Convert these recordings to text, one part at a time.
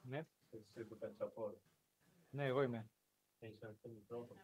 Ναι, εσύ που κάνεις από. Ναι, εγώ είμαι. Έχεις αυτό το μικρόφωνο.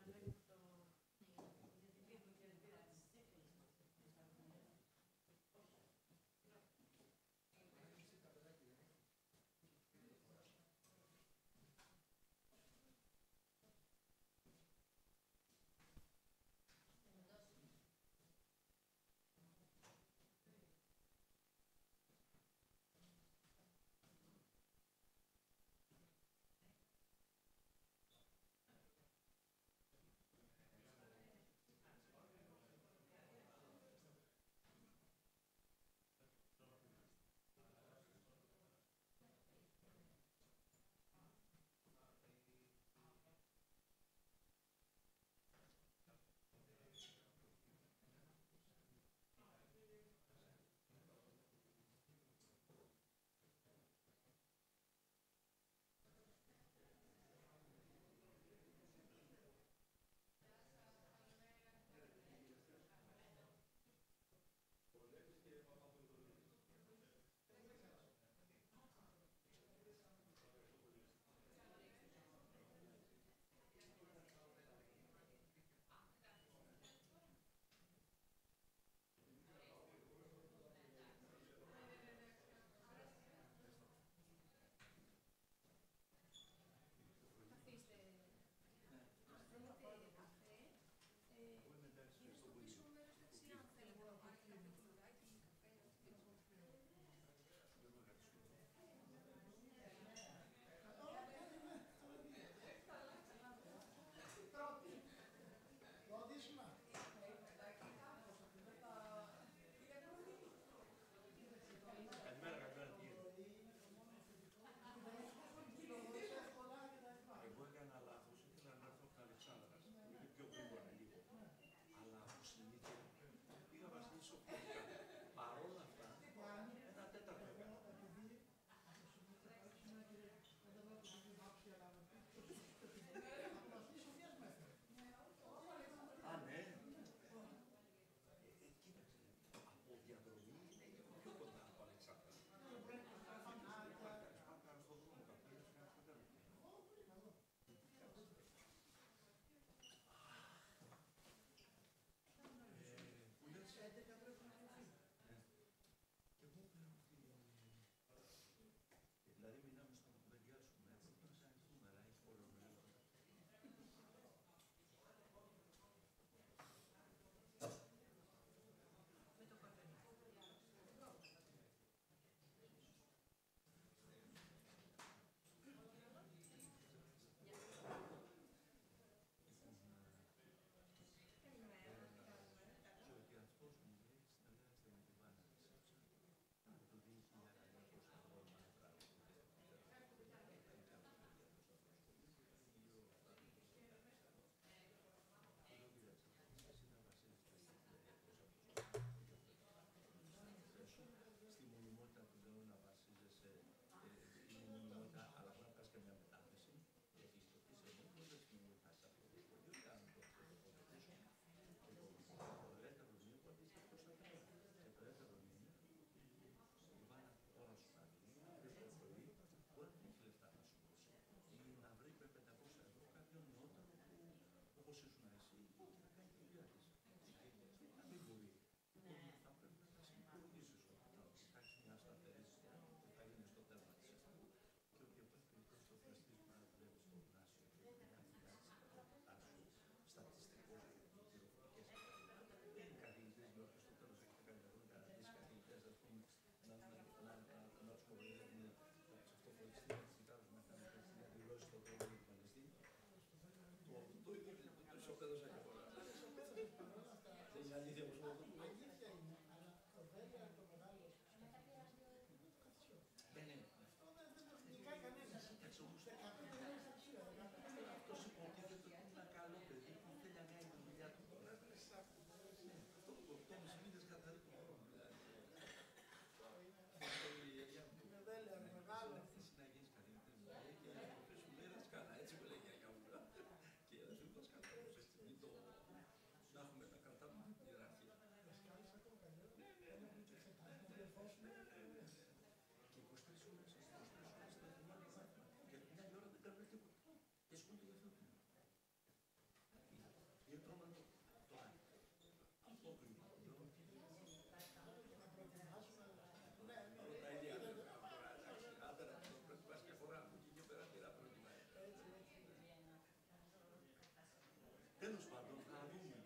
Τέλος πάντων, θα δούμε.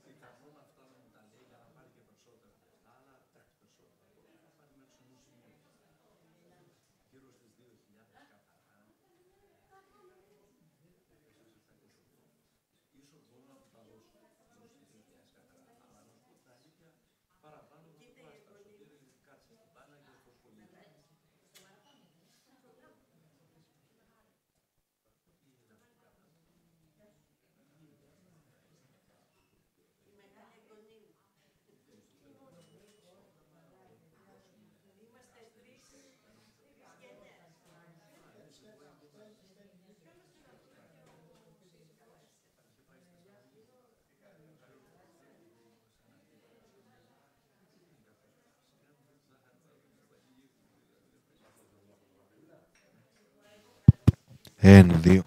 Πιθανόν αυτά να μου τα λέει για να πάρει και περισσότερα λεφτά, αλλά εντάξει περισσότερα. Θα πάρει μέχρι ενός σημείου. Γύρω στις 2.000 καθαρά. Ίσως μπορώ να του τα δώσω. Γύρω στις 2.000 καθαρά. Αλλά να σου πω την αλήθεια, παραπάνω θα το βάζει τα σωτήρια, γιατί κάτσε στην μπάνα και στο σχολείο. Ένα, δύο.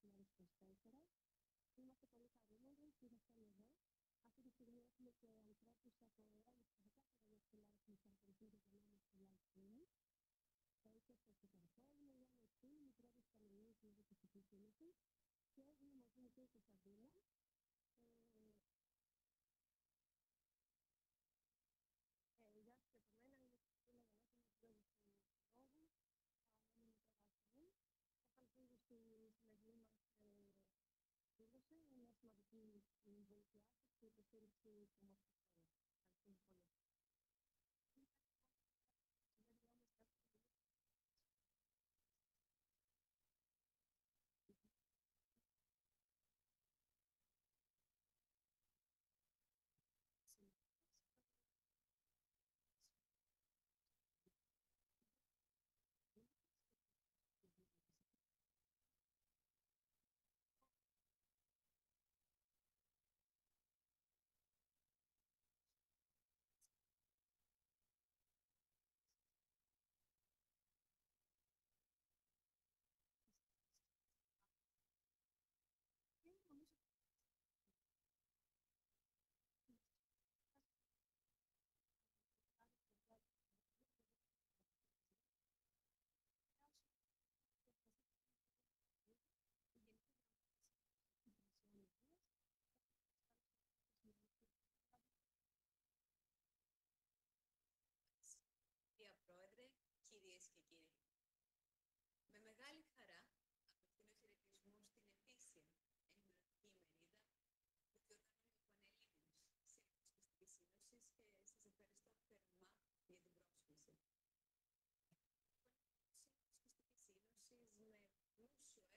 2024. Είμαστε πολύ χαρούμενοι που ήρθαμε εδώ. Αυτή τη στιγμή έχουμε και ανθρώπους από όλες τις κατηγορίες της Ελλάδας που μας παρακολουθούν και γεννάμε στο live stream. Είτε στο εξωτερικό, είμαι η ENG, μητέρα της Πανελλήνιου Συνέδριου Κυστικής Ίνωσης και είναι μαζί μου και η Κωνσταντίνα. Γεια σας και από μένα, είμαι η Κωνσταντίνα Ανάσα, είμαι πρόεδρος του Συλλόγου, είμαι μητέρα Αθηνού. Ευχαριστούμε στη σημερινή μας δήλωση, είναι μια σημαντική βοήθειά σας και υποστήριξη που μας προσφέρει. Ευχαριστούμε πολύ. Κυρία Πρόεδρε, κυρίες και κύριοι, με μεγάλη χαρά απευθύνω χαιρετισμούς στην ετήσια ενημερωτική ημερίδα που διοργανώνει ο Πανελλήνιος Σύλλογος Κυστικής Ίνωσης και σας ευχαριστώ θερμά για την πρόσκληση. Ο Σύλλογος Κυστικής Ίνωσης με πλούσιο έργο στους ασθενείς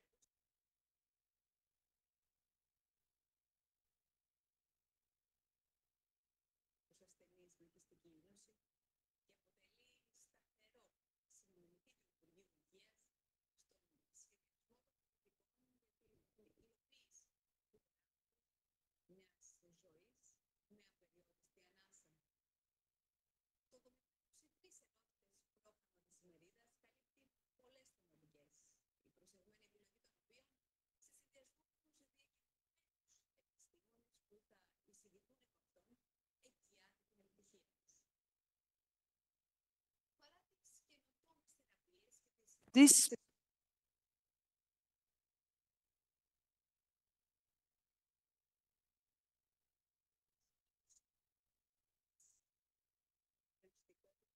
με κυστική ίνωση και αποτελεί σταθερό συνομιλητή του Υπουργείου Υγείας στον σχεδιασμό των πολιτικών για την υλοποίηση του οράματος μιας ζωής με απεριόριστη ανάσα. Το δομημένο σε 3 ενότητες πρόγραμμα της ημερίδας καλύπτει πολλές θεματικές, η προσεγμένη επιλογή των οποίων σε συνδυασμό με τους διακεκριμένους επιστήμονες που θα εισηγηθούν από αυτόν εγγυάται την επιτυχία της. Παρά τις καινοτόμες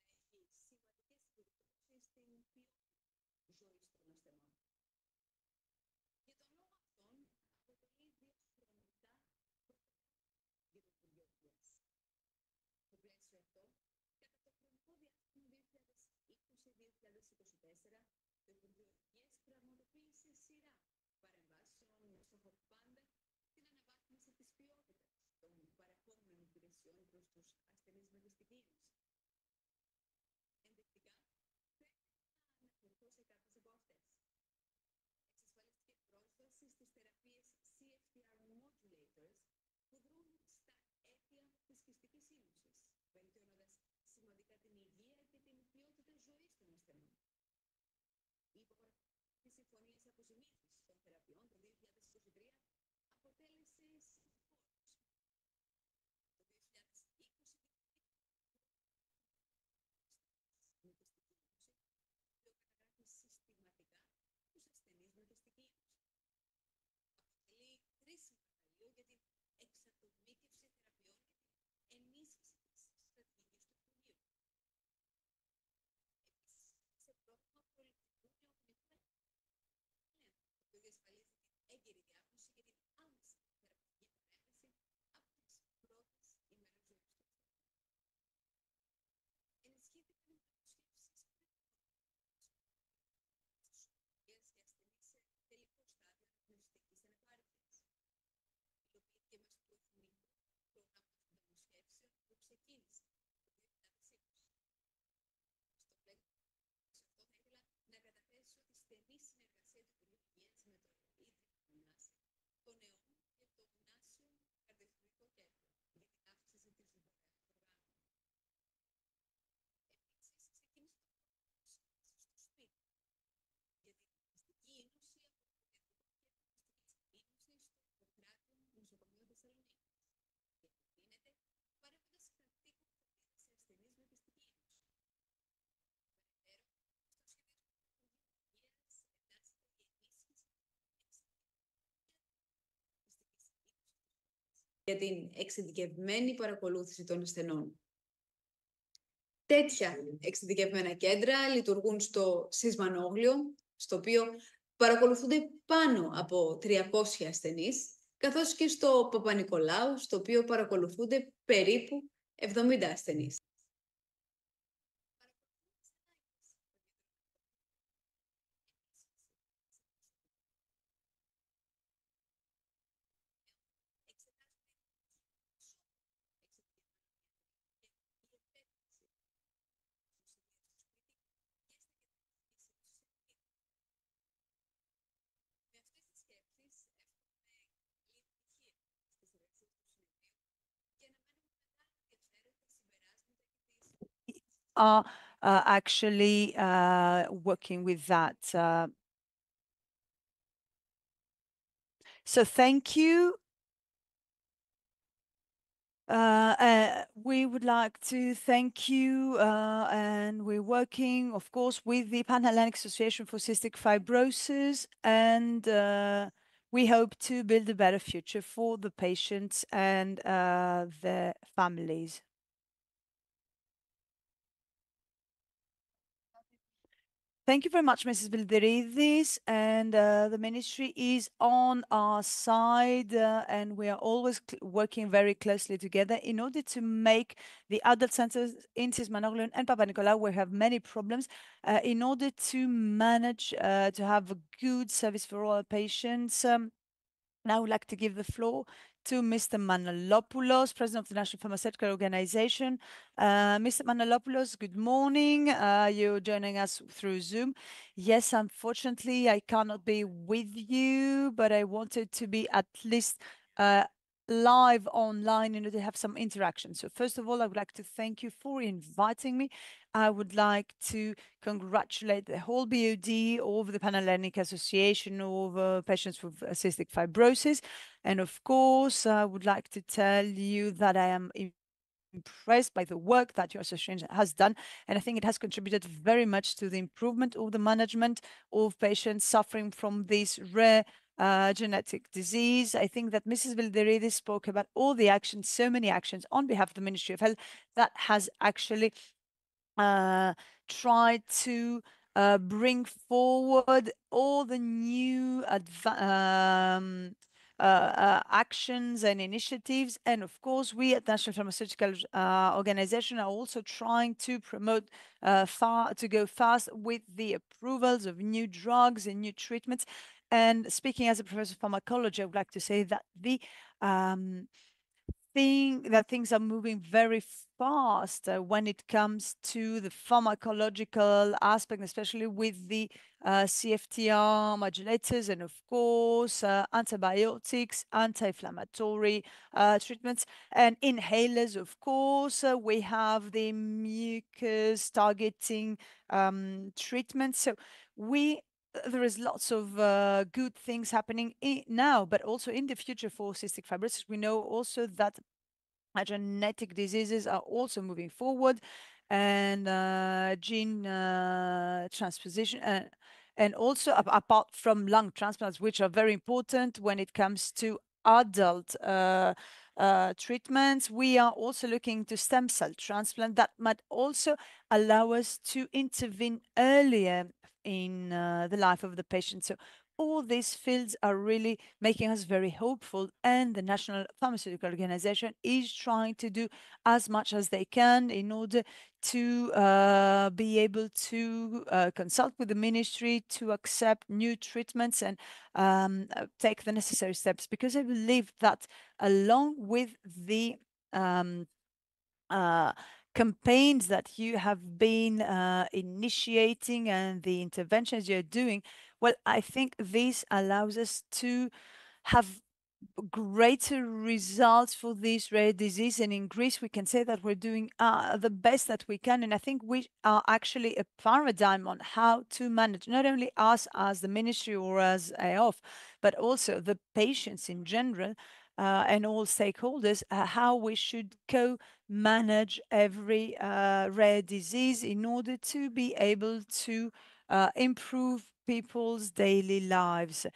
θεραπείες και τις Υβριδικό σύστημα για να έχει σημαντικές επιπτώσεις στην ποιότητα ζωής των ασθενών. Για τον λόγο αυτόν αποτελεί διαχρονικά πρωτοβουλία για το Υπουργείο Υγείας. Στο πλαίσιο αυτό, κατά το χρονικό διάστημα 2020-2024, το Υπουργείο Υγείας πραγματοποίησε σειρά παρεμβάσεων με στόχο πάντα την αναβάθμιση της ποιότητας των παρεχόμενων υπηρεσιών προς τους ασθενείς με κυστική ίνωση. Ενδεικτικά, θα ήθελα να αναφερθώ σε κάποιες από αυτές. Εξασφαλίστηκε πρόσβαση στις θεραπείες CFTR modulators που δρούν στα αίτια της κυστικής ίνωσης, βελτιώνοντας σημαντικά την υγεία και την ποιότητα ζωής των ασθενών. Η υπογραφή της Συμφωνίας Αποζημίωσης των Θεραπείων το 2023 αποτέλεσε σημαντικό το 2020 με κυστική ίνωση, το οποίο καταγράφει συστηματικά τους ασθενείς με κυστική ίνωση. Αποτελεί κρίσιμο εργαλείο για την εξατομίκευση θεραπείων και την ενίσχυση της στρατηγικής του Υπουργείου. Επίσης, σε πρόγραμμα προληπτικού νεογνικού ελέγχου, το οποίο διασφαλίζει την έγκαιρη διάγνωση για την εξειδικευμένη παρακολούθηση των ασθενών. Τέτοια εξειδικευμένα κέντρα λειτουργούν στο Σισμανόγλιο, στο οποίο παρακολουθούνται πάνω από 300 ασθενείς, καθώς και στο Παπα-Νικολάου, στο οποίο παρακολουθούνται περίπου 70 ασθενείς. Are actually working with that. So thank you. We would like to thank you, and we're working, of course, with the Pan-Hellenic Association for Cystic Fibrosis, and we hope to build a better future for the patients and their families. Thank you very much, Mrs. Vilderidis, and the ministry is on our side, and we are always working very closely together in order to make the adult centers in Sismanoglion and Papa-Nikolaou, we have many problems, in order to manage to have a good service for all our patients. Now I would like to give the floor to Mr. Manolopoulos, President of the National Pharmaceutical Organization. Mr. Manolopoulos, good morning. You're joining us through Zoom. Yes, unfortunately, I cannot be with you, but I wanted to be at least live online in order to have some interaction. So first of all, I would like to thank you for inviting me. I would like to congratulate the whole BOD of the Pan-Hellenic Association of Patients with Cystic Fibrosis. And of course, I would like to tell you that I am impressed by the work that your association has done. And I think it has contributed very much to the improvement of the management of patients suffering from this rare genetic disease. I think that Mrs. Vilderidis spoke about all the actions, so many actions on behalf of the Ministry of Health that has actually tried to bring forward all the new actions and initiatives. And of course, we at National Pharmaceutical Organization are also trying to promote to go fast with the approvals of new drugs and new treatments. And speaking as a professor of pharmacology, I would like to say that the things are moving very fast when it comes to the pharmacological aspect, especially with the CFTR modulators and, of course, antibiotics, anti-inflammatory treatments, and inhalers, of course. We have the mucus targeting treatments. So there is lots of good things happening now, but also in the future for cystic fibrosis. We know also that genetic diseases are also moving forward, and gene transposition, and also apart from lung transplants, which are very important when it comes to adult treatments, we are also looking to stem cell transplant that might also allow us to intervene earlier in the life of the patient. So all these fields are really making us very hopeful, and the National Pharmaceutical Organization is trying to do as much as they can in order to be able to consult with the ministry to accept new treatments and take the necessary steps, because I believe that along with the campaigns that you have been initiating and the interventions you're doing, well, I think this allows us to have greater results for this rare disease. And in Greece, we can say that we're doing the best that we can. And I think we are actually a paradigm on how to manage, not only us as the ministry or as AOF, but also the patients in general, and all stakeholders, how we should co-manage every rare disease in order to be able to improve people's daily lives.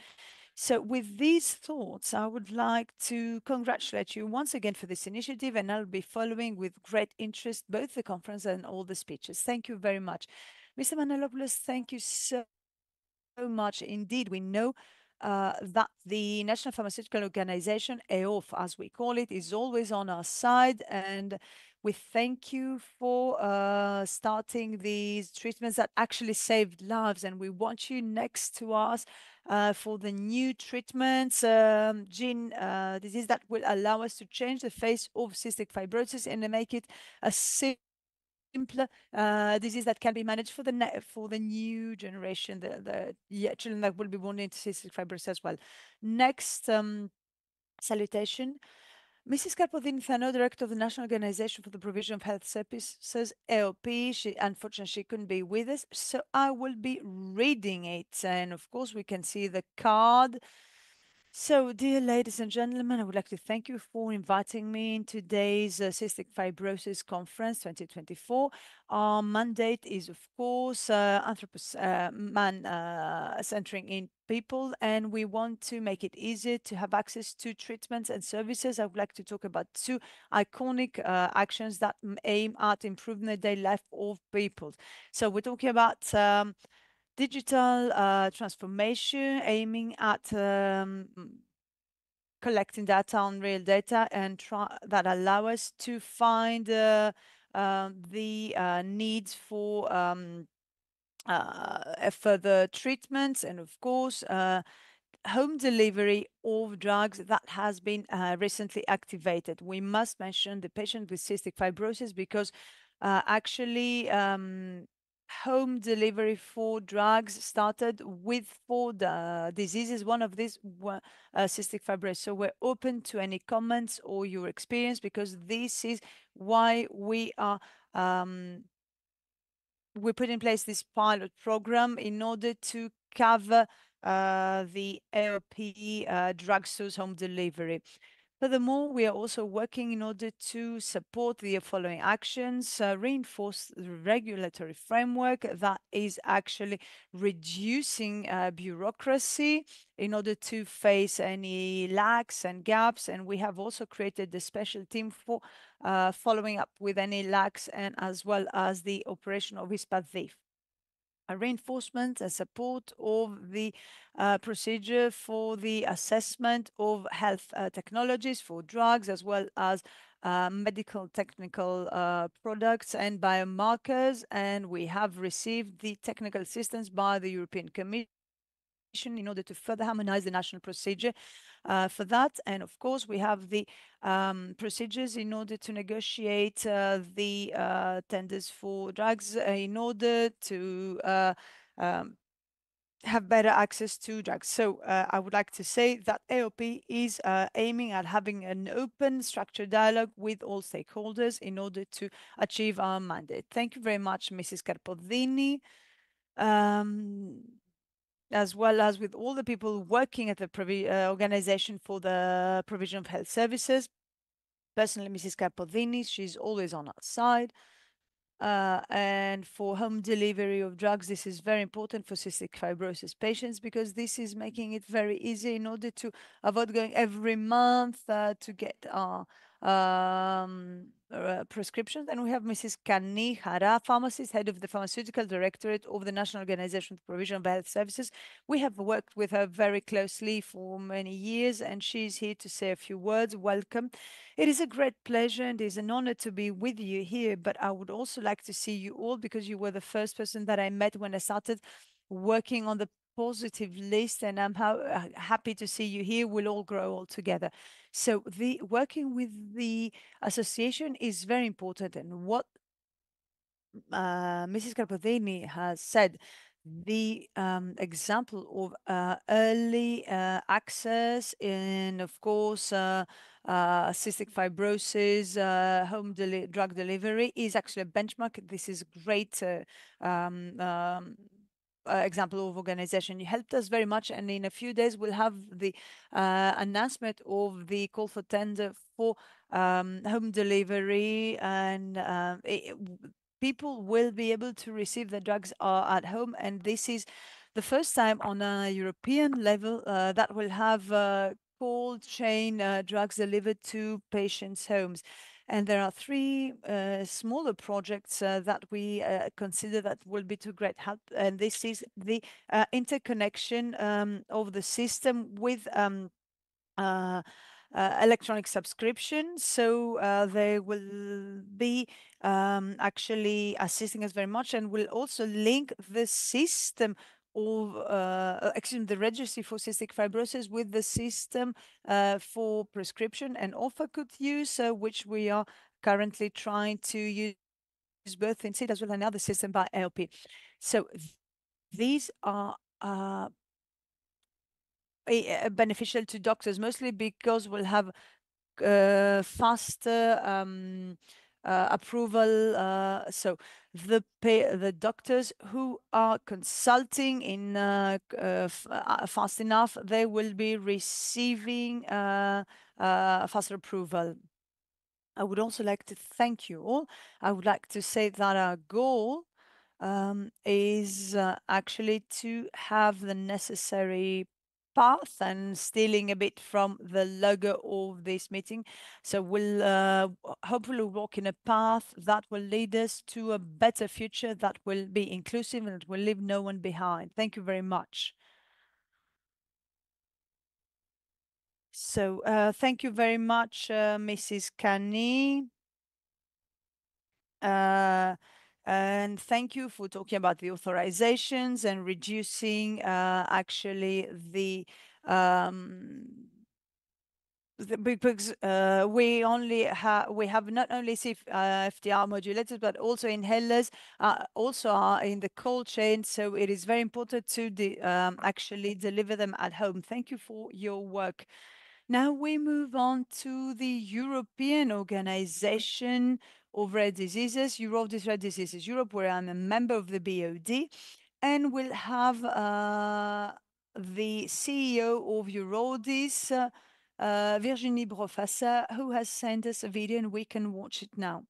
So with these thoughts, I would like to congratulate you once again for this initiative, and I'll be following with great interest both the conference and all the speeches. Thank you very much. Mr. Manolopoulos, thank you so much indeed. We know that the National Pharmaceutical Organization, EOF, as we call it, is always on our side, and we thank you for starting these treatments that actually saved lives, and we want you next to us for the new treatments, gene disease that will allow us to change the face of cystic fibrosis and make it a simpler disease that can be managed for the new generation, the children that will be born into cystic fibrosis as well. Next salutation. Mrs. Carpodini Thano, Director of the National Organization for the Provision of Health Services, AOP. Unfortunately, she couldn't be with us, so I will be reading it. And of course, we can see the card. So, dear ladies and gentlemen, I would like to thank you for inviting me in today's Cystic Fibrosis Conference 2024. Our mandate is, of course, centering in people, and we want to make it easier to have access to treatments and services. I would like to talk about two iconic actions that aim at improving the daily life of people. So, we're talking about digital transformation, aiming at collecting data on real data and that allow us to find the needs for further treatments, and of course home delivery of drugs that has been recently activated. We must mention the patient with cystic fibrosis because actually home delivery for drugs started with 4 diseases. One of these cystic fibrosis. So we're open to any comments or your experience, because this is why we are we put in place this pilot program in order to cover the AOP drugstores home delivery. Furthermore, we are also working in order to support the following actions, reinforce the regulatory framework that is actually reducing bureaucracy in order to face any lacks and gaps. And we have also created the special team for following up with any lacks, and as well as the operation of ISPATHIF. A reinforcement and support of the procedure for the assessment of health technologies for drugs, as well as medical technical products and biomarkers. And we have received the technical assistance by the European Commission in order to further harmonize the national procedure for that. And of course, we have the procedures in order to negotiate the tenders for drugs in order to have better access to drugs. So I would like to say that AOP is aiming at having an open, structured dialogue with all stakeholders in order to achieve our mandate. Thank you very much, Mrs. Carpodini. As well as with all the people working at the organization for the provision of health services. Personally, Mrs. Carpodini, she's always on our side. And for home delivery of drugs, this is very important for cystic fibrosis patients, because this is making it very easy in order to avoid going every month to get our prescriptions. And we have Mrs. Kani Hara, pharmacist, head of the Pharmaceutical Directorate of the National Organization for Provision of Health Services. We have worked with her very closely for many years, and she's here to say a few words. Welcome. It is a great pleasure and it is an honor to be with you here, but I would also like to see you all, because you were the first person that I met when I started working on the positive list, and I'm happy to see you here. We'll all grow all together. So the working with the association is very important, and what Mrs. Carpodini has said, the example of early access in, of course, cystic fibrosis, home drug delivery is actually a benchmark. This is great example of organization. You helped us very much, and in a few days we'll have the announcement of the call for tender for home delivery, and people will be able to receive the drugs at home, and this is the first time on a European level that will have cold chain drugs delivered to patients' homes. And there are three smaller projects that we consider that will be to great help. And this is the interconnection of the system with electronic subscription. So they will be actually assisting us very much, and will also link the system of actually the registry for cystic fibrosis with the system for prescription and offer good use, which we are currently trying to use both in SID as well as another system by LP. So these are beneficial to doctors, mostly because we'll have faster approval. So the doctors who are consulting in fast enough, they will be receiving faster approval. I would also like to thank you all. I would like to say that our goal is actually to have the necessary path, and stealing a bit from the logo of this meeting. So we'll hopefully walk in a path that will lead us to a better future that will be inclusive and will leave no one behind. Thank you very much. So thank you very much, Mrs. Kani. And thank you for talking about the authorizations and reducing actually the because we have not only FDR modulators, but also inhalers also are in the cold chain. So it is very important to actually deliver them at home. Thank you for your work. Now we move on to the European Organization of Rare Diseases, Eurodis Rare Diseases Europe, where I'm a member of the BOD, and we'll have the CEO of Eurodis, Virginie Brofassa, who has sent us a video, and we can watch it now.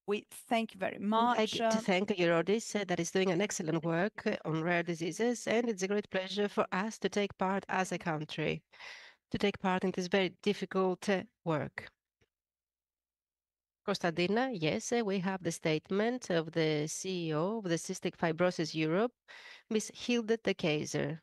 We thank you very much. I'd like to thank Eurodis that is doing an excellent work on rare diseases, and it's a great pleasure for us to take part as a country, to take part in this very difficult work. Costadina, yes, we have the statement of the CEO of the Cystic Fibrosis Europe, Ms. Hilde de Keyser.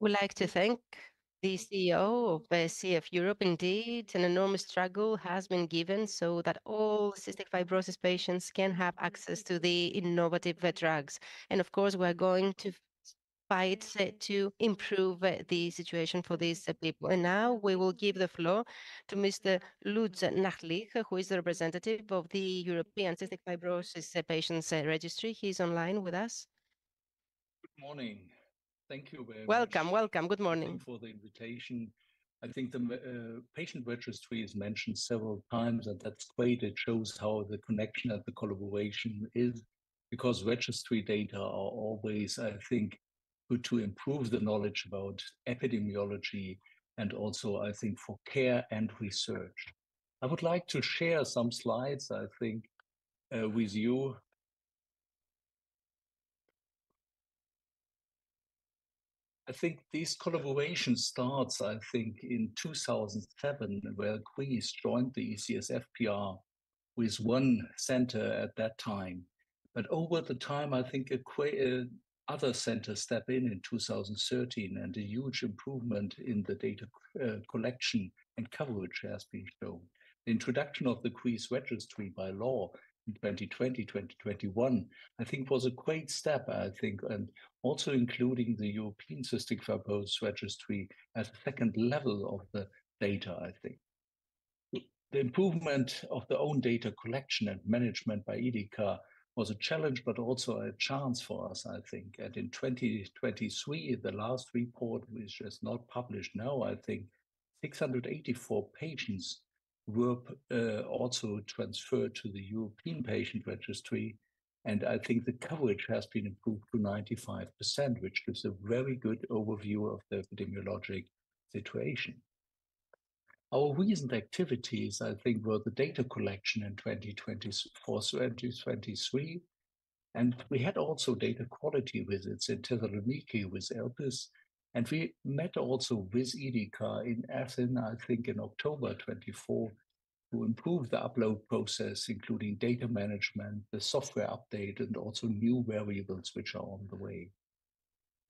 We'd like to thank the CEO of CF Europe. Indeed, an enormous struggle has been given so that all cystic fibrosis patients can have access to the innovative drugs. And of course, we're going to fight to improve the situation for these people. And now we will give the floor to Mr. Lutz Nachlich, who is the representative of the European Cystic Fibrosis Patients Registry. He's online with us. Good morning. Thank you very Welcome, much. welcome. Good Thank morning. you for the invitation. I think the patient registry is mentioned several times, and that's great. It shows how the connection and the collaboration is, because registry data are always, I think, good to improve the knowledge about epidemiology and also, I think, for care and research. I would like to share some slides, I think, with you. I think this collaboration starts, I think, in 2007, where Greece joined the ECSFPR with one center at that time. But over the time, I think other centers step in 2013, and a huge improvement in the data collection and coverage has been shown. The introduction of the Greece registry by law in 2020, 2021, I think was a great step, I think, and also including the European Cystic Fibrosis Registry as a second level of the data, I think. The improvement of the own data collection and management by EDICA was a challenge, but also a chance for us, I think. And in 2023, the last report, which is not published now, I think 684 patients were also transferred to the European Patient Registry. And I think the coverage has been improved to 95%, which gives a very good overview of the epidemiologic situation. Our recent activities, I think, were the data collection in 2024, 2023. And we had also data quality visits in Thessaloniki with ELPIS. And we met also with EDICA in Athens, I think in October 24, to improve the upload process, including data management, the software update, and also new variables which are on the way.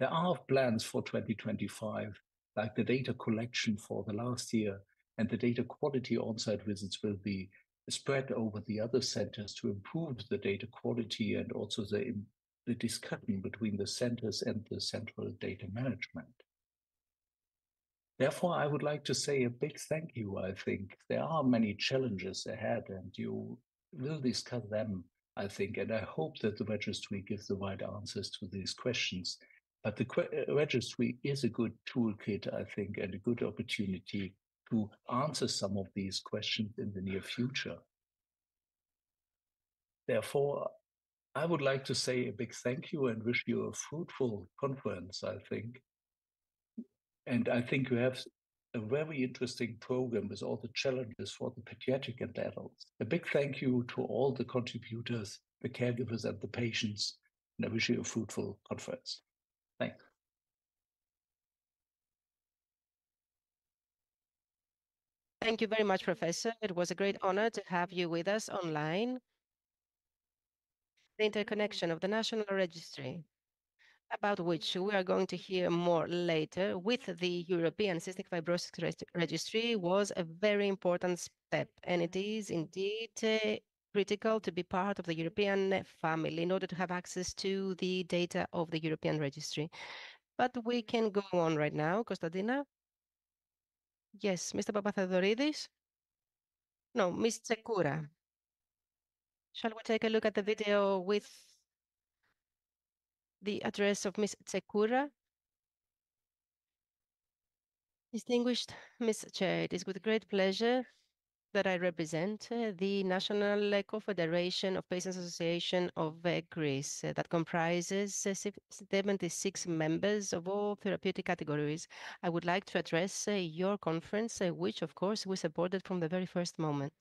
There are plans for 2025, like the data collection for the last year, and the data quality on-site visits will be spread over the other centers to improve the data quality and also the discussion between the centers and the central data management. Therefore, I would like to say a big thank you. I think there are many challenges ahead, and you will discuss them, I think, and I hope that the registry gives the right answers to these questions. But the registry is a good toolkit, I think, and a good opportunity to answer some of these questions in the near future. Therefore, I would like to say a big thank you and wish you a fruitful conference, I think. And I think you have a very interesting program with all the challenges for the pediatric and adults. A big thank you to all the contributors, the caregivers, and the patients. And I wish you a fruitful conference. Thanks. Thank you very much, Professor. It was a great honor to have you with us online. The interconnection of the National Registry, about which we are going to hear more later, with the European Cystic Fibrosis Registry, was a very important step, and it is indeed critical to be part of the European family in order to have access to the data of the European Registry. But we can go on right now. Konstantina? Yes, Mr. Papatheodoridis? No, Ms. Tsekura. Shall we take a look at the video with the address of Ms. Tsekura? Distinguished Ms. Chair, it is with great pleasure that I represent the National Confederation of Patients Association of Greece that comprises 76 members of all therapeutic categories. I would like to address your conference, which of course we supported from the very first moment.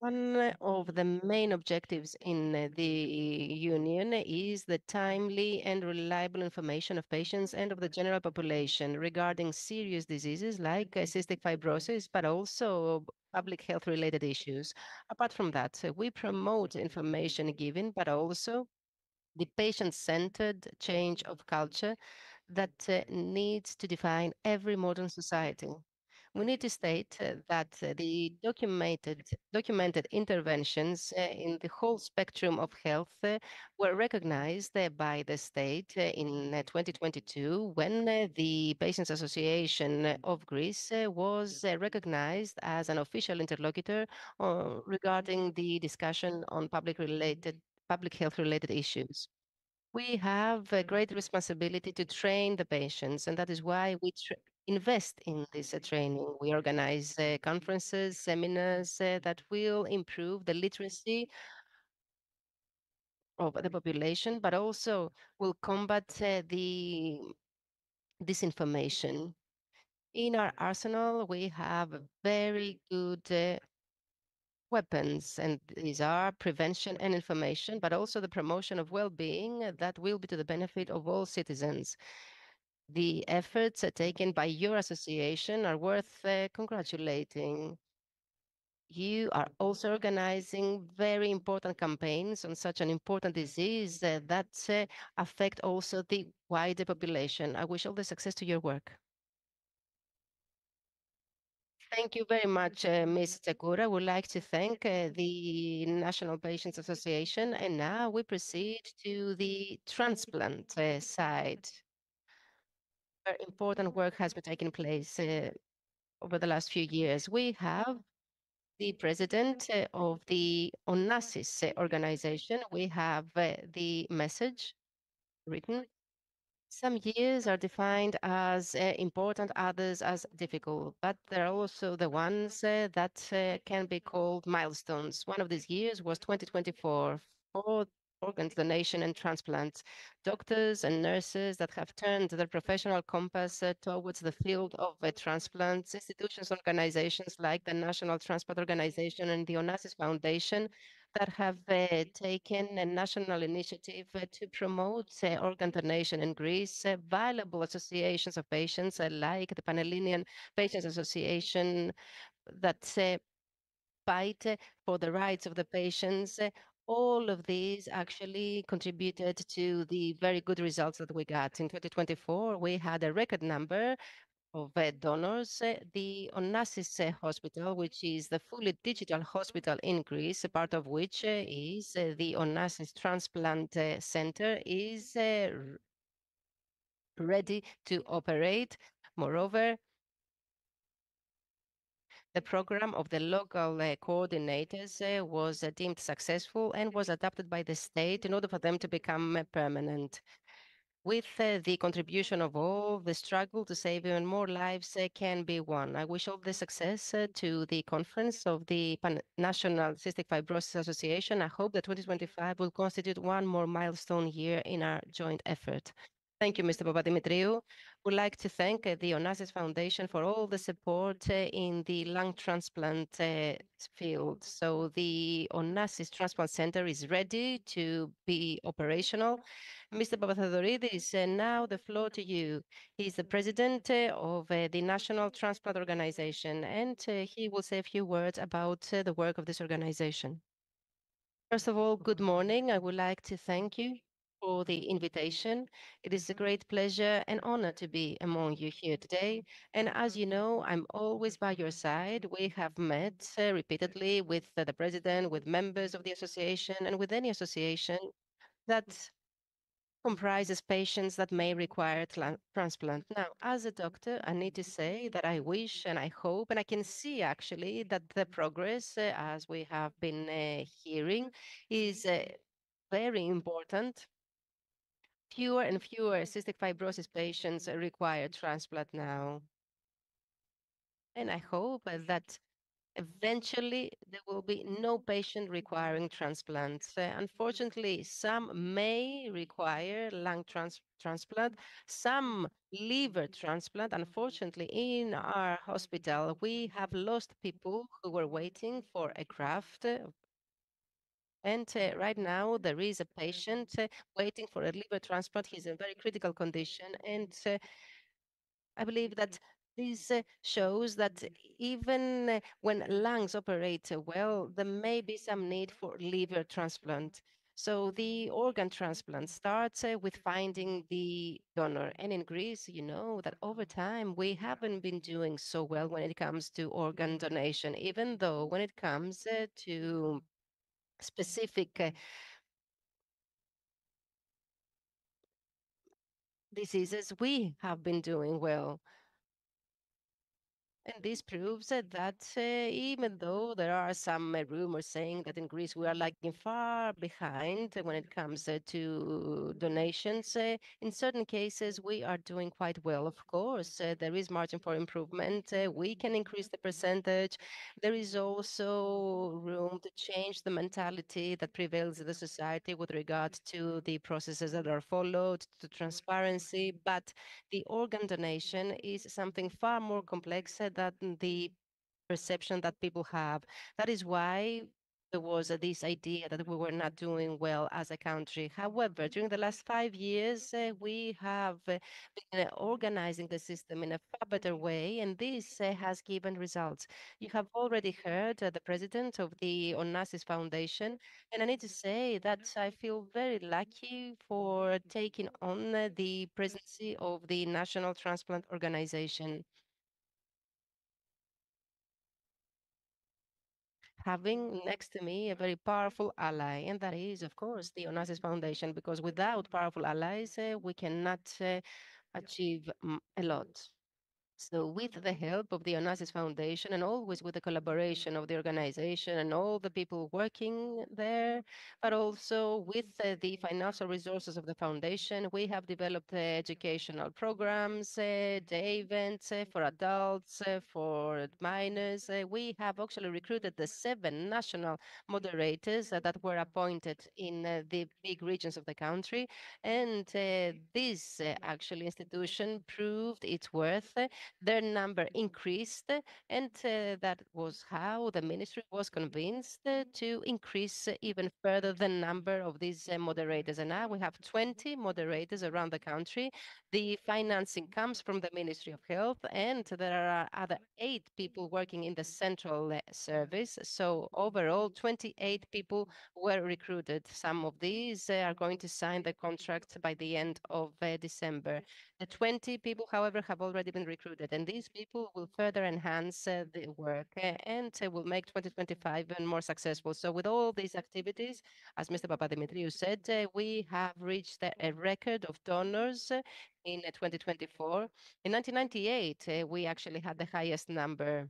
One of the main objectives in the Union is the timely and reliable information of patients and of the general population regarding serious diseases like cystic fibrosis, but also public health related issues. Apart from that, we promote information given, but also the patient-centered change of culture that needs to define every modern society. We need to state that the documented interventions in the whole spectrum of health were recognized by the state in 2022 when the Patients Association of Greece was recognized as an official interlocutor regarding the discussion on public health related issues. We have a great responsibility to train the patients, and that is why we invest in this training. We organize conferences, seminars that will improve the literacy of the population, but also will combat the disinformation. In our arsenal, we have very good weapons, and these are prevention and information, but also the promotion of well-being that will be to the benefit of all citizens. The efforts taken by your association are worth congratulating. You are also organizing very important campaigns on such an important disease that affect also the wider population. I wish all the success to your work. Thank you very much, Ms. Takura. We'd like to thank the National Patients Association. And now we proceed to the transplant side, where important work has been taking place over the last few years. We have the president of the Onassis organization. We have the message written. Some years are defined as important, others as difficult, but there are also the ones that can be called milestones. One of these years was 2024 for organ donation and transplants. Doctors and nurses that have turned their professional compass towards the field of transplants, institutions, organizations like the National Transplant Organization and the Onassis Foundation that have taken a national initiative to promote organ donation in Greece, viable associations of patients like the Panellinia Patients Association that fight for the rights of the patients. All of these actually contributed to the very good results that we got. In 2024, we had a record number of donors. The Onassis Hospital, which is the fully digital hospital in Greece, a part of which is the Onassis Transplant Center, is ready to operate. Moreover, the program of the local coordinators was deemed successful and was adopted by the state in order for them to become permanent. With the contribution of all, the struggle to save even more lives can be won. I wish all the success to the conference of the National Cystic Fibrosis Association. I hope that 2025 will constitute one more milestone year in our joint effort. Thank you, Mr. Papadimitriou. We'd like to thank the Onassis Foundation for all the support in the lung transplant field. So the Onassis Transplant Center is ready to be operational. Mr. Papatheodoridis, now the floor to you. He's the president of the National Transplant Organization, and he will say a few words about the work of this organization. First of all, good morning. I would like to thank you for the invitation. It is a great pleasure and honor to be among you here today. And as you know, I'm always by your side. We have met repeatedly with the president, with members of the association, and with any association that comprises patients that may require transplant. Now, as a doctor, I need to say that I wish and I hope, and I can see actually that the progress, as we have been hearing, is very important. Fewer and fewer cystic fibrosis patients require transplant now. And I hope that eventually there will be no patient requiring transplants. Unfortunately, some may require lung transplant, some liver transplant. Unfortunately, in our hospital, we have lost people who were waiting for a graft. And right now, there is a patient waiting for a liver transplant. He's in a very critical condition. And I believe that this shows that even when lungs operate well, there may be some need for liver transplant. So the organ transplant starts with finding the donor. And in Greece, you know that over time, we haven't been doing so well when it comes to organ donation, even though when it comes to specific diseases, we have been doing well. And this proves that even though there are some rumors saying that in Greece we are lagging far behind when it comes to donations, in certain cases we are doing quite well. Of course, there is margin for improvement. We can increase the percentage. There is also room to change the mentality that prevails in the society with regard to the processes that are followed, to transparency. But the organ donation is something far more complex than the perception that people have. That is why there was this idea that we were not doing well as a country. However, during the last 5 years, we have been organizing the system in a far better way, and this has given results. You have already heard the president of the Onassis Foundation, and I need to say that I feel very lucky for taking on the presidency of the National Transplant Organization. Having next to me a very powerful ally, and that is, of course, the Onassis Foundation, because without powerful allies, we cannot achieve a lot. So with the help of the Onassis Foundation and always with the collaboration of the organization and all the people working there, but also with the financial resources of the foundation, we have developed educational programs, day events for adults, for minors. We have actually recruited the 7 national moderators that were appointed in the big regions of the country. And this actually institution proved its worth. Their number increased, and that was how the ministry was convinced to increase even further the number of these moderators. And now we have 20 moderators around the country. The financing comes from the Ministry of Health, and there are other 8 people working in the central service. So overall, 28 people were recruited. Some of these are going to sign the contract by the end of December. The 20 people, however, have already been recruited, and these people will further enhance the work and will make 2025 even more successful. So with all these activities, as Mr. Papadimitriou said, we have reached a record of donors in 2024. In 1998, we actually had the highest number.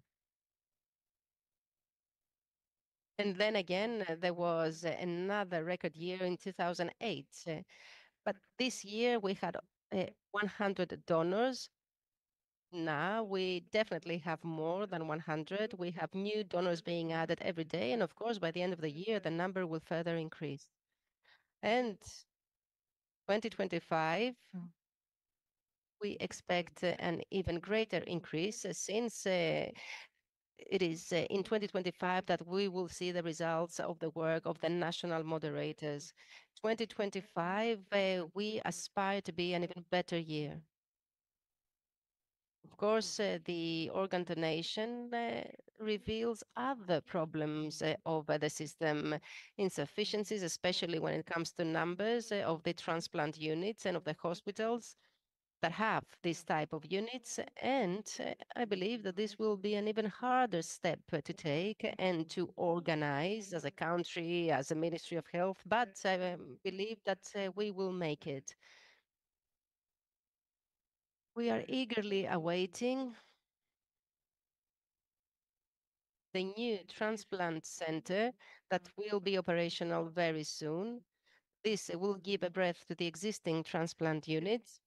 And then again, there was another record year in 2008. But this year we had 100 donors. Now we definitely have more than 100. We have new donors being added every day. And of course, by the end of the year, the number will further increase. And 2025, we expect an even greater increase since it is in 2025 that we will see the results of the work of the national moderators. 2025, we aspire to be an even better year. Of course, the organ donation reveals other problems of the system, insufficiencies, especially when it comes to numbers of the transplant units and of the hospitals that have this type of units. And I believe that this will be an even harder step to take and to organize as a country, as a Ministry of Health, but I believe that we will make it. We are eagerly awaiting the new transplant center that will be operational very soon. This will give a breath to the existing transplant units.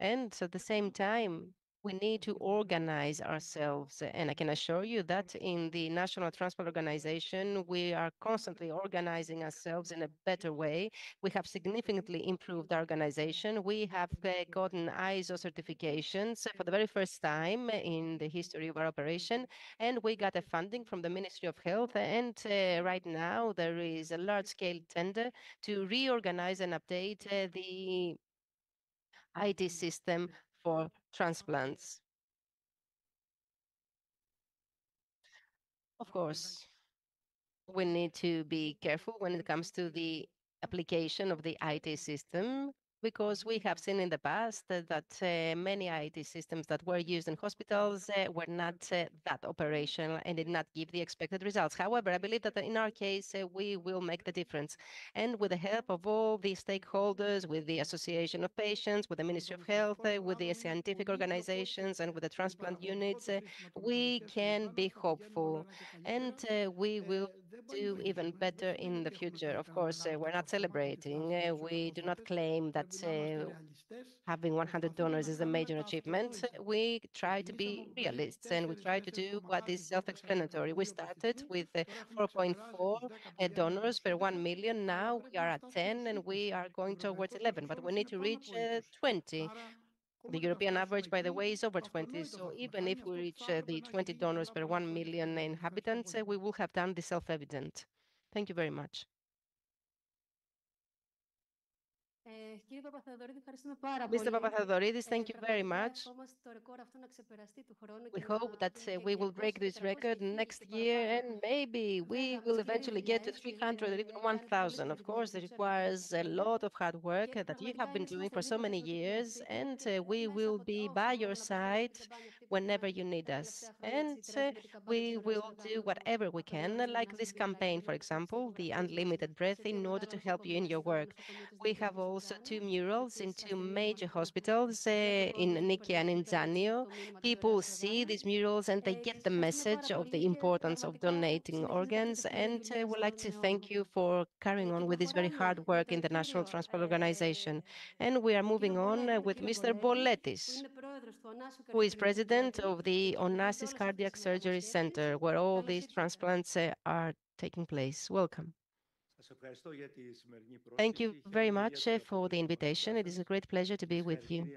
And at the same time, we need to organize ourselves. And I can assure you that in the National Transplant Organization, we are constantly organizing ourselves in a better way. We have significantly improved our organization. We have gotten ISO certifications for the very first time in the history of our operation. And we got a funding from the Ministry of Health. And right now, there is a large-scale tender to reorganize and update the IT system for transplants. Of course, we need to be careful when it comes to the application of the IT system, because we have seen in the past that many IT systems that were used in hospitals were not that operational and did not give the expected results. However, I believe that in our case, we will make the difference. And with the help of all the stakeholders, with the Association of Patients, with the Ministry of Health, with the scientific organizations, and with the transplant units, we can be hopeful, and we will do even better in the future. Of course, we're not celebrating. We do not claim that having 100 donors is a major achievement. We try to be realists, and we try to do what is self-explanatory. We started with 4.4 donors per 1 million. Now we are at 10, and we are going towards 11, but we need to reach 20. The European average, by the way, is over 20. So even if we reach the 20 donors per 1 million inhabitants, we will have done the self-evident. Thank you very much. Mr. Papatheodoridis, thank you very much. We hope that we will break this record next year, and maybe we will eventually get to 300 or even 1,000. Of course, it requires a lot of hard work that you have been doing for so many years, and we will be by your side whenever you need us. And we will do whatever we can, like this campaign, for example, the Unlimited Breath, in order to help you in your work. We have also 2 murals in 2 major hospitals in Niki and in Zanio. People see these murals and they get the message of the importance of donating organs. And we'd like to thank you for carrying on with this very hard work in the National Transplant Organization. And we are moving on with Mr. Boletis, who is president of the Onassis Cardiac Surgery Center, where all these transplants are taking place. Welcome. Thank you very much for the invitation. It is a great pleasure to be with you.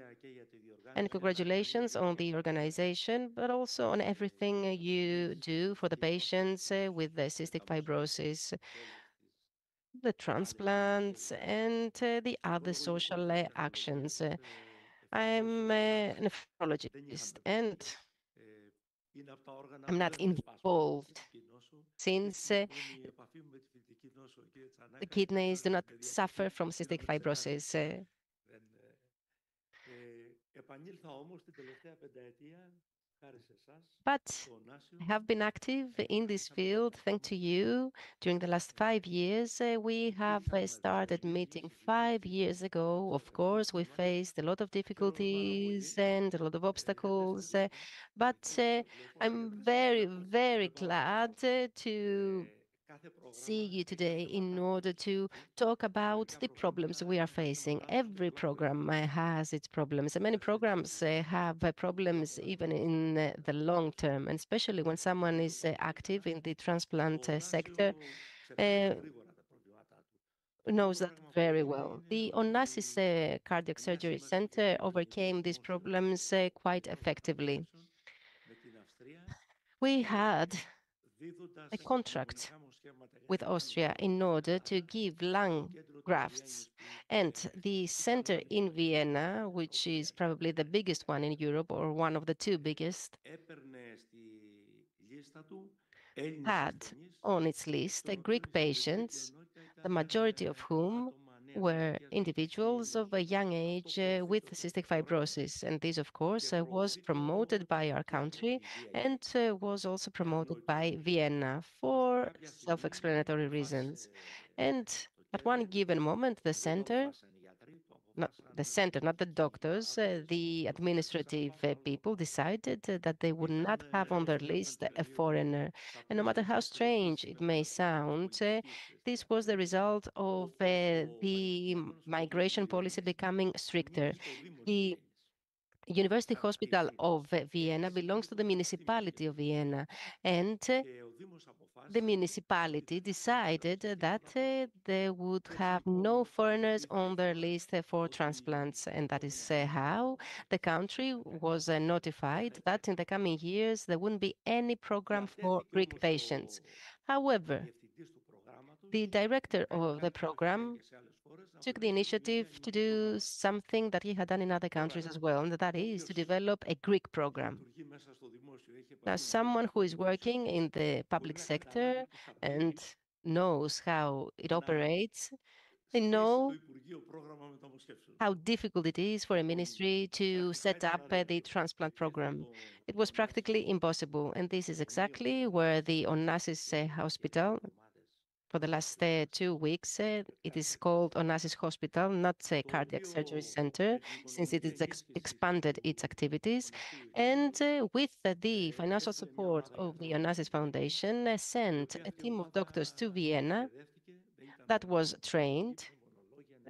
And congratulations on the organization, but also on everything you do for the patients with the cystic fibrosis, the transplants, and the other social actions. I'm a nephrologist, and I'm not involved since the kidneys do not suffer from cystic fibrosis. But I have been active in this field thanks to you during the last 5 years. We have started meeting 5 years ago. Of course, we faced a lot of difficulties and a lot of obstacles, but I'm very, very glad to see you today in order to talk about the problems we are facing. Every program has its problems, and many programs have problems even in the long term, and especially when someone is active in the transplant sector, knows that very well. The Onassis Cardiac Surgery Center overcame these problems quite effectively. We had a contract with Austria in order to give lung grafts. And the center in Vienna, which is probably the biggest one in Europe or one of the 2 biggest, had on its list Greek patients, the majority of whom were individuals of a young age with cystic fibrosis. And this, of course, was promoted by our country and was also promoted by Vienna for self-explanatory reasons. And at one given moment, the center, not the doctors, the administrative people decided that they would not have on their list a foreigner. And no matter how strange it may sound, this was the result of the migration policy becoming stricter. The University Hospital of Vienna belongs to the municipality of Vienna, and the municipality decided that they would have no foreigners on their list for transplants, and that is how the country was notified that in the coming years there wouldn't be any program for Greek patients. However, the director of the program took the initiative to do something that he had done in other countries as well, and that is to develop a Greek program. Now, someone who is working in the public sector and knows how it operates They know στο Υπουργείο πρόγραμμα μεταμοσχεύσεως. how difficult it is for a ministry to set up the transplant program. It was practically impossible. And this is exactly where the Onassis Hospital, for the last 2 weeks, it is called Onassis Hospital, not a cardiac surgery center, since it is expanded its activities. And with the financial support of the Onassis Foundation, sent a team of doctors to Vienna that was trained.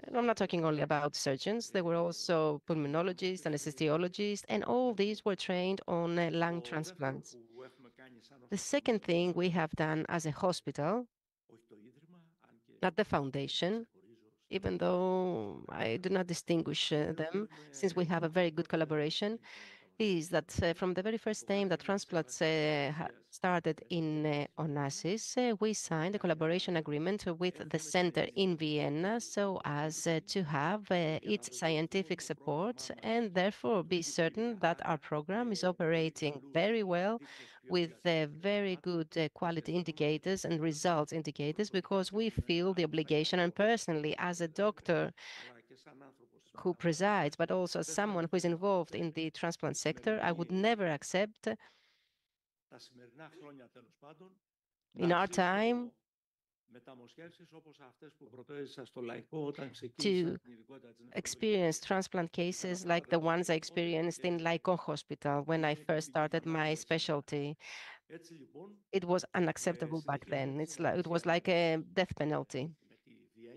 And I'm not talking only about surgeons. There were also pulmonologists, anesthesiologists, and all these were trained on lung transplants. The second thing we have done as a hospital, not the foundation, even though I do not distinguish them, since we have a very good collaboration, is that from the very first time that transplants started in Onassis, we signed a collaboration agreement with the center in Vienna so as to have its scientific support and therefore be certain that our program is operating very well with very good quality indicators and results indicators, because we feel the obligation, and personally as a doctor who presides, but also as someone who is involved in the transplant sector, I would never accept in our time to experience transplant cases like the ones I experienced in Laiko Hospital when I first started my specialty. It was unacceptable back then. It was like a death penalty.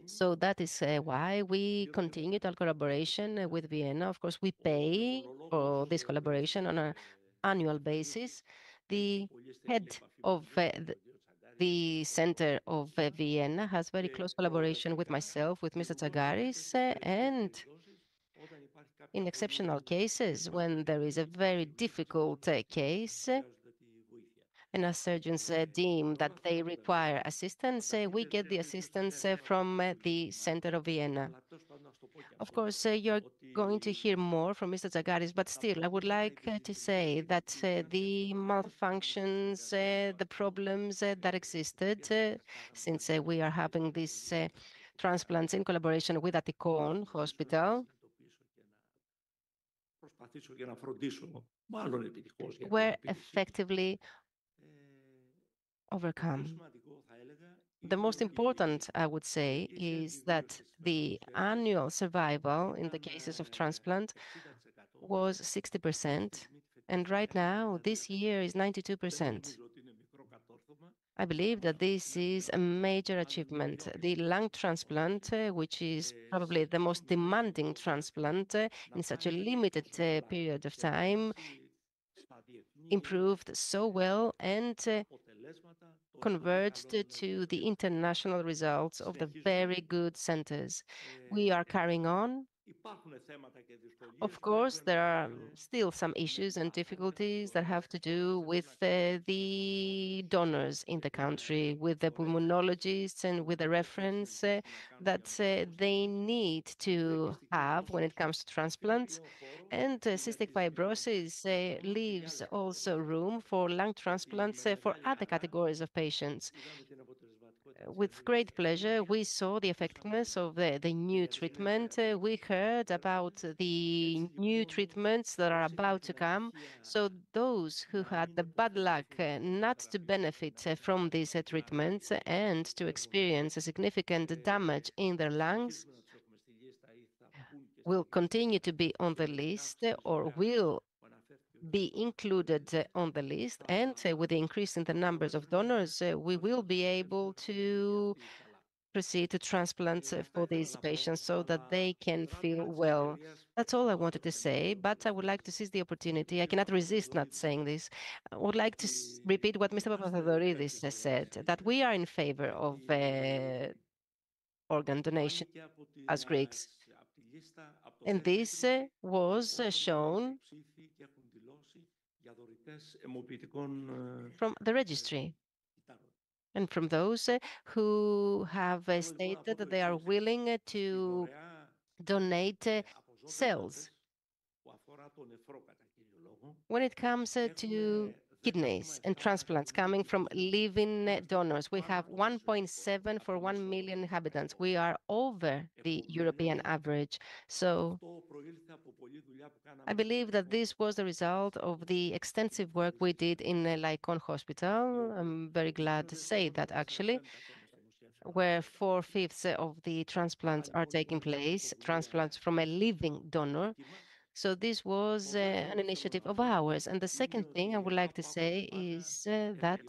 So that is why we continued our collaboration with Vienna. Of course, we pay for this collaboration on an annual basis. The head of the center of Vienna has very close collaboration with myself, with Mr. Tsagaris, and in exceptional cases, when there is a very difficult case, and as surgeons deem that they require assistance, we get the assistance from the center of Vienna. Of course, you're going to hear more from Mr. Tsagaris, but still, I would like to say that the malfunctions, the problems that existed, since we are having these transplants in collaboration with Attikon Hospital, were effectively overcome. The most important, I would say, is that the annual survival in the cases of transplant was 60%, and right now, this year is 92%. I believe that this is a major achievement. The lung transplant, which is probably the most demanding transplant in such a limited period of time, improved so well and converged to the international results of the very good centers. We are carrying on. Of course, there are still some issues and difficulties that have to do with the donors in the country, with the pulmonologists and with the reference that they need to have when it comes to transplants. And cystic fibrosis leaves also room for lung transplants for other categories of patients. With great pleasure, we saw the effectiveness of the new treatment. We heard about the new treatments that are about to come. So those who had the bad luck not to benefit from these treatments and to experience a significant damage in their lungs will continue to be on the list or will be included on the list. And with the increase in the numbers of donors, we will be able to proceed to transplants for these patients so that they can feel well. That's all I wanted to say, but I would like to seize the opportunity. I cannot resist not saying this. I would like to repeat what Mr. Papathedoridis said, that we are in favor of organ donation as Greeks. And this was shown from the registry and from those who have stated that they are willing to donate cells. When it comes to kidneys and transplants coming from living donors. We have 1.7 for 1 million inhabitants. We are over the European average. So I believe that this was the result of the extensive work we did in Lycon Hospital. I'm very glad to say that, actually, where 4/5 of the transplants are taking place, transplants from a living donor. So this was an initiative of ours. And the second thing I would like to say is that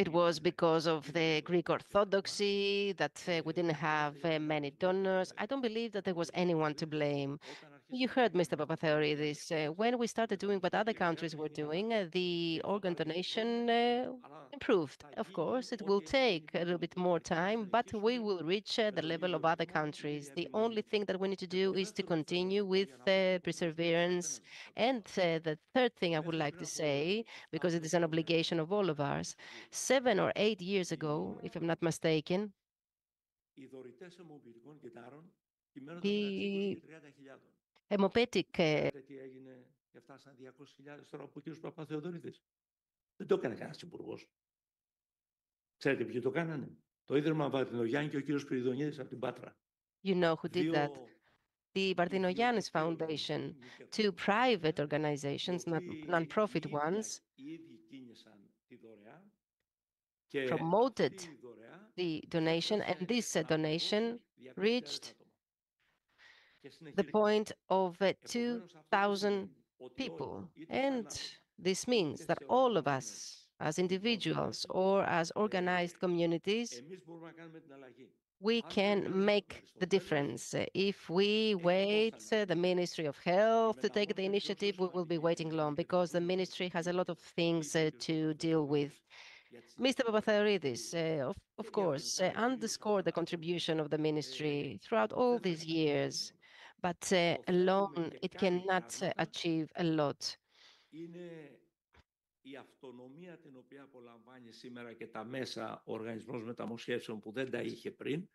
it was because of the Greek Orthodoxy that we didn't have many donors. I don't believe that there was anyone to blame. You heard Mr. Papatheoridis. When we started doing what other countries were doing, the organ donation improved. Of course, it will take a little bit more time, but we will reach the level of other countries. The only thing that we need to do is to continue with perseverance. And the third thing I would like to say, because it is an obligation of all of us, 7 or 8 years ago, if I'm not mistaken, the hemopatic Δεν το έκανε κανένας υπουργός. Ξέρετε ποιοι το κάνανε? Το Ίδρυμα Βαρδινογιάννη και ο κύριος Πυριδονίδης από την Πάτρα. You know who did that? The Bardinogiannis Foundation, two private organizations, non-profit ones, promoted the donation, and this donation reached the point of 2,000 people. And this means that all of us, as individuals or as organized communities, we can make the difference. If we wait the Ministry of Health to take the initiative, we will be waiting long because the ministry has a lot of things to deal with. Mr. Papatheoridis, of course, underscored the contribution of the ministry throughout all these years, but alone it cannot achieve a lot. Η αυτονομία την οποία απολαμβάνει σήμερα και τα μέσα ο Οργανισμός Μεταμόσχευσεων που δεν τα είχε πριν.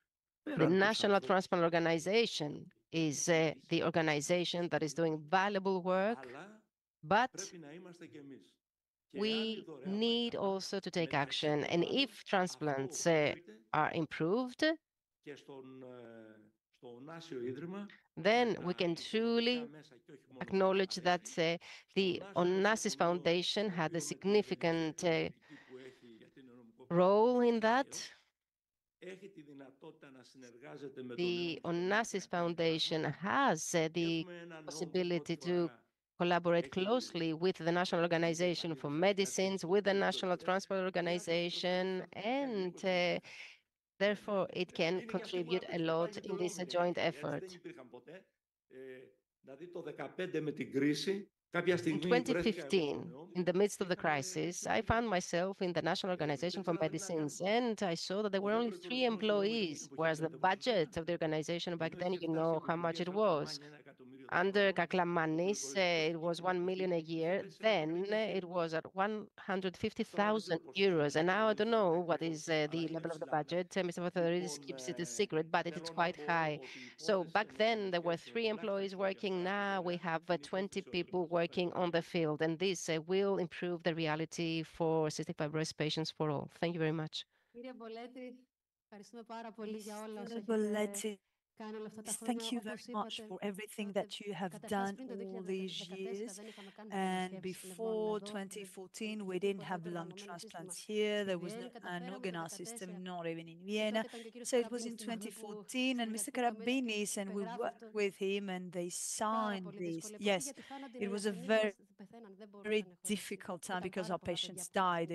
The National Transplant Organization is the organization that is doing valuable work, but we need also to take action. And if transplants are improved, then we can truly acknowledge that the Onassis Foundation had a significant role in that. The Onassis Foundation has the possibility to collaborate closely with the National Organization for Medicines, with the National Transplant Organization, and therefore it can contribute a lot in this joint effort. In 2015, in the midst of the crisis, I found myself in the National Organization for Medicines, and I saw that there were only 3 employees, whereas the budget of the organization back then, you know how much it was. Under Kaklamanis, it was 1 million a year. Then it was at 150,000 euros. And now I don't know what is the level of the budget. Mr. Papatheoridis keeps it a secret, but it is quite high. So back then there were 3 employees working. Now we have 20 people working on the field. And this will improve the reality for cystic fibrosis patients for all. Thank you very much. Thank you very much for everything that you have done all these years. And before 2014, we didn't have lung transplants here. There was an organ system, not even in Vienna. So it was in 2014, and Mr. Karabinis, and we worked with him, and they signed this. Yes, it was a very difficult time because our patients died.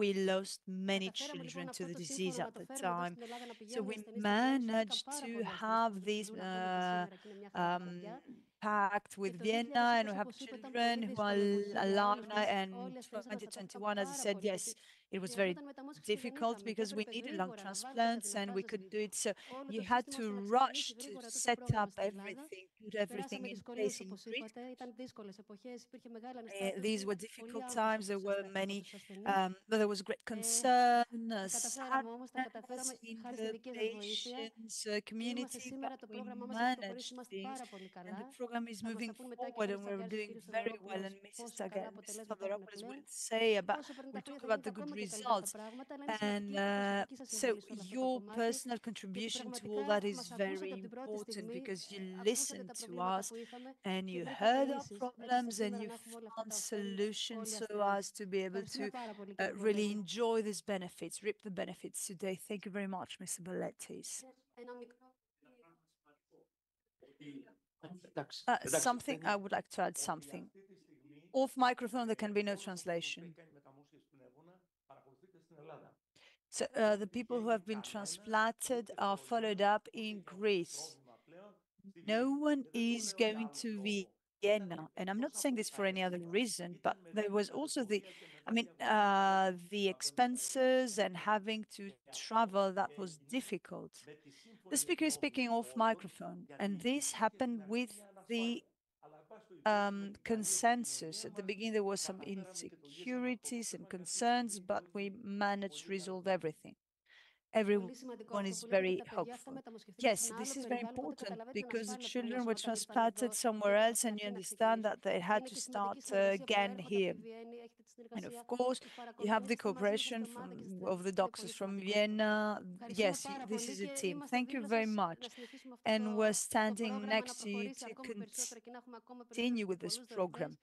We lost many children to the disease at the time. So we managed to have this pact with Vienna, and we have children who are alive now. And 2021, as I said, yes, it was very difficult because we needed lung transplants and we couldn't do it. So you had to rush to set up everything put everything in place in Greece. These were difficult times. There were many, but there was great concern, sadness in the patients' community, but we managed things, and the program is moving forward, and we're doing very well. And Mrs. Theodoropoulos will talk about the good results. And so your personal contribution to all that is very important, because you listened to us and you heard our problems and you found solutions so as to be able to really enjoy these benefits, reap the benefits today. Thank you very much, Mr. Balletis. Something I would like to add something. Off microphone, there can be no translation. So the people who have been transplanted are followed up in Greece. No one is going to Vienna, and I'm not saying this for any other reason, but there was also the expenses and having to travel, that was difficult. The speaker is speaking off microphone, and this happened with the consensus. At the beginning, there was some insecurities and concerns, but we managed to resolve everything. Everyone is very hopeful. Yes, this is very important, because the children were transplanted somewhere else, and you understand that they had to start again here. And of course, you have the cooperation of the doctors from Vienna. Yes, this is a team. Thank you very much. And we're standing next to you to continue with this program.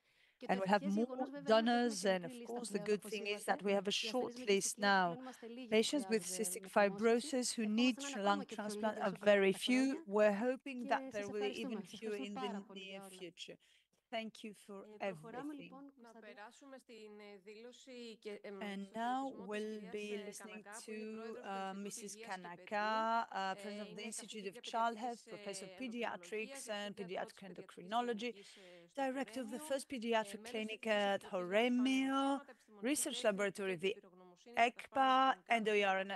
And we have more donors, and of course, the good thing is that we have a short list now. Patients with cystic fibrosis who need lung transplant are very few. We're hoping that there will be even fewer in the near future. Thank you for everything. And now we'll be listening to Mrs. Kanaka, President of the Institute of Child Health, Professor of Pediatrics and Pediatric Endocrinology, Director of the first pediatric clinic at Horemio, Research Laboratory of the ECPA, and ERN,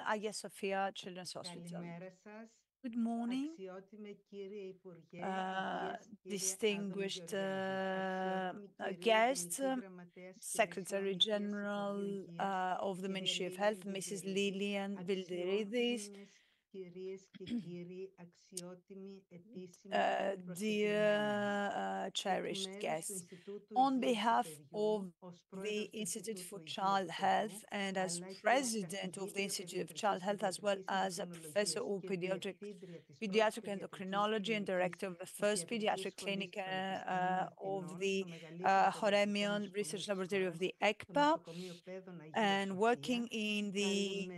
Hagia Sophia Children's Hospital. Good morning, distinguished guests, Secretary General of the Ministry of Health, Mrs. Lilian Vilderidis, dear cherished guests, on behalf of the Institute for Child Health and as President of the Institute of Child Health, as well as a Professor of Pediatric Endocrinology and Director of the first Pediatric Clinic of the Horemion Research Laboratory of the ECPA, and working in the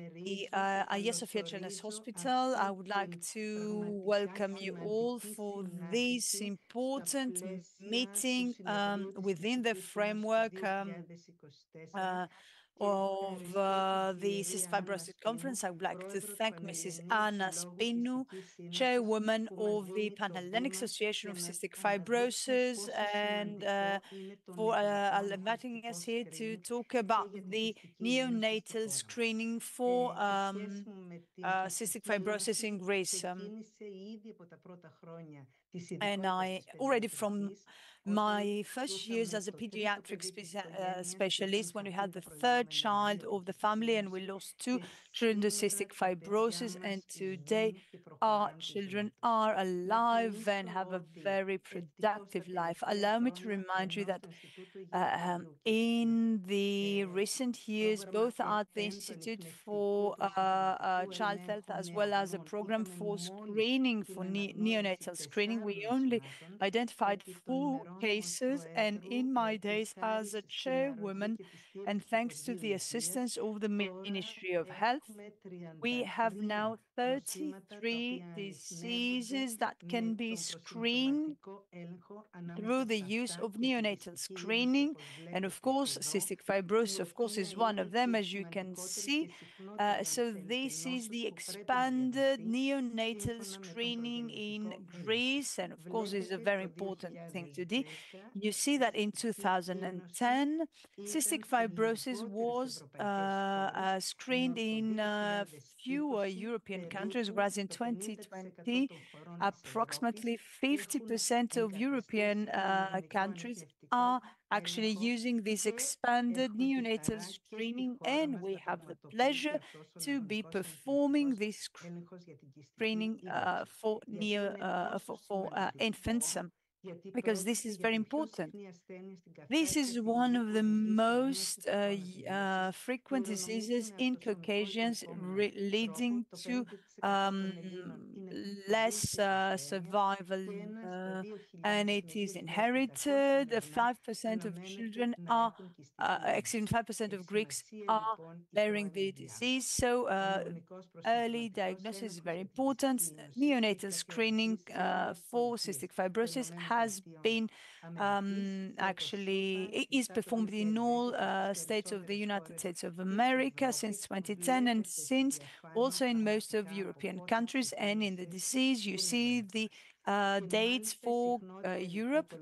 Hagia Sophia Children's Hospital, I would like to welcome you all for this important meeting within the framework of the Cystic Fibrosis Conference. I would like to thank Mrs. Anna Spinu, Chairwoman of the Panhellenic Association of Cystic Fibrosis, and for inviting us here to talk about the neonatal screening for cystic fibrosis in Greece. And I already from my first years as a pediatric specialist, when we had the third child of the family and we lost 2 children to cystic fibrosis, and today our children are alive and have a very productive life. Allow me to remind you that in the recent years, both at the Institute for Child Health as well as a program for screening, for neonatal screening, we only identified 4 cases. And in my days as a chairwoman, and thanks to the assistance of the Ministry of Health, we have now 33 diseases that can be screened through the use of neonatal screening. And of course, cystic fibrosis, of course, is one of them, as you can see. So this is the expanded neonatal screening in Greece, and of course, is a very important thing to do. country, you see that in 2010, cystic fibrosis was screened in fewer European countries, whereas in 2020, approximately 50% of European countries are actually using this expanded neonatal screening, and we have the pleasure to be performing this screening for infants, because this is very important. This is one of the most frequent diseases in Caucasians, leading to less survival, and it is inherited. 5% of children are, excuse me, 5% of Greeks are bearing the disease. So early diagnosis is very important. Neonatal screening for cystic fibrosis has been actually is performed in all states of the United States of America since 2010, and since also in most of European countries. And in the disease, you see the dates for Europe.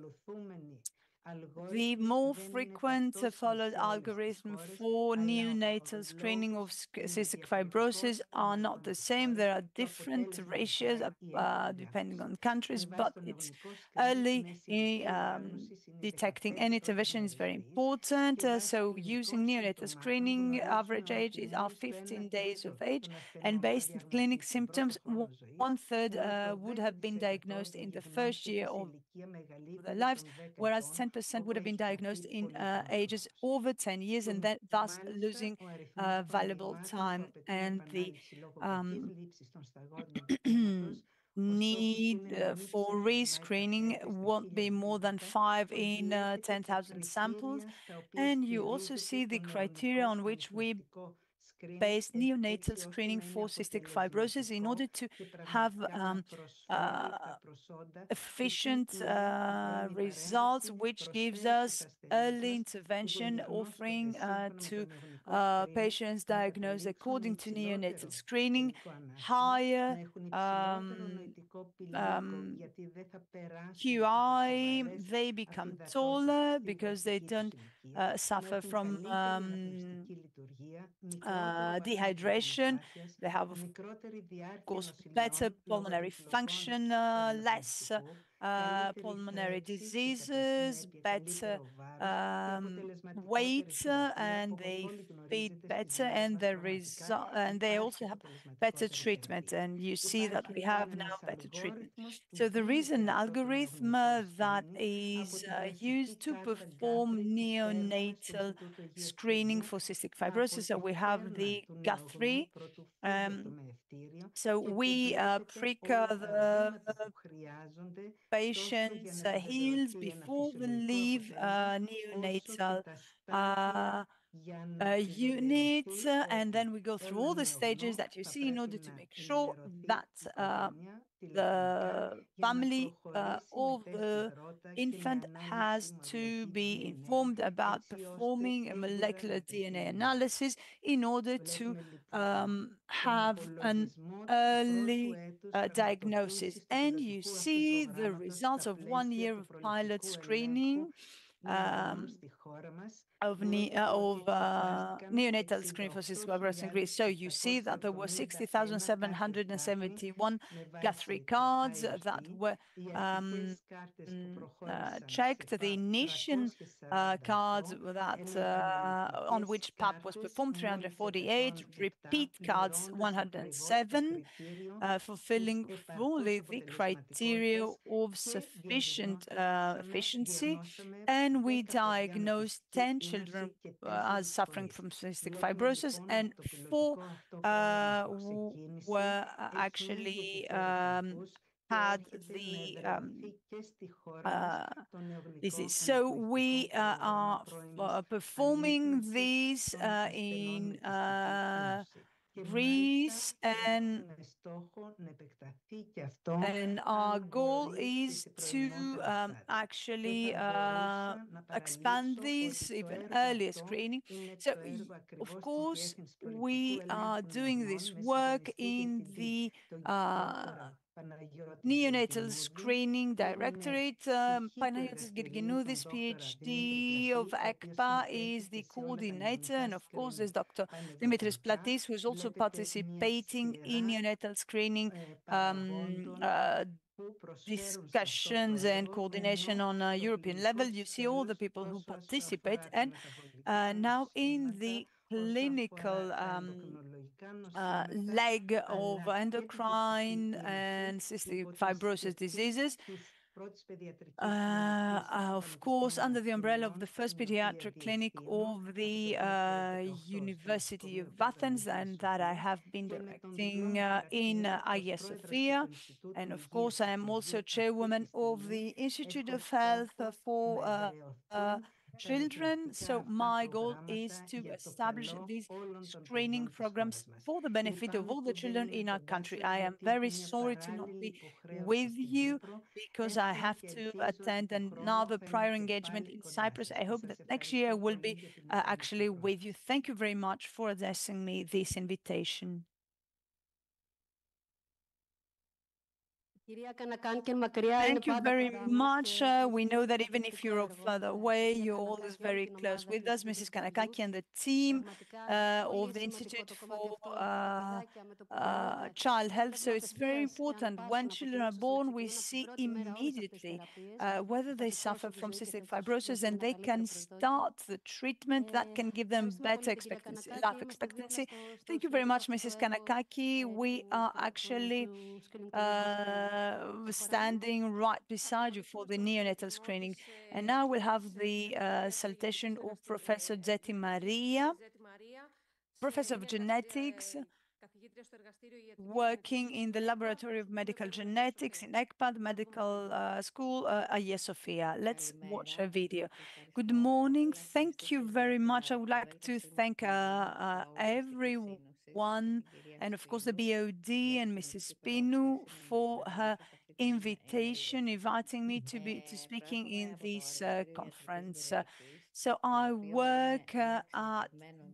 The more frequent followed algorithm for neonatal screening of cystic fibrosis are not the same. There are different ratios depending on countries, but it's early detecting and intervention is very important. So using neonatal screening, average age is 15 days of age, and based on clinic symptoms, 1/3 would have been diagnosed in the first year of their lives, whereas 10% would have been diagnosed in ages over 10 years, and then thus losing valuable time. And the need for rescreening won't be more than 5 in 10,000 samples. And you also see the criteria on which we base neonatal screening for cystic fibrosis in order to have efficient results, which gives us early intervention, offering to patients diagnosed according to neonatal screening higher QI. They become taller because they don't suffer from dehydration. They have, of course, better pulmonary function, less pulmonary diseases, better weight, and they feed better, and they also have better treatment. And you see that we have now better treatment. So there is an algorithm that is used to perform neonatal screening for cystic fibrosis. So we have the GAT3. So we prick the patient's heels before they leave neonatal unit, and then we go through all the stages that you see in order to make sure that the family of the infant has to be informed about performing a molecular DNA analysis in order to have an early diagnosis. And you see the results of 1 year of pilot screening of neonatal screening for cystic fibrosis in Greece. So you see that there were 60,771 GAT3 cards that were checked. The initial cards that on which PAP was performed, 348, repeat cards, 107, fulfilling fully the criteria of sufficient efficiency. And we diagnosed 10 children as suffering from cystic fibrosis, and 4 were actually had the disease. So we are performing these in Greece, and And our goal is to actually expand this even earlier screening. So, of course, we are doing this work in the Neonatal Screening Directorate. Panagiotis Girginoudis, PhD of ECPA, is the coordinator. And of course, there's Dr. Dimitris Platis, who is also participating in neonatal screening discussions and coordination on a European level. You see all the people who participate. And now in the clinical leg of endocrine and cystic fibrosis diseases. Of course, under the umbrella of the first pediatric clinic of the University of Athens, and that I have been directing in Hagia Sophia. And of course, I am also chairwoman of the Institute of Health for Children. So my goal is to establish these screening programs for the benefit of all the children in our country. I am very sorry to not be with you because I have to attend another prior engagement in Cyprus. I hope that next year I will be actually with you. Thank you very much for addressing me this invitation. Thank you very much. We know that even if you're further away, you're always very close with us, Mrs. Kanakaki and the team of the Institute for Child Health. So it's very important. When children are born, we see immediately whether they suffer from cystic fibrosis, and they can start the treatment that can give them better life expectancy. Thank you very much, Mrs. Kanakaki. We are actually standing right beside you for the neonatal screening. And now we'll have the salutation of Professor Zeti Maria, Professor of Genetics, working in the Laboratory of Medical Genetics in ECPA, Medical School, Hagia Sophia. Let's watch a video. Good morning. Thank you very much. I would like to thank everyone, and of course the BOD and Mrs. Pinu for her invitation, inviting me to speaking in this conference. So I work at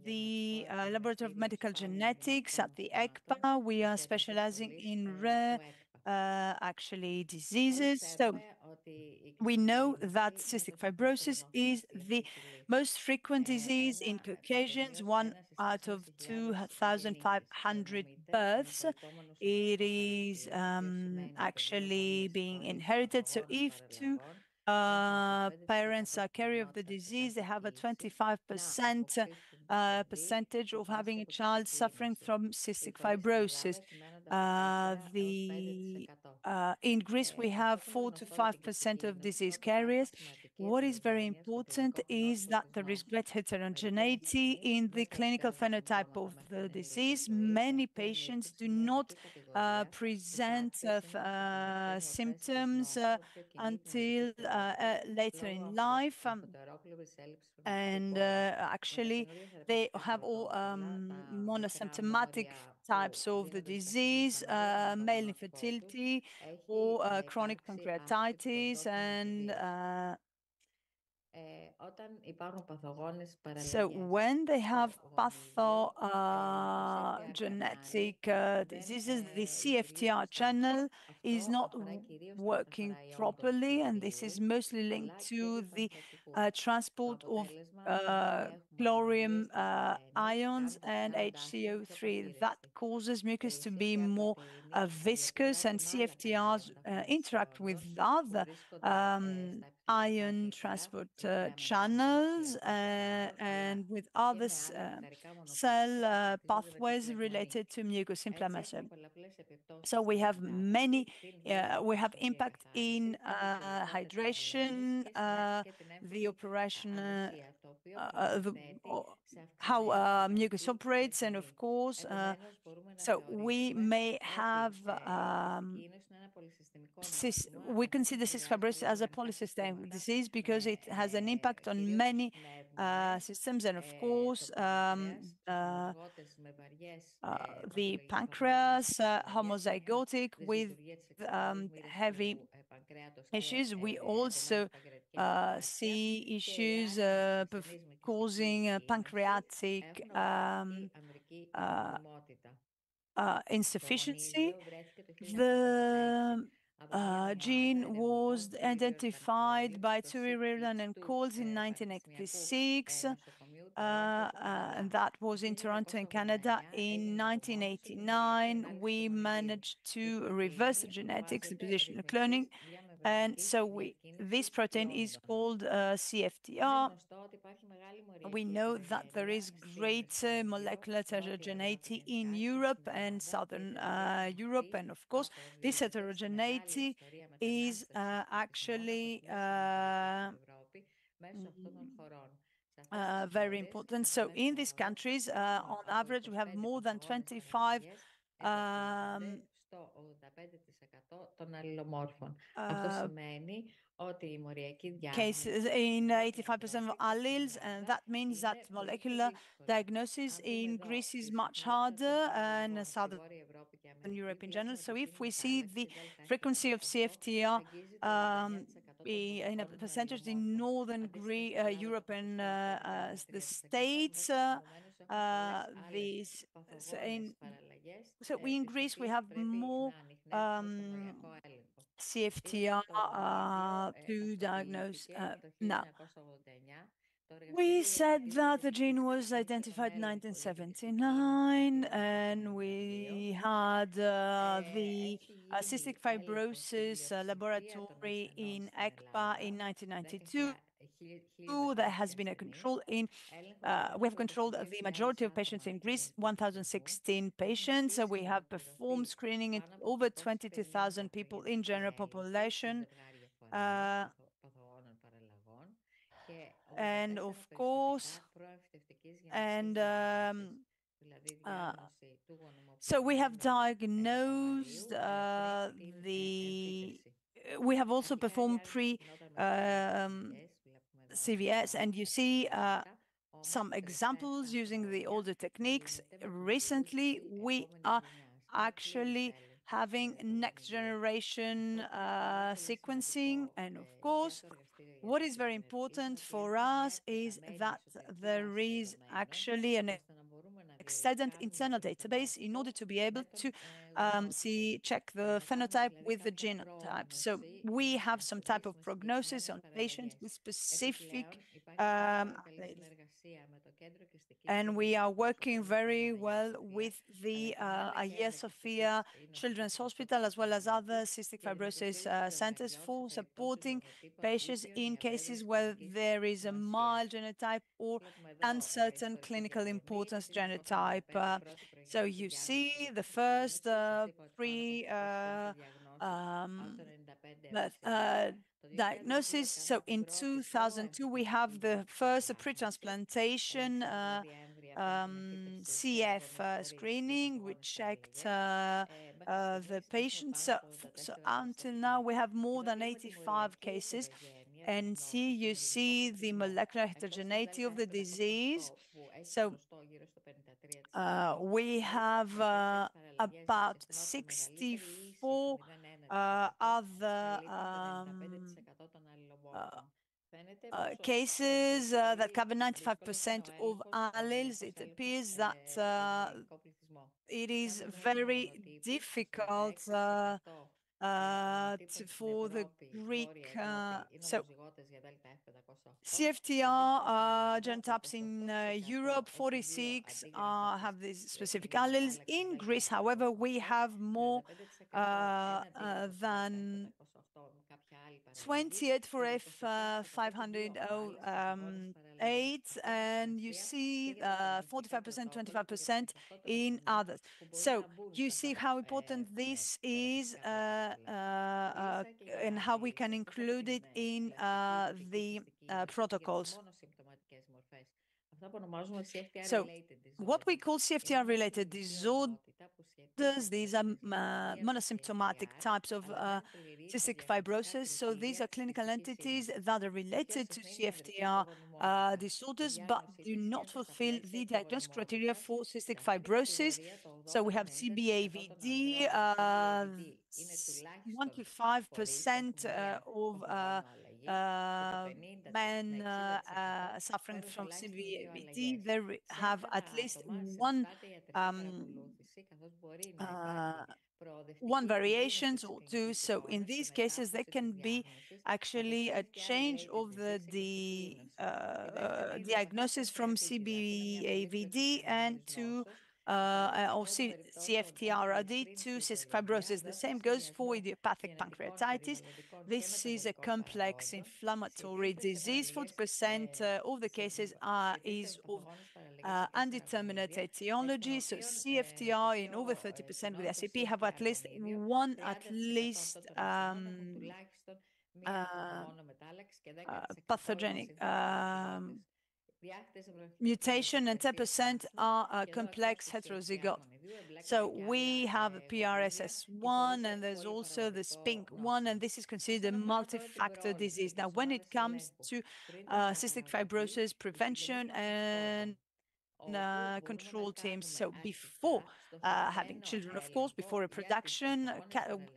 the Laboratory of Medical Genetics at the ECPA. We are specializing in rare actually diseases. So we know that cystic fibrosis is the most frequent disease in Caucasians, 1 out of 2,500 births. It is actually being inherited. So if two parents are carrier of the disease, they have a 25% percentage of having a child suffering from cystic fibrosis. In Greece, we have 4 to 5% of disease carriers. What is very important is that there is great heterogeneity in the clinical phenotype of the disease. Many patients do not present symptoms until later in life. And actually, they have all monosymptomatic types of the disease, male infertility or chronic pancreatitis, and so when they have pathogenetic diseases, the CFTR channel is not working properly, and this is mostly linked to the transport of chlorine ions and HCO3. That causes mucus to be more viscous, and CFTRs interact with other ion transport channels and with other cell pathways related to mucus inflammation. So we have many, we have impact in hydration, the operation, how mucus operates, and of course, so we may have we consider cystic fibrosis as a polysystemic disease because it has an impact on many systems, and of course the pancreas, homozygotic with heavy issues. We also see issues causing pancreatic insufficiency. The gene was identified by Turi Reardon and Coles in 1986, and that was in Toronto, in Canada. In 1989, we managed to reverse the genetics, the position of cloning, and so this protein is called CFTR. We know that there is great molecular heterogeneity in Europe and Southern Europe, and of course, this heterogeneity is actually very important. So in these countries, on average, we have more than 25 cases in 85% of alleles, and that means that molecular diagnosis in Greece is much harder and Southern Europe in general. So if we see the frequency of CFTR in a percentage in Northern Europe and the States, so in Greece we have more CFTR to diagnose now. We said that the gene was identified in 1979, and we had the Cystic Fibrosis laboratory in ECPA in 1992. There has been a control in, we have controlled the majority of patients in Greece, 1,016 patients. We have performed screening in over 22,000 people in general population. And of course, so we have diagnosed we have also performed CVS, and you see some examples using the older techniques. Recently, we are actually having next generation sequencing, and of course, what is very important for us is that there is actually an extended internal database in order to be able to check the phenotype with the genotype. So we have some type of prognosis on patients with specific and we are working very well with the Hagia Sophia Children's Hospital as well as other cystic fibrosis centers for supporting patients in cases where there is a mild genotype or uncertain clinical importance genotype. So you see the first diagnosis. So in 2002, we have the first pre-transplantation CF screening. We checked the patients. So until now, we have more than 85 cases. And you see the molecular heterogeneity of the disease. So we have about 64 other cases that cover 95% of alleles. It appears that it is very difficult for the Greek. So CFTR genotypes in Europe, 46 have these specific alleles. In Greece, however, we have more than 28 for F508, and you see 45%, 25% in others. So you see how important this is and how we can include it in the protocols. So what we call CFTR-related disorders, these are monosymptomatic types of cystic fibrosis. So these are clinical entities that are related to CFTR disorders, but do not fulfill the diagnostic criteria for cystic fibrosis. So we have CBAVD, 1 to 5% of men suffering from CBAVD, they have at least one variations or two. So in these cases, there can be actually a change of the diagnosis from CBAVD and to or CFTRD to cystic fibrosis. The same goes for idiopathic pancreatitis. This is a complex inflammatory disease. 40% of the cases is of undeterminate etiology. So CFTR in over 30% with SCP have at least one pathogenic mutation, and 10% are complex heterozygote. So we have a PRSS1, and there's also the SPINK1, and this is considered a multi-factor disease. Now, when it comes to cystic fibrosis prevention and control teams. So before having children, of course, before reproduction,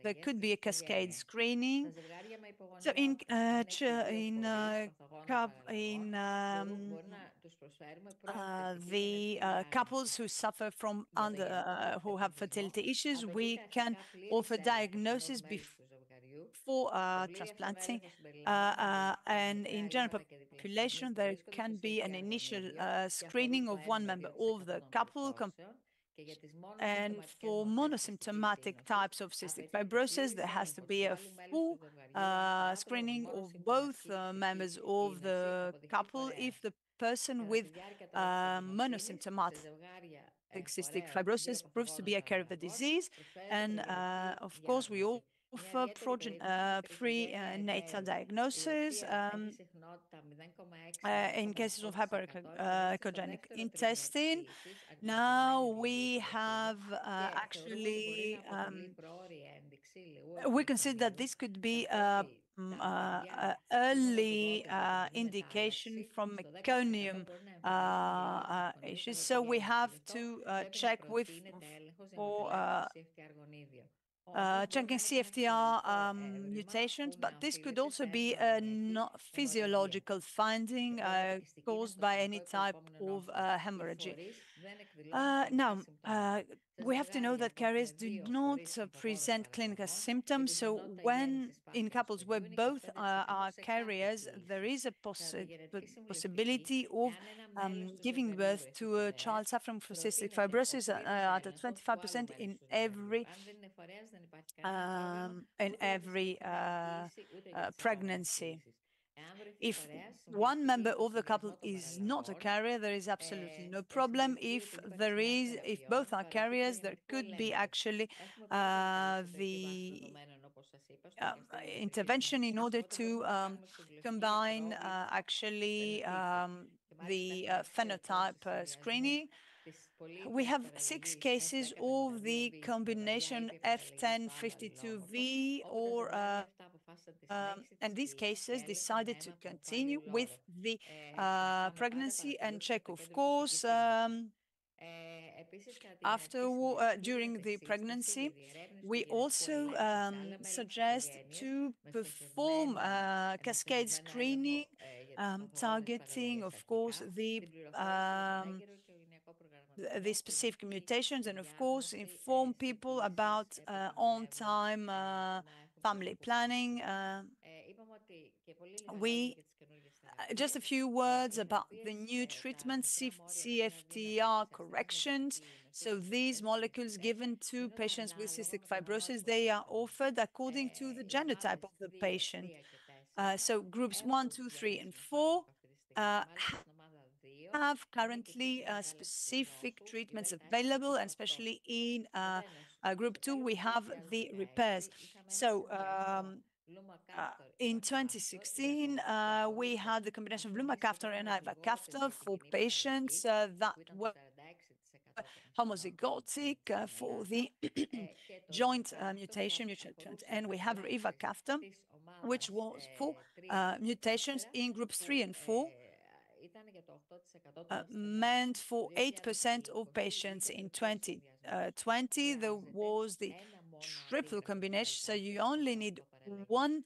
there could be a cascade screening. So in the couples who suffer from who have fertility issues, we can offer diagnosis before transplanting, and in general population, there can be an initial screening of one member of the couple. And for monosymptomatic types of cystic fibrosis, there has to be a full screening of both members of the couple if the person with monosymptomatic cystic fibrosis proves to be a carrier of the disease. And of course, we offer prenatal diagnosis in cases of hyperechogenic intestine. Now we have actually, we consider that this could be early indication from meconium issues. So we have to check for checking CFTR mutations, but this could also be a not physiological finding caused by any type of hemorrhage. Now, we have to know that carriers do not present clinical symptoms. So when in couples where both are carriers, there is a possibility of giving birth to a child suffering from cystic fibrosis at 25% in every pregnancy. If one member of the couple is not a carrier, there is absolutely no problem. If both are carriers, there could be actually the intervention in order to combine actually the phenotype screening. We have 6 cases of the combination F1052V and these cases decided to continue with the pregnancy and check, of course, during the pregnancy. We also suggest to perform cascade screening, targeting, of course, the specific mutations, and of course inform people about on-time family planning. Just a few words about the new treatment, CFTR corrections. So these molecules given to patients with cystic fibrosis, they are offered according to the genotype of the patient. So groups 1, 2, 3, and 4 have currently specific treatments available, and especially in group 2, we have the repairs. So In 2016, we had the combination of lumacaftor and ivacaftor for patients that were homozygotic for the joint mutation, and we have ivacaftor, which was for mutations in groups 3 and 4, meant for 8% of patients. In 2020, there was the triple combination, so you only need one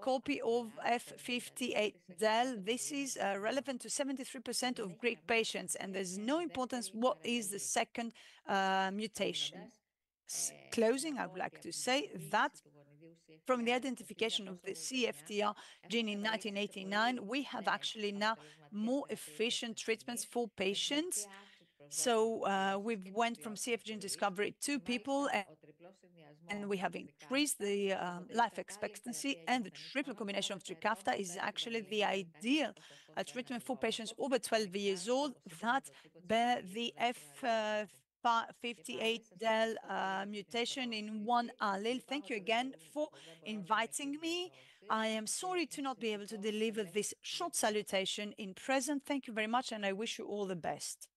copy of F58del. This is relevant to 73% of Greek patients, and there's no importance what is the second mutation. Closing, I would like to say that from the identification of the CFTR gene in 1989, we have actually now more efficient treatments for patients. So we've went from CF gene discovery to people, and we have increased the life expectancy, and the triple combination of Trikafta is actually the ideal treatment for patients over 12 years old that bear the F58del mutation in one allele. Thank you again for inviting me. I am sorry to not be able to deliver this short salutation in present. Thank you very much, and I wish you all the best.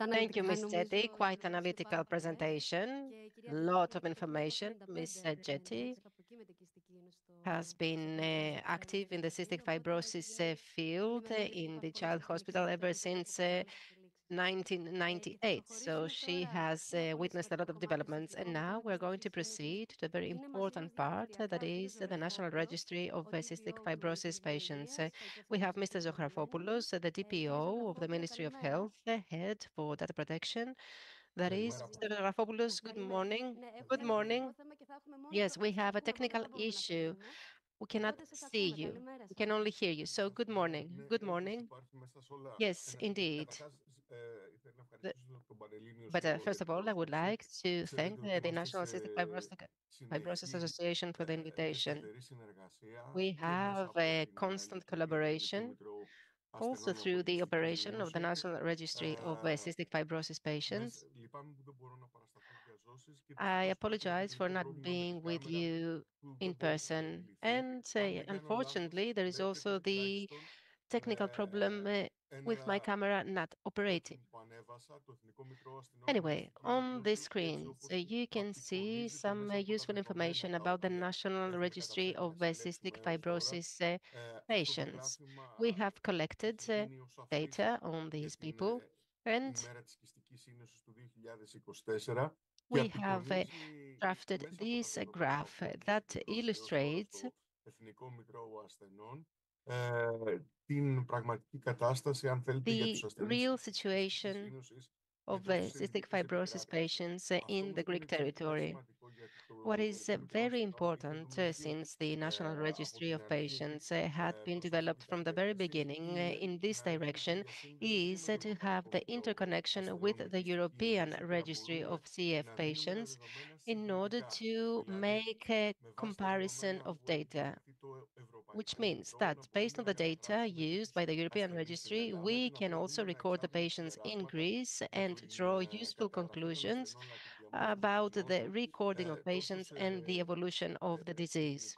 Thank you, Ms. Jetty. Quite analytical presentation. A lot of information. Ms. Jetty has been active in the cystic fibrosis field in the child hospital ever since 1998. So she has witnessed a lot of developments. And now we're going to proceed to a very important part, that is the National Registry of Cystic Fibrosis Patients. We have Mr. Zohrafopoulos, the DPO of the Ministry of Health, the head for data protection. That is Mr. Zohrafopoulos. Good morning. Good morning. Yes, we have a technical issue. We cannot see you. We can only hear you. So good morning. Good morning. Yes, indeed. But first of all, I would like to thank the National Cystic Fibrosis Association for the invitation. We have a constant collaboration also through the operation of the National Registry of Cystic Fibrosis Patients. I apologize for not being with you in person. And unfortunately, there is also the technical problem with my camera not operating. Anyway, on the screen, so you can see some useful information about the National Registry of Cystic Fibrosis patients. We have collected data on these people, and we have drafted this graph that illustrates the real situation of cystic fibrosis patients in the Greek territory. What is very important since the National Registry of Patients had been developed from the very beginning in this direction is to have the interconnection with the European Registry of CF patients in order to make a comparison of data, which means that based on the data used by the European Registry, we can also record the patients in Greece and draw useful conclusions about the recording of patients and the evolution of the disease,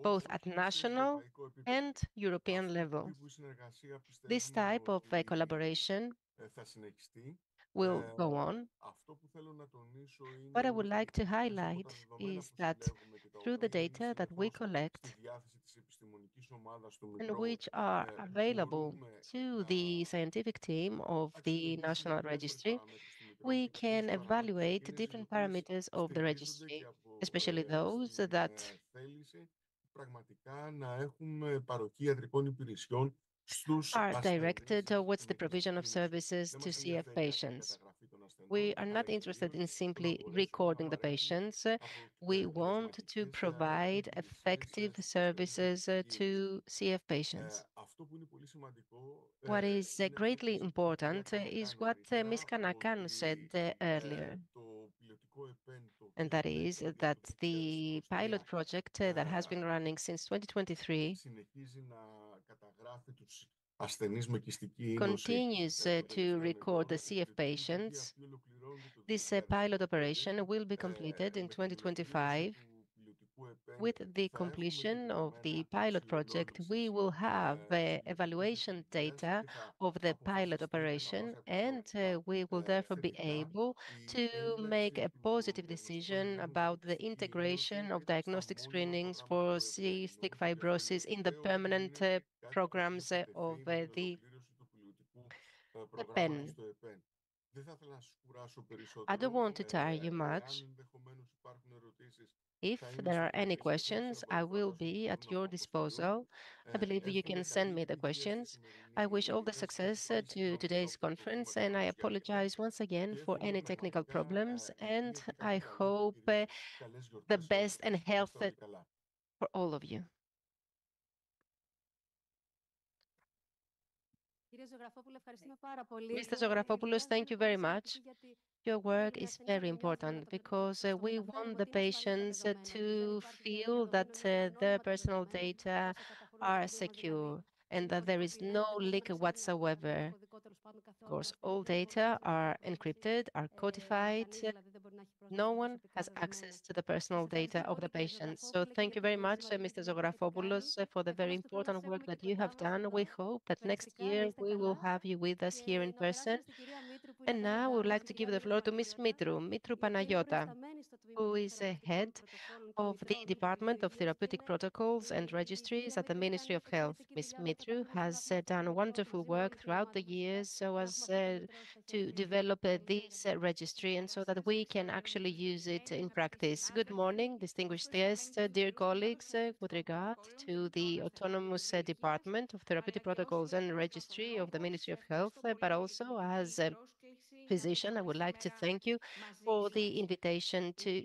both at national and European level. This type of collaboration will go on. What I would like to highlight is that through the data that we collect and which are available to the scientific team of the National Registry, we can evaluate different parameters of the registry, especially those that are directed towards the provision of services to CF patients. We are not interested in simply recording the patients. We want to provide effective services to CF patients. What is greatly important is what Ms. Kanakanu said earlier, and that is that the pilot project that has been running since 2023 continues to record the CF patients, This pilot operation will be completed in 2025. With the completion of the pilot project, we will have evaluation data of the pilot operation, and we will therefore be able to make a positive decision about the integration of diagnostic screenings for cystic fibrosis in the permanent programs of the PEN. I don't want to tire you much. If there are any questions, I will be at your disposal. I believe you can send me the questions. I wish all the success to today's conference, and I apologize once again for any technical problems, and I hope the best and health for all of you. Mr. Zografopoulos, thank you very much. Your work is very important because we want the patients to feel that their personal data are secure and that there is no leak whatsoever. Of course, all data are encrypted, are codified. No one has access to the personal data of the patient. So thank you very much, Mr. Zografopoulos, for the very important work that you have done. We hope that next year we will have you with us here in person. And now we would like to give the floor to Ms. Mitru Panayota, who is head of the Department of Therapeutic Protocols and Registries at the Ministry of Health. Ms. Mitru has done wonderful work throughout the years so as to develop this registry and so that we can actually use it in practice. Good morning, distinguished guests, dear colleagues, with regard to the Autonomous Department of Therapeutic Protocols and Registry of the Ministry of Health, but also as a physician, I would like to thank you for the invitation to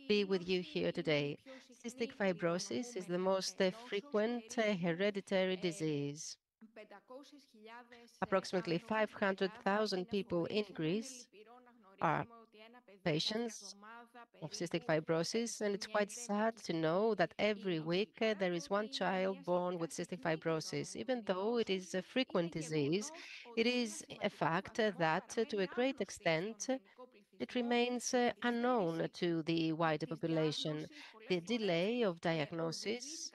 be with you here today. Cystic fibrosis is the most frequent hereditary disease. Approximately 500,000 people in Greece are patients of cystic fibrosis, and it's quite sad to know that every week there is one child born with cystic fibrosis. Even though it is a frequent disease, it is a fact that to a great extent it remains unknown to the wider population. The delay of diagnosis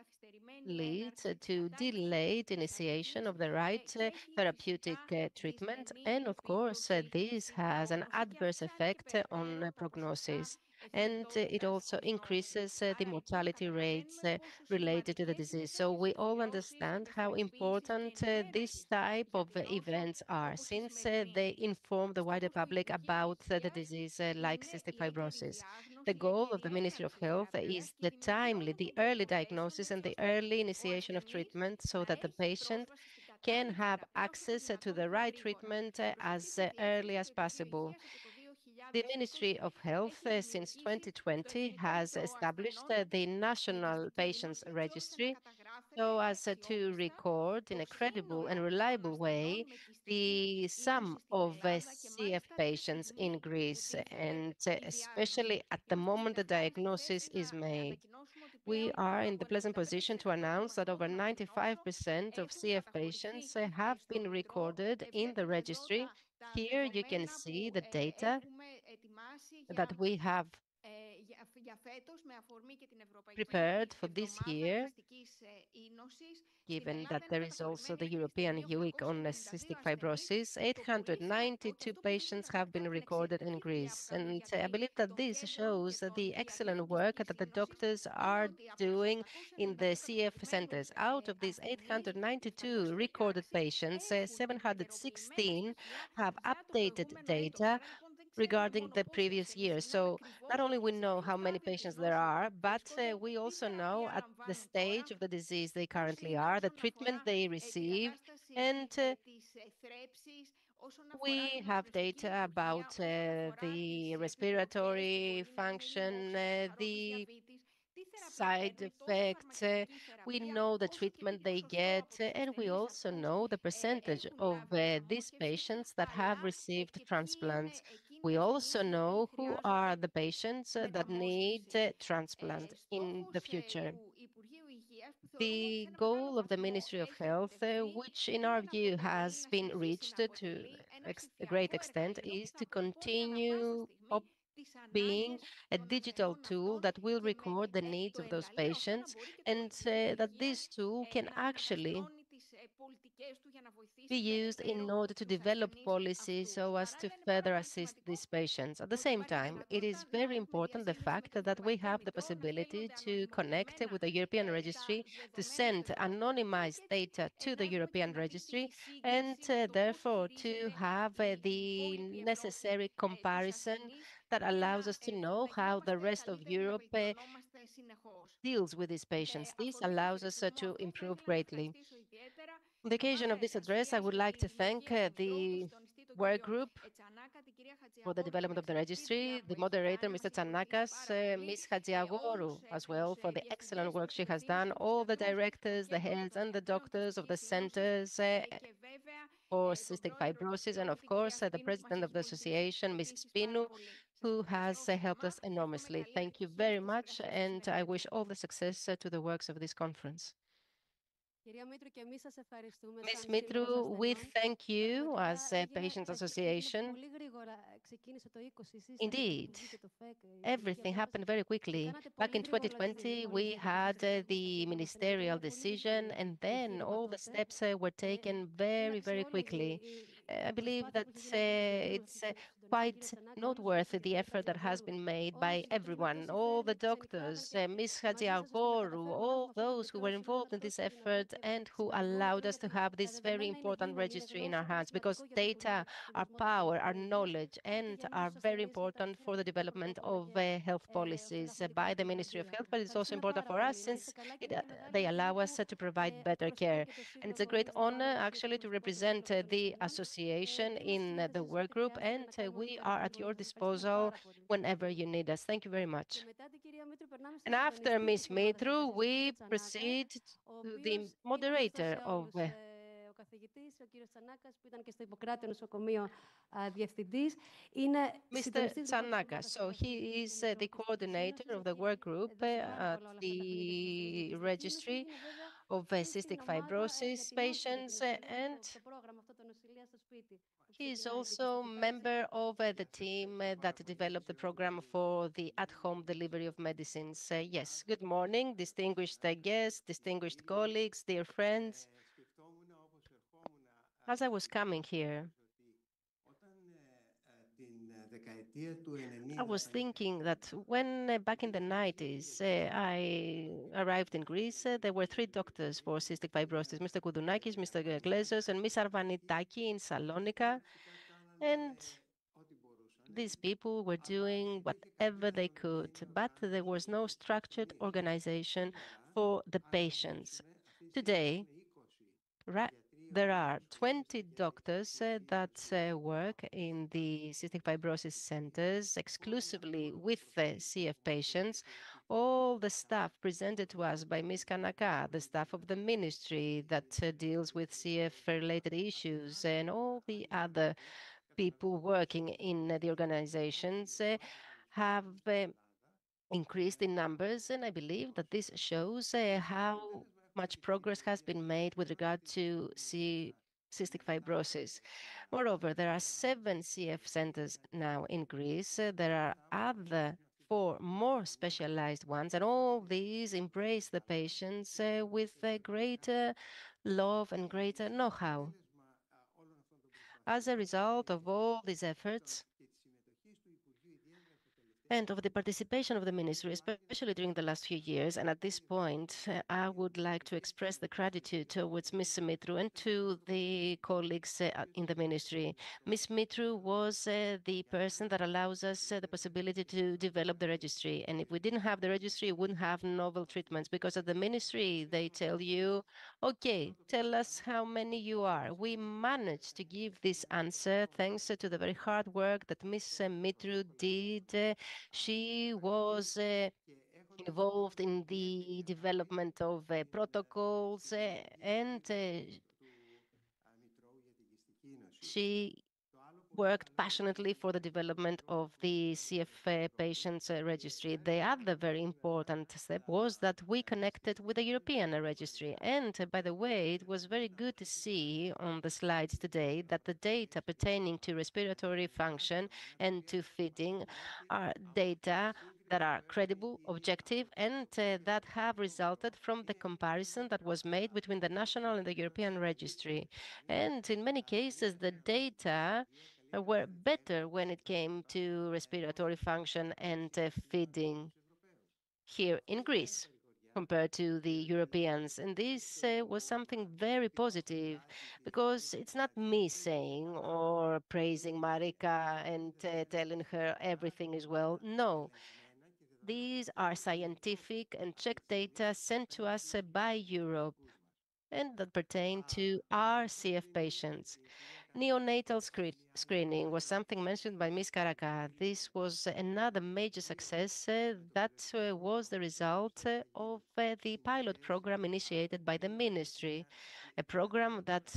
leads to delayed initiation of the right therapeutic treatment. And of course, this has an adverse effect on prognosis. And it also increases the mortality rates related to the disease. So we all understand how important this type of events are, since they inform the wider public about the disease like cystic fibrosis. The goal of the Ministry of Health is the timely, the early diagnosis and the early initiation of treatment so that the patient can have access to the right treatment as early as possible. The Ministry of Health, since 2020, has established the National Patients Registry so as to record in a credible and reliable way the sum of CF patients in Greece, and especially at the moment the diagnosis is made. We are in the pleasant position to announce that over 95% of CF patients have been recorded in the registry. Here you can see the data that we have prepared for this year, given that there is also the European Week on Cystic Fibrosis. 892 patients have been recorded in Greece. And I believe that this shows the excellent work that the doctors are doing in the CF centers. Out of these 892 recorded patients, 716 have updated data regarding the previous year. So not only we know how many patients there are, but we also know at the stage of the disease they currently are, the treatment they receive, and we have data about the respiratory function, the side effects. We know the treatment they get, and we also know the percentage of these patients that have received transplants. We also know who are the patients that need transplant in the future. The goal of the Ministry of Health, which in our view has been reached to a great extent is to continue being a digital tool that will record the needs of those patients, and that this tool can actually be used in order to develop policies so as to further assist these patients. At the same time, it is very important the fact that we have the possibility to connect with the European Registry, to send anonymized data to the European Registry, and therefore to have the necessary comparison that allows us to know how the rest of Europe deals with these patients. This allows us to improve greatly. On the occasion of this address, I would like to thank the work group for the development of the registry, the moderator, Mr. Tsanakas, Ms. Hadjiagoru, as well, for the excellent work she has done, all the directors, the heads, and the doctors of the centers for cystic fibrosis, and of course, the president of the association, Ms. Spinu, who has helped us enormously. Thank you very much, and I wish all the success to the works of this conference. Ms. Mitru, we thank you as a Patients Association. Indeed, everything happened very quickly. Back in 2020, we had the ministerial decision, and then all the steps were taken very, very quickly. I believe that it's quite noteworthy, the effort that has been made by everyone, all the doctors, Ms. Hadjiagoru, all those who were involved in this effort and who allowed us to have this very important registry in our hands, because data are power, are knowledge, and are very important for the development of health policies by the Ministry of Health, but it's also important for us since they allow us to provide better care. And it's a great honor, actually, to represent the association in the work group, and we are at your disposal whenever you need us. Thank you very much. And after Ms. Mitru, we proceed to the moderator of Mr. Tsanakas. So he is the coordinator of the work group at the registry of cystic fibrosis patients, and he is also a member of the team that developed the program for the at-home delivery of medicines. Yes, good morning, distinguished guests, distinguished colleagues, dear friends. As I was coming here, I was thinking that when back in the 90s I arrived in Greece, there were 3 doctors for cystic fibrosis, Mr. Koudounakis, Mr. Glezos, and Ms. Arvanitaki in Salonika. And these people were doing whatever they could, but there was no structured organization for the patients. Today, there are 20 doctors that work in the cystic fibrosis centers exclusively with CF patients. All the staff presented to us by Ms. Kanaka, the staff of the ministry that deals with CF-related issues, and all the other people working in the organizations have increased in numbers, and I believe that this shows how much progress has been made with regard to cystic fibrosis. Moreover, there are 7 CF centers now in Greece. There are other 4 more specialized ones, and all these embrace the patients with greater love and greater know-how. As a result of all these efforts, and of the participation of the ministry, especially during the last few years. And at this point, I would like to express the gratitude towards Ms. Mitru and to the colleagues in the ministry. Ms. Mitru was the person that allows us the possibility to develop the registry. And if we didn't have the registry, we wouldn't have novel treatments, because at the ministry, they tell you, okay, tell us how many you are. We managed to give this answer thanks to the very hard work that Ms. Mitru did. She was involved in the development of protocols, and she worked passionately for the development of the CF patients registry. The other very important step was that we connected with the European registry. And by the way, it was very good to see on the slides today that the data pertaining to respiratory function and to feeding are data that are credible, objective, and that have resulted from the comparison that was made between the national and the European registry. And in many cases, the data were better when it came to respiratory function and feeding here in Greece compared to the Europeans. And this was something very positive, because it's not me saying or praising Marika and telling her everything is well. No, these are scientific and checked data sent to us by Europe and that pertain to our CF patients. Neonatal screening was something mentioned by Ms. Karaka. This was another major success that was the result of the pilot program initiated by the ministry, a program that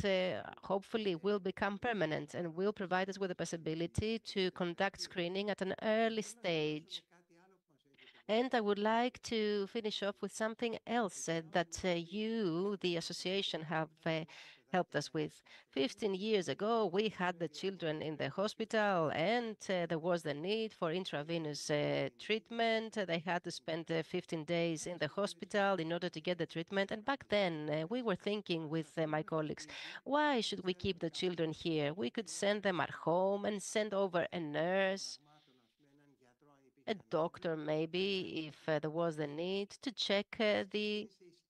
hopefully will become permanent and will provide us with the possibility to conduct screening at an early stage. And I would like to finish off with something else that you, the association, have helped us with. 15 years ago, we had the children in the hospital, and there was the need for intravenous treatment. They had to spend 15 days in the hospital in order to get the treatment. And back then, we were thinking with my colleagues, why should we keep the children here? We could send them at home and send over a nurse, a doctor maybe, if there was a need to check the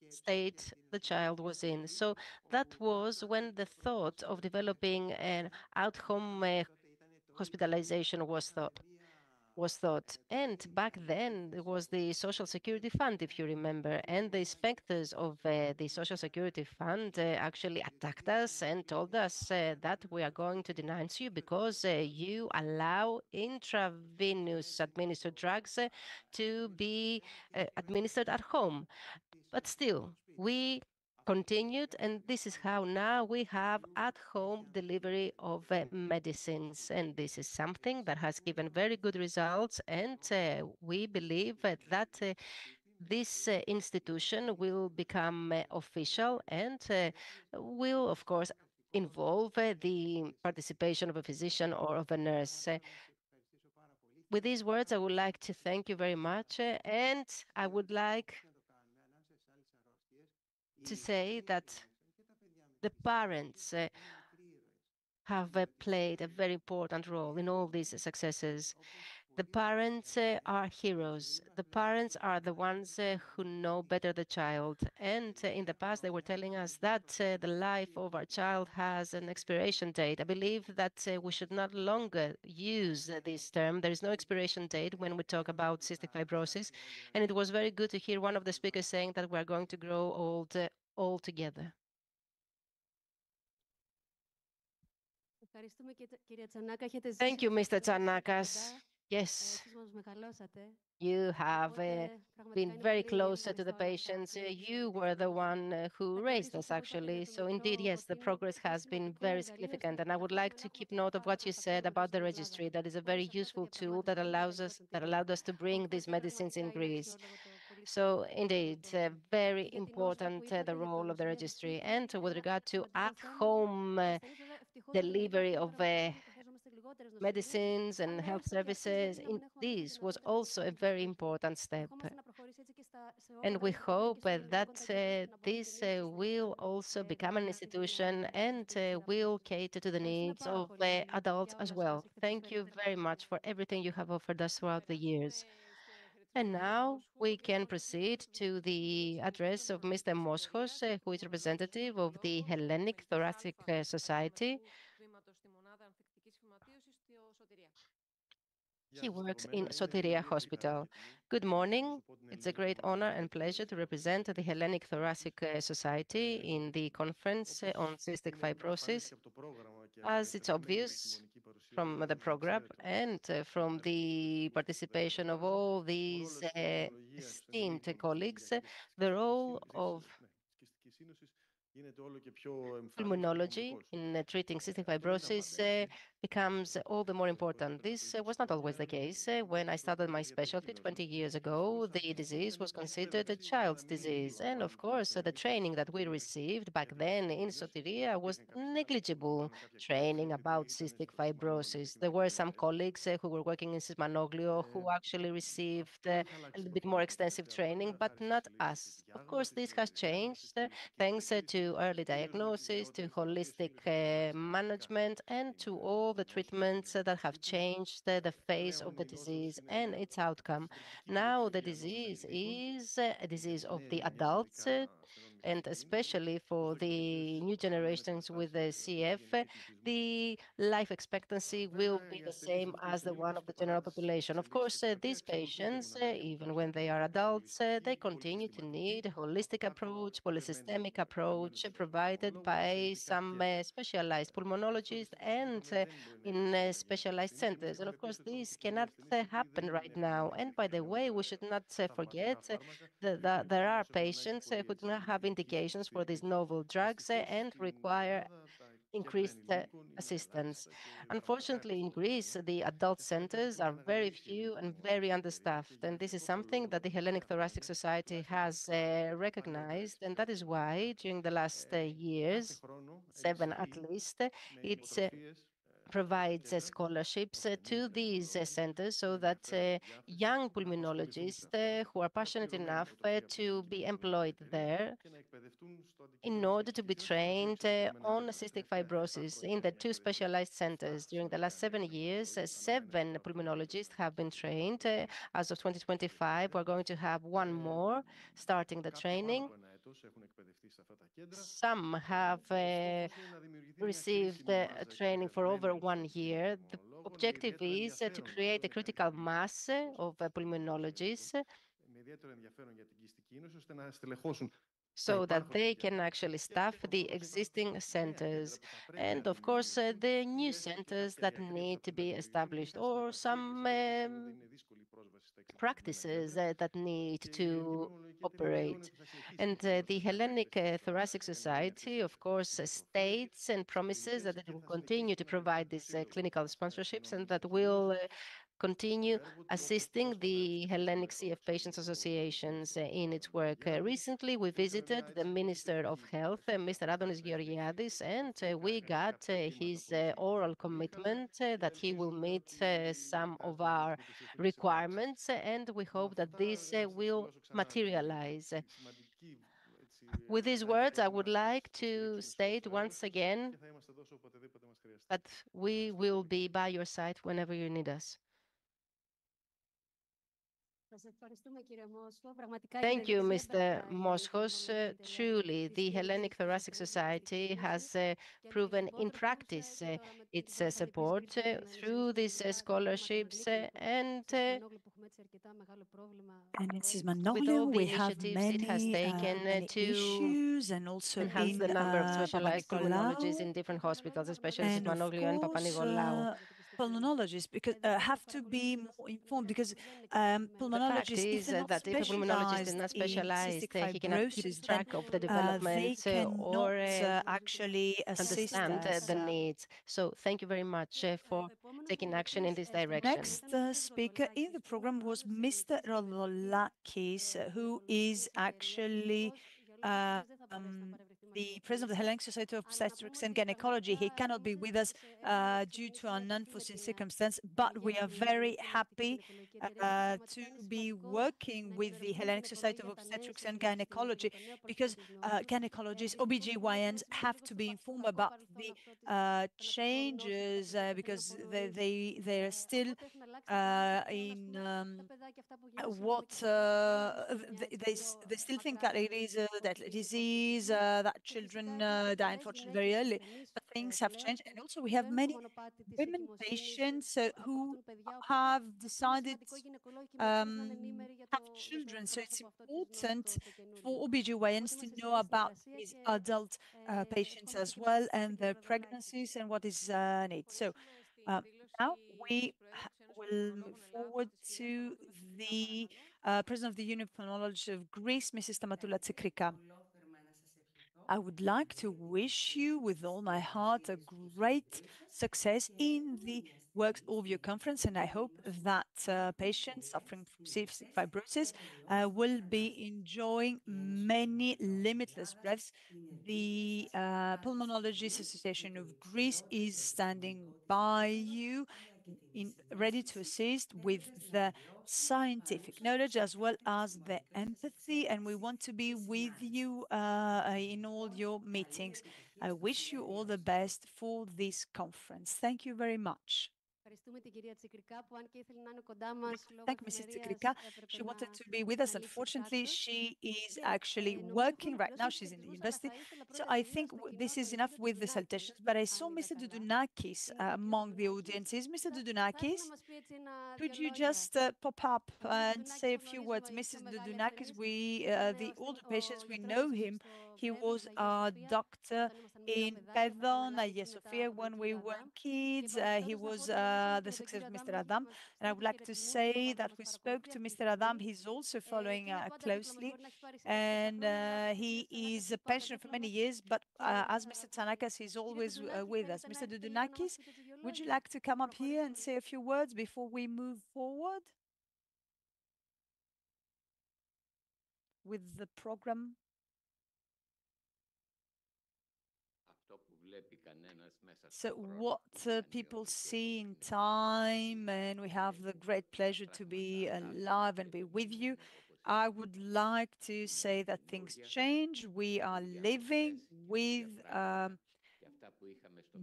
state the child was in. So that was when the thought of developing an at-home hospitalization was thought. And back then, there was the Social Security Fund, if you remember, and the inspectors of the Social Security Fund actually attacked us and told us that we are going to denounce you because you allow intravenous administered drugs to be administered at home. But still, we continued, and this is how now we have at-home delivery of medicines. And this is something that has given very good results, and we believe that this institution will become official and will, of course, involve the participation of a physician or of a nurse. With these words, I would like to thank you very much, and I would like to say that the parents have played a very important role in all these successes. The parents are heroes. The parents are the ones who know better the child. And in the past, they were telling us that the life of our child has an expiration date. I believe that we should not longer use this term. There is no expiration date when we talk about cystic fibrosis. And it was very good to hear one of the speakers saying that we're going to grow old all together. Thank you, Mr. Tsanakas. Yes, you have been very close to the patients. You were the one who raised us, actually. So indeed, yes, the progress has been very significant. And I would like to keep note of what you said about the registry. That is a very useful tool that allowed us to bring these medicines in Greece. So indeed, very important the role of the registry. And with regard to at-home delivery of medicines and health services, this was also a very important step. And we hope that this will also become an institution and will cater to the needs of adults as well. Thank you very much for everything you have offered us throughout the years. And now we can proceed to the address of Mr. Moschos, who is representative of the Hellenic Thoracic Society. He works in Soteria Hospital. Good morning. It's a great honor and pleasure to represent the Hellenic Thoracic Society in the conference on cystic fibrosis. As it's obvious from the program and from the participation of all these esteemed colleagues, the role of pulmonology in treating cystic fibrosis becomes all the more important. This was not always the case. When I started my specialty 20 years ago, the disease was considered a child's disease. And of course, the training that we received back then in Sotiria was negligible training about cystic fibrosis. There were some colleagues who were working in Sysmanoglio who actually received a little bit more extensive training, but not us. Of course, this has changed thanks to early diagnosis, to holistic management, and to all the treatments that have changed the face of the disease and its outcome. Now the disease is a disease of the adults, and especially for the new generations with the CF, the life expectancy will be the same as the one of the general population. Of course, these patients, even when they are adults, they continue to need a holistic approach, polysystemic approach provided by some specialized pulmonologists and in specialized centers. And of course, this cannot happen right now. And by the way, we should not forget that there are patients who do not have indications for these novel drugs and require increased assistance. Unfortunately, in Greece, the adult centers are very few and very understaffed. And this is something that the Hellenic Thoracic Society has recognized. And that is why during the last years, 7 at least, it's provides scholarships to these centers so that young pulmonologists who are passionate enough to be employed there in order to be trained on cystic fibrosis in the 2 specialized centers. During the last 7 years, 7 pulmonologists have been trained. As of 2025, we're going to have 1 more starting the training. Some have received training for over 1 year. The objective is to create a critical mass of pulmonologists so that they can actually staff the existing centers. And of course, the new centers that need to be established or some practices that need to operate. And the Hellenic Thoracic Society, of course, states and promises that it will continue to provide these clinical sponsorships and that will continue assisting the Hellenic CF Patients Associations in its work. Recently, we visited the Minister of Health, Mr. Adonis Georgiadis, and we got his oral commitment that he will meet some of our requirements, and we hope that this will materialize. With these words, I would like to state once again that we will be by your side whenever you need us. Thank you, Mr. Moschos. Truly, the Hellenic Thoracic Society has proven in practice its support through these scholarships and in with Sysmanoglio, all the we have initiatives it has many, taken many to issues, and also enhance in the number of specialized pulmonologists in Papanikolaou. different hospitals, especially And of Sysmanoglio and course, Papanikolaou. pulmonologists have to be more informed because The fact pulmonologists, if is they're not that if a pulmonologist is specialized not in cystic specialized, he cannot keep fibrosis, then track of the they developments cannot or actually assist understand us. the needs. So thank you very much for taking action in this direction. Next speaker in the program was Mr. Rodolakis, who is actually the president of the Hellenic Society of Obstetrics and Gynecology. He cannot be with us due to an unforeseen circumstance, but we are very happy to be working with the Hellenic Society of Obstetrics and Gynecology because gynecologists, OBGYNs, have to be informed about the changes because they're still in what they still think that it is a deadly disease, that children die unfortunately very early, but things have changed. And also we have many women patients who have decided have children. So it's important for OBGYNs to know about these adult patients as well and their pregnancies and what is needed. So now we will move forward to the President of the Union of Pulmonology of Greece, Mrs. Stamatou Tsekrika. I would like to wish you with all my heart a great success in the works of your conference, and I hope that patients suffering from cystic fibrosis will be enjoying many limitless breaths. The Pulmonologists Association of Greece is standing by you, ready to assist with the scientific knowledge as well as the empathy, and we want to be with you in all your meetings. I wish you all the best for this conference. Thank you very much. Thank Mrs. Tsikrika. She wanted to be with us. Unfortunately, she is actually working right now. She's in the university. So I think this is enough with the salutations. But I saw Mr. Dudunakis among the audiences. Mr. Dudunakis, could you just pop up and say a few words? Mrs. Dudunakis, the older patients, we know him. He was a doctor in Pedon, Hagia Sophia, when we were kids. He was the success of Mr. Adam. And I would like to say that we spoke to Mr. Adam. He's also following closely. And he is a pensioner for many years. But as Mr. Tsanakas, he's always with us. Mr. Dudunakis, would you like to come up here and say a few words before we move forward with the program? So what people see in time, and we have the great pleasure to be alive and be with you. I would like to say that things change. We are living with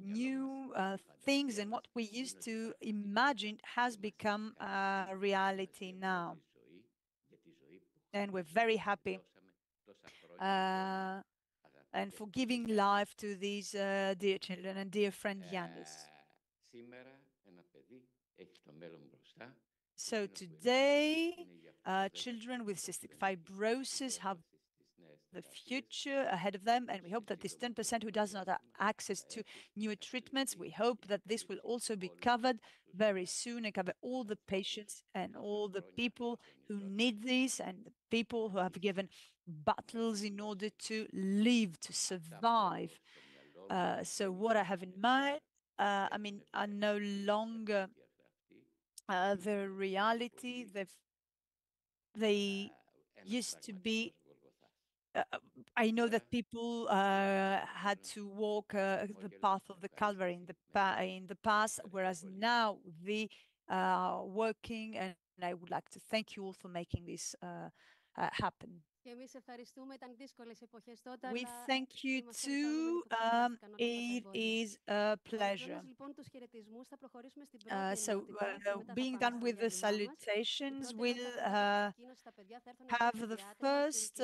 new things, and what we used to imagine has become a reality now. And we're very happy and for giving life to these dear children and dear friend Yannis. So today, children with cystic fibrosis have the future ahead of them, and we hope that this 10% who does not have access to new treatments, we hope that this will also be covered very soon and cover all the patients and all the people who need this and the people who have given battles in order to live, to survive. So what I have in mind, I mean, are no longer the reality. They used to be. I know that people had to walk the path of the Calvary in the past, whereas now they are working, and I would like to thank you all for making this happen. We thank you too. It is a pleasure. Being done with the salutations, we'll have the first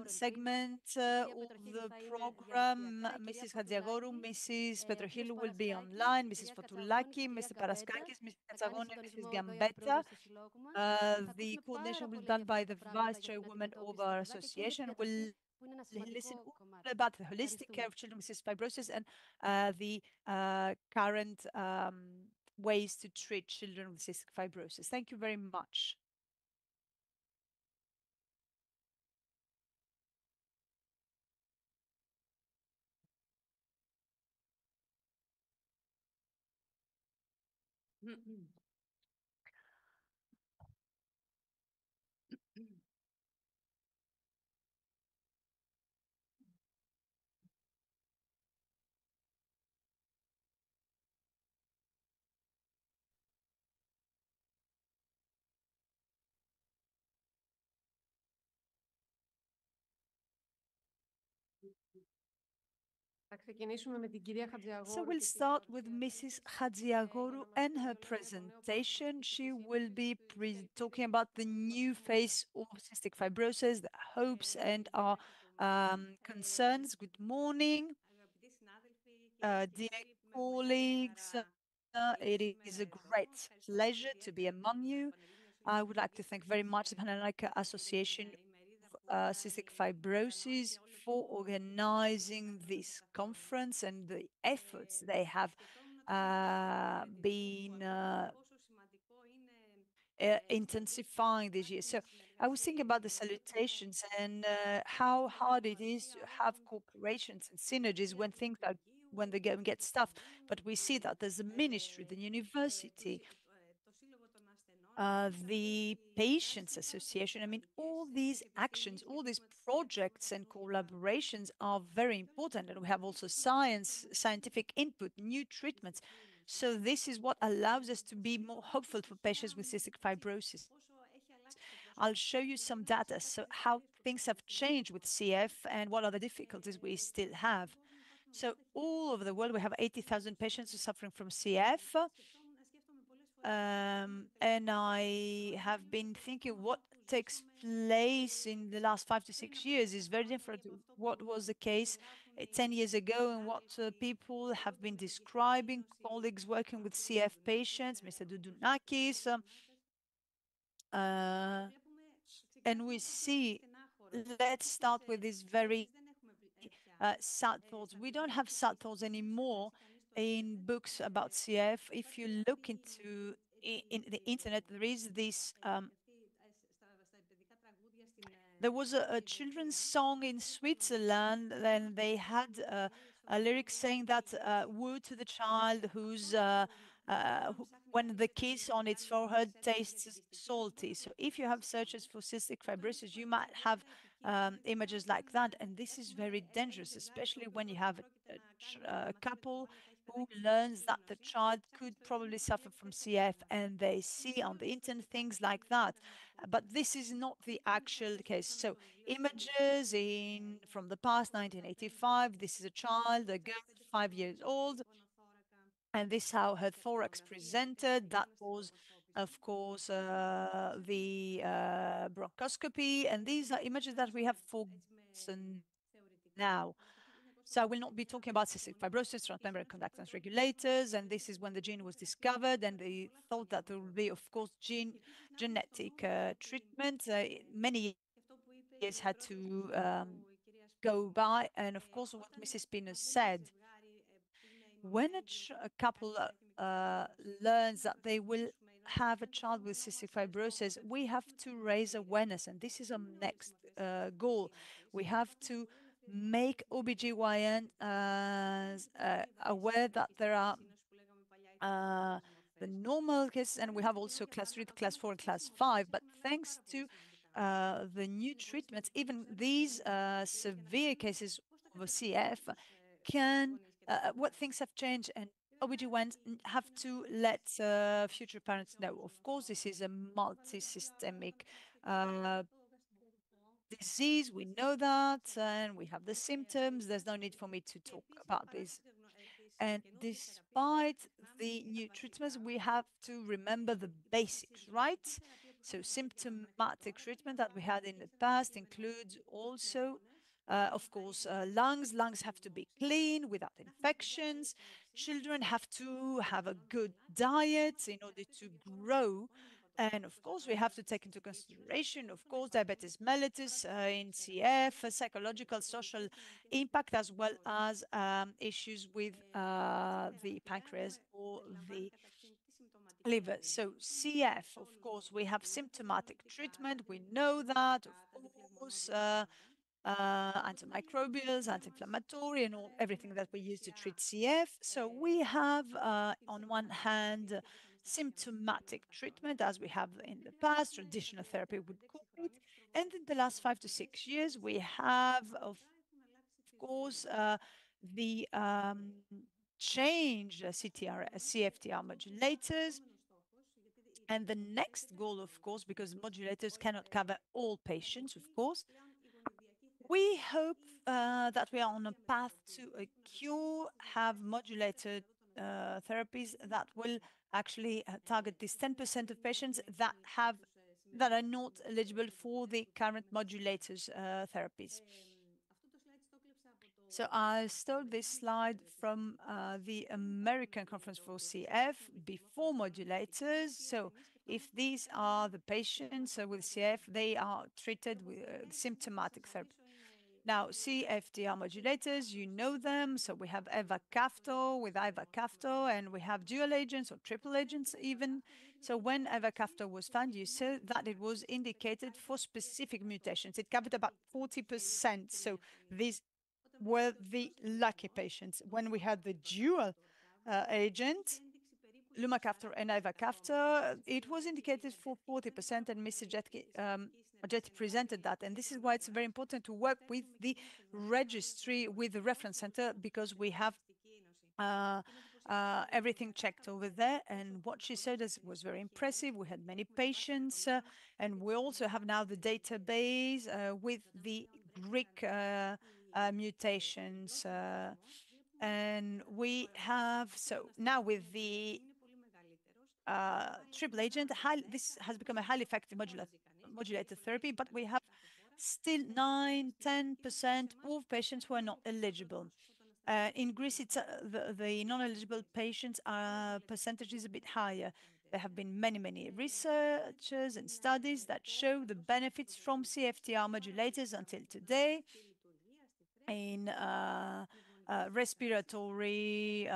segment of the program. Mrs. Hadziagoru, Mrs. Petrohilou will be online, Mrs. Fotoulaki, Mr. Paraskakis, Mrs. Katsagoni, Mrs. Gambetta. The coordination will be done by the Vice Chairwoman of our association. We'll listen all about the holistic care of children with cystic fibrosis and the current ways to treat children with cystic fibrosis. Thank you very much. So we'll start with Mrs. Hadziagoru and her presentation. She will be talking about the new phase of cystic fibrosis, the hopes and our concerns. Good morning, dear colleagues. It is a great pleasure to be among you. I would like to thank very much the Panhellenic Association of Cystic Fibrosis for organizing this conference and the efforts they have been intensifying this year. So I was thinking about the salutations and how hard it is to have cooperations and synergies when things are when they get stuff. But we see that there's a ministry, the university, the Patients Association. I mean, all these actions, all these projects and collaborations are very important. And we have also scientific input, new treatments. So this is what allows us to be more hopeful for patients with cystic fibrosis. I'll show you some data, so how things have changed with CF and what are the difficulties we still have. So all over the world, we have 80,000 patients who are suffering from CF. And I have been thinking what takes place in the last 5 to 6 years is very different to what was the case 10 years ago and what people have been describing, colleagues working with CF patients, Mr. Dudunakis. And we see, let's start with this very sad thoughts. We don't have sad thoughts anymore in books about CF. If you look into in the internet, there is this there was a children's song in Switzerland, and they had a lyric saying that woe to the child who's when the kiss on its forehead tastes salty. So if you have searches for cystic fibrosis, you might have images like that, and this is very dangerous, especially when you have a couple who learns that the child could probably suffer from CF, and they see on the internet things like that. But this is not the actual case. So images from the past, 1985, this is a child, a girl, 5 years old, and this is how her thorax presented. That was, of course, the bronchoscopy, and these are images that we have forgotten now. So I will not be talking about cystic fibrosis, transmembrane conductance regulators, and this is when the gene was discovered, and they thought that there would be, of course, genetic treatment. Many years had to go by, and of course, what Mrs. Pino said, when a couple learns that they will have a child with cystic fibrosis, we have to raise awareness, and this is our next goal. We have to make OBGYN aware that there are the normal cases, and we have also class 3, class 4, and class 5. But thanks to the new treatments, even these severe cases of CF what things have changed, and OBGYNs have to let future parents know. Of course, this is a multi-systemic disease, we know that, and we have the symptoms. There's no need for me to talk about this. And despite the new treatments, we have to remember the basics, right? So symptomatic treatment that we had in the past includes also, of course, lungs. Lungs have to be clean without infections. Children have to have a good diet in order to grow. And of course, we have to take into consideration, of course, diabetes mellitus in CF, psychological, social impact, as well as issues with the pancreas or the liver. So CF, of course, we have symptomatic treatment. We know that, of course, antimicrobials, anti-inflammatory, and everything that we use to treat CF. So we have, on one hand, symptomatic treatment, as we have in the past, traditional therapy would call it. And in the last 5 to 6 years, we have, of course, the change CFTR modulators. And the next goal, of course, because modulators cannot cover all patients, of course, we hope that we are on a path to a cure, have modulated therapies that will actually target this 10% of patients that are not eligible for the current modulators therapies. So I stole this slide from the American Conference for CF before modulators. So if these are the patients with CF, they are treated with symptomatic therapy. Now, CFTR modulators, you know them. So we have ivacaftor with ivacaftor, and we have dual agents or triple agents even. So when ivacaftor was found, you saw that it was indicated for specific mutations. It covered about 40%. So these were the lucky patients. When we had the dual agent, lumacaftor and ivacaftor, it was indicated for 40%, and Mr. Jetty presented that. And this is why it's very important to work with the registry, with the reference center, because we have everything checked over there. And what she said was very impressive. We had many patients, and we also have now the database with the Greek mutations. And we have, so now with the triple agent, this has become a highly effective modulator therapy, but we have still 9–10% of patients who are not eligible. In Greece, it's the non-eligible patients percentage is a bit higher. There have been many researchers and studies that show the benefits from CFTR modulators until today in respiratory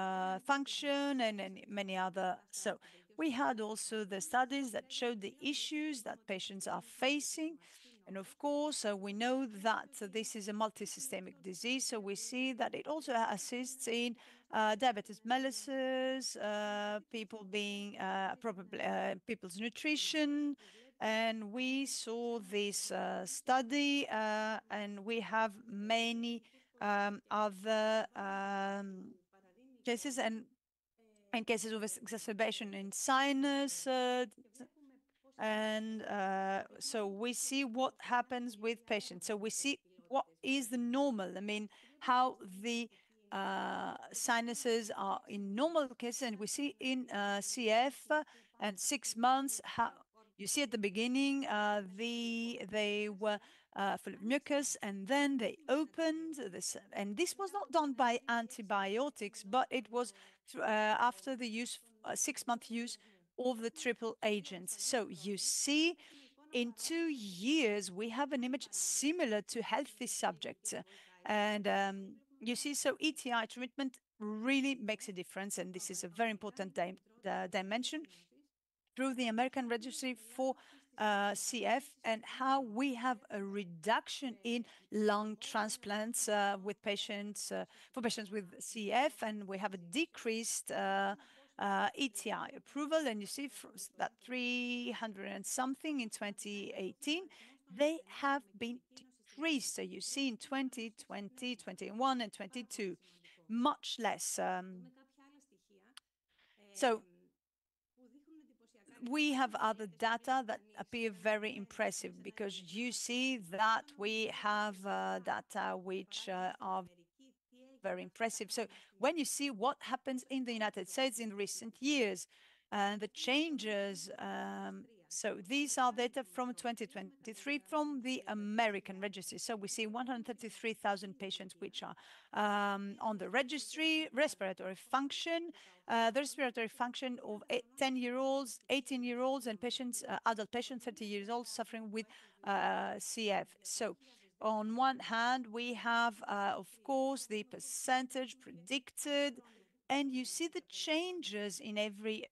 function and many other. So we had also the studies that showed the issues that patients are facing. And of course, we know that this is a multisystemic disease. So we see that it also assists in diabetes mellitus, people being probably people's nutrition. And we saw this study, and we have many other cases and cases of exacerbation in sinus. So we see what happens with patients. So we see what is the normal. I mean, how the sinuses are in normal cases, and we see in CF and 6 months how you see at the beginning they were full of mucus, and then they opened this, and this was not done by antibiotics, but it was after the use 6-month use of the triple agents. So you see, in 2 years, we have an image similar to healthy subjects. And you see, so ETI treatment really makes a difference. And this is a very important dimension through the American Registry for CF, and how we have a reduction in lung transplants with patients for patients with CF, and we have a decreased ETI approval. And you see that 300 and something in 2018, they have been decreased. So you see in 2020, 21, and 22, much less. So we have other data that appear very impressive, because you see that we have data which are very impressive. So when you see what happens in the United States in recent years and the changes, so these are data from 2023 from the American registry. So we see 133,000 patients which are on the registry. Respiratory function, the respiratory function of 10-year-olds, 18-year-olds, and patients, adult patients, 30 years old, suffering with CF. So on one hand, we have, of course, the percentage predicted, and you see the changes in every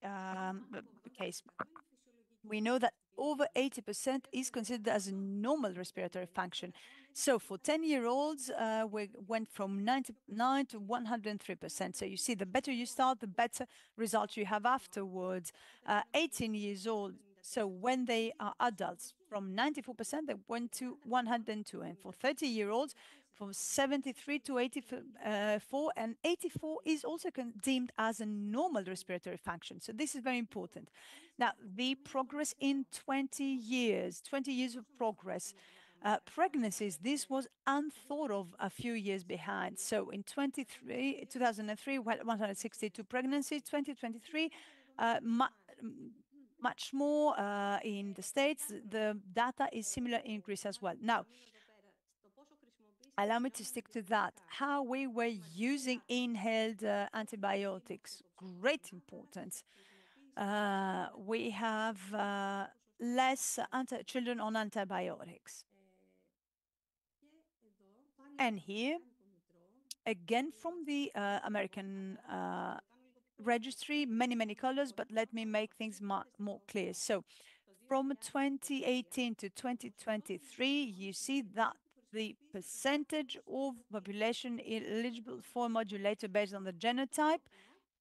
case. We know that over 80% is considered as a normal respiratory function. So for 10-year-olds, we went from 99 to 103%. So you see, the better you start, the better results you have afterwards. 18 years old, so when they are adults, from 94%, they went to 102. And for 30-year-olds, from 73 to 84, and 84 is also deemed as a normal respiratory function. So this is very important. Now, the progress in 20 years of progress. Pregnancies, this was unthought of a few years behind. So in 2003, 162 pregnancies, 2023, much more in the States. The data is similar in Greece as well. Now, allow me to stick to that. How we were using inhaled antibiotics, great importance. We have less children on antibiotics. And here, again, from the American registry, many colors, but let me make things more clear. So from 2018 to 2023, you see that the percentage of population eligible for modulator based on the genotype,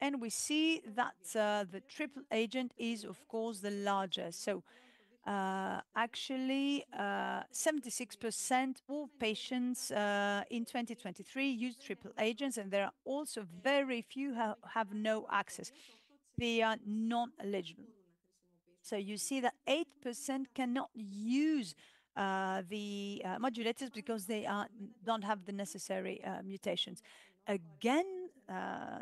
and we see that the triple agent is, of course, the larger. So actually, 76% of patients in 2023 use triple agents, and there are also very few who have no access. They are non-eligible. So you see that 8% cannot use the modulators because they don't have the necessary mutations. Again,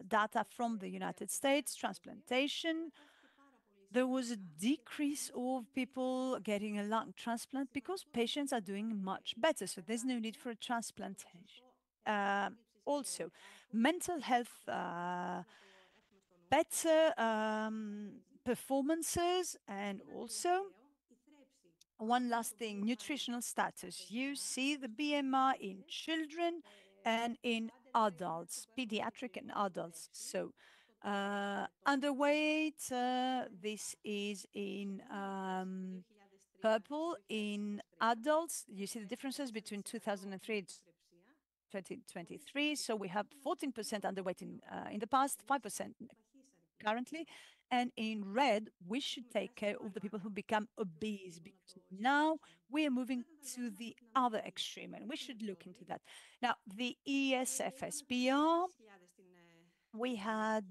data from the United States, transplantation, there was a decrease of people getting a lung transplant because patients are doing much better. So there's no need for a transplantation. Also, mental health, better performances, and also one last thing, nutritional status. You see the BMI in children and in adults, pediatric and adults. So underweight, this is in purple. In adults, you see the differences between 2003 and 2023. So we have 14% underweight in the past, 5% currently. And in red, we should take care of the people who become obese, because now we are moving to the other extreme, and we should look into that. Now, the ESFSPR, we had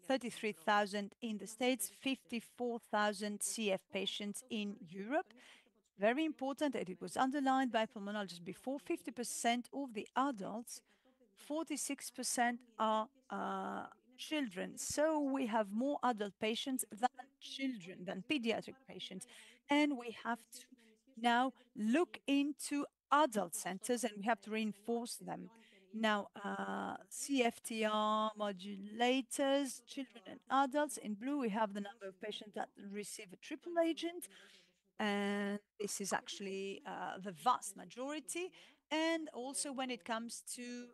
33,000 in the States, 54,000 CF patients in Europe. Very important, and it was underlined by pulmonologists before, 50% of the adults, 46% are children. So we have more adult patients than children, than pediatric patients. And we have to now look into adult centers, and we have to reinforce them. Now, CFTR modulators, children and adults. In blue, we have the number of patients that receive a triple agent. And this is actually the vast majority. And also when it comes to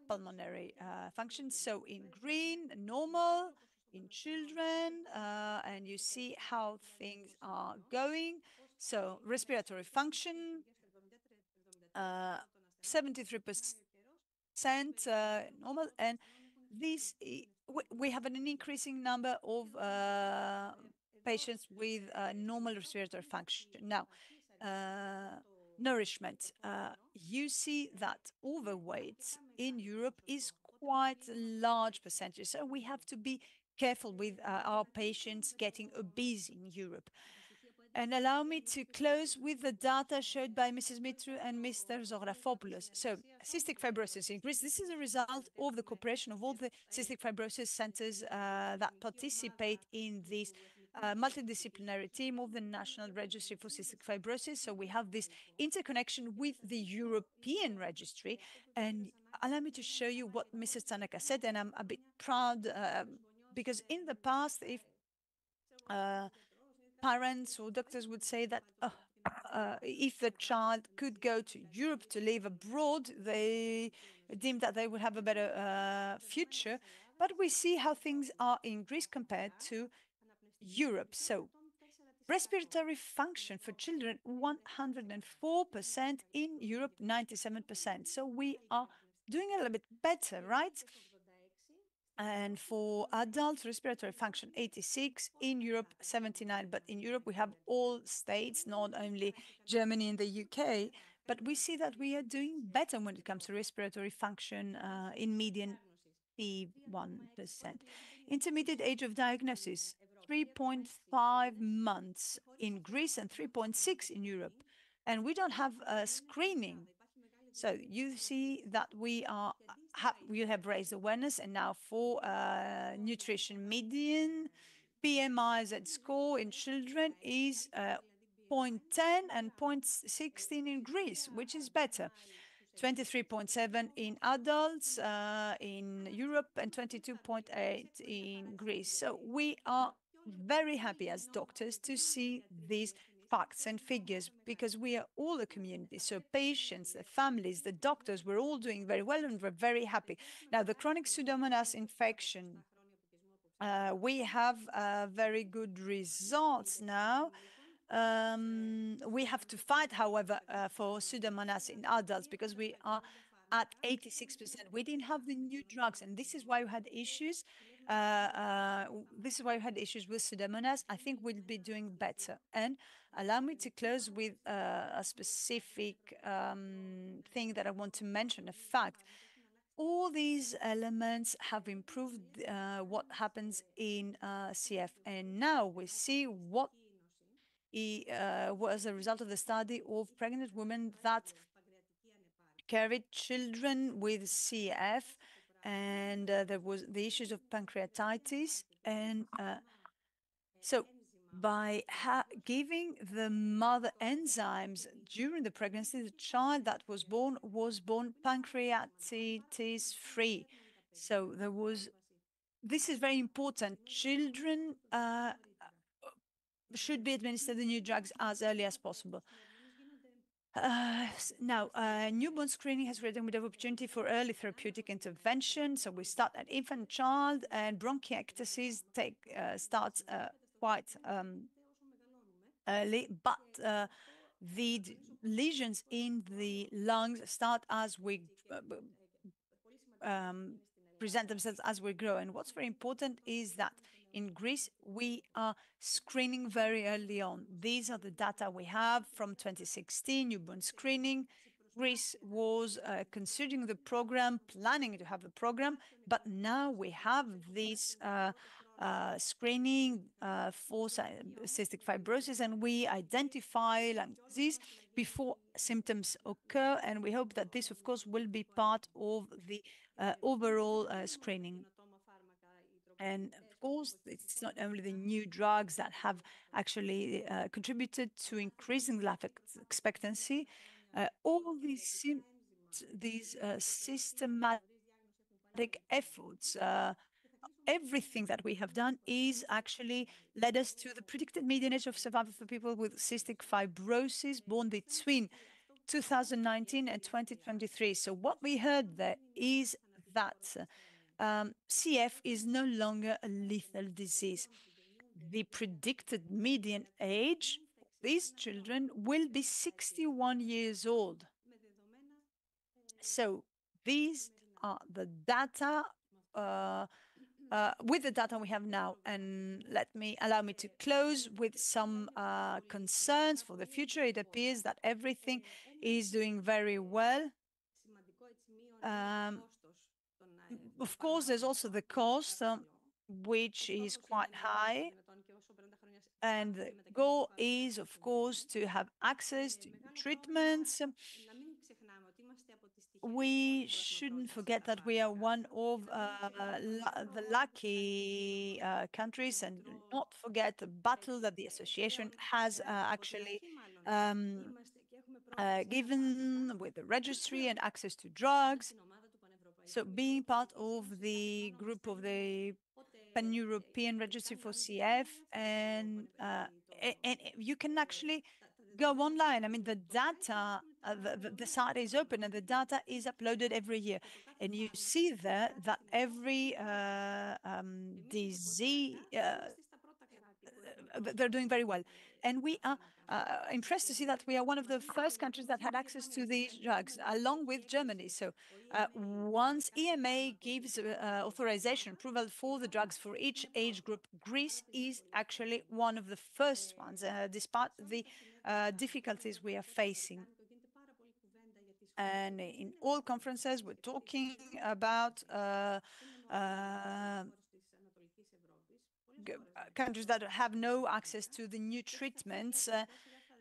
pulmonary functions. So in green, normal, in children, and you see how things are going. So respiratory function, 73% normal, and this we have an increasing number of patients with normal respiratory function. Now, nourishment. You see that overweight in Europe is quite a large percentage, so we have to be careful with our patients getting obese in Europe. And allow me to close with the data showed by Mrs. Mitru and Mr. Zografopoulos. So, cystic fibrosis in Greece, this is a result of the cooperation of all the cystic fibrosis centers that participate in this multidisciplinary team of the National Registry for Cystic Fibrosis. So we have this interconnection with the European registry. And allow me to show you what Mrs. Tanaka said, and I'm a bit proud because in the past, if parents or doctors would say that if the child could go to Europe to live abroad, they deemed that they would have a better future. But we see how things are in Greece compared to Europe. So respiratory function for children, 104%, in Europe, 97%. So we are doing a little bit better, right? And for adults, respiratory function 86, in Europe 79. But in Europe, we have all states, not only Germany and the UK. But we see that we are doing better when it comes to respiratory function in median 1%. Intermediate age of diagnosis, 3.5 months in Greece and 3.6 in Europe. And we don't have screening. So you see that we have raised awareness, and now for nutrition median, BMI Z score in children is 0.10 and 0.16 in Greece, which is better. 23.7 in adults in Europe and 22.8 in Greece. So we are very happy as doctors to see these facts and figures, because we are all a community. So patients, the families, the doctors, we're all doing very well, and we're very happy. Now, the chronic Pseudomonas infection, we have very good results now. We have to fight, however, for Pseudomonas in adults because we are at 86%. We didn't have the new drugs, and this is why we had issues. This is why we had issues with Pseudomonas. I think we'll be doing better. And allow me to close with a specific thing that I want to mention, a fact. All these elements have improved what happens in CF. And now we see what was a result of the study of pregnant women that carried children with CF, and there was the issues of pancreatitis. And so by giving the mother enzymes during the pregnancy, the child that was born pancreatitis free. So there was, this is very important. Children should be administered the new drugs as early as possible. Now, newborn screening has created a window of opportunity for early therapeutic intervention. So we start at infant, child, and bronchiectasis starts quite early, but the lesions in the lungs start as we present themselves as we grow. And what's very important is that in Greece, we are screening very early on. These are the data we have from 2016, newborn screening. Greece was considering the program, planning to have the program, but now we have this screening for cystic fibrosis, and we identify lung disease before symptoms occur, and we hope that this, of course, will be part of the overall screening. And of course, it's not only the new drugs that have actually contributed to increasing life expectancy. All these systematic efforts, everything that we have done is actually led us to the predicted median age of survival for people with cystic fibrosis born between 2019 and 2023. So what we heard there is that CF is no longer a lethal disease. The predicted median age for these children will be 61 years old. So these are the data, with the data we have now. And allow me to close with some concerns for the future. It appears that everything is doing very well. Of course, there's also the cost, which is quite high. And the goal is, of course, to have access to treatments. We shouldn't forget that we are one of the lucky countries, and not forget the battle that the association has actually given with the registry and access to drugs. So being part of the group of the Pan-European Registry for CF, and you can actually go online. I mean, the data, the site is open and the data is uploaded every year. And you see there that every disease, they're doing very well. And we are impressed to see that we are one of the first countries that had access to these drugs, along with Germany. So once EMA gives authorization, approval for the drugs for each age group, Greece is actually one of the first ones, despite the difficulties we are facing. And in all conferences, we're talking about countries that have no access to the new treatments,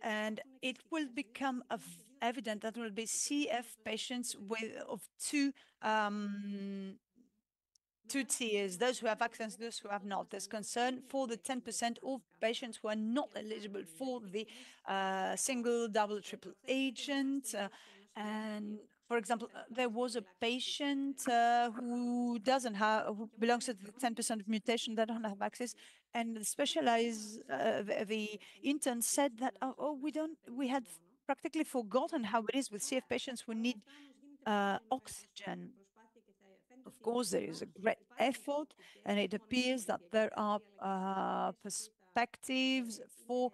and it will become evident that there will be CF patients of two tiers, those who have access, those who have not. There's concern for the 10% of patients who are not eligible for the single, double, triple agent. And for example, there was a patient who belongs to the 10% of mutation that don't have access, and the intern said that, we had practically forgotten how it is with CF patients who need oxygen. Of course, there is a great effort, and it appears that there are perspectives for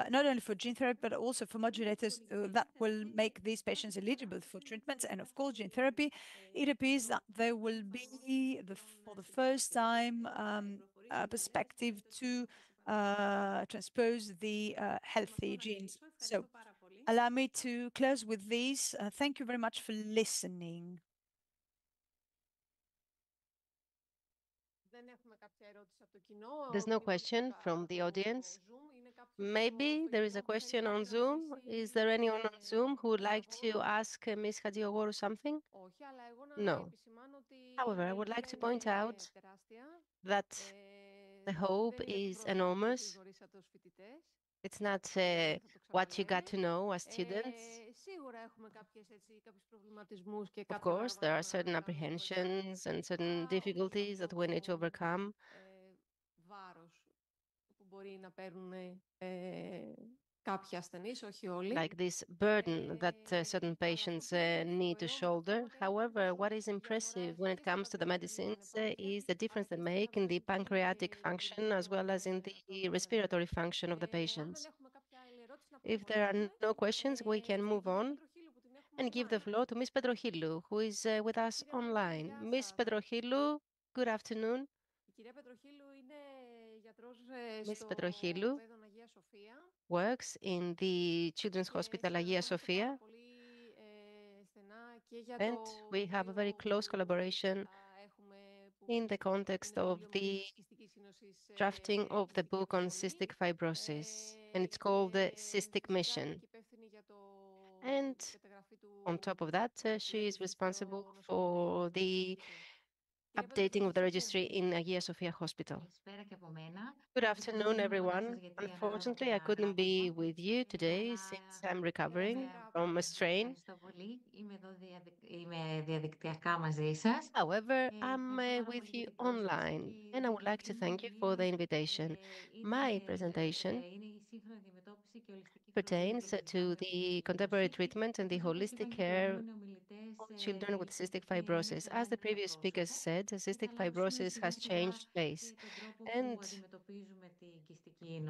not only for gene therapy, but also for modulators that will make these patients eligible for treatments. And of course, gene therapy, it appears that there will be, for the first time, a perspective to transpose the healthy genes. So allow me to close with this. Thank you very much for listening. There's no question from the audience. Maybe there is a question on Zoom. Is there anyone on Zoom who would like to ask Ms. Hadjiogoru something? No. However, I would like to point out that the hope is enormous. It's not what you got to know as students. Of course, there are certain apprehensions and certain difficulties that we need to overcome. Like this burden that certain patients need to shoulder. However, what is impressive when it comes to the medicines is the difference they make in the pancreatic function as well as in the respiratory function of the patients. If there are no questions, we can move on and give the floor to Ms. Pedrohilou, who is with us online. Ms. Pedrohilou, good afternoon. Ms. Pedrohilou works in the Children's Hospital Hagia Sophia, and we have a very close collaboration in the context of the drafting of the book on cystic fibrosis, and it's called the Cystic Mission. And on top of that, she is responsible for the updating of the registry in Hagia Sophia Hospital. Good afternoon, everyone. Unfortunately, I couldn't be with you today since I'm recovering from a strain. However, I'm with you online, and I would like to thank you for the invitation. My presentation pertains to the contemporary treatment and the holistic care of children with cystic fibrosis. As the previous speaker said, cystic fibrosis has changed face. And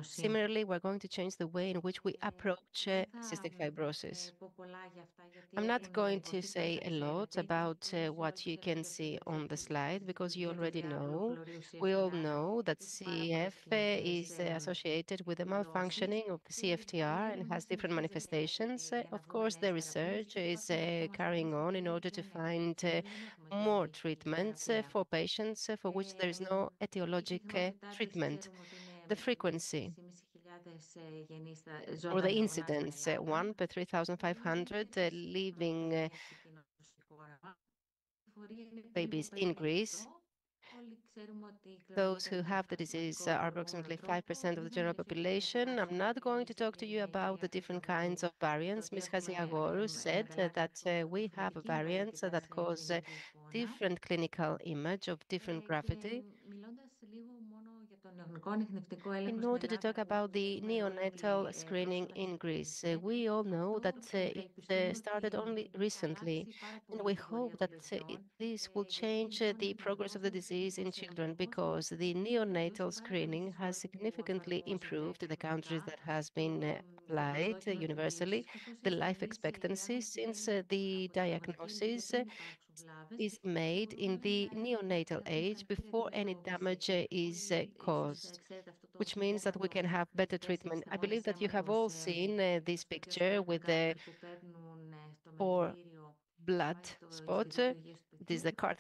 similarly, we're going to change the way in which we approach cystic fibrosis. I'm not going to say a lot about what you can see on the slide because you already know. We all know that CF is associated with the malfunctioning of the CFTR and has different manifestations. Of course, the research is carrying on in order to find more treatments for patients for which there is no etiologic treatment. The frequency or the incidence, 1 per 3,500 living babies in Greece. Those who have the disease are approximately 5% of the general population. I'm not going to talk to you about the different kinds of variants. Ms. Hadjiogoru said that we have variants that cause different clinical image of different gravity. In order to talk about the neonatal screening in Greece, we all know that it started only recently, and we hope that this will change the progress of the disease in children because the neonatal screening has significantly improved in the countries that has been applied universally, the life expectancy since the diagnosis is made in the neonatal age before any damage is caused, which means that we can have better treatment. I believe that you have all seen this picture with the 4 blood spot. It is the card.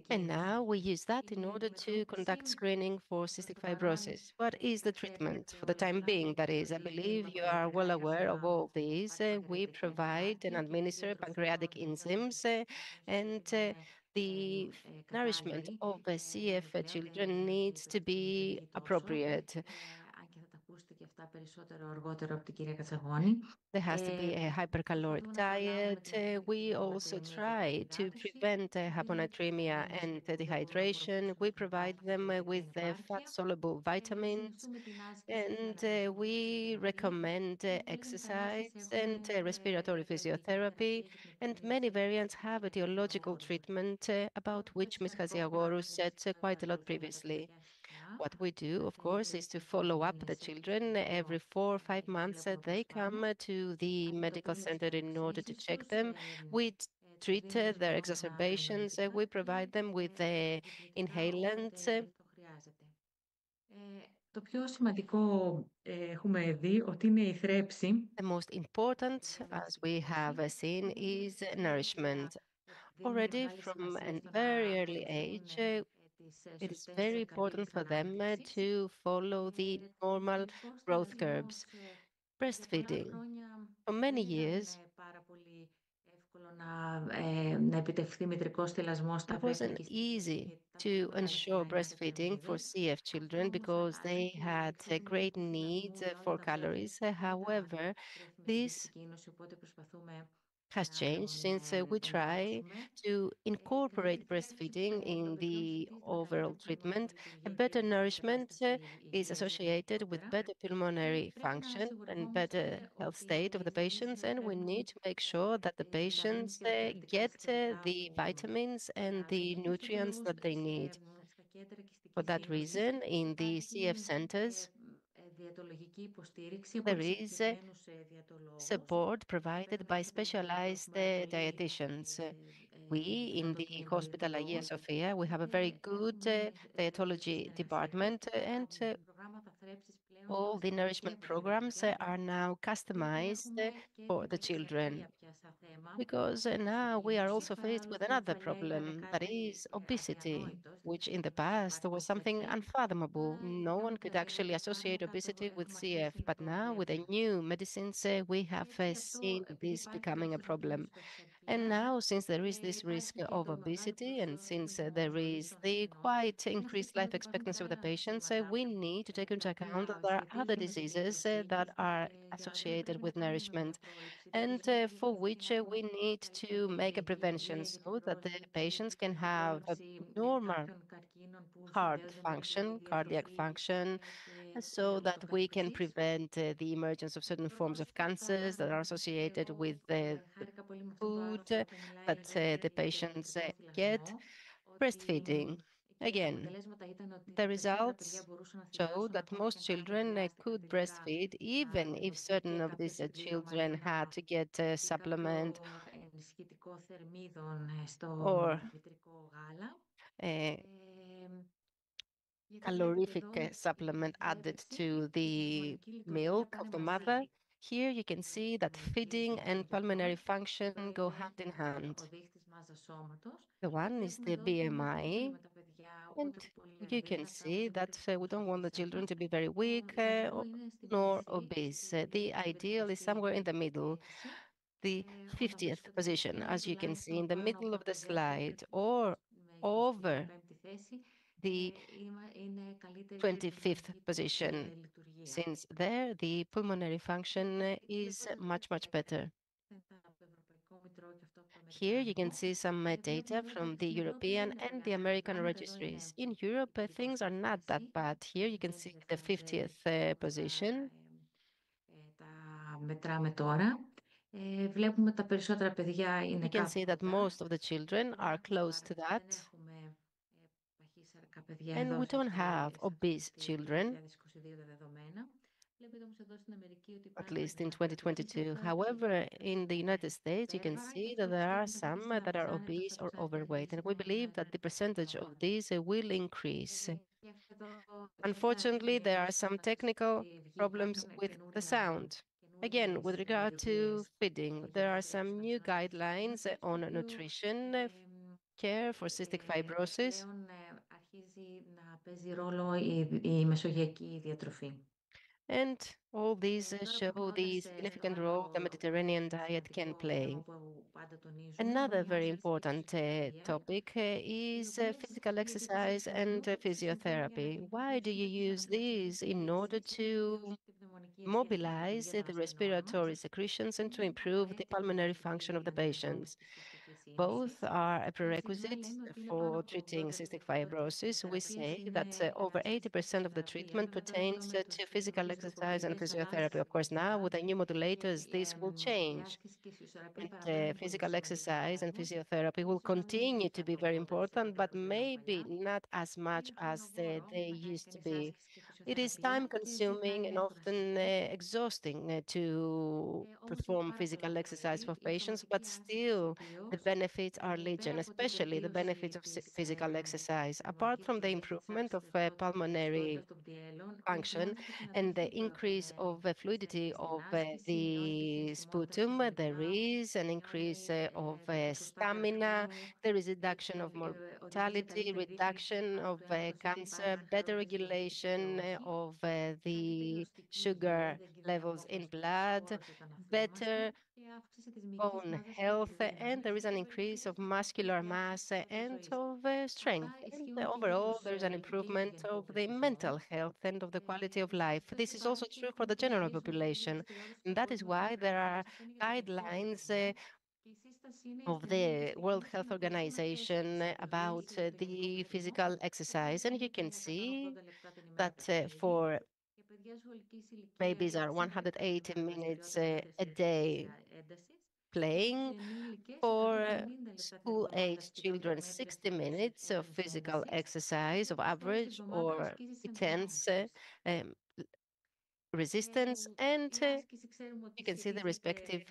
And now we use that in order to conduct screening for cystic fibrosis. What is the treatment for the time being? That is, I believe you are well aware of all these. We provide and administer pancreatic enzymes and the nourishment of CF children needs to be appropriate. There has to be a hypercaloric diet. We also try to prevent hyponatremia and dehydration. We provide them with fat-soluble vitamins, and we recommend exercise and respiratory physiotherapy. And many variants have etiological treatment about which Ms. Haziagourou said quite a lot previously. What we do, of course, is to follow up the children every 4 or 5 months. They come to the medical center in order to check them. We treat their exacerbations. We provide them with inhalants. The most important, as we have seen, is nourishment. Already from a very early age, it is very important for them to follow the normal growth curves. Breastfeeding. For many years, it wasn't easy to ensure breastfeeding for CF children because they had a great need for calories. However, this has changed since we try to incorporate breastfeeding in the overall treatment. A better nourishment is associated with better pulmonary function and better health state of the patients, and we need to make sure that the patients get the vitamins and the nutrients that they need. For that reason, in the CF centers, there is support provided by specialized dietitians. We, in the Hospital Hagia Sophia, we have a very good dietology department, and all the nourishment programs are now customized for the children. Because now we are also faced with another problem, that is obesity, which in the past was something unfathomable. No one could actually associate obesity with CF, but now with the new medicines, we have seen this becoming a problem. And now, since there is this risk of obesity and since there is the quite increased life expectancy of the patients, we need to take into account that there are other diseases that are associated with nourishment and for which we need to make a prevention so that the patients can have a normal heart function, cardiac function, so that we can prevent the emergence of certain forms of cancers that are associated with the food that the patients get. Breastfeeding. Again, the results show that most children could breastfeed, even if certain of these children had to get a supplement or a calorific supplement added to the milk of the mother. Here you can see that feeding and pulmonary function go hand in hand. The one is the BMI, and you can see that we don't want the children to be very weak nor obese. The ideal is somewhere in the middle, the 50th position, as you can see in the middle of the slide, or over the 25th position, since there the pulmonary function is much, much better. Here you can see some data from the European and the American registries. In Europe, things are not that bad. Here you can see the 50th position. You can see that most of the children are close to that. And we don't have obese children, at least in 2022. However, in the United States, you can see that there are some that are obese or overweight, and we believe that the percentage of these will increase. Unfortunately, there are some technical problems with the sound. Again, with regard to feeding, there are some new guidelines on nutrition care for cystic fibrosis. And all these show the significant role the Mediterranean diet can play. Another very important topic is physical exercise and physiotherapy. Why do you use these? In order to mobilize the respiratory secretions and to improve the pulmonary function of the patients. Both are a prerequisite for treating cystic fibrosis. We say that over 80% of the treatment pertains to physical exercise and physiotherapy. Of course, now with the new modulators, this will change. And physical exercise and physiotherapy will continue to be very important, but maybe not as much as they used to be. It is time-consuming and often exhausting to perform physical exercise for patients, but still the benefits are legion, especially the benefits of physical exercise. Apart from the improvement of pulmonary function and the increase of fluidity of the sputum, there is an increase of stamina, there is reduction of mortality, reduction of cancer, better regulation of the sugar levels in blood, better bone health, and there is an increase of muscular mass and of strength. And overall, there is an improvement of the mental health and of the quality of life. This is also true for the general population. And that is why there are guidelines of the World Health Organization about the physical exercise. And you can see that for babies are 180 minutes a day playing. For school-age children, 60 minutes of physical exercise of average or intense resistance, and you can see the respective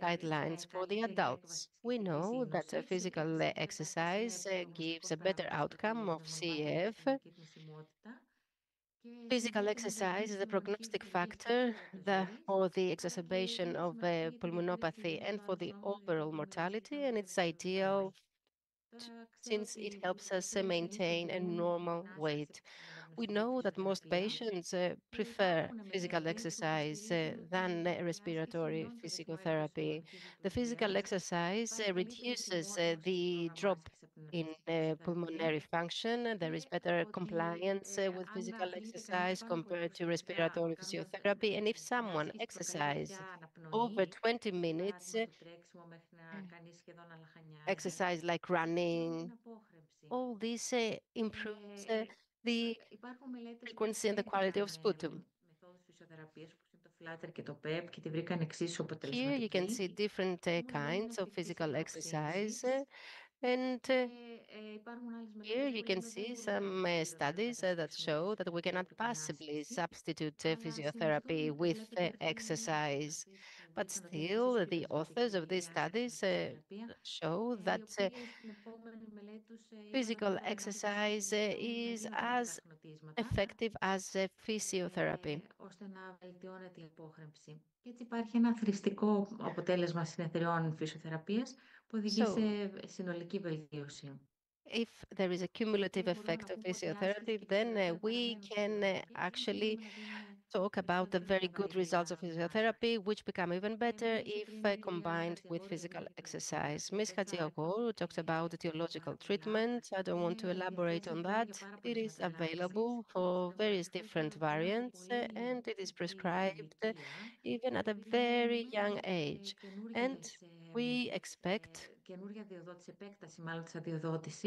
guidelines for the adults. We know that physical exercise gives a better outcome of CF. Physical exercise is a prognostic factor for the exacerbation of pulmonopathy and for the overall mortality, and it's ideal since it helps us maintain a normal weight. We know that most patients prefer physical exercise than respiratory physiotherapy. The physical exercise reduces the drop in pulmonary function. There is better compliance with physical exercise compared to respiratory physiotherapy. And if someone exercises over 20 minutes, exercise like running, all this improves the frequency and the quality of sputum. Here you can see different kinds of physical exercise, and here you can see some studies that show that we cannot possibly substitute physiotherapy with exercise. But still, the authors of these studies show that physical exercise is as effective as physiotherapy. Και έτσι υπάρχει ένα θρηστικό αποτέλεσμα συνεδριών φυσιοθεραπείας που οδηγεί σε συνολική βελτίωση. If there is a cumulative effect of physiotherapy, then we can actually talk about the very good results of physiotherapy, which become even better if combined with physical exercise. Ms. Hadjiagourou talks about etiological treatment. I don't want to elaborate on that. It is available for various different variants, and it is prescribed even at a very young age. And we expect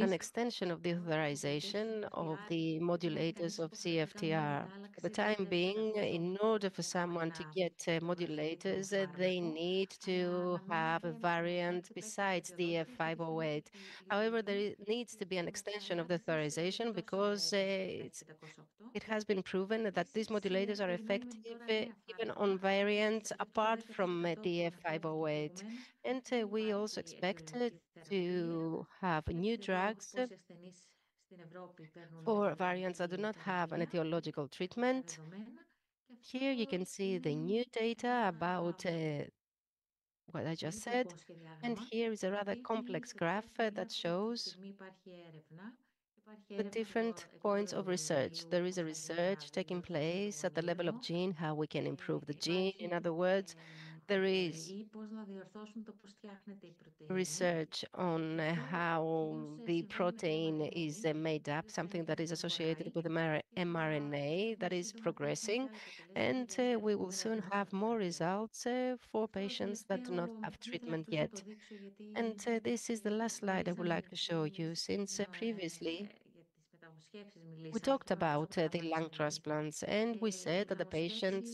an extension of the authorization of the modulators of CFTR. For the time being, in order for someone to get modulators, they need to have a variant besides the 508. However, there needs to be an extension of the authorization because it has been proven that these modulators are effective even on variants apart from the 508. And we also expect to have new drugs for variants that do not have an etiological treatment. Here you can see the new data about what I just said. And here is a rather complex graph that shows the different points of research. There is a research taking place at the level of gene, how we can improve the gene. In other words, There is ή πώς να διορθώσουν το πώς φτιάχνεται η πρωτεΐνη. research on how the protein is made up, something that is associated with mRNA that is progressing, and we will soon have more results for patients that do not have treatment yet. And this is the last slide I would like to show you, since previously we talked about the lung transplants, and we said that the patients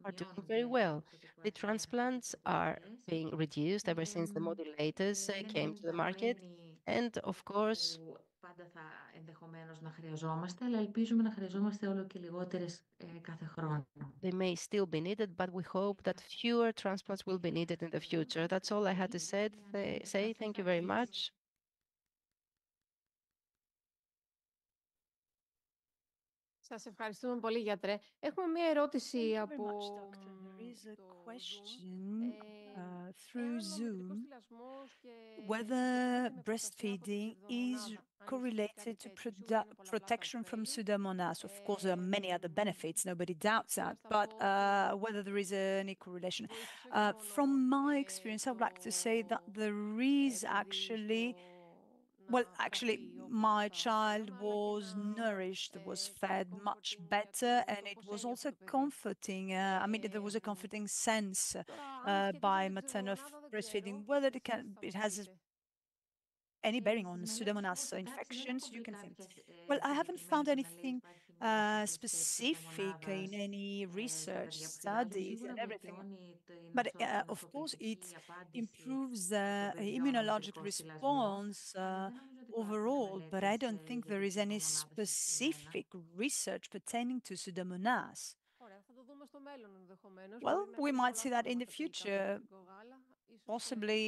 are doing very well. The transplants are being reduced ever since the modulators came to the market. And of course, πάντα θα ενδεχομένως να χρειαζόμαστε, αλλά ελπίζουμε να χρειαζόμαστε όλο και λιγότερες κάθε χρόνο. they may still be needed, but we hope that fewer transplants will be needed in the future. That's all I had to say. Thank you very much. Σας ευχαριστούμε πολύ, γιατρέ. Έχουμε μία ερώτηση Thank you very από much, doctor. There is a το Zoom. question through Εάν ο Zoom μητρικός θυλασμός και whether σχετίζεται με προστασία από τη breastfeeding is Pseudomonada. Αν ισχύει correlated κάτι to τέτοιο, σίγουρα είναι πολλά τα protection from ωφέλη. Pseudomonas. Of course, there are many other benefits, nobody doubts that, but whether there is any correlation. Βοήθησε όχι μόνο From my experience, I would like to say that there is actually, well, actually, my child was nourished, was fed much better, and it was also comforting. I mean, there was a comforting sense by maternal breastfeeding. Whether it has any bearing on Pseudomonas infections, you can think. Well, I haven't found anything specific in any research studies and everything. But of course, it improves the immunologic response overall, but I don't think there is any specific research pertaining to Pseudomonas. Well, we might see that in the future. Possibly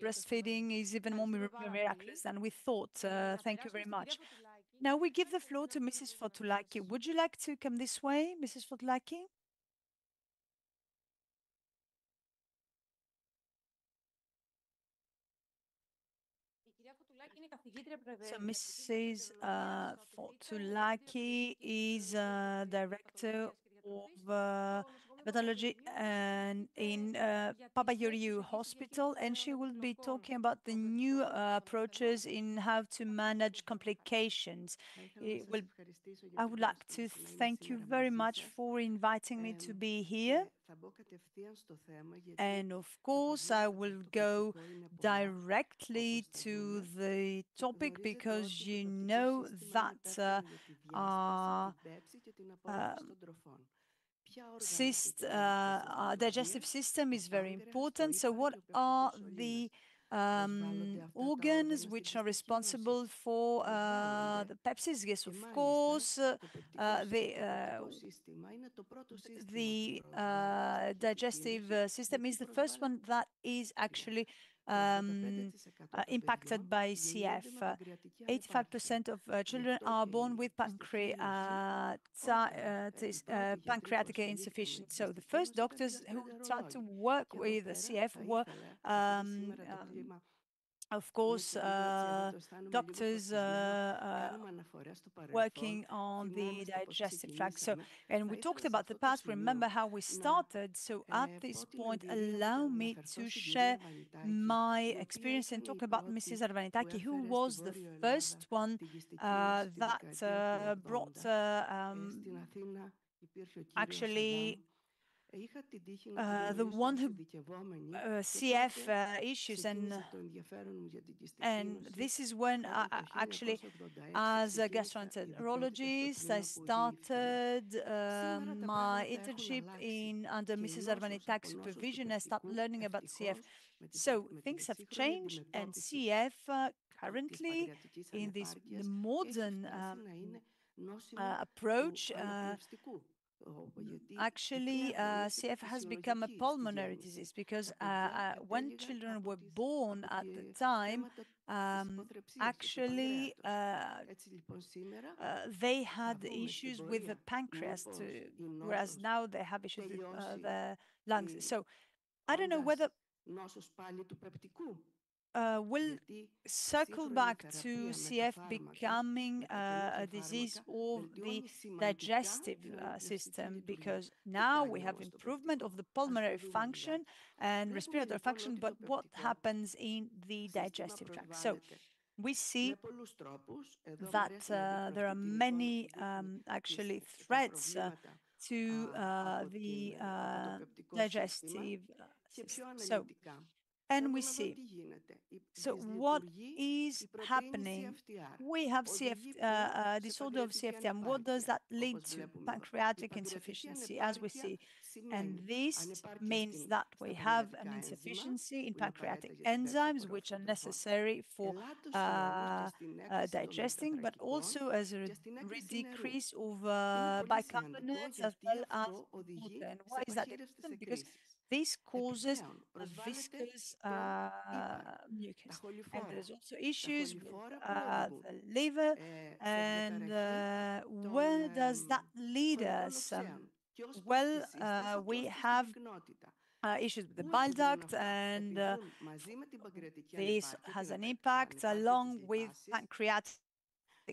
breastfeeding is even more miraculous than we thought. Thank you very much. Now we give the floor to Mrs. Fotoulaki. Would you like to come this way, Mrs. Fotoulaki? So Mrs. Fotoulaki is director of hepatology and in Papageriou Hospital, and she will be talking about the new approaches in how to manage complications. I would like to thank you very much for inviting me to be here. And of course, I will go directly to the topic because you know that digestive system is very important. So what are the organs which are responsible for the pepsis? Yes, of course, the digestive system is the first one that is actually impacted by CF. 85% of children are born with pancreatic insufficiency. So the first doctors who tried to work with CF were of course, doctors working on the digestive tract. So, and we talked about the past, remember how we started. So at this point, allow me to share my experience and talk about Mrs. Arvanitaki, who was the first one that brought actually the one who CF issues, and this is when actually as a gastroenterologist I started my internship under Mrs. Arvanitac's supervision. I started learning about CF. So things have changed, and CF currently in this modern approach actually, CF has become a pulmonary disease because when children were born at the time, actually, they had issues with the pancreas, whereas now they have issues with the lungs. So I don't know whether will circle back to CF becoming a disease of the digestive system, because now we have improvement of the pulmonary function and respiratory function, but what happens in the digestive tract? So we see that there are many actually threats to the digestive system. So, and we see, so what is happening? We have disorder of CFTR. What does that lead to? Pancreatic insufficiency, as we see. And this means that we have an insufficiency in pancreatic enzymes, which are necessary for digesting, but also as a decrease of bicarbonates as well as water. And why is that important? Because this causes a viscous mucus. And there's also issues with the liver. And where does that lead us? Well, we have issues with the bile duct, and this has an impact along with pancreatic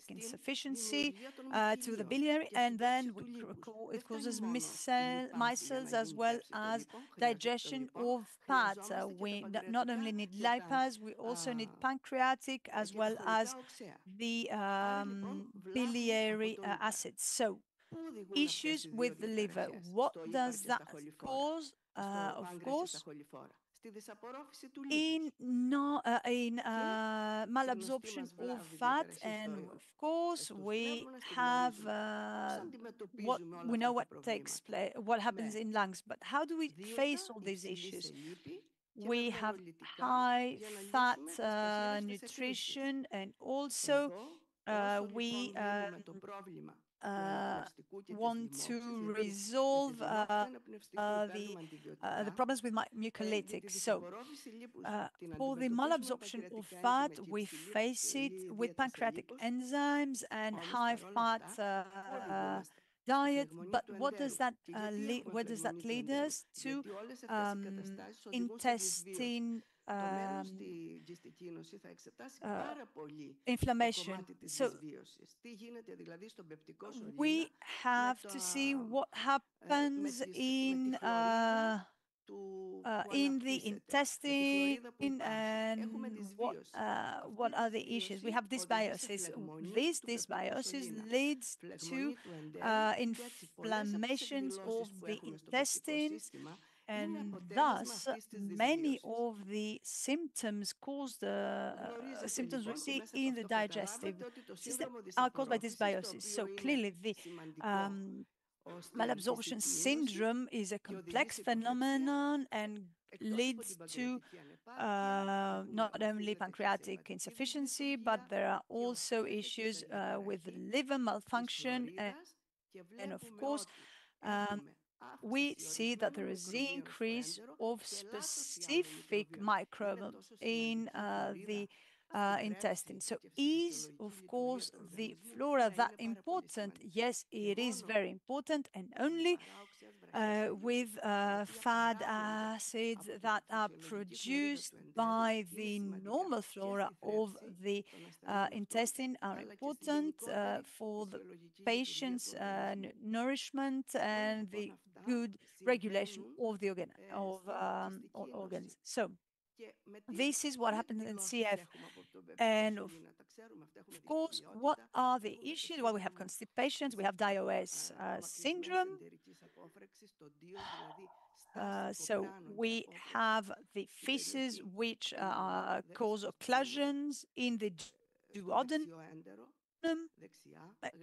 insufficiency to the biliary, and then it causes micelles as well as digestion of fats. We not only need lipase, we also need pancreatic as well as the biliary acids. So issues with the liver. What does that cause? Of course, in malabsorption of fat, and of course we have what we know what takes place, what happens in lungs. But how do we face all these issues? We have high fat nutrition, and also we want to resolve the problems with mucolytics. So for the malabsorption of fat, we face it with pancreatic enzymes and high fat diet. But what does that where does that lead us to? Intestine inflammation. So we have to see what happens in the intestine, and what are the issues. We have dysbiosis. This dysbiosis leads to inflammations of the intestines, and thus many of the symptoms symptoms we see in the digestive system are caused by dysbiosis. So clearly the malabsorption syndrome is a complex phenomenon and leads to not only pancreatic insufficiency, but there are also issues with liver malfunction, and of course we see that there is the increase of specific microbes in the intestine. So is, of course, the flora that important? Yes, it is very important, and only with fat acids that are produced by the normal flora of the intestine are important for the patient's nourishment and the good regulation of the organs. So this is what happens in CF. And of course, what are the issues? Well, we have constipations, we have Dios syndrome. So we have the feces which cause occlusions in the duodenum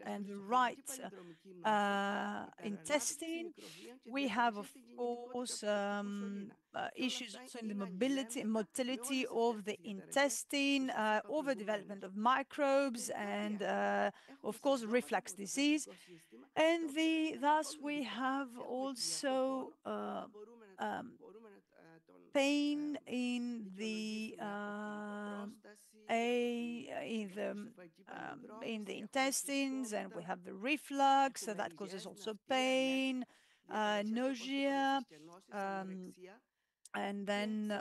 and the right intestine. We have, of course, issues also in the motility of the intestine, overdevelopment of microbes, and of course, reflux disease. And thus we have also pain in the intestines, and we have the reflux, so that causes also pain, nausea, and then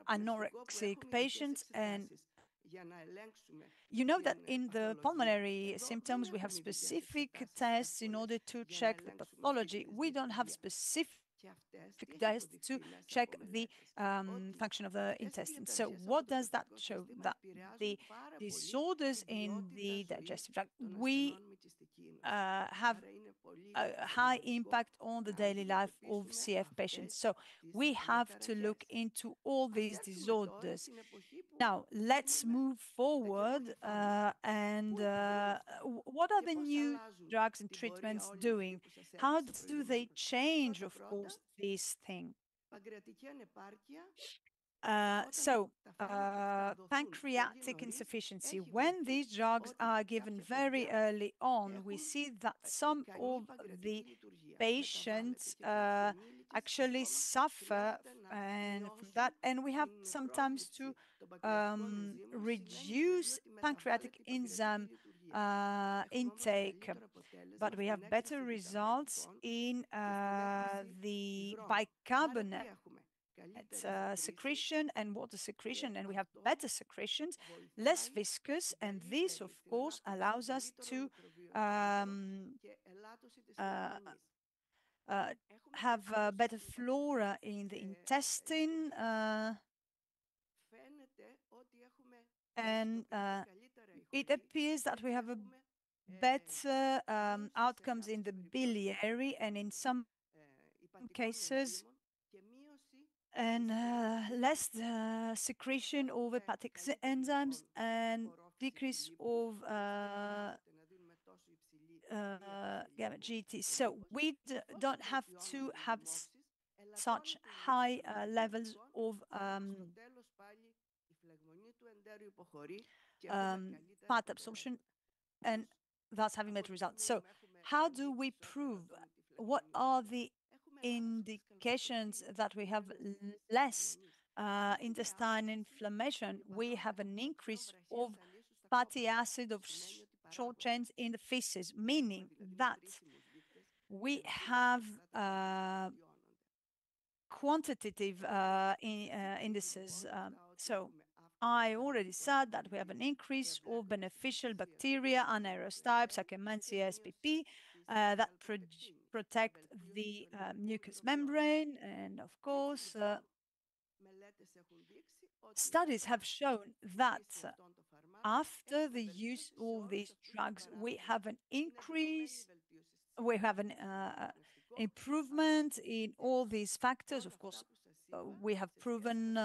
anorexic patients. And you know that in the pulmonary symptoms, we have specific tests in order to check the pathology. We don't have specific tests to check the function of the intestine. So what does that show? That the disorders in the digestive tract, we have a high impact on the daily life of CF patients. So we have to look into all these disorders. Now, let's move forward and what are the new drugs and treatments doing? How do they change, of course, this thing? Pancreatic insufficiency. When these drugs are given very early on, we see that some of the patients actually suffer and from that, and we have sometimes to reduce pancreatic enzyme intake, but we have better results in the bicarbonate secretion and water secretion, and we have better secretions, less viscous, and this, of course, allows us to have better flora in the intestine, and it appears that we have a better outcomes in the biliary and in some cases, and less secretion of hepatic enzymes and decrease of gamma GT. So we don't have to have such high levels of fat absorption, and thus having better results. So how do we prove? What are the indications that we have less intestine inflammation? We have an increase of fatty acid of short chains in the feces, meaning that we have quantitative indices. So I already said that we have an increase of beneficial bacteria, anaerobic types, Akkermansia spp, that protect the mucous membrane. And of course, studies have shown that after the use of these drugs, we have an increase, we have an improvement in all these factors. Of course, we have proven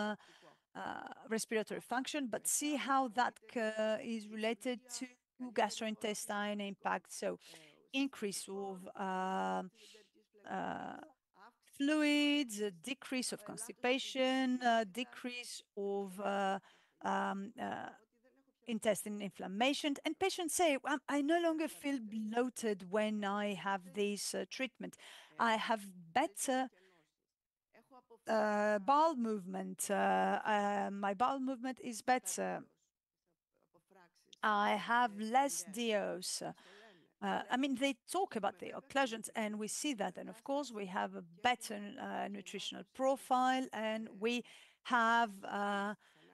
respiratory function, but see how that is related to gastrointestinal impact. So increase of fluids, a decrease of constipation, decrease of intestinal inflammation. And patients say, well, I no longer feel bloated when I have this treatment. I have better bowel movement. My bowel movement is better. I have less DOs. I mean, they talk about the occlusions, and we see that. And of course, we have a better nutritional profile, and we have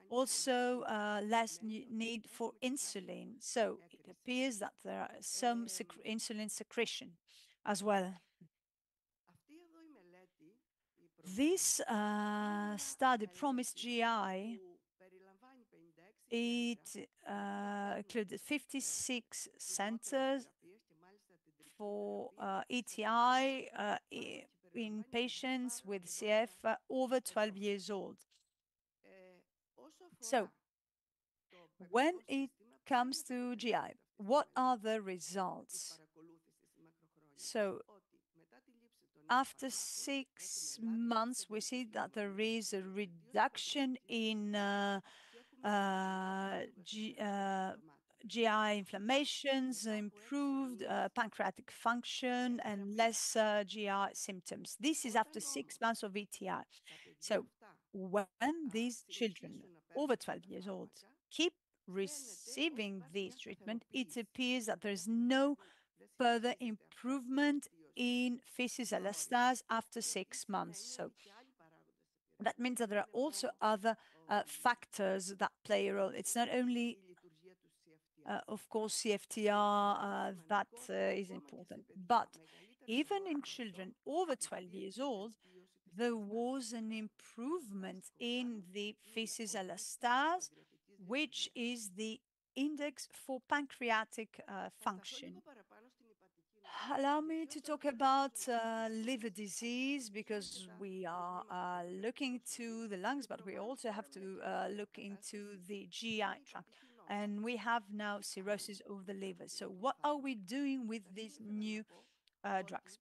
also less need for insulin. So it appears that there are some insulin secretion as well. This study, Promise GI, it included 56 centers for ETI in patients with CF over 12 years old. So when it comes to GI, what are the results? So after 6 months, we see that there is a reduction in GI inflammations, improved pancreatic function, and less GI symptoms. This is after 6 months of ETI. So when these children over 12 years old keep receiving this treatment, it appears that there is no further improvement in feces elastase after 6 months. So That means that there are also other factors that play a role. It's not only, of course, CFTR that is important, but even in children over 12 years old, there was an improvement in the feces elastase, which is the index for pancreatic function. Allow me to talk about liver disease, because we are looking to the lungs, but we also have to look into the GI tract. And we have now cirrhosis of the liver. So what are we doing with these new drugs?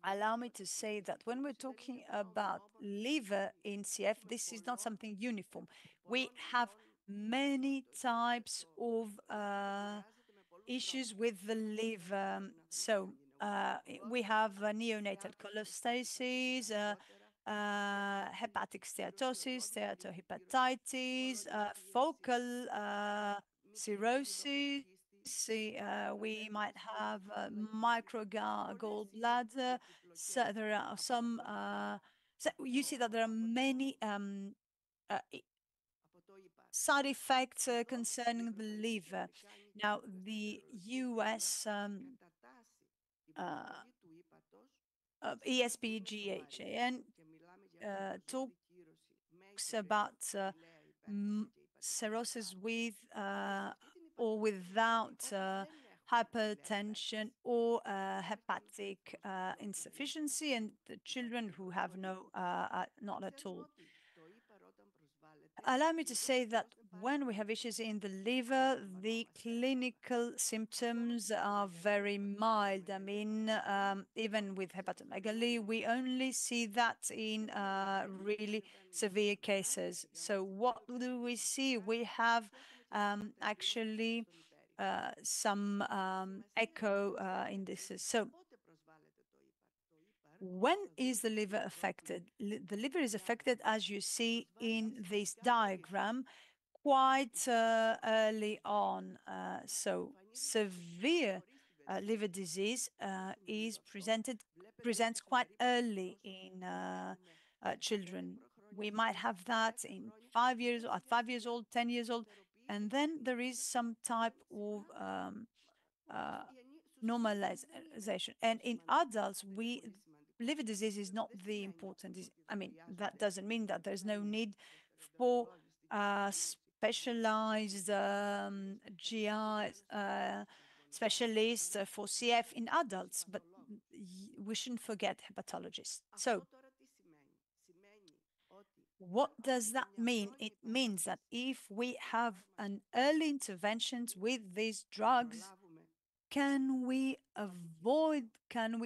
Allow me to say that when we're talking about liver in CF, this is not something uniform. We have many types of issues with the liver. So we have neonatal cholestasis, hepatic steatosis, steatohepatitis, focal cirrhosis. We might have micro gallbladder. So there are some. So you see that there are many side effects concerning the liver. Now, the US ESPGHAN talks about cirrhosis with or without hypertension or hepatic insufficiency, and the children who have no, not at all. Allow me to say that when we have issues in the liver, the clinical symptoms are very mild. I mean, even with hepatomegaly, we only see that in really severe cases. So what do we see? We have actually some echo indices. So when is the liver affected? The liver is affected, as you see in this diagram, quite early on. So severe liver disease presents quite early in children. We might have that in 5 years, at 5 years old, 10 years old, and then there is some type of normalization. And in adults, liver disease is not the important. I mean, that doesn't mean that there's no need for specialized GI specialists for CF in adults, but we shouldn't forget hepatologists. So what does that mean? It means that if we have an early interventions with these drugs, can we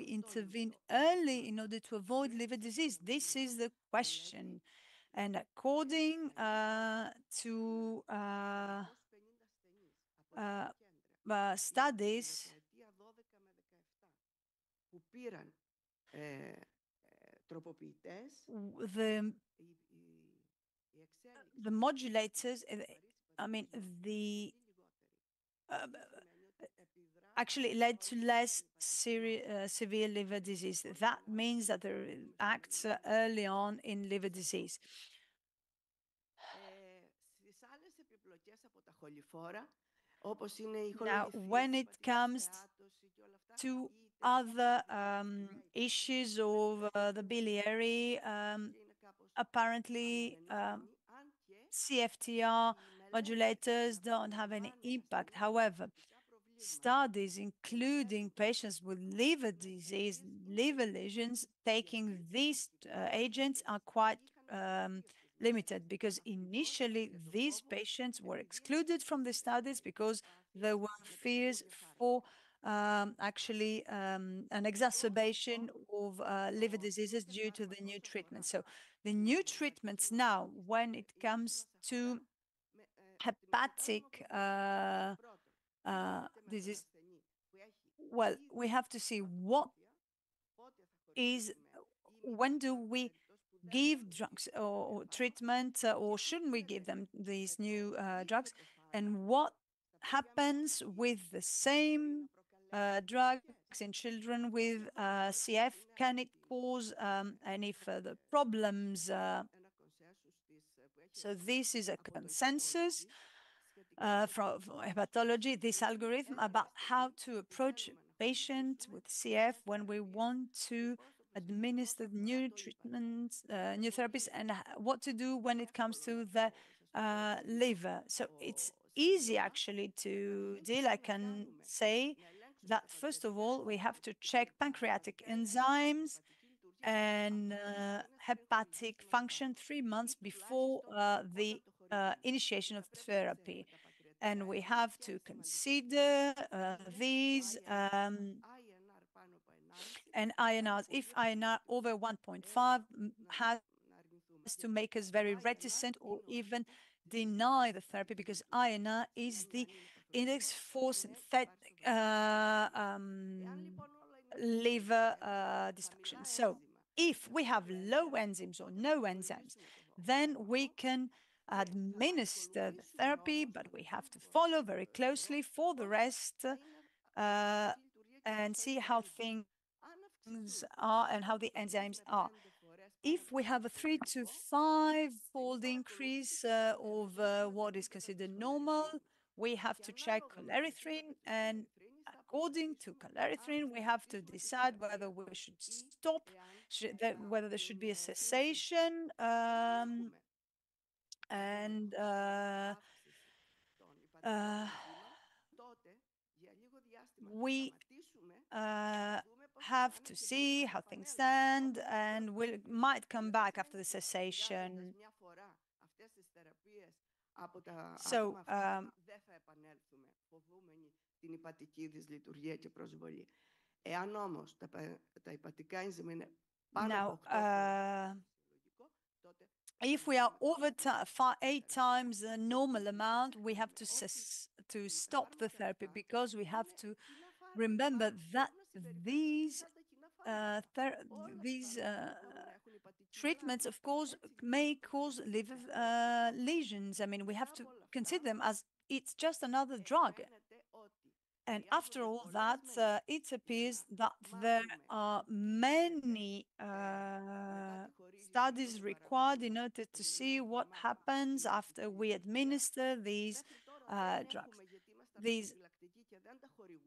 intervene early in order to avoid liver disease? This is the question. And according to studies, the modulators, I mean, actually led to less severe liver disease. That means that it acts early on in liver disease. Now, when it comes to other issues of the biliary, apparently CFTR modulators don't have any impact. However, studies including patients with liver disease, liver lesions, taking these agents are quite limited, because initially these patients were excluded from the studies because there were fears for actually an exacerbation of liver diseases due to the new treatment. So the new treatments now, when it comes to hepatic disease, well, we have to see when do we give drugs or treatment, or shouldn't we give them these new drugs, and what happens with the same drugs in children with CF? Can it cause any further problems? So this is a consensus from hepatology, this algorithm about how to approach patients with CF when we want to administer new treatments, new therapies, and what to do when it comes to the liver. So it's easy actually to deal. I can say that first of all, we have to check pancreatic enzymes and hepatic function 3 months before the initiation of therapy. And we have to consider these and INRs. If INR over 1.5 has to make us very reticent or even deny the therapy, because INR is the index for synthetic liver dysfunction. So if we have low enzymes or no enzymes, then we can administer the therapy, but we have to follow very closely for the rest and see how things are and how the enzymes are. If we have a 3 to 5-fold increase of what is considered normal, we have to check cholesterol, and according to cholesterol, we have to decide whether we should stop, whether there should be a cessation, and we have to see how things stand, and we might come back after the cessation. So, now, if we are over 8 times the normal amount, we have to stop the therapy, because we have to remember that these treatments, of course, may cause liver lesions. I mean, we have to consider them as it's just another drug. And after all that, it appears that there are many studies required in order to see what happens after we administer these drugs,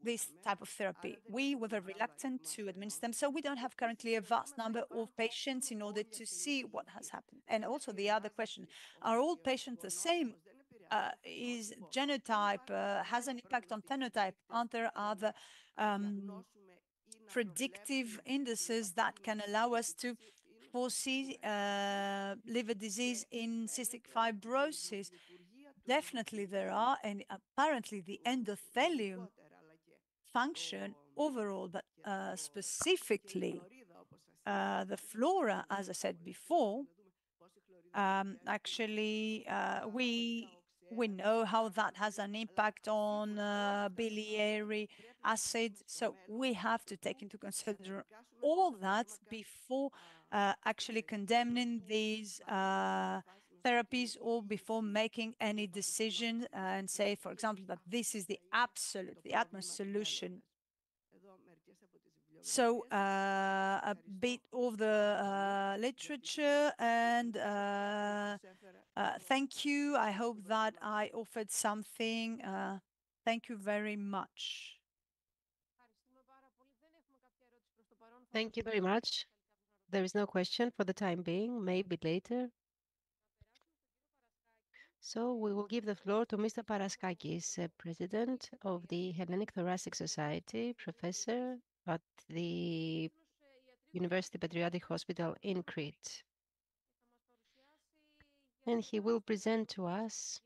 this type of therapy. We were very reluctant to administer them, so we don't have currently a vast number of patients in order to see what has happened. And also the other question, are all patients the same? Is genotype has an impact on phenotype? Are there other predictive indices that can allow us to foresee liver disease in cystic fibrosis? Definitely there are, and apparently the endothelium function overall, but specifically the flora, as I said before, actually we know how that has an impact on biliary acid. So we have to take into consideration all that before actually condemning these therapies, or before making any decision and say, for example, that this is the absolute, the utmost solution. So a bit of the literature, and thank you. I hope that I offered something. Thank you very much. Thank you very much. There is no question for the time being, maybe later. So we will give the floor to Mr. Paraskakis, President of the Hellenic Thoracic Society, Professor at the University Patriotic Hospital in Crete. And he will present to us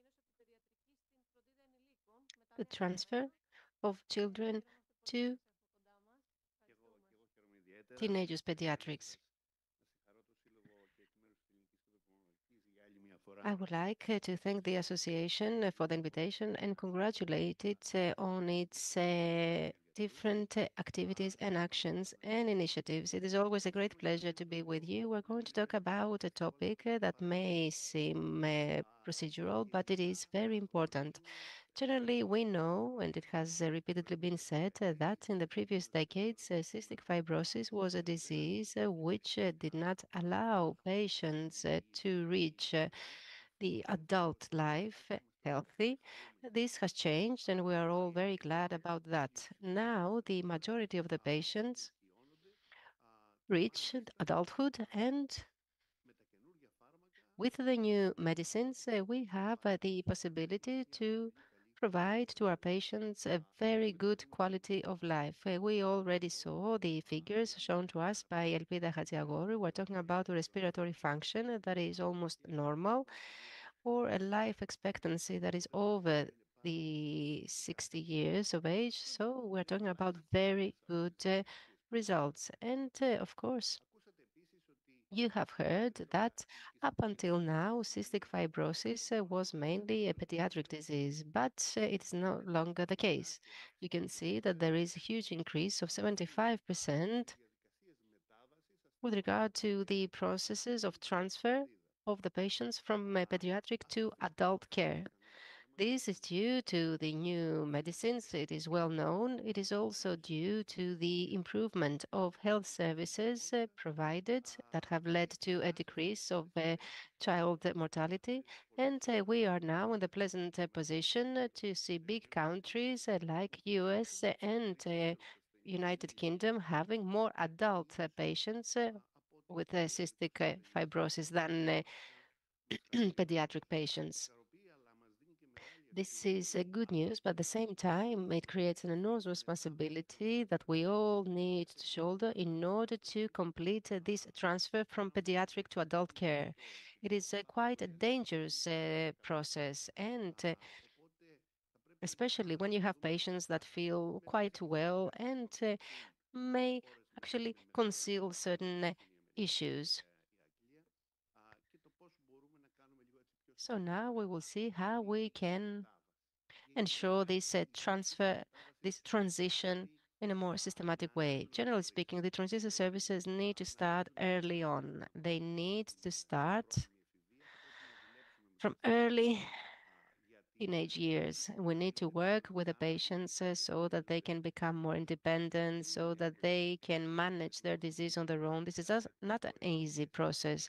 the transfer of children to teenagers pediatrics. I would like to thank the association for the invitation and congratulate it on its different activities and actions and initiatives. It is always a great pleasure to be with you. We're going to talk about a topic that may seem procedural, but it is very important. Generally, we know, and it has repeatedly been said, that in the previous decades, cystic fibrosis was a disease which did not allow patients to reach the adult life healthy. This has changed, and we are all very glad about that. Now, the majority of the patients reach adulthood, and with the new medicines, we have the possibility to provide to our patients a very good quality of life. We already saw the figures shown to us by Elpida Hatziagoru. We're talking about a respiratory function that is almost normal, or a life expectancy that is over the 60 years of age. So we're talking about very good results. And of course, you have heard that up until now, cystic fibrosis was mainly a pediatric disease, but it is no longer the case. You can see that there is a huge increase of 75% with regard to the processes of transfer of the patients from pediatric to adult care. This is due to the new medicines. It is well known. It is also due to the improvement of health services provided that have led to a decrease of child mortality. And we are now in the pleasant position to see big countries like US and United Kingdom having more adult patients with cystic fibrosis than pediatric patients. This is good news, but at the same time, it creates an enormous responsibility that we all need to shoulder in order to complete this transfer from pediatric to adult care. It is quite a dangerous process, and especially when you have patients that feel quite well and may actually conceal certain issues. So now we will see how we can ensure this transfer, this transition in a more systematic way. Generally speaking, the transition services need to start early on. They need to start from early teenage years. We need to work with the patients so that they can become more independent, so that they can manage their disease on their own. This is not an easy process.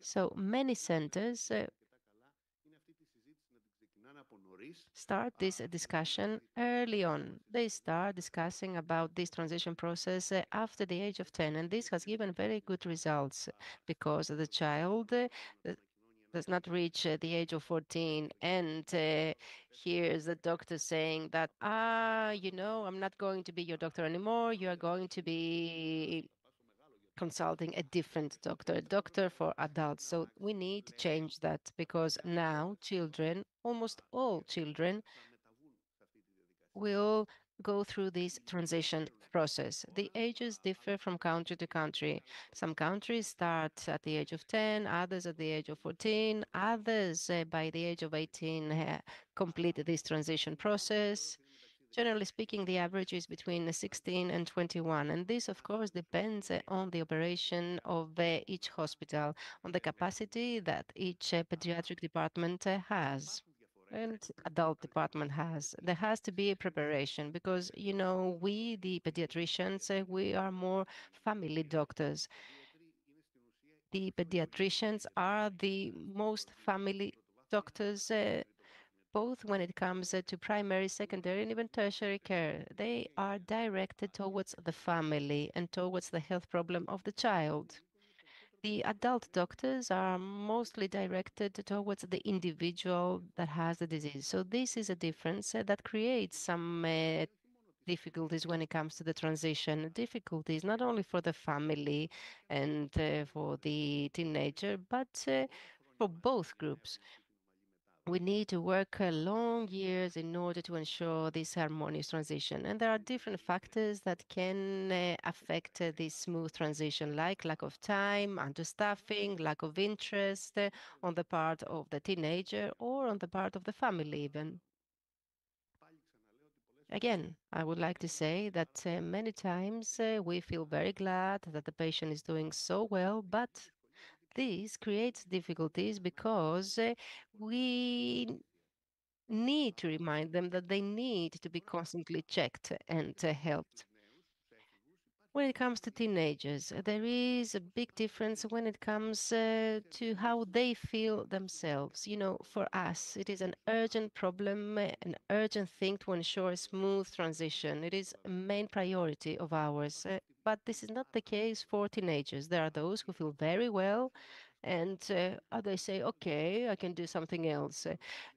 So many centers start this discussion early on. They start discussing about this transition process after the age of 10, and this has given very good results because the child does not reach the age of 14 and hears the doctor saying that, I'm not going to be your doctor anymore. You are going to be consulting a different doctor, a doctor for adults. So we need to change that because now children, almost all children, will go through this transition process. The ages differ from country to country. Some countries start at the age of 10, others at the age of 14, others by the age of 18 complete this transition process. Generally speaking, the average is between 16 and 21. And this, of course, depends on the operation of each hospital, on the capacity that each pediatric department has and adult department has. There has to be a preparation because, we, the pediatricians, we are more family doctors. The pediatricians are the most family doctors both when it comes to primary, secondary, and even tertiary care. They are directed towards the family and towards the health problem of the child. The adult doctors are mostly directed towards the individual that has the disease. So this is a difference that creates some difficulties when it comes to the transition. Difficulties not only for the family and for the teenager, but for both groups. We need to work long years in order to ensure this harmonious transition. And there are different factors that can affect this smooth transition, like lack of time, understaffing, lack of interest on the part of the teenager or on the part of the family even. again, I would like to say that many times we feel very glad that the patient is doing so well, but this creates difficulties because we need to remind them that they need to be constantly checked and helped. When it comes to teenagers, there is a big difference when it comes to how they feel themselves. You know, for us, it is an urgent problem, an urgent thing to ensure a smooth transition. It is a main priority of ours. But this is not the case for teenagers. There are those who feel very well and they say, okay, I can do something else.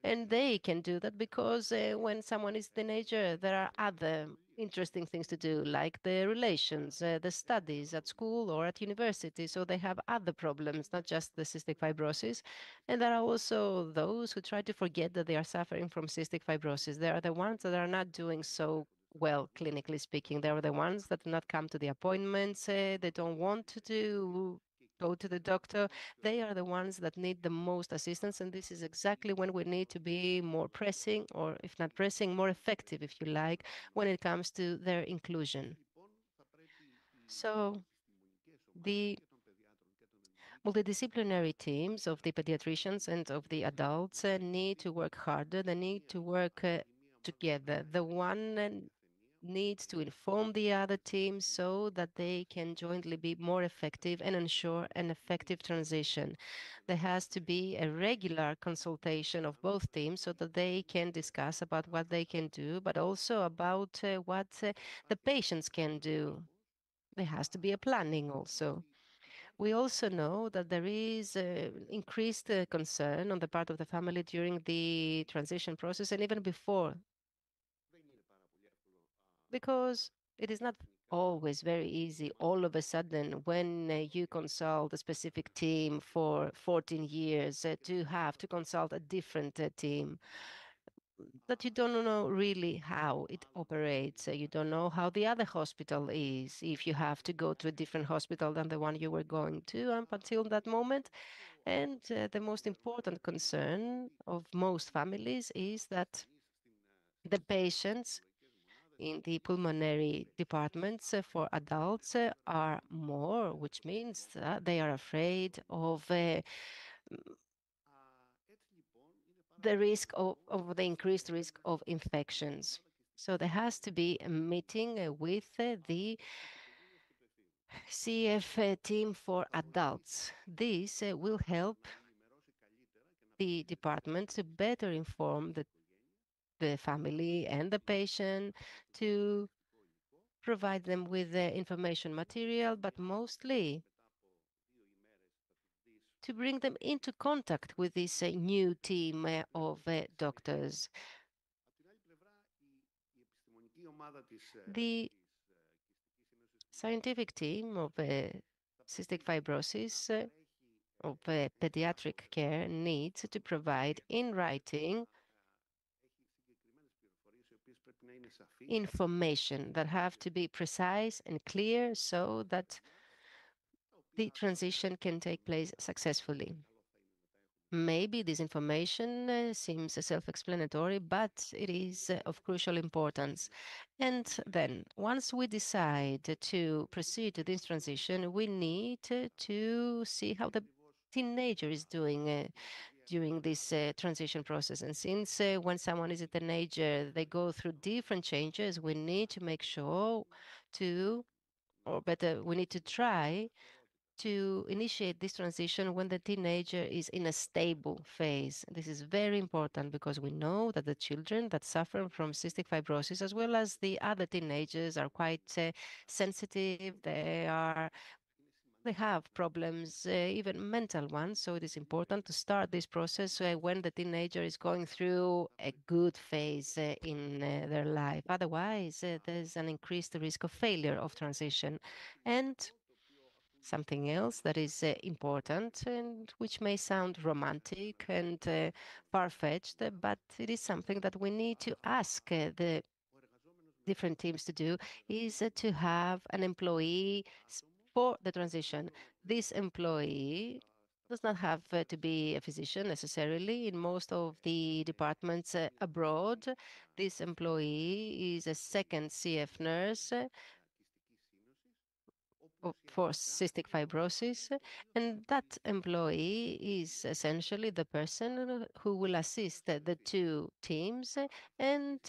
And they can do that because when someone is a teenager, there are other interesting things to do, like the relations, the studies at school or at university. So they have other problems, not just the cystic fibrosis. And there are also those who try to forget that they are suffering from cystic fibrosis. They are the ones that are not doing so well, clinically speaking. They are the ones that do not come to the appointments. They don't want to go to the doctor. They are the ones that need the most assistance, and this is exactly when we need to be more pressing, or if not pressing, more effective, if you like, when it comes to their inclusion. So the multidisciplinary teams of the pediatricians and of the adults need to work harder. They need to work together. The one needs to inform the other team so that they can jointly be more effective and ensure an effective transition. There has to be a regular consultation of both teams so that they can discuss about what they can do, but also about what the patients can do. There has to be a planning also. We also know that there is increased concern on the part of the family during the transition process and even before, because it is not always very easy all of a sudden when you consult a specific team for 14 years to have to consult a different team that you don't know really how it operates. You don't know how the other hospital is, if you have to go to a different hospital than the one you were going to up until that moment. And the most important concern of most families is that the patients in the pulmonary departments for adults are more, which means that they are afraid of the risk of the increased risk of infections. So there has to be a meeting with the CF team for adults. This will help the department to better inform the family and the patient, to provide them with the information material, but mostly to bring them into contact with this new team of doctors. The scientific team of cystic fibrosis of pediatric care needs to provide in writing information that have to be precise and clear so that the transition can take place successfully. Maybe this information seems self-explanatory, but it is of crucial importance. And then, once we decide to proceed to this transition, we need to see how the teenager is doing during this transition process. And since when someone is a teenager, they go through different changes, we need to make sure to, or better, we need to try to initiate this transition when the teenager is in a stable phase. This is very important because we know that the children that suffer from cystic fibrosis, as well as the other teenagers, are quite sensitive. They have problems, even mental ones. So it is important to start this process when the teenager is going through a good phase in their life. Otherwise, there's an increased risk of failure of transition. And something else that is important and which may sound romantic and far-fetched, but it is something that we need to ask the different teams to do, is to have an employee for the transition. This employee does not have to be a physician necessarily. In most of the departments abroad, this employee is a second CF nurse for cystic fibrosis, and that employee is essentially the person who will assist the two teams and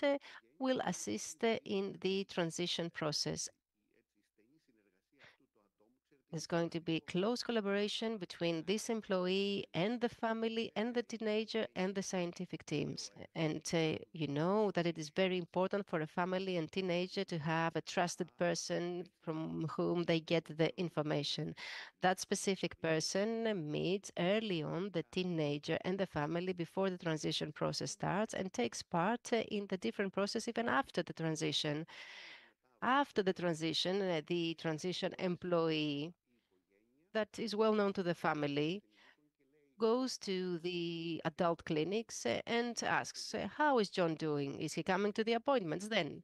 will assist in the transition process. There's going to be close collaboration between this employee and the family and the teenager and the scientific teams. And you know that it is very important for a family and teenager to have a trusted person from whom they get the information. That specific person meets early on the teenager and the family before the transition process starts and takes part in the different process even after the transition. After the transition employee that is well known to the family goes to the adult clinics and asks, how is John doing? Is he coming to the appointments? Then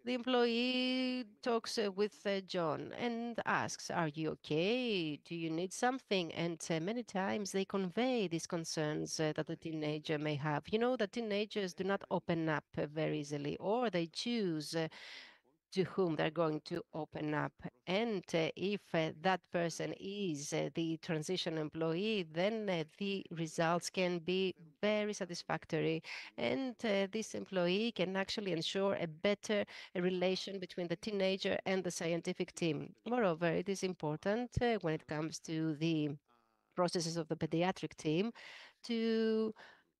the employee talks with John and asks, are you okay? Do you need something? And many times they convey these concerns that the teenager may have. You know that teenagers do not open up very easily, or they choose to whom they're going to open up. And if that person is the transition employee, then the results can be very satisfactory. And this employee can actually ensure a better relation between the teenager and the scientific team. Moreover, it is important when it comes to the processes of the pediatric team to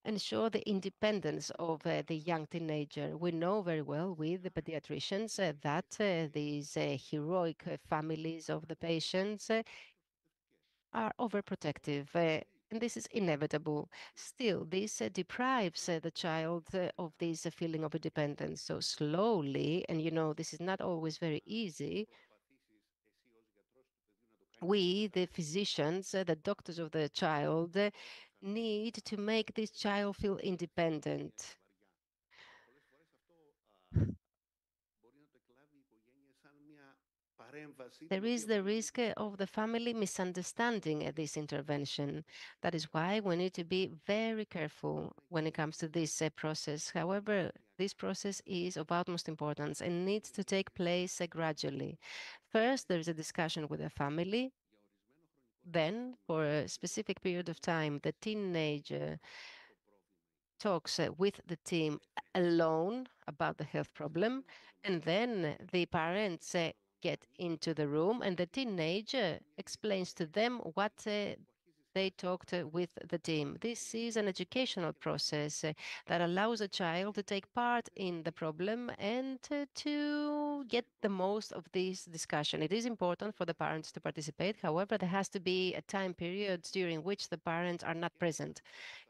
ensure the independence of the young teenager. We know very well with the pediatricians that these heroic families of the patients are overprotective. And this is inevitable. Still, this deprives the child of this feeling of independence. So slowly, and you know, this is not always very easy, we, the physicians, the doctors of the child, need to make this child feel independent. There is the risk of the family misunderstanding this intervention. That is why we need to be very careful when it comes to this process. However, this process is of utmost importance and needs to take place gradually. First, there is a discussion with the family. Then, for a specific period of time, the teenager talks with the team alone about the health problem, and then the parents get into the room and the teenager explains to them what they talked with the team. This is an educational process that allows a child to take part in the problem and to get the most of this discussion. It is important for the parents to participate. However, there has to be a time period during which the parents are not present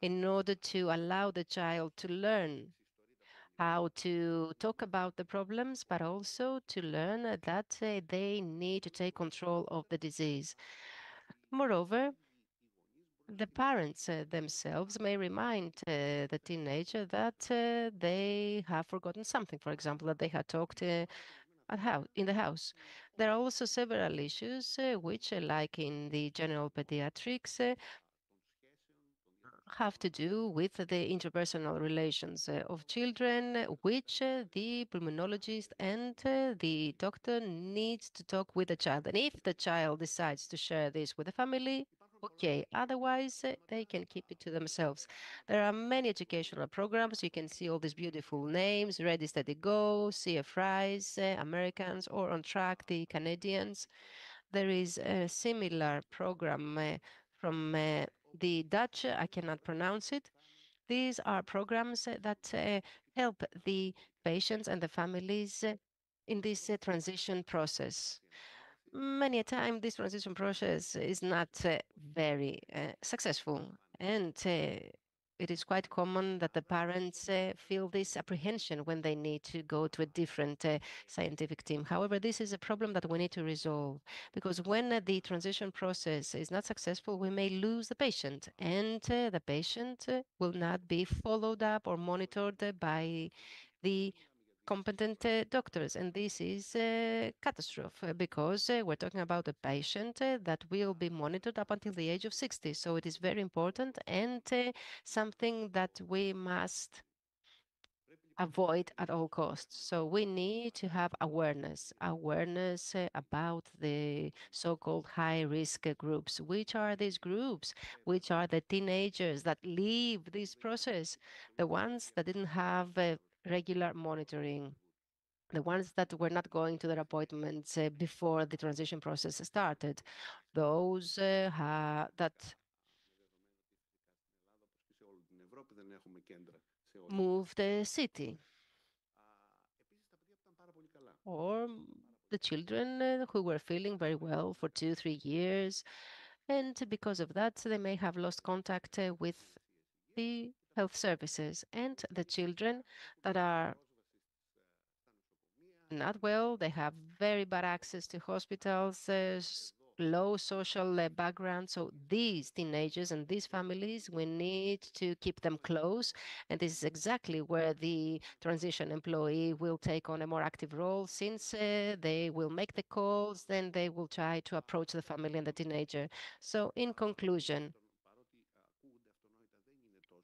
in order to allow the child to learn how to talk about the problems, but also to learn that they need to take control of the disease. Moreover, the parents themselves may remind the teenager that they have forgotten something, for example, that they had talked in the house. There are also several issues which, like in the general pediatrics, have to do with the interpersonal relations of children, which the pulmonologist and the doctor needs to talk with the child. And if the child decides to share this with the family, okay. Otherwise, they can keep it to themselves. There are many educational programs. You can see all these beautiful names: Ready, Steady, Go, CF Rise, Americans, or On Track, the Canadians. There is a similar program from the Dutch. I cannot pronounce it. These are programs that help the patients and the families in this transition process. Many a time, this transition process is not very successful, and it is quite common that the parents feel this apprehension when they need to go to a different scientific team. However, this is a problem that we need to resolve, because when the transition process is not successful, we may lose the patient, and the patient will not be followed up or monitored by the competent doctors. And this is a catastrophe because we're talking about a patient that will be monitored up until the age of 60. So it is very important and something that we must avoid at all costs. So we need to have awareness about the so-called high-risk groups. Which are these groups? Which are the teenagers that leave this process? The ones that didn't have regular monitoring, the ones that were not going to their appointments before the transition process started, those that moved the city, or the children who were feeling very well for 2-3 years, and because of that they may have lost contact with the health services, and the children that are not well, they have very bad access to hospitals, low social background. So these teenagers and these families, we need to keep them close. And this is exactly where the transition employee will take on a more active role, since they will make the calls, then they will try to approach the family and the teenager. So in conclusion,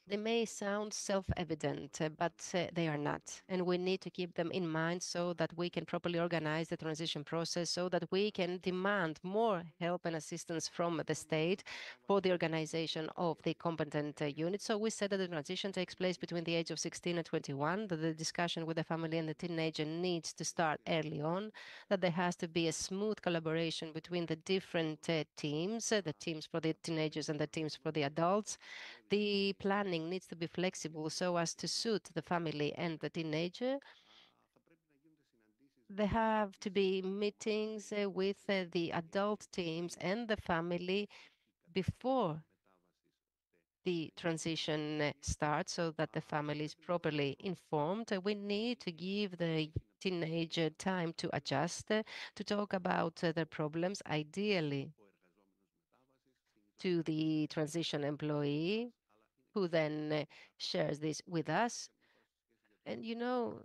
they may sound self-evident, but they are not. And we need to keep them in mind so that we can properly organize the transition process, so that we can demand more help and assistance from the state for the organization of the competent unit. So we said that the transition takes place between the age of 16 and 21, that the discussion with the family and the teenager needs to start early on, that there has to be a smooth collaboration between the different teams, the teams for the teenagers and the teams for the adults. The planning needs to be flexible so as to suit the family and the teenager. There have to be meetings with the adult teams and the family before the transition starts, so that the family is properly informed. We need to give the teenager time to adjust, to talk about their problems, ideally to the transition employee, who then shares this with us. And you know,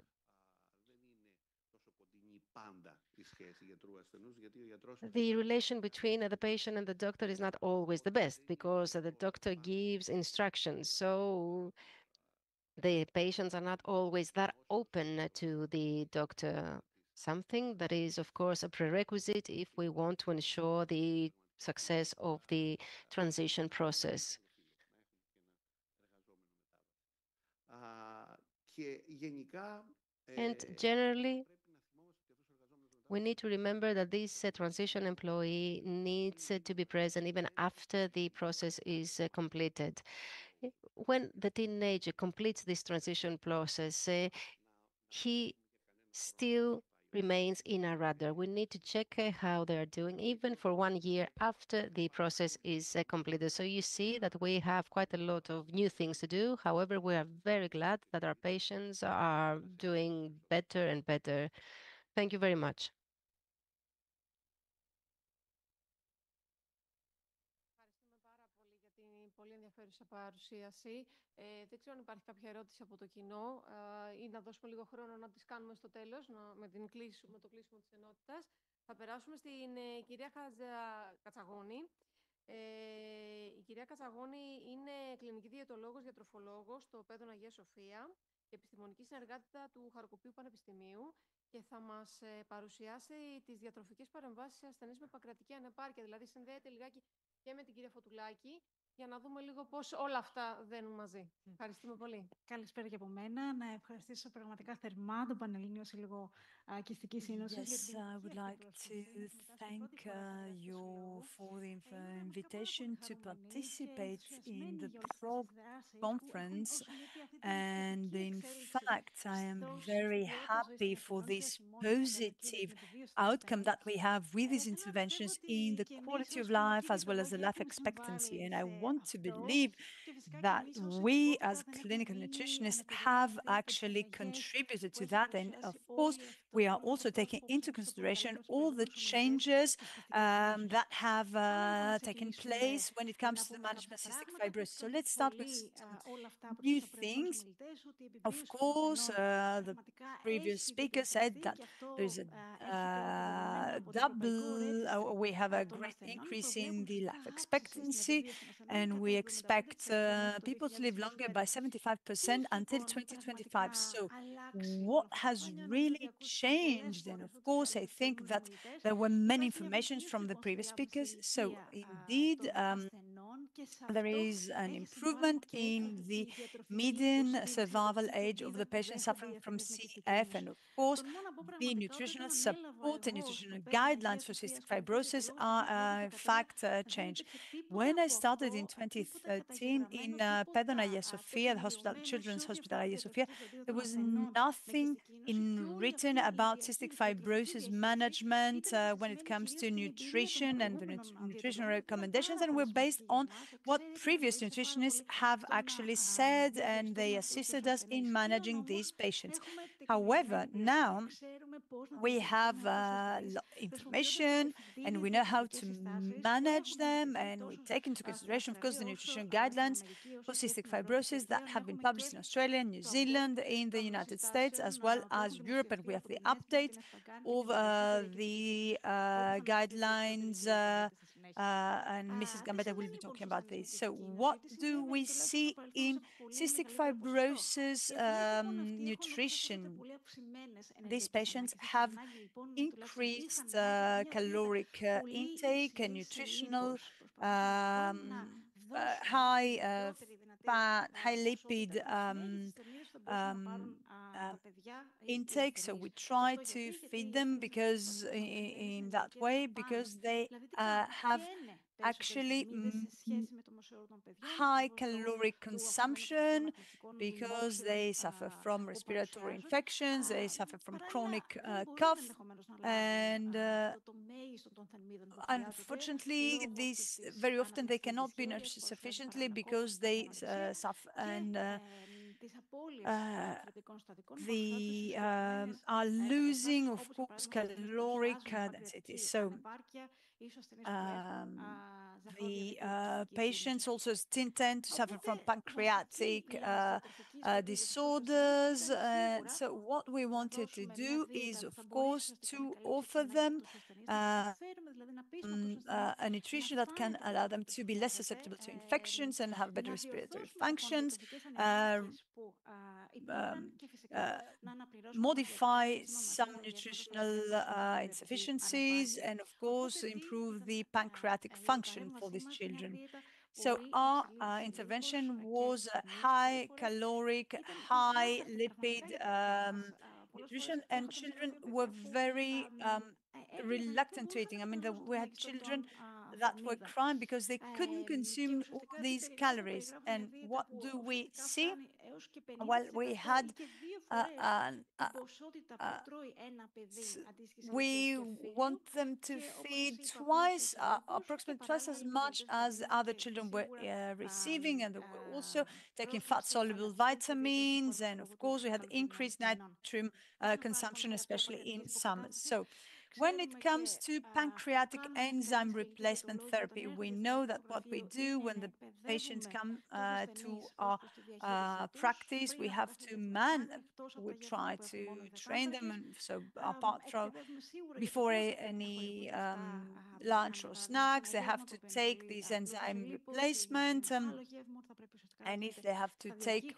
the relation between the patient and the doctor is not always the best, because the doctor gives instructions. So the patients are not always that open to the doctor, something that is, of course, a prerequisite if we want to ensure the success of the transition process. And generally, we need to remember that this transition employee needs to be present even after the process is completed. When the teenager completes this transition process, he still remains in our radar. We need to check how they are doing, even for 1 year after the process is completed. So you see that we have quite a lot of new things to do. However, we are very glad that our patients are doing better and better. Thank you very much. Πολύ ενδιαφέρουσα παρουσίαση. Δεν ξέρω αν υπάρχει κάποια ερώτηση από το κοινό ή να δώσουμε λίγο χρόνο να τις κάνουμε στο τέλος, με το κλείσιμο της ενότητας. Θα περάσουμε στην κυρία Κατσαγώνη. Η κυρία Κατσαγώνη είναι κλινική διαιτολόγος, διατροφολόγος στο Παιδόν Αγία Σοφία και επιστημονική συνεργάτητα του Χαρκοπίου Πανεπιστημίου, και θα μας παρουσιάσει τις διατροφικές παρεμβάσεις σε ασθενείς με παγκρατική ανεπάρκεια. Δηλαδή συνδέεται λιγάκι και με την κυρία Φωτουλάκη, για να δούμε λίγο πώς όλα αυτά δένουν μαζί. Ευχαριστούμε πολύ. Καλησπέρα και από μένα. Να ευχαριστήσω πραγματικά θερμά τον Πανελλήνιο Σύλλογο Κυστικής Ίνωσης. Yes, I would like to thank you for the invitation to participate in the conference. And in fact, I am very happy for this positive outcome that we have with these interventions in the quality of life as well as the life expectancy. And I want to believe that we as clinical nutritionists have actually contributed to that. And of course, we are also taking into consideration all the changes that have taken place when it comes to the management of cystic fibrosis. So let's start with some new things. Of course, the previous speaker said that there's a we have a great increase in the life expectancy, and we expect people to live longer by 75% until 2025. So what has really changed? And of course, I think that there were many informations from the previous speakers. So indeed, there is an improvement in the median survival age of the patients suffering from CF, and of course, the nutritional support and nutritional guidelines for cystic fibrosis are in fact changed. When I started in 2013 in Pedon Hagia Sophia, the hospital, Children's Hospital Hagia Sophia, there was nothing written about cystic fibrosis management when it comes to nutrition and the nutritional recommendations, and we're based on what previous nutritionists have actually said, and they assisted us in managing these patients. However, now we have information and we know how to manage them, and we take into consideration, of course, the nutrition guidelines for cystic fibrosis that have been published in Australia, New Zealand, in the United States, as well as Europe, and we have the update of the guidelines, and Mrs. Gambetta will be talking about this. So what do we see in cystic fibrosis nutrition? These patients have increased caloric intake and nutritional high fat, high lipid intake. So we try to feed them because in that way, because they have actually high caloric consumption, because they suffer from respiratory infections, they suffer from chronic cough, and unfortunately, these very often they cannot be nourished sufficiently because they suffer and they are losing, of course, caloric density. So the patients also tend to suffer from pancreatic disorders. So what we wanted to do is, of course, to offer them a nutrition that can allow them to be less susceptible to infections and have better respiratory functions, modify some nutritional insufficiencies, and of course improve the pancreatic function for these children. So our intervention was high caloric, high lipid nutrition, and children were very reluctant to eating. I mean, we had children that were crying because they couldn't consume all these calories. And what do we see? Well, we had we want them to feed twice, approximately twice as much as other children were receiving, and they were also taking fat-soluble vitamins, and of course we had increased natrium consumption, especially in summers. So when it comes to pancreatic enzyme replacement therapy, we know that what we do when the patients come to our practice, we have to we try to train them, and so apart from before any lunch or snacks, they have to take this enzyme replacement, and if they have to take,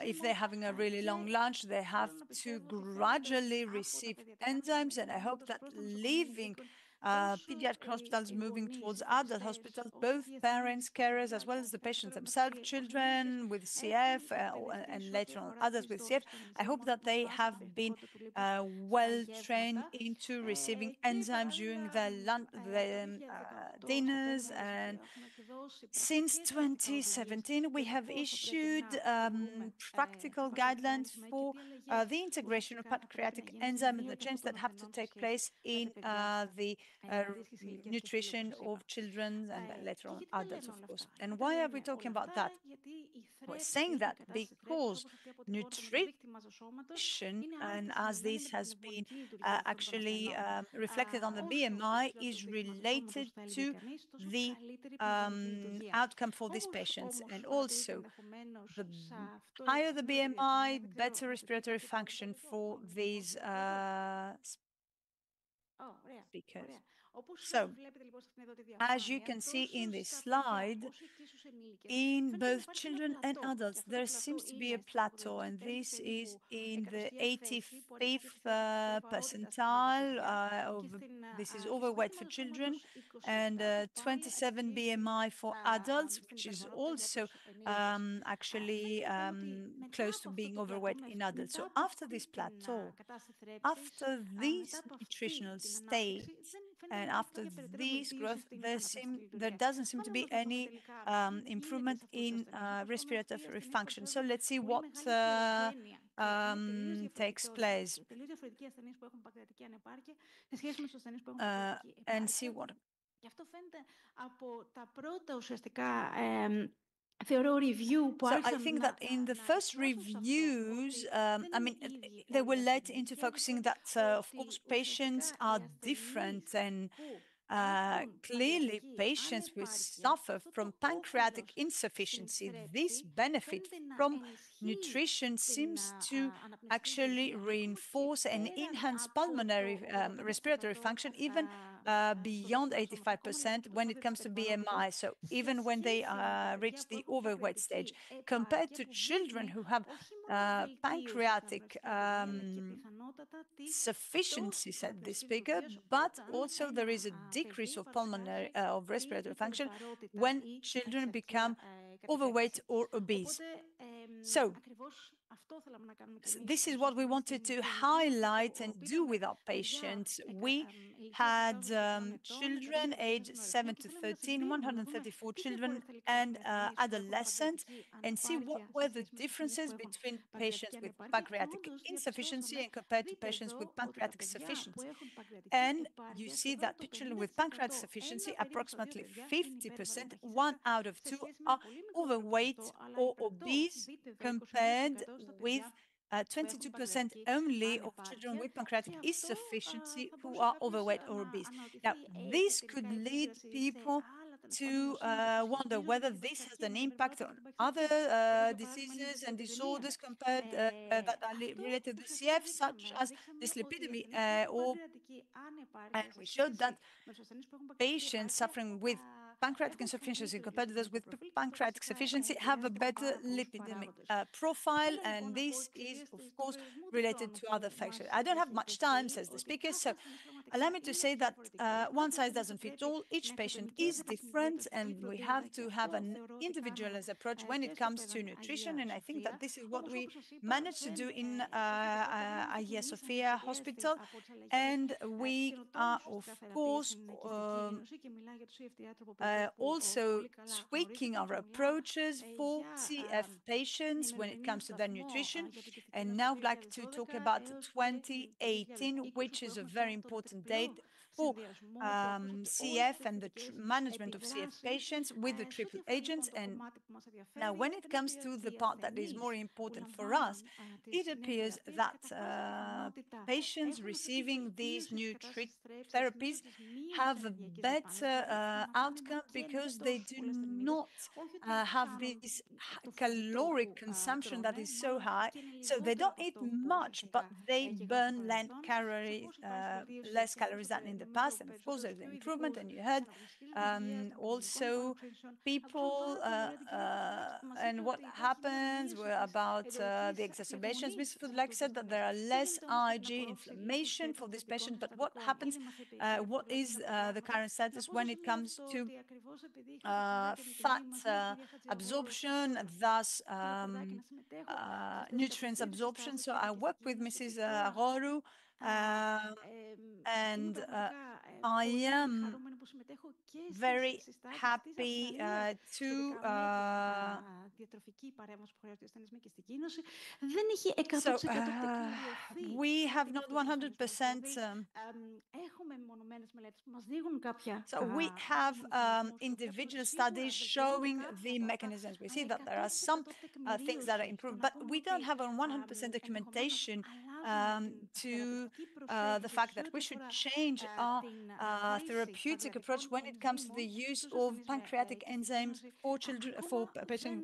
if they're having a really long lunch, they have to gradually receive enzymes. And I hope that leaving pediatric hospitals, moving towards adult hospitals, both parents, carers, as well as the patients themselves, children with CF, and later on others with CF, I hope that they have been well trained into receiving enzymes during their dinners. And since 2017, we have issued practical guidelines for the integration of pancreatic enzyme and the changes that have to take place in the nutrition of children and then later on adults, of course. And why are we talking about that? We're saying that because nutrition, and as this has been actually reflected on the BMI, is related to the outcome for these patients. And also, the higher the BMI, better respiratory function for these speakers. So, as you can see in this slide, in both children and adults, there seems to be a plateau, and this is in the 85th percentile. This is overweight for children, and 27 BMI for adults, which is also actually close to being overweight in adults. So after this plateau, after these nutritional states, and after this growth, there doesn't seem to be any improvement in respiratory function. So let's see what takes place and see what. So I think that in the first reviews, I mean, they were led into focusing that, of course, patients are different, and clearly patients who suffer from pancreatic insufficiency, this benefit from nutrition seems to actually reinforce and enhance pulmonary respiratory function even beyond 85% when it comes to BMI. So even when they reach the overweight stage, compared to children who have pancreatic sufficiency, said the speaker, but also there is a decrease of pulmonary of respiratory function when children become overweight or obese. So this is what we wanted to highlight and do with our patients. We had children aged 7 to 13, 134 children and adolescents, and see what were the differences between patients with pancreatic insufficiency and compared to patients with pancreatic sufficiency. And you see that children with pancreatic sufficiency, approximately 50%, 1 out of 2, are overweight or obese, compared with 22% only of children with pancreatic insufficiency who are overweight or obese. Now, this could lead people to wonder whether this has an impact on other diseases and disorders compared that are related to CF, such as dyslipidemia, and we showed that patients suffering with pancreatic insufficiency compared to those with pancreatic sufficiency have a better lipidemic profile, and this is, of course, related to other factors. I don't have much time, says the speaker, so allow me to say that one size doesn't fit all. Each patient is different, and we have to have an individualized approach when it comes to nutrition, and I think that this is what we managed to do in Hagia Sophia Hospital, and we are, of course, also tweaking our approaches for CF patients when it comes to their nutrition. And now I'd like to talk about 2018, which is a very important date for CF and the management of CF patients with the triple agents. And now when it comes to the part that is more important for us, it appears that patients receiving these new therapies have a better outcome because they do not have this caloric consumption that is so high. So they don't eat much, but they burn less calories than in the past. And of course, there's an improvement. And you heard also people and what happens about the exacerbations. Mr. Foodlake said that there are less IgG inflammation for this patient, but what happens, what is the current status when it comes to fat absorption, thus nutrients absorption? So I work with Mrs. Horo And I am very happy to διατροφική παρέμβαση που χρειάζεται ο ασθενής με κυστική ίνωση. Δεν έχει 100% τεκμηριωθεί. We have not 100%. Έχουμε μονομένες μελέτες που μας δείχνουν κάποια. So we have individual studies showing the mechanisms. We see that there are some things that are improved, but we don't have a 100% documentation to the fact that we should change our therapeutic approach when it comes to the use of pancreatic enzymes for children, for patients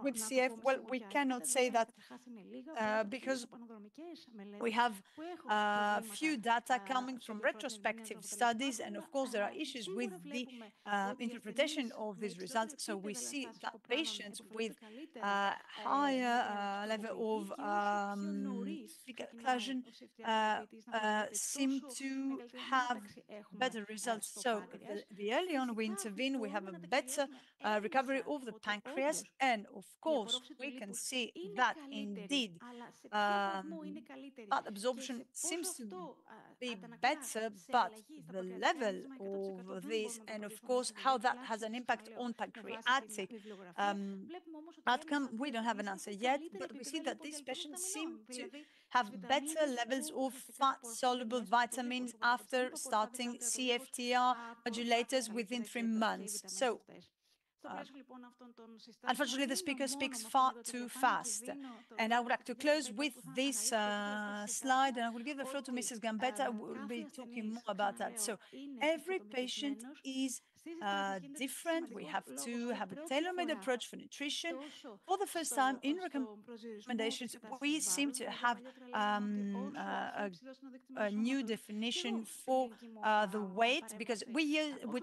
with CF. Well, we cannot say that because we have few data coming from retrospective studies, and of course there are issues with the interpretation of these results. So we see that patients with higher level of occlusion seem to have better results. So the earlier on we intervene, we have a better recovery of the pancreas, and of course we can see that indeed fat absorption seems to be better, but the level of this, and of course how that has an impact on pancreatic outcome, we don't have an answer yet, but we see that these patients seem to have better levels of fat-soluble vitamins after starting CFTR modulators within 3 months. So, unfortunately, the speaker speaks far too fast. And I would like to close with this slide, and I will give the floor to Mrs. Gambetta, who will be talking more about that. So every patient is different. We have to have a tailor-made approach for nutrition. For the first time in recommendations, we seem to have a new definition for the weight, because we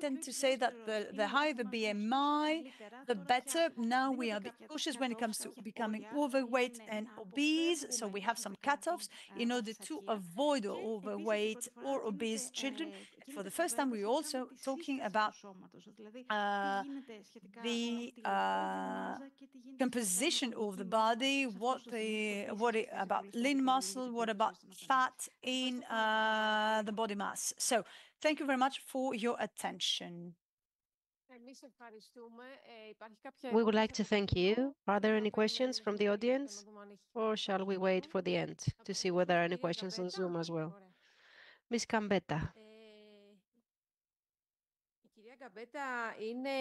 tend to say that the higher the BMI, the better. Now we are a bit cautious when it comes to becoming overweight and obese, so we have some cutoffs in order to avoid overweight or obese children. For the first time, we're also talking about the composition of the body, what about lean muscle, what about fat in the body mass. So thank you very much for your attention. We would like to thank you. Are there any questions from the audience, or shall we wait for the end to see whether there are any questions on Zoom as well? Ms. Gambetta. Η κυρία Γκαμπέτα είναι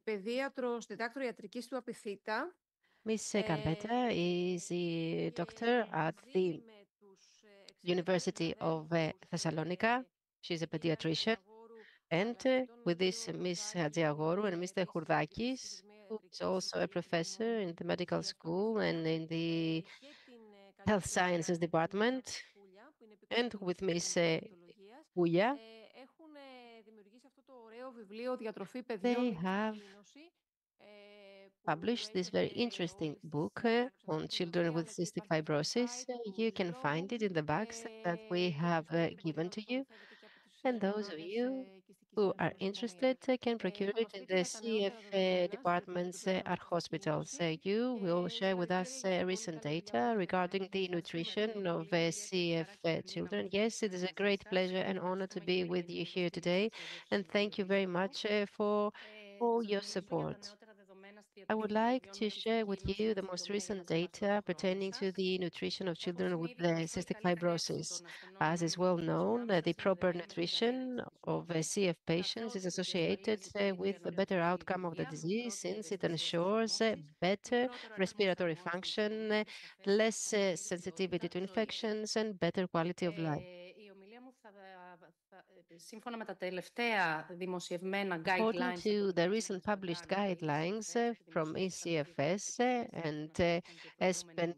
παιδίατρος διδάκτορ ιατρικής του Απιθύτα. Ms. Gambetta is a doctor at the University of Thessalonica. She's a pediatrician. And with this, Ms. Hadjiagoru and Mr. Hourdakis, who is also a professor in the medical school and in the health sciences department, and with Ms. Pouya, they have published this very interesting book on children with cystic fibrosis. You can find it in the box that we have given to you. And those of you who are interested can procure it in the CF departments at hospitals. You will share with us recent data regarding the nutrition of CF children. Yes, it is a great pleasure and honor to be with you here today. And thank you very much for all your support. I would like to share with you the most recent data pertaining to the nutrition of children with cystic fibrosis. As is well known, the proper nutrition of CF patients is associated with a better outcome of the disease, since it ensures better respiratory function, less sensitivity to infections, and better quality of life. According to the recent published guidelines from ECFS and ESPEN,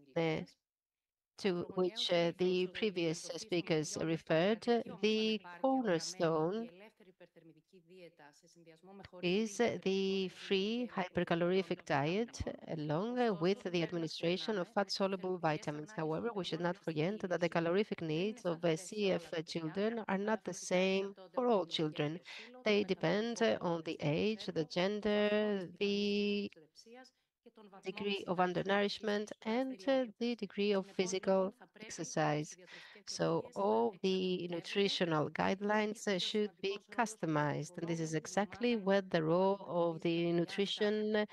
to which the previous speakers referred, the cornerstone is the free hypercalorific diet, along with the administration of fat-soluble vitamins. However, we should not forget that the calorific needs of CF children are not the same for all children. They depend on the age, the gender, the degree of undernourishment, and the degree of physical exercise. So all the nutritional guidelines should be customized. And this is exactly where the role of the nutrition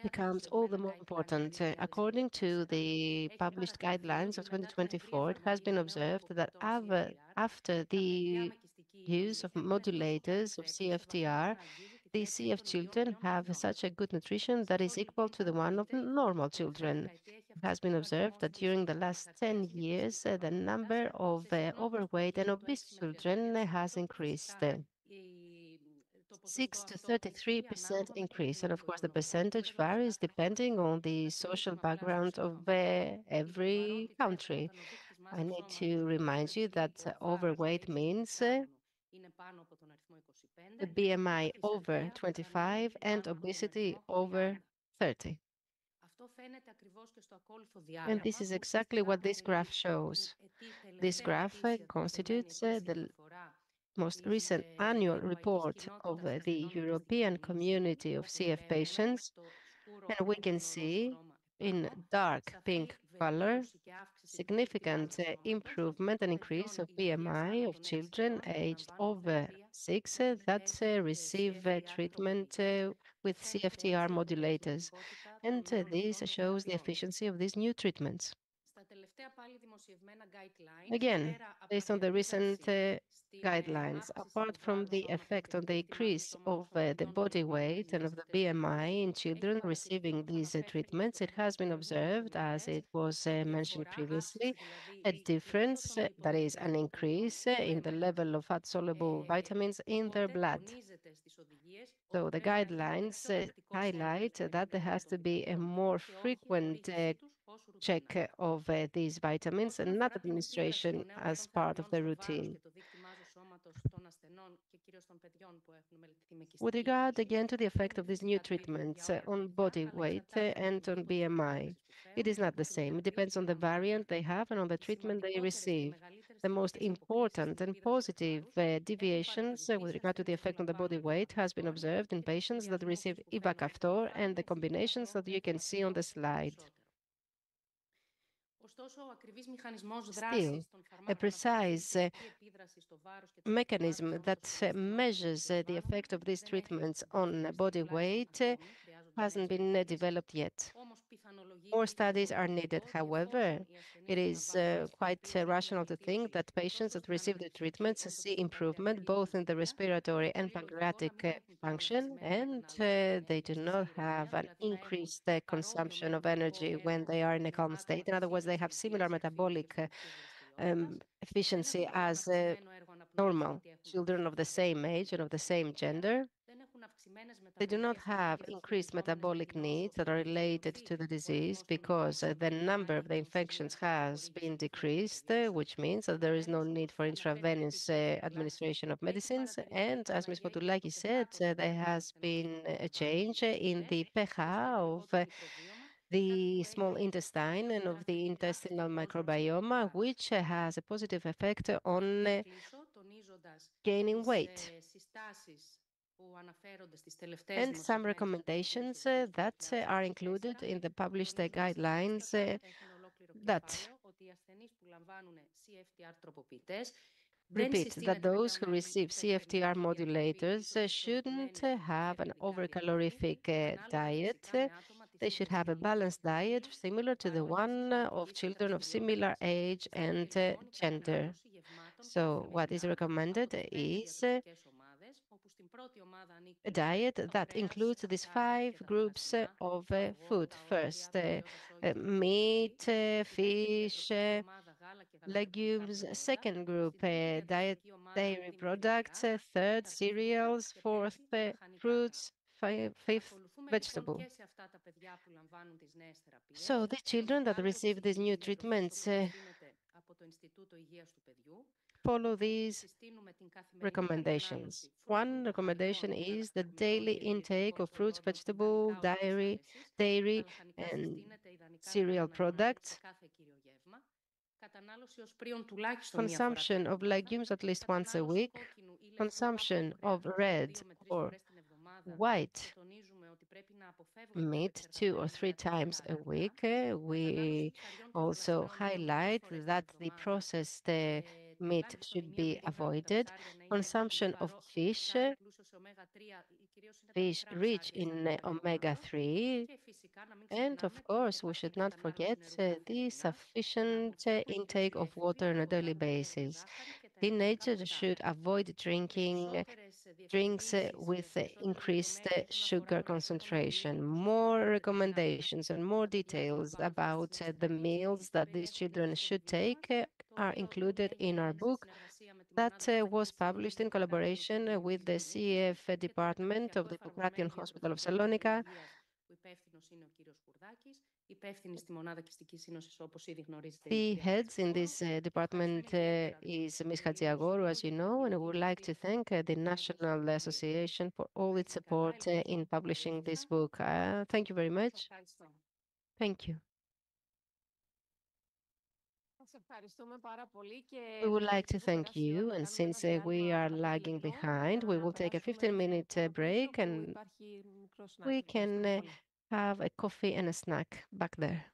becomes all the more important. According to the published guidelines of 2024, it has been observed that after the use of modulators of CFTR, the CF children have such a good nutrition that is equal to the one of normal children. It has been observed that during the last 10 years, the number of overweight and obese children has increased. 6 to 33% increase. And of course, the percentage varies depending on the social background of every country. I need to remind you that overweight means a BMI over 25 and obesity over 30. And this is exactly what this graph shows. This graph constitutes the most recent annual report of the European Community of CF patients, and we can see in dark pink color significant improvement and increase of BMI of children aged over 6 that receive treatment with CFTR modulators. And this shows the efficiency of these new treatments. Again, based on the recent guidelines, apart from the effect on the increase of the body weight and of the BMI in children receiving these treatments, it has been observed, as it was mentioned previously, a difference, that is an increase in the level of fat-soluble vitamins in their blood. So the guidelines highlight that there has to be a more frequent check of these vitamins and not administration as part of the routine. With regard again to the effect of these new treatments on body weight and on BMI, it is not the same. It depends on the variant they have and on the treatment they receive. The most important and positive deviations with regard to the effect on the body weight has been observed in patients that receive Ivacaftor and the combinations that you can see on the slide. Still, a precise mechanism that measures the effect of these treatments on body weight hasn't been developed yet. More studies are needed. However, it is quite rational to think that patients that receive the treatments see improvement both in the respiratory and pancreatic function, and they do not have an increased consumption of energy when they are in a calm state. In other words, they have similar metabolic efficiency as normal children of the same age and of the same gender. They do not have increased metabolic needs that are related to the disease because the number of the infections has been decreased, which means that there is no need for intravenous administration of medicines. And as Ms. Potoulaki said, there has been a change in the pH of the small intestine and of the intestinal microbiome, which has a positive effect on gaining weight. And some recommendations that are included in the published guidelines that repeat that those who receive CFTR modulators shouldn't have an overcalorific diet. They should have a balanced diet similar to the one of children of similar age and gender. So what is recommended is a diet that includes these 5 groups of food. First, meat, fish, legumes. Second group, dairy products. Third, cereals. Fourth, fruits. Fifth, vegetable. So the children that receive these new treatments follow these recommendations. One recommendation is the daily intake of fruits, vegetable, dairy, and cereal products. Consumption of legumes at least once a week. Consumption of red or white meat 2 or 3 times a week. We also highlight that the processed meat should be avoided. Consumption of fish rich in omega-3, and of course, we should not forget the sufficient intake of water on a daily basis. Teenagers should avoid drinking drinks with increased sugar concentration. More recommendations and more details about the meals that these children should take are included in our book that was published in collaboration with the CEF department of the Hippocratic Hospital of Salonika. The heads in this department is Ms. Hadjiagoru, as you know, and I would like to thank the National Association for all its support in publishing this book. Thank you very much. Thank you. We would like to thank you, and since we are lagging behind, we will take a 15-minute break and we can have a coffee and a snack back there.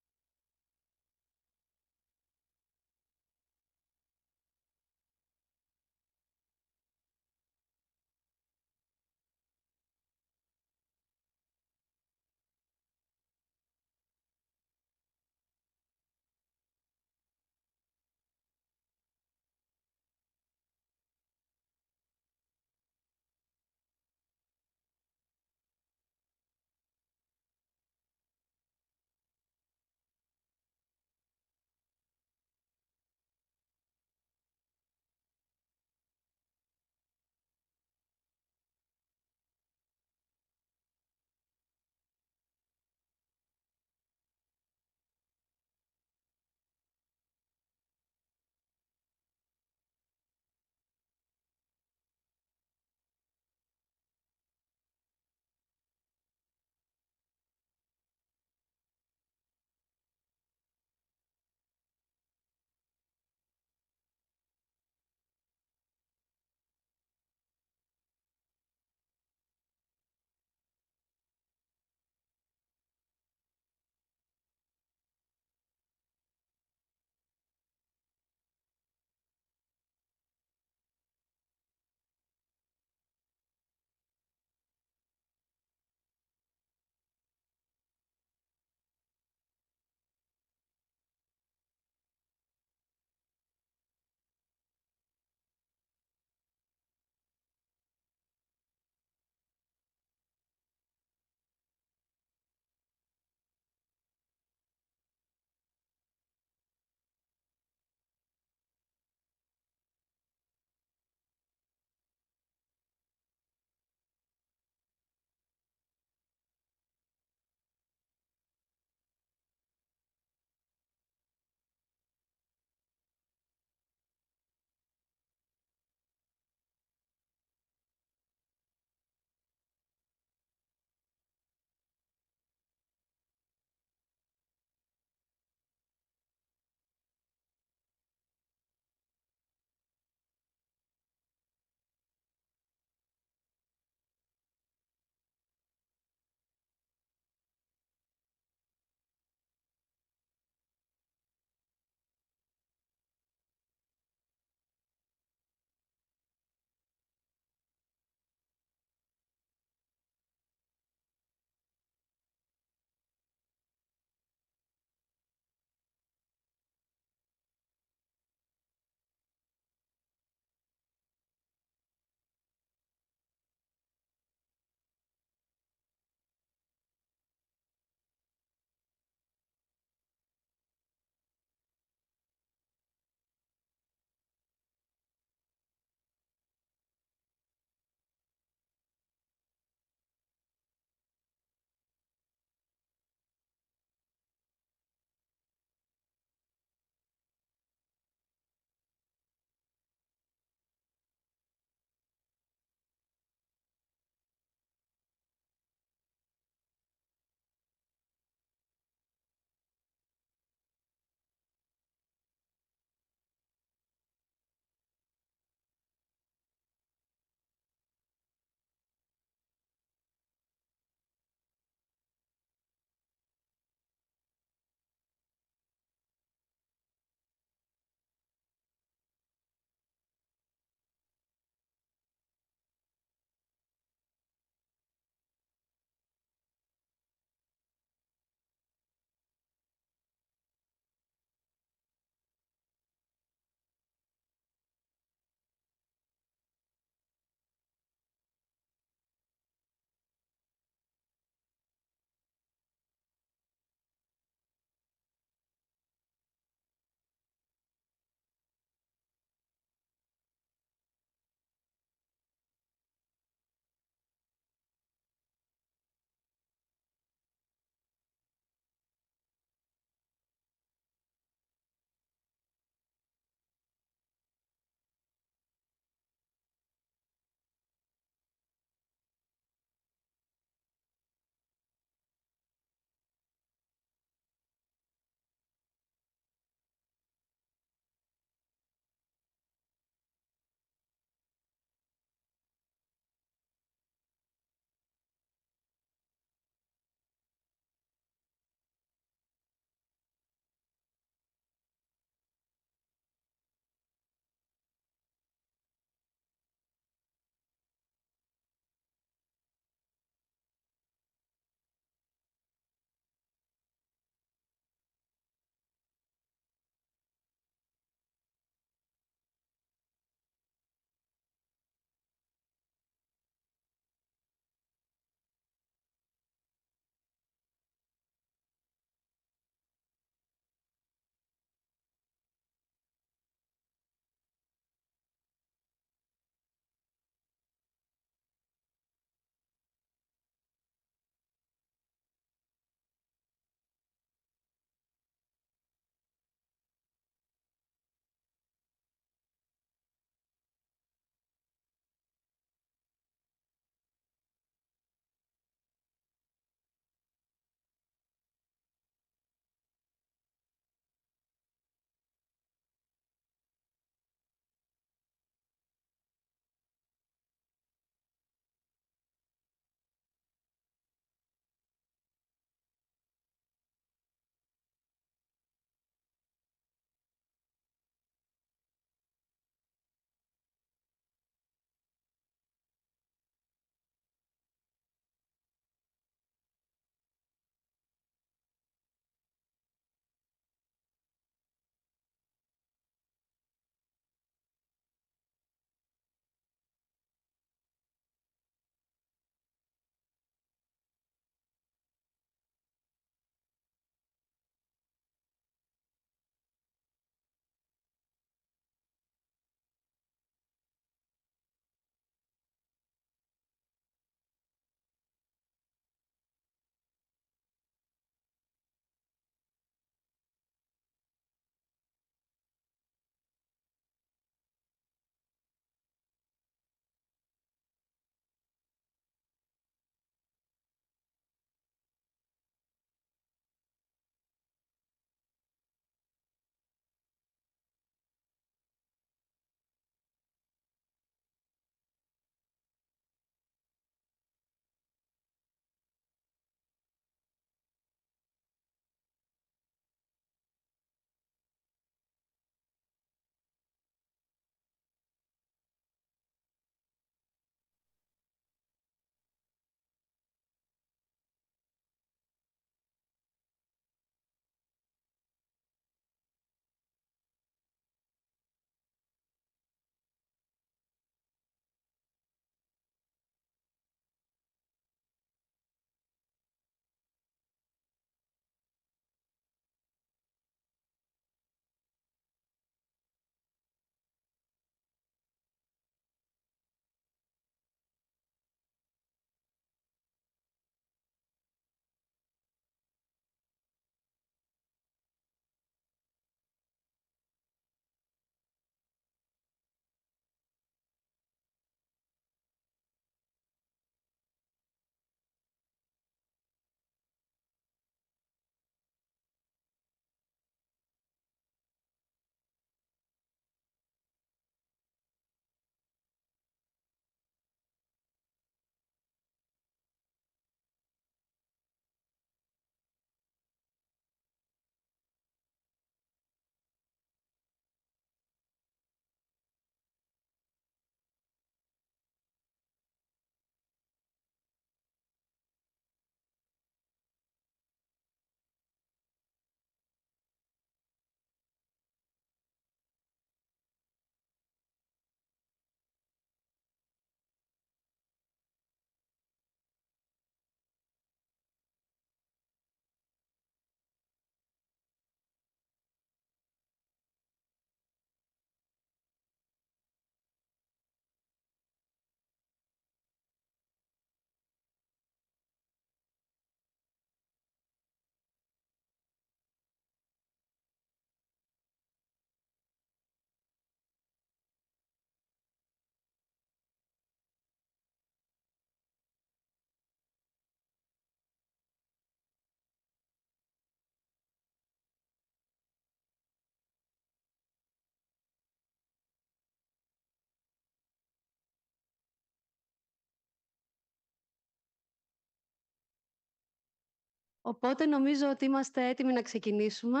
Οπότε νομίζω ότι είμαστε έτοιμοι να ξεκινήσουμε.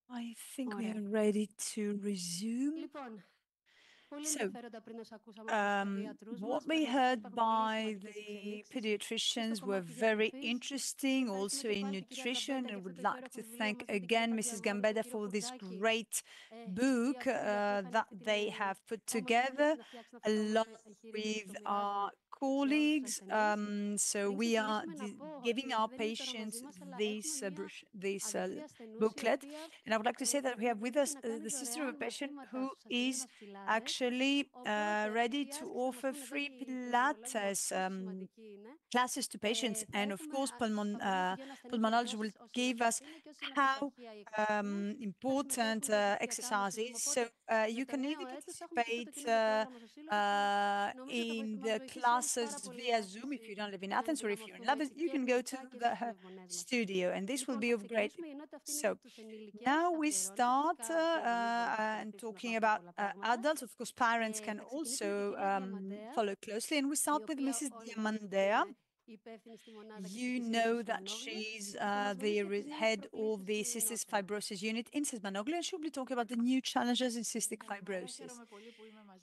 I think we Ωραία. are ready to resume. Λοιπόν, πολύ So, ενδιαφέροντα πριν να ακούσαμε από τους παιδιατρούς μας. what we heard by the pediatricians were very interesting, also in nutrition, and would like to thank again Mrs. Gambetta for this great book that they have put together along with our colleagues. So we are giving our patients this booklet. And I would like to say that we have with us the sister of a patient who is actually ready to offer free Pilates classes to patients. And of course, pulmonology will give us how important exercise is. So you can either participate in the classes via Zoom if you don't live in Athens, or if you're in Athens, you can go to the studio, and this will be of great. So now we start and talking about adults. Of course, parents can also follow closely, and we start with Mrs. Diamandea. You know that she's the head of the cystic fibrosis unit in Sysmanoglu, and she'll be talking about the new challenges in cystic fibrosis.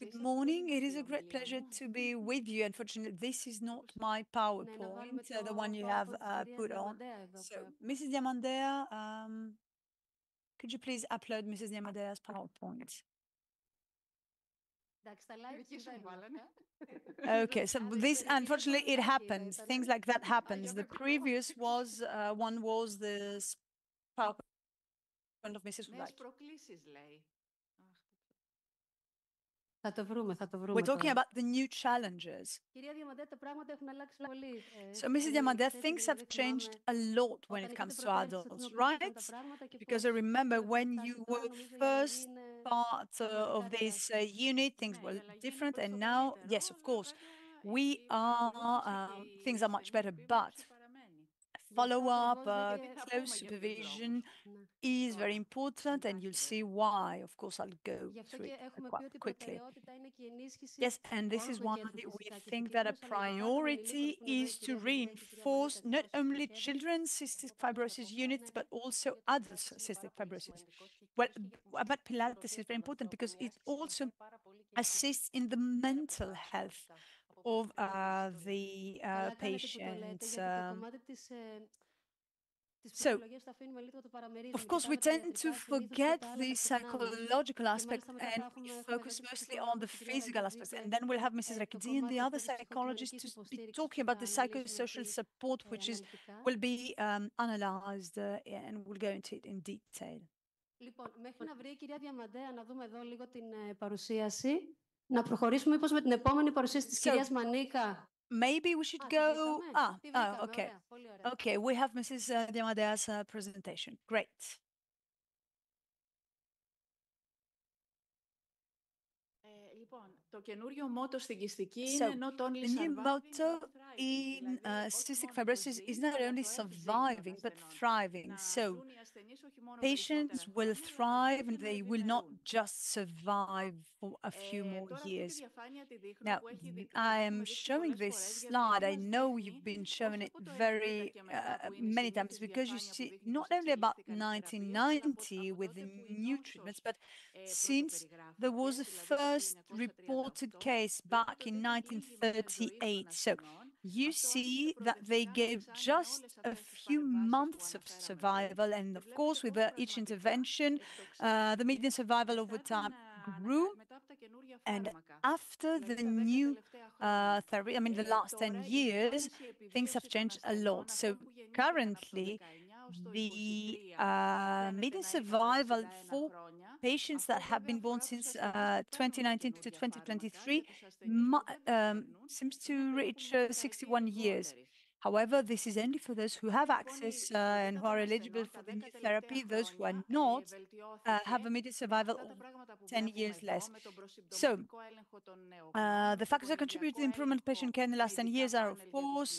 Good morning. It is a great pleasure to be with you. Unfortunately, this is not my PowerPoint, the one you have put on. So, Mrs. Diamandea, could you please upload Mrs. Diamandea's PowerPoint? Okay, so this, unfortunately, it happens. Things like that happens. The previous one was the PowerPoint of Mrs. Hudaki. We're talking about the new challenges. So, Mrs. Diamandea, things have changed a lot when it comes to adults, right? Because I remember when you were first part of this unit, things were different. And now, yes, of course, we are, things are much better, but follow-up, close supervision is very important, and you'll see why. Of course, I'll go through it quite quickly. Yes, and this is why we think that a priority is to reinforce not only children's cystic fibrosis units, but also adults' cystic fibrosis. Well, about Pilates is very important because it also assists in the mental health of the patients. So, of course, we tend to forget the psychological aspect and we focus mostly on the physical aspects. And then we'll have Mrs. Rakidzi and the other psychologists to be talking about the psychosocial support, which will be analyzed and we'll go into it in detail. Λοιπόν, μέχρι να βρει η κυρία Διαμαντέα να δούμε εδώ λίγο την παρουσίαση. Να προχωρήσουμε μήπως με την επόμενη παρουσίαση της κυρίας Μανίκα. Maybe we should go. Okay. Okay, we have Mrs. Diamadea's presentation. Great. Το καινούριο μότο στην κυστική είναι not only the new motto in cystic fibrosis is not only surviving but thriving. So patients will thrive and they will not just survive for a few more years. Now, I am showing this slide. I know you've been showing it very many times because you see not only about 1990 with the new treatments, but since there was a first reported case back in 1938. So you see that they gave just a few months of survival. And of course, with each intervention, the median survival over time grew. And after the new therapy, I mean, the last 10 years, things have changed a lot. So currently, the median survival for patients that have been born since 2019 to 2023 seems to reach 61 years. However, this is only for those who have access and who are eligible for the new therapy. Those who are not have a median survival of 10 years less. So, the factors that contribute to the improvement of patient care in the last 10 years are, of course,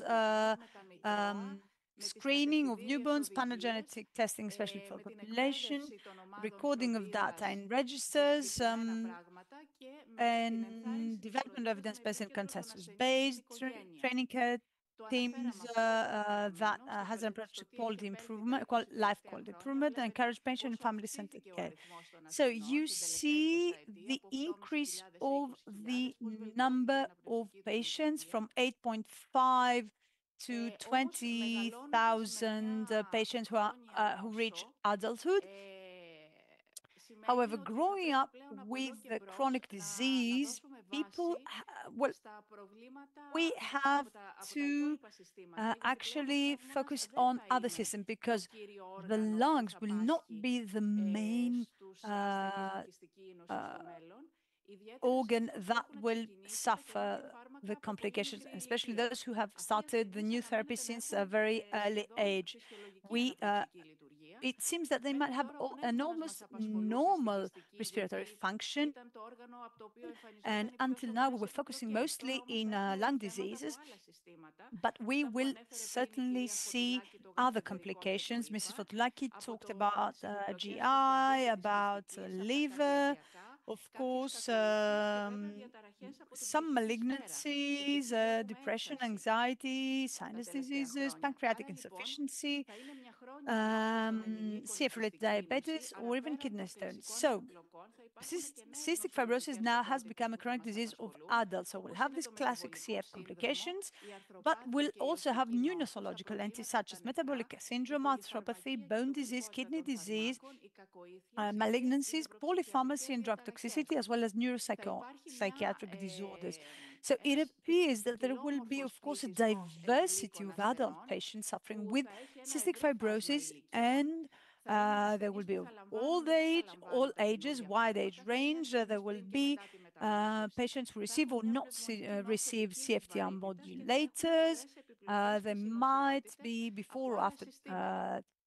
screening of newborns, panel genetic testing, especially for population, recording of data in registers, and development of evidence-based and consensus-based training care, teams that has an approach to quality improvement, life quality improvement, and encourage patient and family-centered care. So you see the increase of the number of patients from 8.5 to 20,000 patients who reach adulthood. However, growing up with the chronic disease, people, well, we have to actually focus on other systems because the lungs will not be the main organ that will suffer the complications, especially those who have started the new therapy since a very early age. It seems that they might have an almost normal respiratory function. And until now, we were focusing mostly in lung diseases, but we will certainly see other complications. Mrs. Fotolaki talked about GI, about liver, of course, some malignancies, depression, anxiety, sinus diseases, pancreatic insufficiency, CF-related diabetes, or even kidney stones. So, cystic fibrosis now has become a chronic disease of adults. So we'll have these classic CF complications, but we'll also have new nosological entities such as metabolic syndrome, arthropathy, bone disease, kidney disease, malignancies, polypharmacy and drug toxicity, as well as neuropsychiatric disorders. So it appears that there will be, of course, a diversity of adult patients suffering with cystic fibrosis, and there will be of all ages, wide age range. There will be patients who receive or not receive CFTR modulators. There might be before or after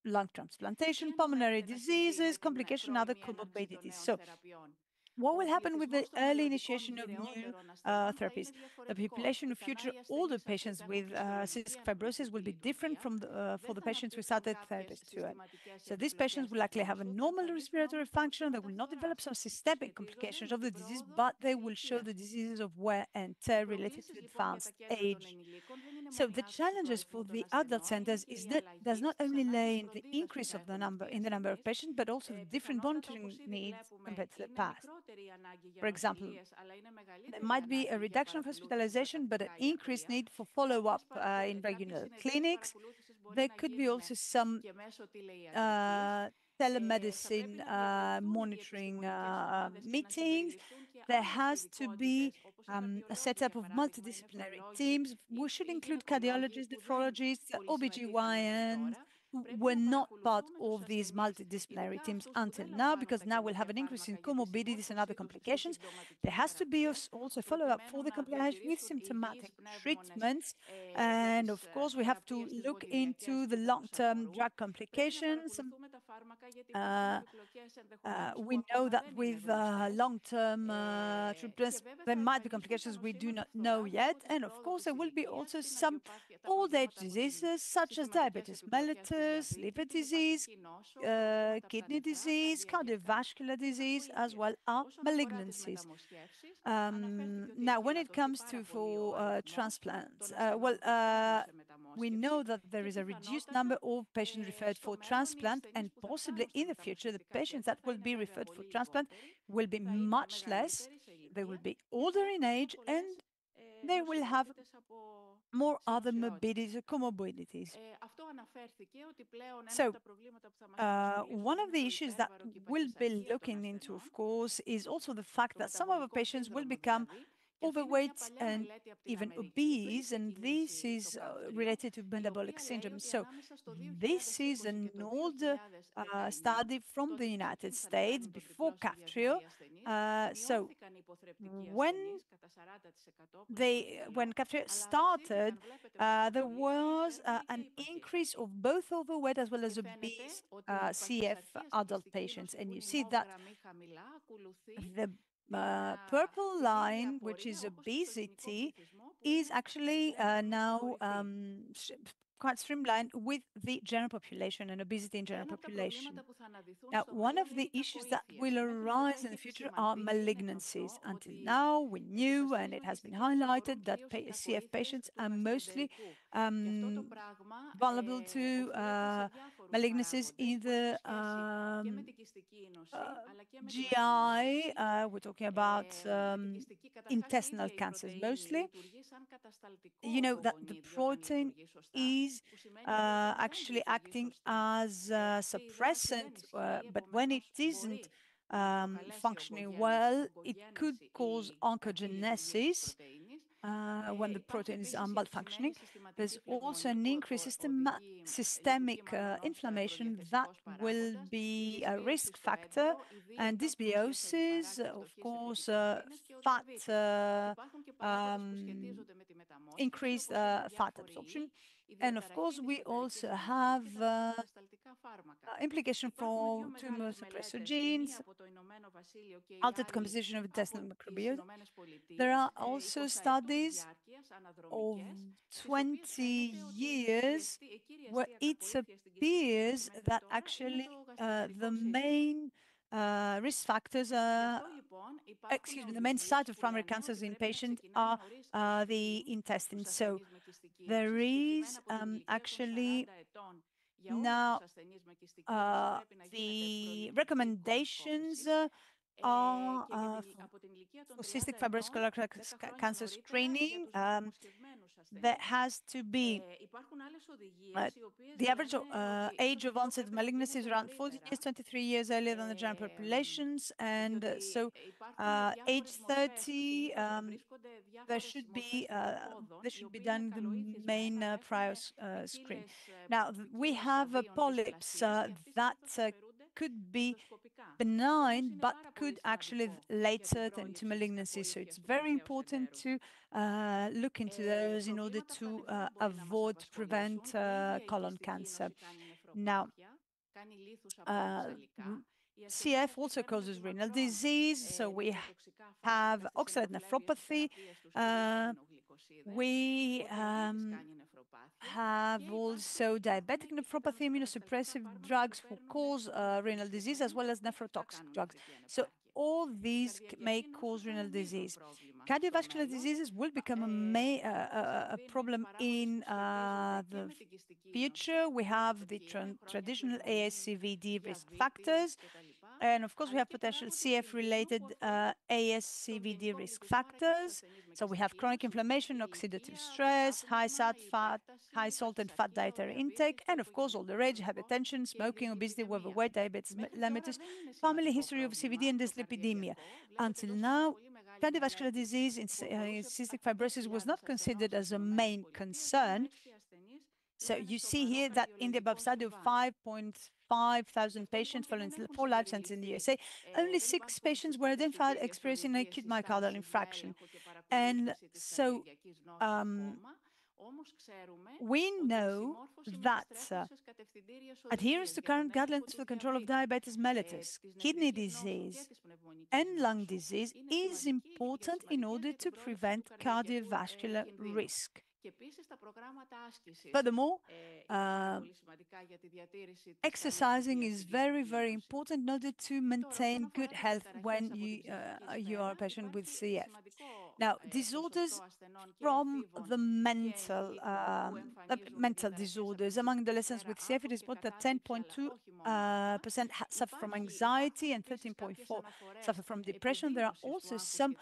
lung transplantation, pulmonary diseases, complications, other comorbidities. So what will happen with the early initiation of new therapies? The population of future older patients with cystic fibrosis will be different from for the patients who started therapies too early. So these patients will likely have a normal respiratory function. They will not develop some systemic complications of the disease, but they will show the diseases of wear and tear related to advanced age. So the challenges for the adult centers does not only lay in the increase of the number of patients, but also the different monitoring needs compared to the past. For example, there might be a reduction of hospitalization, but an increased need for follow-up in regular clinics. There could be also some telemedicine monitoring meetings. There has to be a setup of multidisciplinary teams. We should include cardiologists, nephrologists, OBGYNs, who were not part of these multidisciplinary teams until now, because now we'll have an increase in comorbidities and other complications. There has to be also follow-up for the complications with symptomatic treatments. And of course, we have to look into the long-term drug complications. We know that with long-term treatments, there might be complications we do not know yet. And of course, there will be also some old age diseases such as diabetes mellitus, liver disease, kidney disease, cardiovascular disease, as well as malignancies. Now, when it comes to transplants, we know that there is a reduced number of patients referred for transplant, and possibly in the future, the patients that will be referred for transplant will be much less. They will be older in age, and they will have more other morbidities or comorbidities. So, one of the issues that we'll be looking into, of course, is also the fact that some of the patients will become overweight and even obese, and this is related to metabolic syndrome. So this is an older study from the United States before Kaftrio. So when Kaftrio started, there was an increase of both overweight as well as obese CF adult patients, and you see that the purple line, which is obesity, is actually now quite streamlined with the general population and obesity in general population. Now, one of the issues that will arise in the future are malignancies. Until now, we knew, and it has been highlighted, that CF patients are mostly vulnerable to malignancies in the GI. We're talking about intestinal cancers mostly. You know that the protein is actually acting as a suppressant, but when it isn't functioning well, it could cause oncogenesis when the protein is malfunctioning. There's also an increased systemic inflammation that will be a risk factor, and dysbiosis, of course, increased fat absorption. And of course, we also have implication for tumor suppressor genes, altered composition of intestinal microbiota. There are also studies of 20 years where it appears that actually the main risk factors are, the main site of primary cancers in patients are the intestine. So there is actually now the recommendations are for cystic fibrosis colorectal cancer screening. There has to be the average age of onset of malignancy is around 40 years, 23 years earlier than the general populations, and so age 30, there should be done the main prior screen. Now we have polyps that could be benign, but could actually later turn into malignancy. So it's very important to look into those in order to avoid, prevent colon cancer. Now, CF also causes renal disease, so we have oxalate nephropathy. We have also diabetic nephropathy, immunosuppressive drugs for cause renal disease, as well as nephrotoxic drugs. So all these may cause renal disease. Cardiovascular diseases will become a problem in the future. We have the traditional ASCVD risk factors, and of course we have potential CF-related ASCVD risk factors. So we have chronic inflammation, oxidative stress, high salt and fat dietary intake, and of course older age, hypertension, smoking, obesity, overweight, diabetes mellitus, family history of CVD and dyslipidemia. Until now, cardiovascular disease in cystic fibrosis was not considered as a main concern. So you see here that in the above study of 5,500 patients following 4 life centers in the USA, only 6 patients were identified experiencing acute myocardial infarction. And so we know that adherence to current guidelines for the control of diabetes mellitus, kidney disease, and lung disease is important in order to prevent cardiovascular risk. Furthermore, exercising is very, very important in order to maintain good health when you are a patient with CF. Now, disorders from the mental disorders. Among adolescents with CF, it is reported that 10.2% suffer from anxiety and 13.4% suffer from depression. There are also some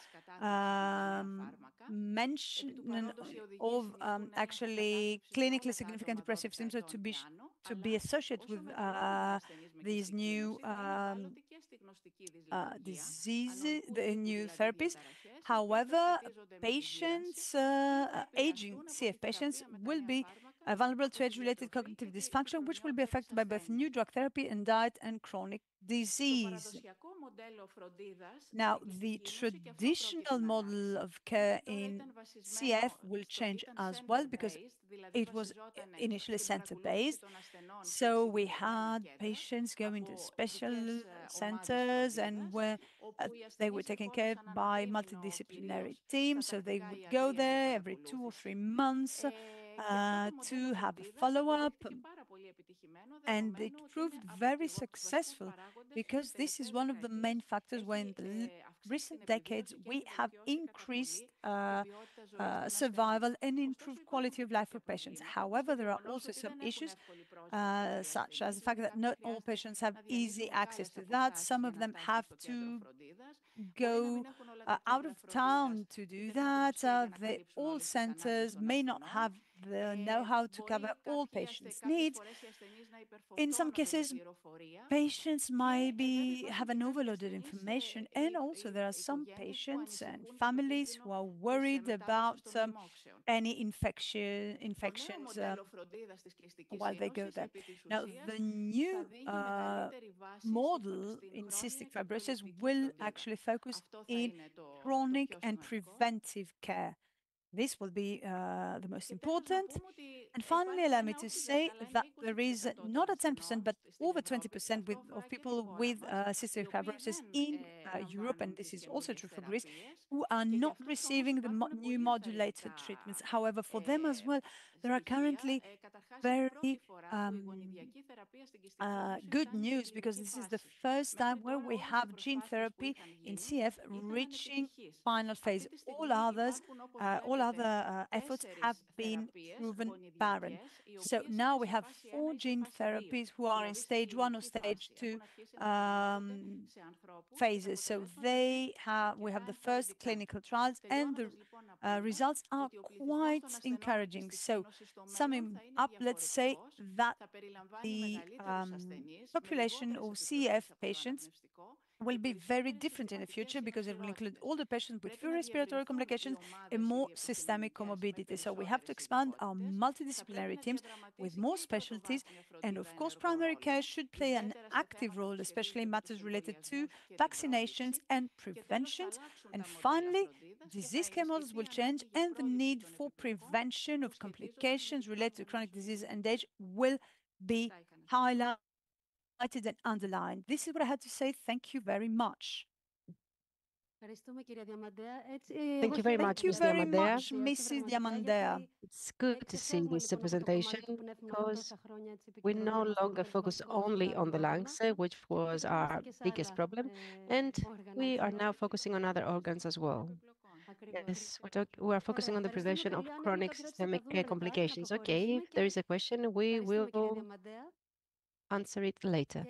mention of actually clinically significant depressive symptoms to be associated with these new diseases, the new therapies. However, patients, aging CF patients will be vulnerable to age-related cognitive dysfunction, which will be affected by both new drug therapy and diet and chronic disease. Now, the traditional model of care in CF will change as well because it was initially center-based. So we had patients going to special centers and where they were taken care of by multidisciplinary teams. So they would go there every 2 or 3 months to have a follow-up, and it proved very successful because this is one of the main factors where in the recent decades we have increased survival and improved quality of life for patients. However, there are also some issues such as the fact that not all patients have easy access to that. Some of them have to go out of town to do that. All centers may not have the know-how to cover all patients' needs. In some cases, patients might have an overloaded information, and also there are some patients and families who are worried about any infections while they go there. Now, the new model in cystic fibrosis will actually focus in chronic and preventive care. This will be the most important. And finally, allow me to say that there is not a 10%, but over 20% of people with cystic fibrosis in Europe, and this is also true for Greece, who are not receiving the new modulated treatments. However, for them as well, there are currently very good news, because this is the first time where we have gene therapy in CF reaching final phase. All other efforts have been proven barren. So now we have 4 gene therapies who are in stage 1 or stage 2 phases. So we have the first clinical trials, and the results are quite encouraging. So summing up, let's say that the population of CF patients will be very different in the future, because it will include all the patients with fewer respiratory complications and more systemic comorbidity. So we have to expand our multidisciplinary teams with more specialties, and of course primary care should play an active role, especially in matters related to vaccinations and preventions. And finally, disease care models will change, and the need for prevention of complications related to chronic disease and age will be highlighted and underlined. This is what I had to say. Thank you very much. Thank you very much, Thank you very much, Mrs. Diamandea. It's good to see this representation, because we no longer focus only on the lungs, which was our biggest problem, and we are now focusing on other organs as well. Yes, we are focusing on the prevention of chronic systemic complications. Okay, if there is a question, we will answer it later.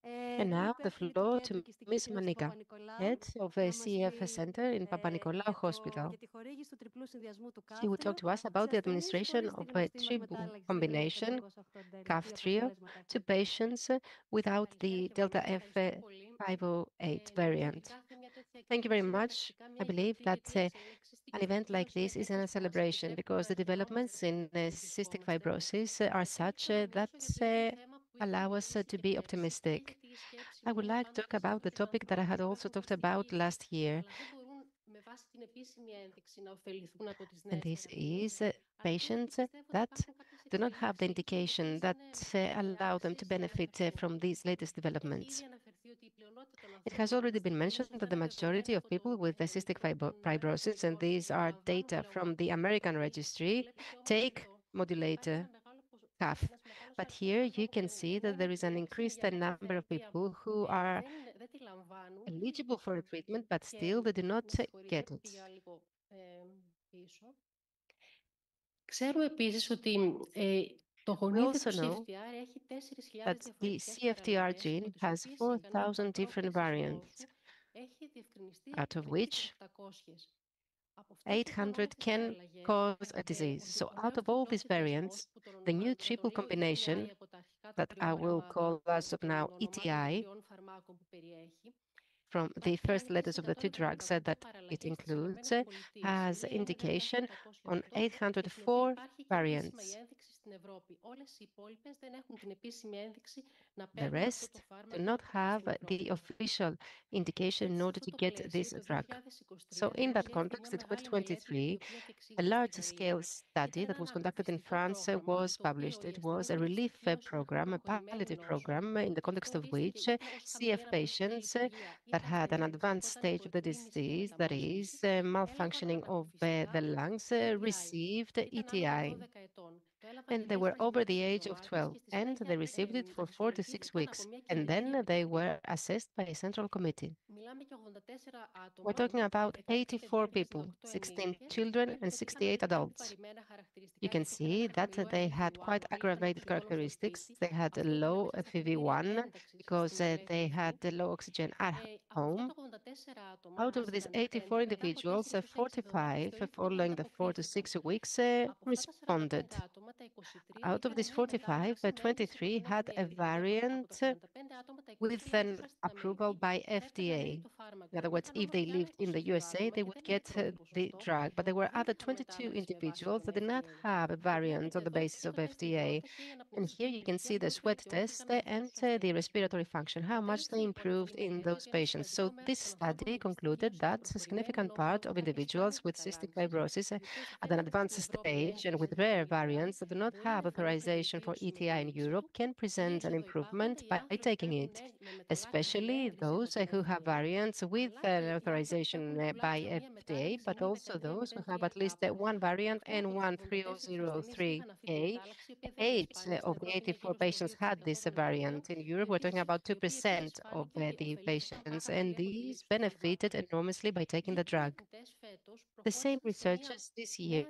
And now the floor to Ms. Manika, head of a CF Center in Papanikolaou Hospital. She will talk to us about the administration of a triple combination, CAF trio, to patients without the Delta F508 variant. Thank you very much. I believe that an event like this is a celebration, because the developments in cystic fibrosis are such that allow us to be optimistic. I would like to talk about the topic that I had also talked about last year. And this is patients that do not have the indication that allow them to benefit from these latest developments. It has already been mentioned that the majority of people with cystic fibrosis, and these are data from the American registry, take modulator CAF. But here you can see that there is an increased number of people who are eligible for a treatment, but still they do not get it. We also know that the CFTR gene has 4,000 different variants, out of which 800 can cause a disease. So out of all these variants, the new triple combination that I will call as of now ETI, from the first letters of the 2 drugs that it includes, has indication on 804 variants. The rest do not have the official indication in order to get this drug. So in that context, in 2023, a large-scale study that was conducted in France was published. It was a relief program, a palliative program, in the context of which CF patients that had an advanced stage of the disease, that is, malfunctioning of the lungs, received ETI. And they were over the age of 12, and they received it for 4 to 6 weeks. And then they were assessed by a central committee. We're talking about 84 people, 16 children and 68 adults. You can see that they had quite aggravated characteristics. They had a low FEV1 because they had low oxygen at home. Out of these 84 individuals, 45 following the 4 to 6 weeks responded. Out of these 45, 23 had a variant with an approval by FDA. In other words, if they lived in the USA, they would get the drug. But there were other 22 individuals that did not have a variant on the basis of FDA. And here you can see the sweat test and the respiratory function, how much they improved in those patients. So this study concluded that a significant part of individuals with cystic fibrosis at an advanced stage and with rare variants that do not have authorization for ETI in Europe can present an improvement by taking it, especially those who have variants with an authorization by FDA, but also those who have at least one variant N13003A. 8 of the 84 patients had this variant. In Europe, we're talking about 2% of the patients, and these benefited enormously by taking the drug. The same researchers this year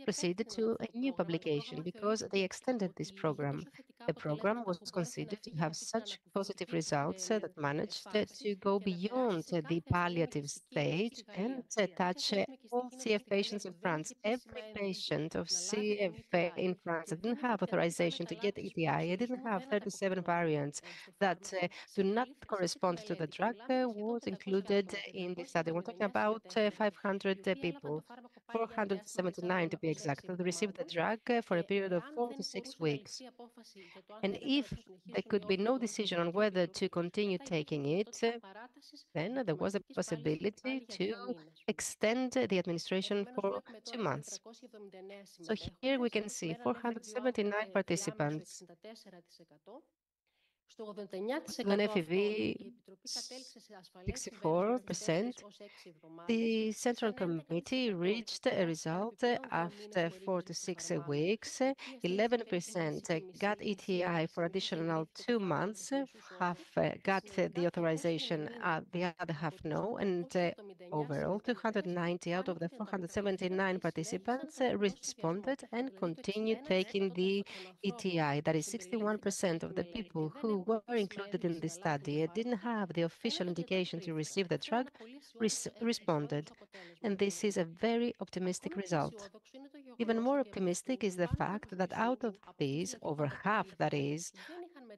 proceeded to a new publication because they extended this program. The program was considered to have such positive results that managed to go beyond the palliative stage and touch all CF patients in France. Every patient of CF in France that didn't have authorization to get ETI, didn't have 37 variants that do not correspond to the drug, was included in the study. We're talking about 500 people, 479 to be exact, that received the drug for a period of 4 to 6 weeks. And if there could be no decision on whether to continue taking it, then there was a possibility to extend the administration for 2 months. So here we can see 479 participants. An FEV 64%. The Central Committee reached a result after 4 to 6 weeks. 11% got ETI for additional 2 months. Half got the authorization, the other half no. And overall, 290 out of the 479 participants responded and continued taking the ETI. That is 61% of the people who were included in the study didn't have the official indication to receive the drug, responded. And this is a very optimistic result. Even more optimistic is the fact that out of these, over half, that is,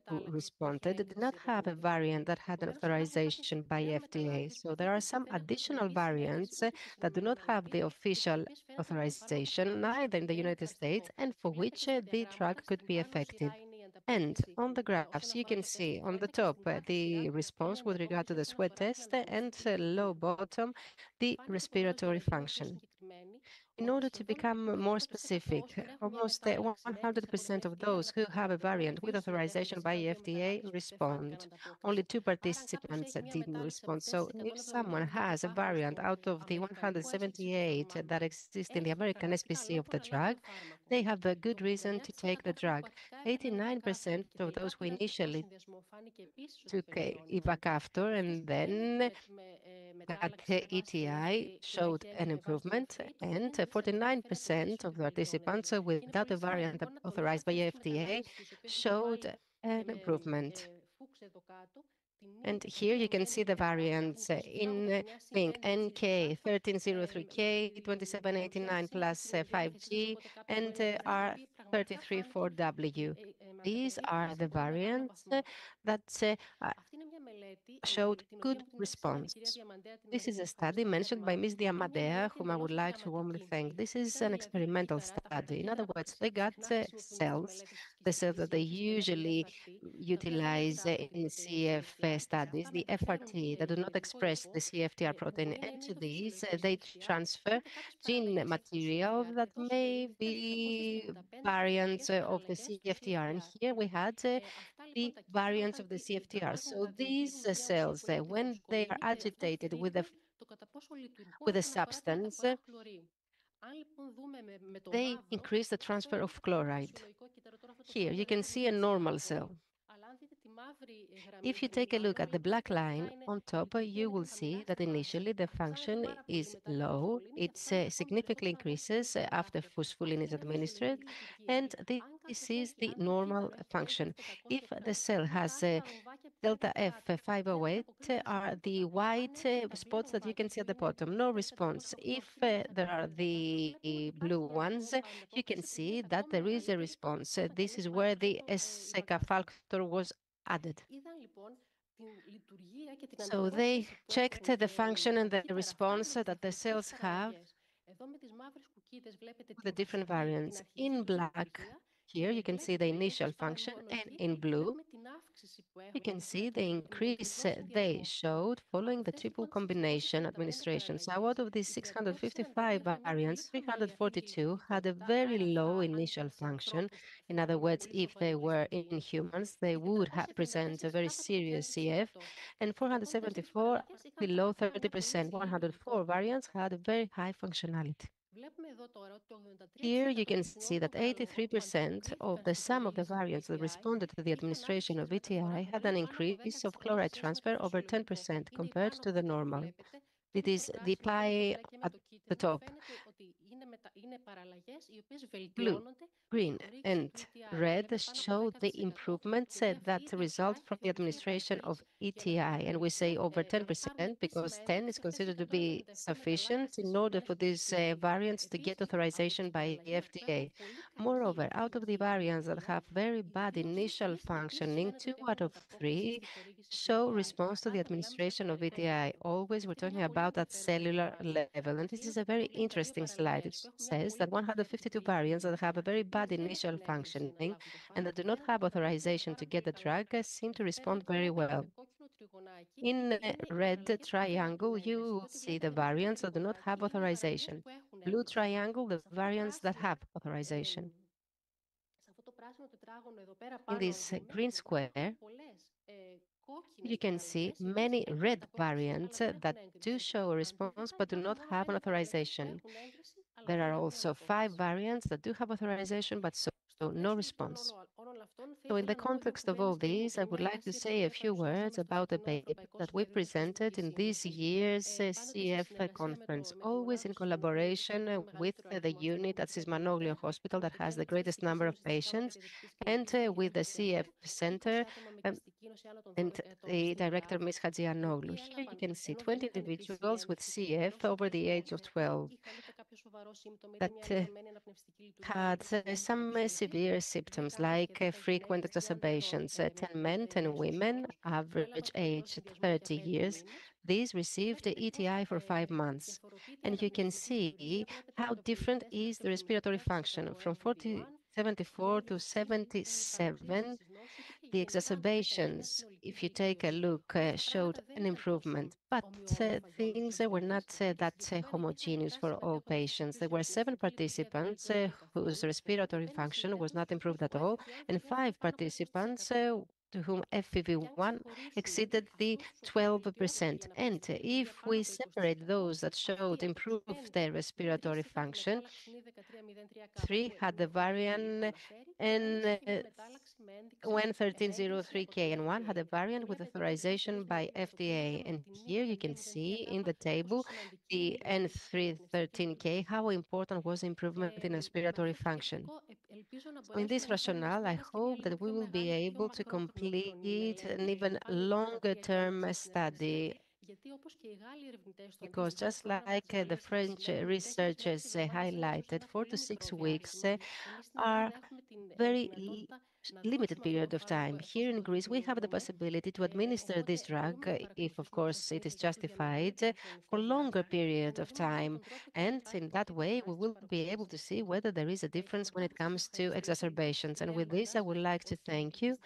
who responded, did not have a variant that had an authorization by FDA. So there are some additional variants that do not have the official authorization, neither in the United States, and for which the drug could be effective. And on the graphs, you can see on the top the response with regard to the sweat test and low bottom, the respiratory function. In order to become more specific, almost 100% of those who have a variant with authorization by FDA respond. Only 2 participants didn't respond. So if someone has a variant out of the 178 that exist in the American SPC of the drug, they have a good reason to take the drug. 89% of those who initially took ivacaftor and then got ETI showed an improvement, and 49% of the participants without a variant authorized by FDA showed an improvement. And here you can see the variants in pink: NK 1303K, 2789 plus 5G, and R334W. These are the variants that showed good response. This is a study mentioned by Ms. Diamandea, whom I would like to warmly thank. This is an experimental study. In other words, they got cells, the cells that they usually utilize in CF studies, the FRT, that do not express the CFTR protein. And to these, they transfer gene material that may be variants of the CFTR. And here we had the variants of the CFTR. So these cells, when they are agitated with a substance, they increase the transfer of chloride. Here you can see a normal cell. If you take a look at the black line on top, you will see that initially the function is low. It significantly increases after fosfolin is administered, and this is the normal function. If the cell has delta F508 are the white spots that you can see at the bottom, no response. If there are the blue ones, you can see that there is a response. This is where the SECA factor was added. So they checked the function and the response that the cells have, the different variants. In black, here you can see the initial function, and in blue, you can see the increase they showed following the triple combination administration. So out of these 655 variants, 342 had a very low initial function. In other words, if they were in humans, they would present a very serious CF, and 474 below 30%. 104 variants had a very high functionality. Here you can see that 83% of the sum of the variants that responded to the administration of ETI had an increase of chloride transfer over 10% compared to the normal. It is the pie at the top. Blue, green, and red show the improvements that result from the administration of ETI. And we say over 10% because 10 is considered to be sufficient in order for these variants to get authorization by the FDA. Moreover, out of the variants that have very bad initial functioning, 2 out of 3 show response to the administration of ETI. Always we're talking about at cellular level. And this is a very interesting slide. It says that 152 variants that have a very bad initial functioning and that do not have authorization to get the drug seem to respond very well. In red triangle, you will see the variants that do not have authorization. Blue triangle, the variants that have authorization. In this green square, you can see many red variants that do show a response but do not have an authorization. There are also 5 variants that do have authorization but no response. So in the context of all these, I would like to say a few words about the paper that we presented in this year's CF conference, always in collaboration with the unit at Sysmanoglio Hospital that has the greatest number of patients, and with the CF Center and the director, Ms. Hadjianoglu. Here you can see 20 individuals with CF over the age of 12 that had some severe symptoms like frequent exacerbations. 10 men, 10 women, average age 30 years. These received ETI for 5 months. And you can see how different is the respiratory function from 74 to 77. The exacerbations, if you take a look, showed an improvement, but things were not that homogeneous for all patients. There were 7 participants whose respiratory function was not improved at all, and 5 participants to whom FEV1 exceeded the 12%. And if we separate those that showed improved their respiratory function, 3 had the variant N1303K, and 1 had a variant with authorization by FDA. And here you can see in the table the N313K, how important was improvement in respiratory function. So in this rationale, I hope that we will be able to complete an even longer term study, because just like the French researchers highlighted, 4 to 6 weeks are very limited period of time. Here in Greece, we have the possibility to administer this drug, if of course it is justified, for longer period of time. And in that way, we will be able to see whether there is a difference when it comes to exacerbations. And with this, I would like to thank you.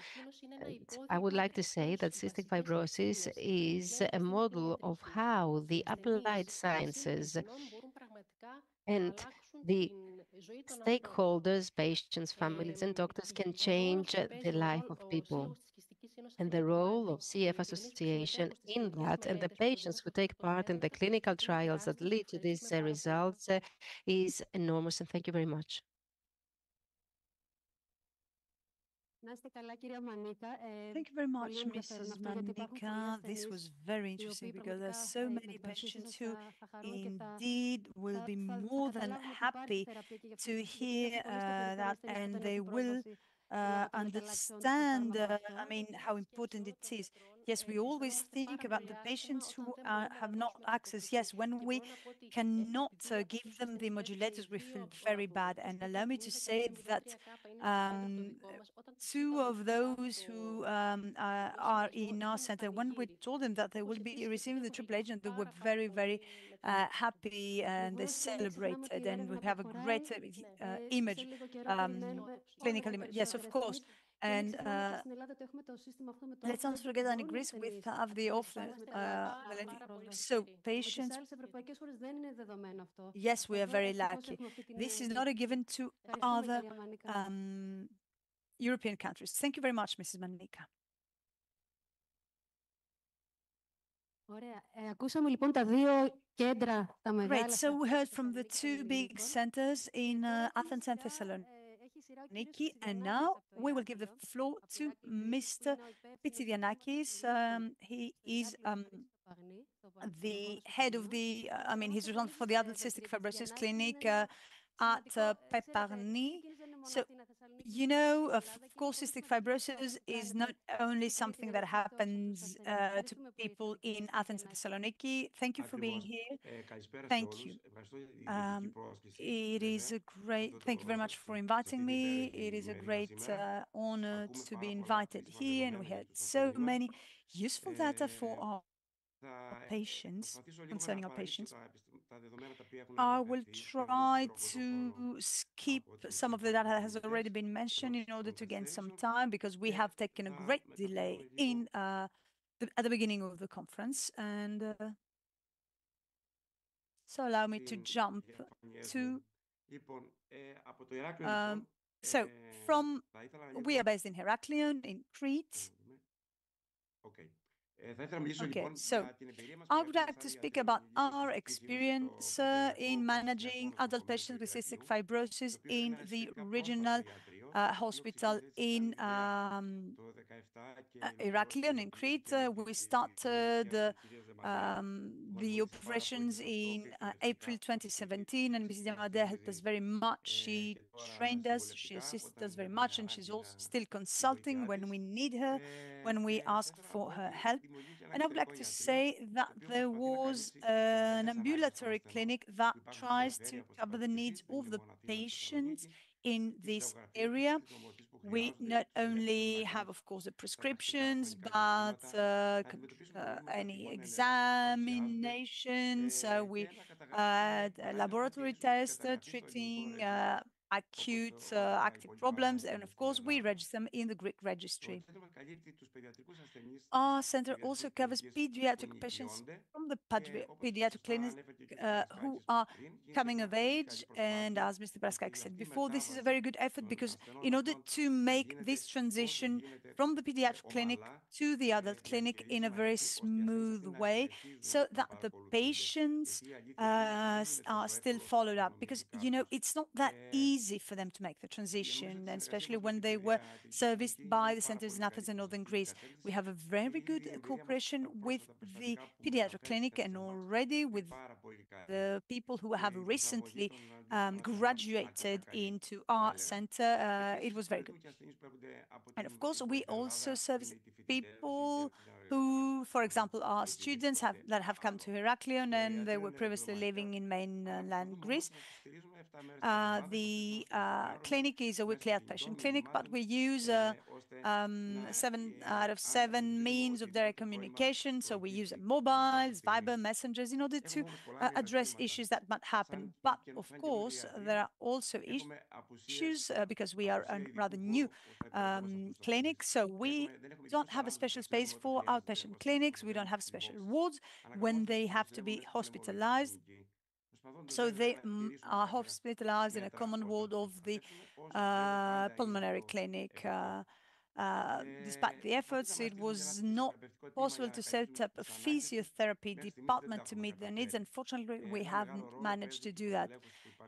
And I would like to say that cystic fibrosis is a model of how the applied sciences and the stakeholders, patients, families, and doctors can change the life of people. And the role of CF Association in that, and the patients who take part in the clinical trials that lead to these results is enormous. And thank you very much. Thank you very much, Mrs. Manika. This was very interesting because there are so many patients who indeed will be more than happy to hear that, and they will understand, I mean, how important it is. Yes, we always think about the patients who have not access. Yes, when we cannot give them the modulators, we feel very bad. And allow me to say that two of those who are in our center, when we told them that they will be receiving the triple agent, they were very, very happy, and they celebrated, and we have a great image, clinical image. Yes, of course. And let's not forget that in Greece we have the offer. So patients, yes, we are very lucky. This is not a given to other European countries. Thank you very much, Mrs. Manika. Great. So we heard from the two big centers in Athens and Thessaloniki, and now we will give the floor to Mr. Pitsidianakis. He is the head of the, he's responsible for the adult cystic fibrosis clinic at Peparni. So, you know, of course, cystic fibrosis is not only something that happens to people in Athens and Thessaloniki. Thank you for being here. Thank you. It is a great, thank you very much for inviting me. It is a great honor to be invited here, and we had so many useful data for our patients, concerning our patients. I will try to skip some of the data that has already been mentioned in order to gain some time, because we have taken a great delay in at the beginning of the conference. And so allow me to jump to we are based in Heraklion in Crete. Okay, so I would like to speak about our experience in managing adult patients with cystic fibrosis in the regional hospital in Heraklion in Crete. We started the operations in April 2017, and Mrs. Diamade helped us very much. She trained us, she assisted us very much, and she's also still consulting when we need her, when we ask for her help. And I would like to say that there was an ambulatory clinic that tries to cover the needs of the patients in this area. We not only have, of course, the prescriptions, but any examinations. We laboratory tests treating acute active problems, and of course we register them in the Greek registry. Our center also covers pediatric patients from the pediatric clinics who are coming of age, and as Mr. Karaiskakis said before, this is a very good effort, because in order to make this transition from the pediatric clinic to the adult clinic in a very smooth way, so that the patients are still followed up, because, you know, it's not that easy for them to make the transition, and especially when they were serviced by the centers in Athens and Northern Greece. We have a very good cooperation with the pediatric clinic, and already with the people who have recently graduated into our center. It was very good. And of course, we also service people who, for example, are students that have come to Heraklion and they were previously living in mainland Greece. The clinic is a weekly outpatient clinic, but we use 7 out of 7 means of direct communication. So we use mobiles, Viber, messengers in order to address issues that might happen. But of course, there are also issues because we are a rather new clinic. So we don't have a special space for outpatient clinics. We don't have special wards when they have to be hospitalized. So they are hospitalized in a common ward of the pulmonary clinic. Despite the efforts, it was not possible to set up a physiotherapy department to meet their needs. Unfortunately, we haven't managed to do that.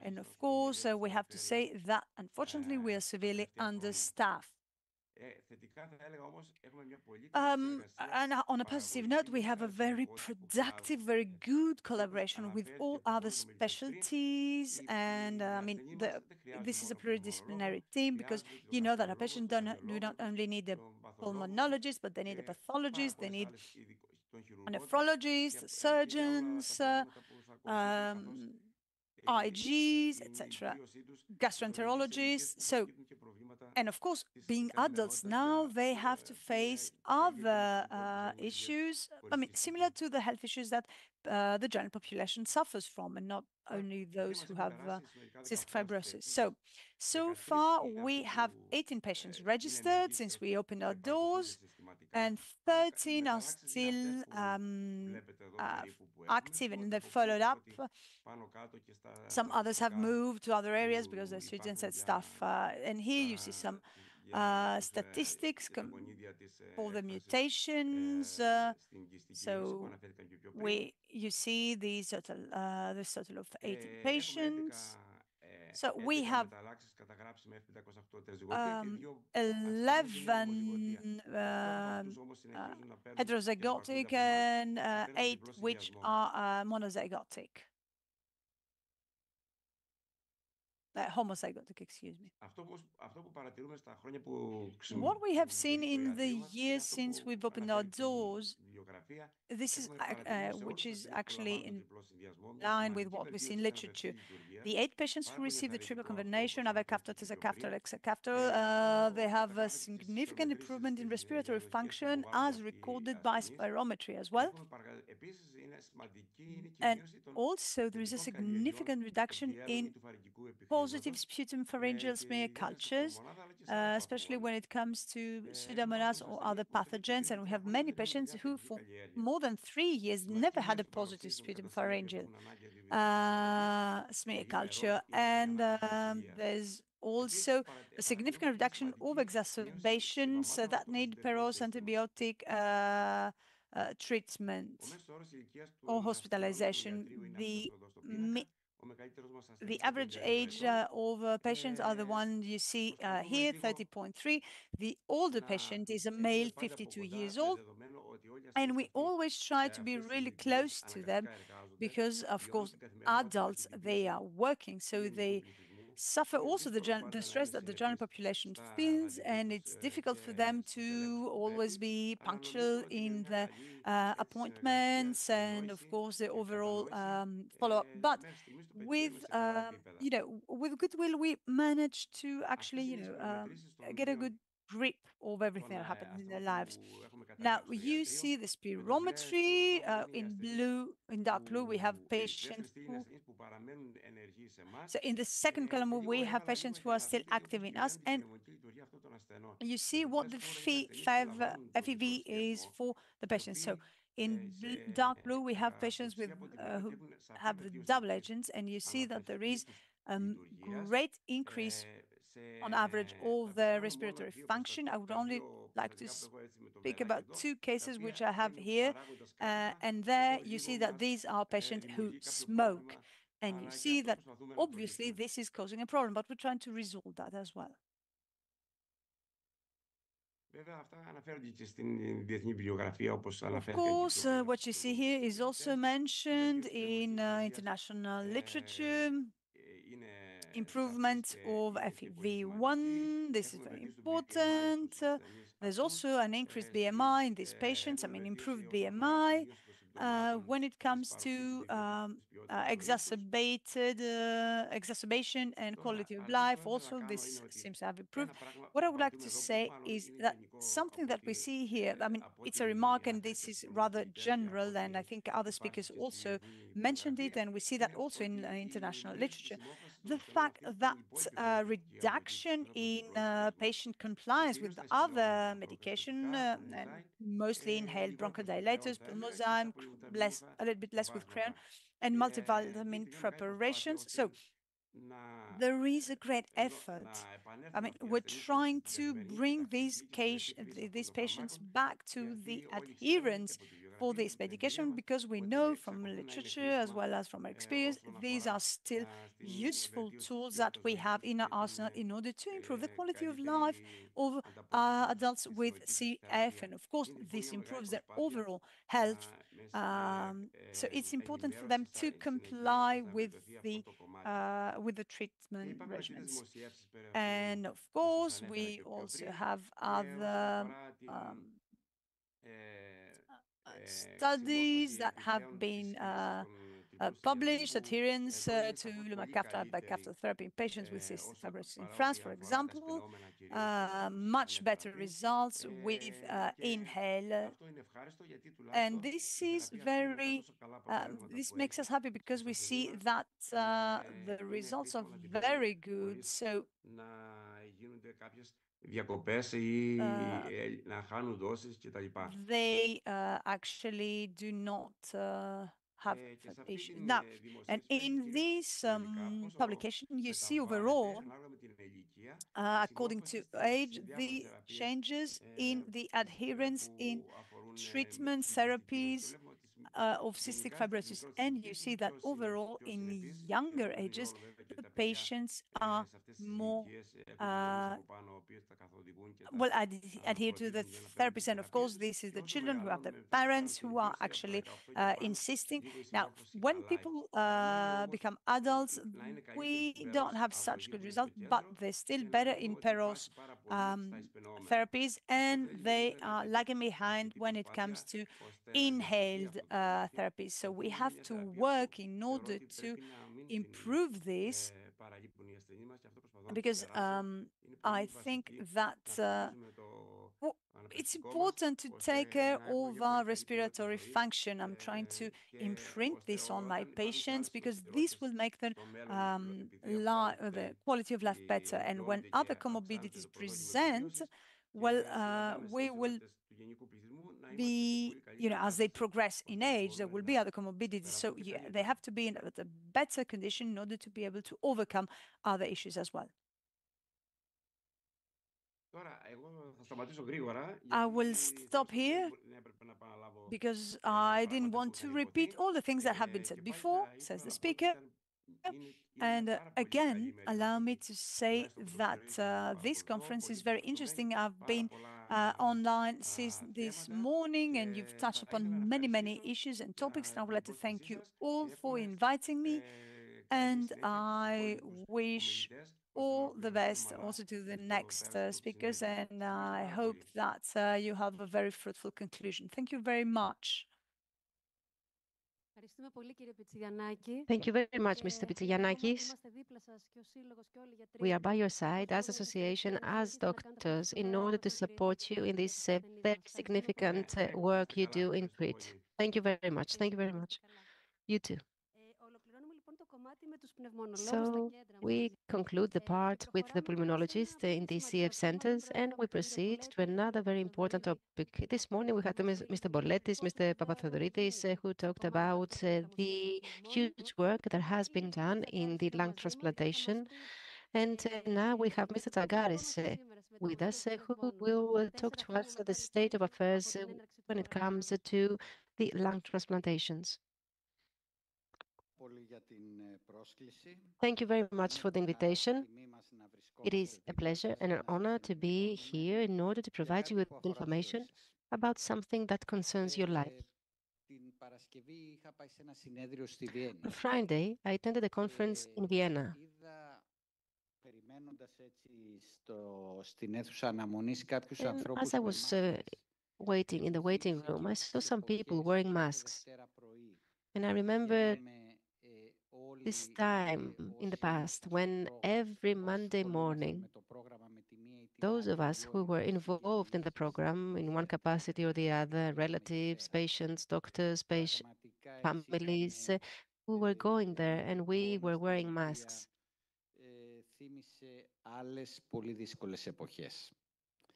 And of course, we have to say that, unfortunately, we are severely understaffed. And on a positive note, we have a very productive, very good collaboration with all other specialties. And I mean, this is a pluridisciplinary team because you know that a patient do not only need a pulmonologist, but they need a pathologist, they need a nephrologist, surgeons, IGs, etc., gastroenterologists. So, and of course, being adults now, they have to face other issues, I mean, similar to the health issues that the general population suffers from, and not only those who have cystic fibrosis. So far, we have 18 patients registered since we opened our doors, and 13 are still active and they're followed up. Some others have moved to other areas because the students had stuff. And here you see some statistics for the mutations. So you see this total of 18 patients. So we have 11 heterozygotic and 8 which are monozygotic. Homozygotic, excuse me. What we have seen in the years since we've opened our doors, this is which is actually in line with what we see in literature. The 8 patients who receive the triple combination of avacaftor, tezacaftor, hexacaftor, they have a significant improvement in respiratory function as recorded by spirometry as well. And also there is a significant reduction in positive sputum pharyngeal smear cultures, especially when it comes to Pseudomonas or other pathogens. And we have many patients who for more than 3 years never had a positive sputum pharyngeal smear culture. And there's also a significant reduction of exacerbations that need Peros antibiotic treatment or hospitalization. The average age of patients are the ones you see here, 30.3. The older patient is a male, 52 years old. And we always try to be really close to them because, of course, adults, they are working, so they suffer also the stress that the general population feels, and it's difficult for them to always be punctual in the appointments and, of course, the overall follow-up. But with with goodwill, we managed to actually get a good grip of everything that happens in their lives. Now you see the spirometry in dark blue. We have patients who. So in the second column, we have patients who are still active in us, and you see what the FEV is for the patients. So in dark blue, we have patients with who have the double agents, and you see that there is great increase on average of the respiratory function. I would only like to speak about 2 cases which I have here, and there you see that these are patients who smoke, and you see that obviously this is causing a problem, but we're trying to resolve that as well. Of course, what you see here is also mentioned in international literature. Improvement of FEV1, this is very important. There's also an increased BMI in these patients, I mean, improved BMI when it comes to exacerbation and quality of life. Also, this seems to have improved. What I would like to say is that something that we see here, I mean, it's a remark, and this is rather general, and I think other speakers also mentioned it, and we see that also in international literature. The fact that reduction in patient compliance with other medication, and mostly inhaled bronchodilators, pulmozyme, a little bit less with Creon, and multivitamin preparations. So there is a great effort. I mean, we're trying to bring these patients back to the adherence for this medication, because we know from literature as well as from our experience, these are still useful tools that we have in our arsenal in order to improve the quality of life of adults with CF. And of course, this improves their overall health. So it's important for them to comply with the treatment regimens. And of course, we also have other studies that have been published, adherence to lumacaftor therapy in patients with cystic fibrosis in France, for example, much better results with inhale. And this is very, this makes us happy because we see that the results are very good. So they actually do not have issues. Now, and in this publication, you see overall, according to age, the changes in the adherence in treatment therapies of cystic fibrosis. And you see that overall in younger ages, the patients are more well adhere to the therapies. And of course, this is the children who have the parents who are actually insisting. Now, when people become adults, we don't have such good results, but they're still better in Peros therapies, and they are lagging behind when it comes to inhaled therapies. So we have to work in order to improve this, because I think that it's important to take care of our respiratory function. I'm trying to imprint this on my patients because this will make the quality of life better. And when other comorbidities present, well, we will be, as they progress in age, there will be other comorbidities. So they have to be in a better condition in order to be able to overcome other issues as well. I will stop here because I didn't want to repeat all the things that have been said before, says the speaker. And again, allow me to say that this conference is very interesting. I've been online since this morning, and you've touched upon many, many issues and topics. And I would like to thank you all for inviting me. And I wish all the best also to the next speakers. And I hope that you have a very fruitful conclusion. Thank you very much. Thank you very much, Mr. Pitsigiannakis. We are by your side as association, as doctors, in order to support you in this very significant work you do in Crete. Thank you very much. Thank you very much. You too. So we conclude the part with the pulmonologists in the CF centers, and we proceed to another very important topic. This morning we had Mr. Boletis, Mr. Papatheodoridis, who talked about the huge work that has been done in the lung transplantation. And now we have Mr. Tsagaris with us, who will talk to us about the state of affairs when it comes to the lung transplantations. Thank you very much for the invitation. It is a pleasure and an honor to be here in order to provide you with information about something that concerns your life. On Friday, I attended a conference in Vienna. As I was waiting in the waiting room, I saw some people wearing masks. And I remember this time in the past when every Monday morning, those of us who were involved in the program in one capacity or the other, relatives, patients, doctors, families, we were going there and we were wearing masks.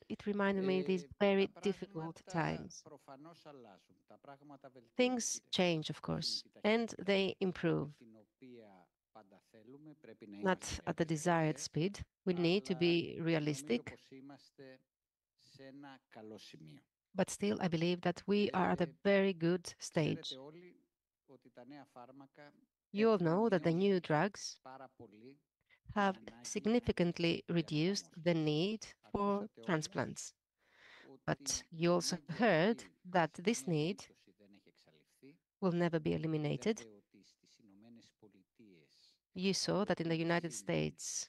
It reminded me of these very difficult times. Things change, of course, and they improve. Not at the desired speed. We need to be realistic. But still, I believe that we are at a very good stage. You all know that the new drugs have significantly reduced the need for transplants. But you also heard that this need will never be eliminated. You saw that in the United States,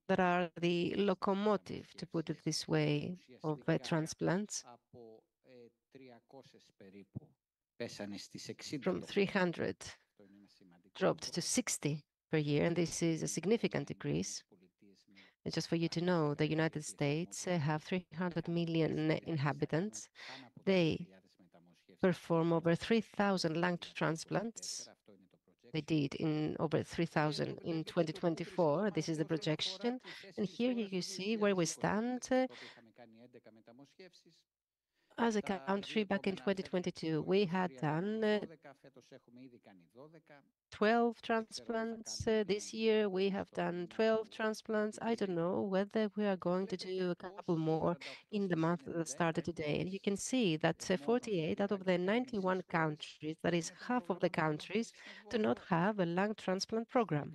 that are the locomotive, to put it this way, of transplants. From 300 dropped to 60 per year, and this is a significant decrease. And just for you to know, the United States have 300 million inhabitants. They perform over 3,000 lung transplants. They did in over 3,000 in 2024. This is the projection. And here you see where we stand as a country. Back in 2022, we had done 12 transplants. This year, we have done 12 transplants. I don't know whether we are going to do a couple more in the month that started today. And you can see that 48 out of the 91 countries, that is half of the countries, do not have a lung transplant program.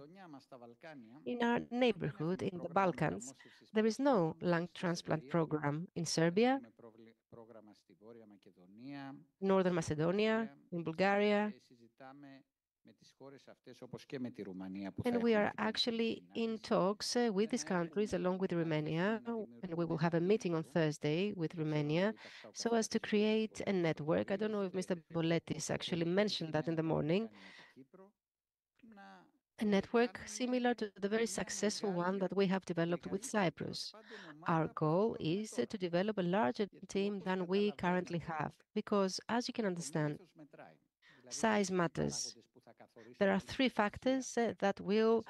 In our neighborhood, in the Balkans, there is no lung transplant program. In Serbia, Northern Macedonia, in Bulgaria, and we are actually in talks with these countries along with Romania, and we will have a meeting on Thursday with Romania so as to create a network. I don't know if Mr. Boletis actually mentioned that in the morning. A network similar to the very successful one that we have developed with Cyprus. Our goal is to develop a larger team than we currently have, because as you can understand, size matters. There are three factors that will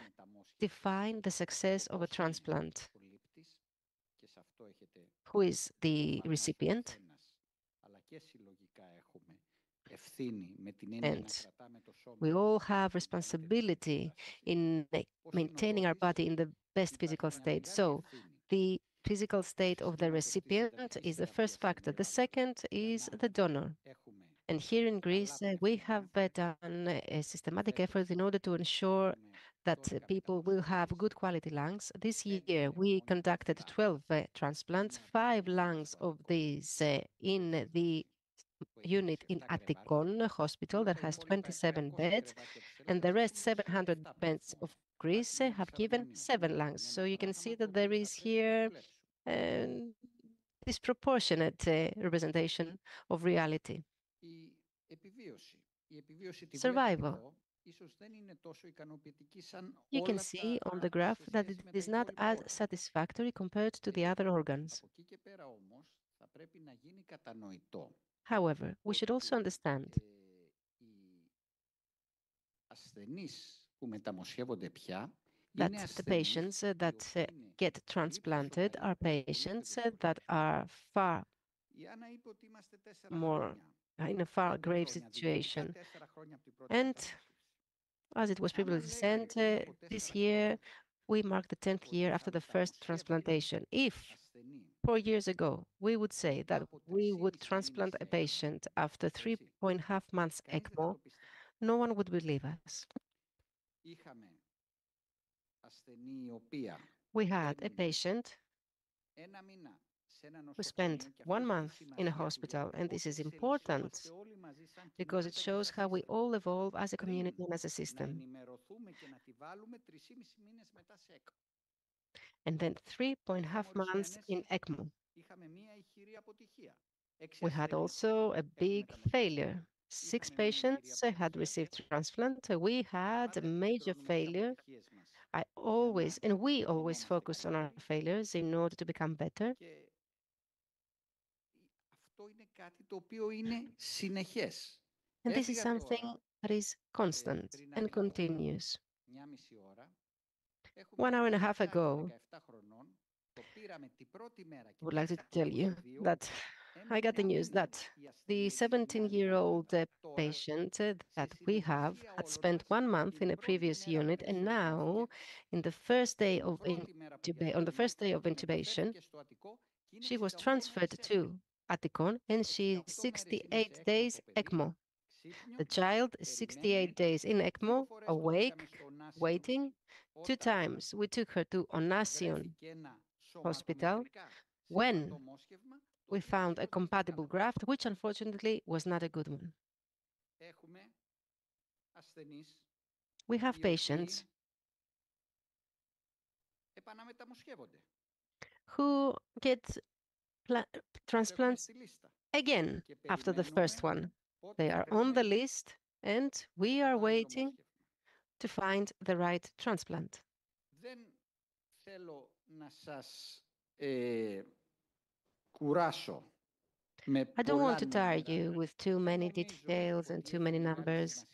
define the success of a transplant. Who is the recipient? And we all have responsibility in maintaining our body in the best physical state. So the physical state of the recipient is the first factor. The second is the donor. And here in Greece, we have done a systematic effort in order to ensure that people will have good quality lungs. This year, we conducted 12 transplants, 5 lungs of these in the unit in Attikon Hospital that has 27 beds, and the rest 700 beds of Greece have given 7 lungs. So you can see that there is here disproportionate representation of reality. Survival. You can see on the graph that it is not as satisfactory compared to the other organs. However, we should also understand that the patients that get transplanted are patients that are far more in a far grave situation. And as it was previously said, this year we mark the 10th year after the first transplantation. If 4 years ago we would say that we would transplant a patient after 3.5 months ECMO, no one would believe us. We had a patient who spent 1 month in a hospital, and this is important because it shows how we all evolve as a community and as a system. And then 3.5 months in ECMO. We had also a big failure. 6 patients had received transplant. We had a major failure. We always focus on our failures in order to become better. And this is something that is constant and continues. 1 hour and a half ago, I would like to tell you that I got the news that the 17-year-old patient that we have had spent 1 month in a previous unit, and now, on the first day of intubation, she was transferred to Attikon, and she's 68 days ECMO. The child is 68 days in ECMO, awake, waiting. 2 times we took her to Onassion Hospital when we found a compatible graft, which unfortunately was not a good one. We have patients who get transplants again after the first one. They are on the list, and we are waiting to find the right transplant. I don't want to tire you with too many details and too many numbers.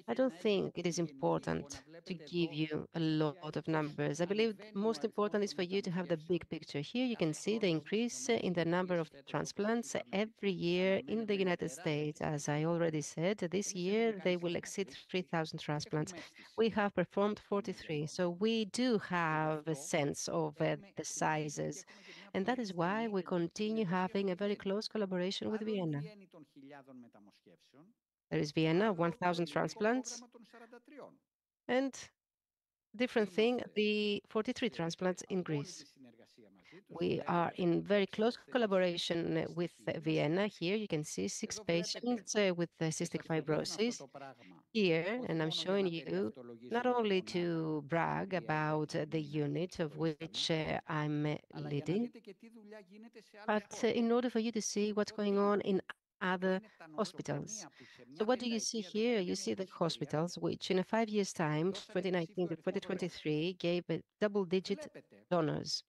I don't think it is important to give you a lot of numbers. I believe most important is for you to have the big picture. Here you can see the increase in the number of transplants every year in the United States. As I already said, this year they will exceed 3,000 transplants. We have performed 43, so we do have a sense of the sizes. And that is why we continue having a very close collaboration with Vienna. There is Vienna, 1,000 transplants, and different thing, the 43 transplants in Greece. We are in very close collaboration with Vienna. Here you can see 6 patients with cystic fibrosis. Here, and I'm showing you not only to brag about the unit of which I'm leading, but in order for you to see what's going on in other hospitals. So what do you see here? You see the hospitals which in a 5 years' time, 2019 to 2023, gave a double-digit donors.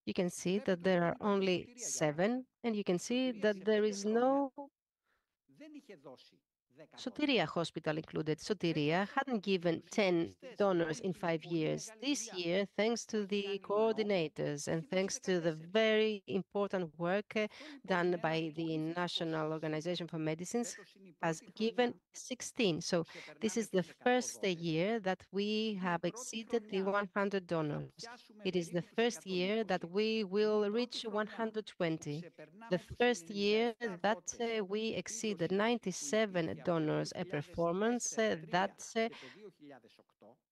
You can see that there are only 7, and you can see that there is no Soteria Hospital included. Soteria hadn't given 10 donors in 5 years. This year, thanks to the coordinators and thanks to the very important work done by the National Organization for Medicines, has given 16. So this is the first year that we have exceeded the 100 donors. It is the first year that we will reach 120. The first year that we exceeded 97 donors, a performance that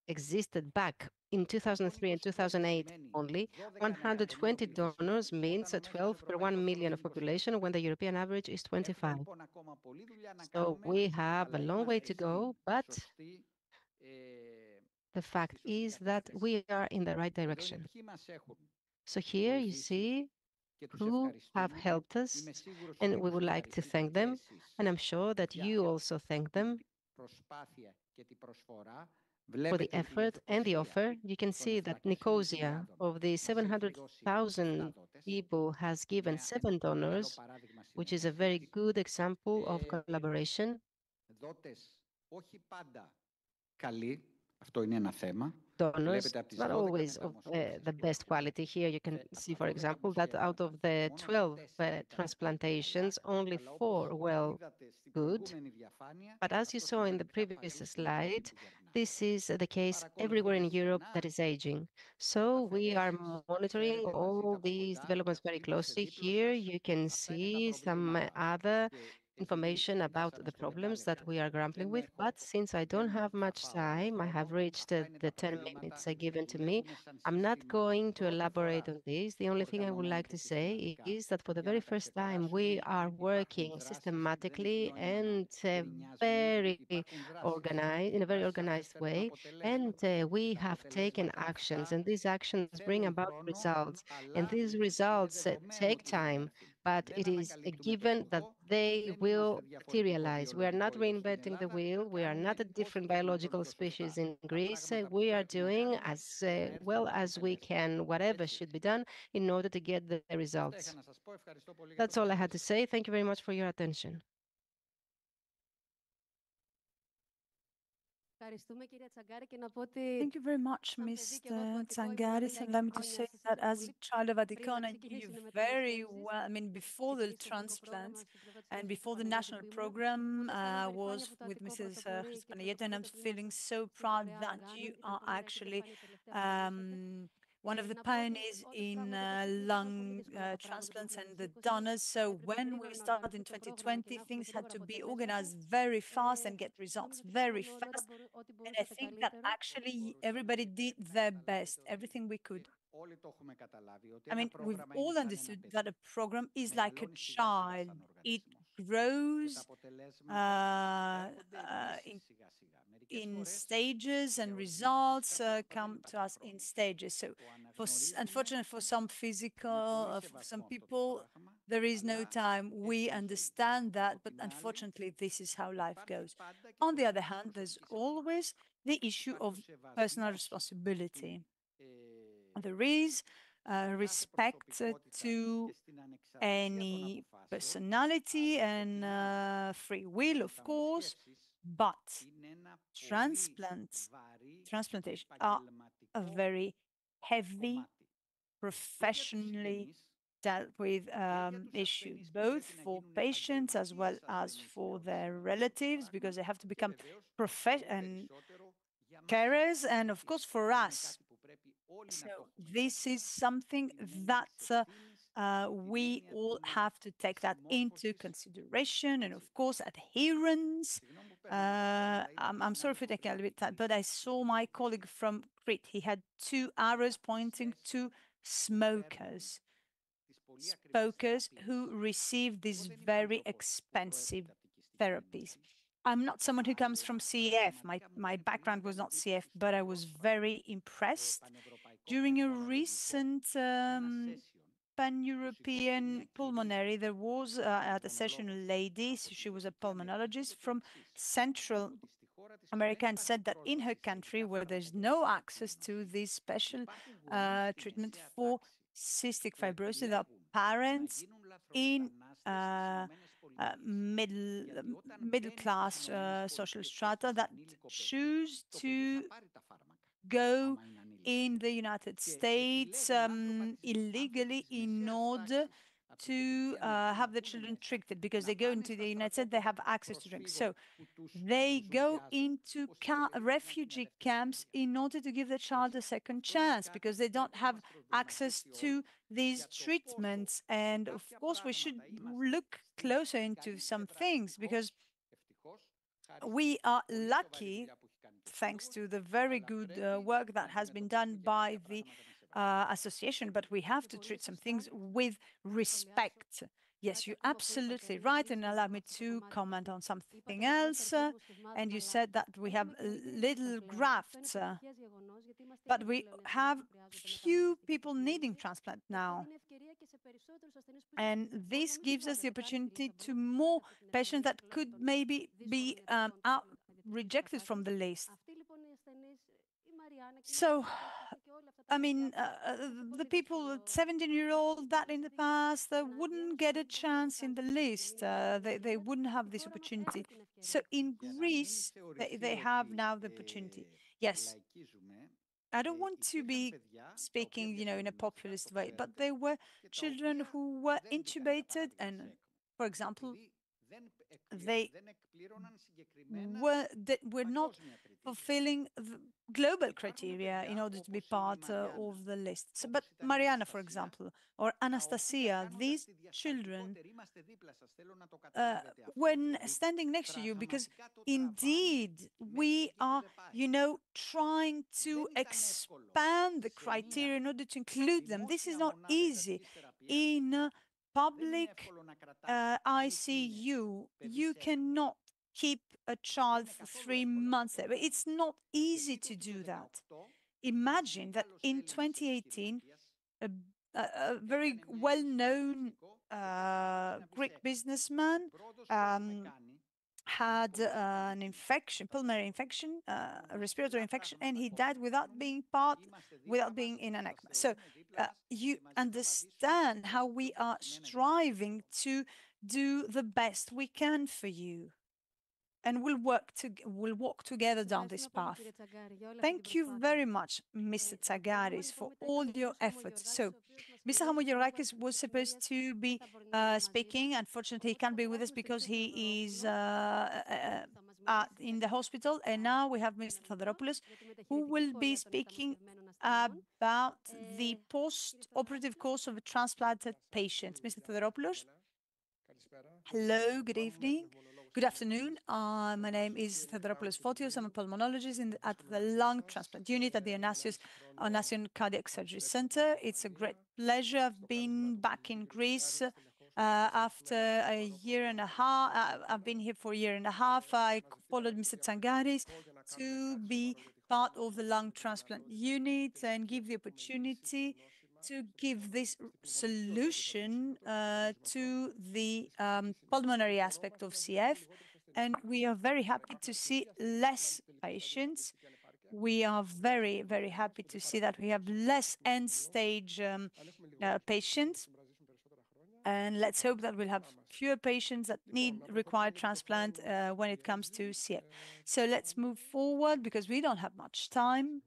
existed back in 2003 and 2008 only. 120 donors means 12 per 1 million of population, when the European average is 25. So we have a long way to go, but the fact is that we are in the right direction. So here you see who have helped us, and we would like to thank them, and I'm sure that you also thank them for the effort and the offer. You can see that Nicosia, of the 700,000 people, has given 7 donors, which is a very good example of collaboration. Donors, not always of the best quality. Here you can see, for example, that out of the 12 transplantations, only 4 were good. But as you saw in the previous slide, this is the case everywhere in Europe that is aging. So we are monitoring all these developments very closely. Here you can see some other information about the problems that we are grappling with. But since I don't have much time, I have reached the 10 minutes given to me. I'm not going to elaborate on this. The only thing I would like to say is that for the very first time, we are working systematically and very organized, in a very organized way. And we have taken actions, and these actions bring about results. And these results take time, but it is a given that they will materialize. We are not reinventing the wheel. We are not a different biological species in Greece. We are doing as well as we can whatever should be done in order to get the results. That's all I had to say. Thank you very much for your attention. Thank you very much, Mr. Tsangaris. Allow me to say that as a child of Vatican, I knew you very well. I mean, before the transplant and before the national program, I was with Mrs. Christopanagiotou, and I'm feeling so proud that you are actually one of the pioneers in lung transplants and the donors. So when we started in 2020, things had to be organized very fast and get results very fast. And I think that actually everybody did their best, everything we could. I mean, we've all understood that a program is like a child. It grows in stages, and results come to us in stages. So, unfortunately, for some for some people, there is no time. We understand that, but unfortunately, this is how life goes. On the other hand, there's always the issue of personal responsibility. There is respect to any personality and free will, of course, but transplantation are a very heavy, professionally dealt with issue, both for patients as well as for their relatives, because they have to become carers, and of course for us. So this is something that we all have to take that into consideration, and of course adherence. I'm sorry for taking a little bit time, but I saw my colleague from Crete. He had 2 arrows pointing to smokers who receive these very expensive therapies. I'm not someone who comes from CF. My background was not CF, but I was very impressed. During a recent pan-European pulmonary, there was at a session a lady, she was a pulmonologist from Central America, and said that in her country, where there's no access to this special treatment for cystic fibrosis, there are parents in middle class social strata that choose to go in the United States illegally in order to have the children treated, because they go into the United States, they have access to drink. So they go into refugee camps in order to give the child a second chance, because they don't have access to these treatments. And of course, we should look closer into some things, because we are lucky, thanks to the very good work that has been done by the association, but we have to treat some things with respect. Yes, you're absolutely right, and allow me to comment on something else. And you said that we have little grafts, but we have few people needing transplant now. And this gives us the opportunity to more patients that could maybe be rejected from the list. So, I mean, the people, 17-year-old that in the past wouldn't get a chance in the list. They wouldn't have this opportunity. So in Greece, they have now the opportunity. Yes, I don't want to be speaking, in a populist way, but there were children who were intubated and, for example, they were not fulfilling the global criteria in order to be part of the list. So, but Mariana, for example, or Anastasia, these children were standing next to you because indeed we are, trying to expand the criteria in order to include them. This is not easy. In public ICU, you cannot keep a child for 3 months there. But it's not easy to do that. Imagine that in 2018, a very well-known Greek businessman had an infection, pulmonary infection, a respiratory infection, and he died without being in an ECMO. So you understand how we are striving to do the best we can for you. And we'll walk together down this path. Thank you very much, Mr. Tsagaris, for all your efforts. So, Mr. Hamogerakis was supposed to be speaking. Unfortunately, he can't be with us because he is in the hospital. And now we have Mr. Theodoropoulos, who will be speaking about the post-operative course of a transplanted patient. Mr. Theodoropoulos. Hello, good evening. Good afternoon. My name is Theodoropoulos Fotios. I'm a pulmonologist at the lung transplant unit at the Onasian Cardiac Surgery Center. It's a great pleasure. I've been back in Greece after a year and a half. I've been here for a year and a half. I followed Mr. Tsangaris to be part of the lung transplant unit and give the opportunity to give this solution to the pulmonary aspect of CF. And we are very happy to see less patients. We are very, very happy to see that we have less end-stage patients. And let's hope that we'll have fewer patients that require transplant when it comes to CF. So let's move forward because we don't have much time.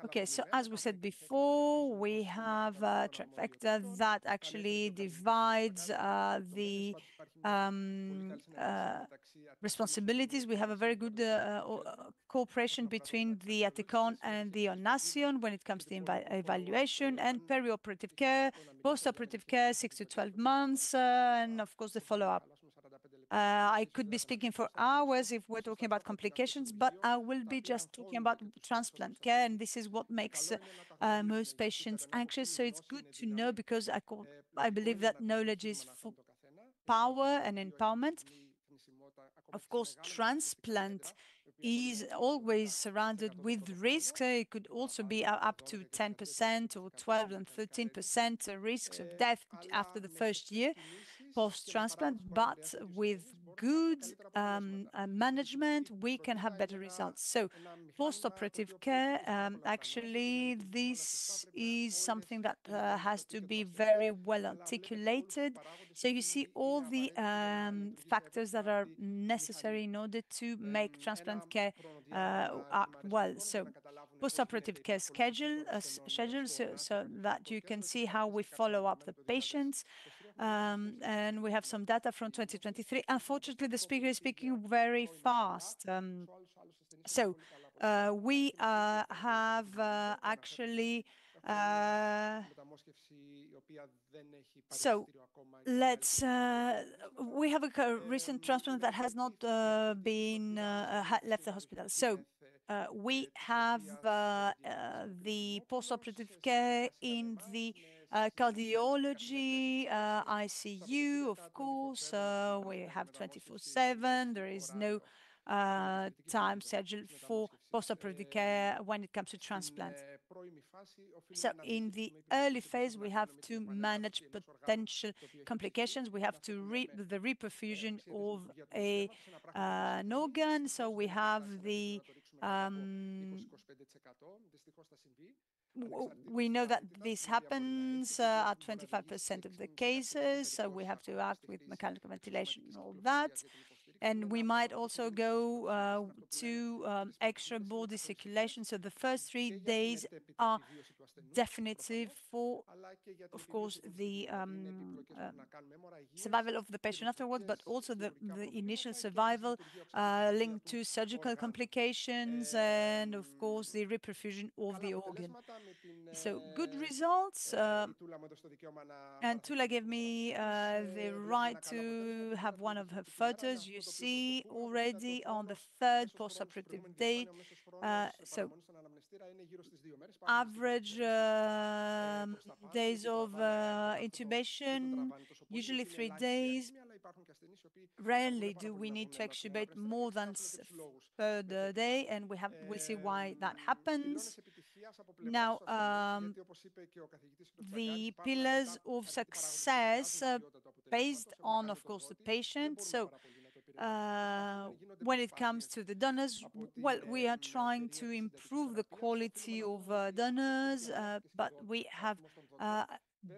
Okay, so as we said before, we have a trifecta that actually divides the responsibilities. We have a very good cooperation between the Atikon and the Onasian when it comes to evaluation and perioperative care, post-operative care, 6 to 12 months, and of course the follow-up. I could be speaking for hours if we're talking about complications, but I will be just talking about transplant care, and this is what makes most patients anxious. So it's good to know because I believe that knowledge is power and empowerment. Of course, transplant is always surrounded with risks. It could also be up to 10% or 12 and 13% risks of death after the first year post-transplant, but with good management, we can have better results. So post-operative care, actually, this is something that has to be very well articulated. So you see all the factors that are necessary in order to make transplant care act well. So post-operative care schedule so that you can see how we follow up the patients. And we have some data from 2023. Unfortunately, the speaker is speaking very fast. So we have actually... So let's... we have a recent transplant that has not been left the hospital. So we have the post-operative care in the cardiology, ICU, of course. We have 24/7. There is no time scheduled for post-operative care when it comes to transplant. So in the early phase, we have to manage potential complications. We have to the reperfusion of an organ. So we have the we know that this happens at 25% of the cases, so we have to act with mechanical ventilation and all that. And we might also go to extra body circulation. So the first 3 days are definitive for, of course, the survival of the patient afterwards, but also the initial survival linked to surgical complications and, of course, the reperfusion of the organ. So good results. And Tula gave me the right to have one of her photos. You see already on the third postoperative day. So average days of intubation, usually 3 days. Rarely do we need to extubate more than third day, and we'll see why that happens. Now, the pillars of success based on, of course, the patient. So when it comes to the donors, well, we are trying to improve the quality of donors, but we have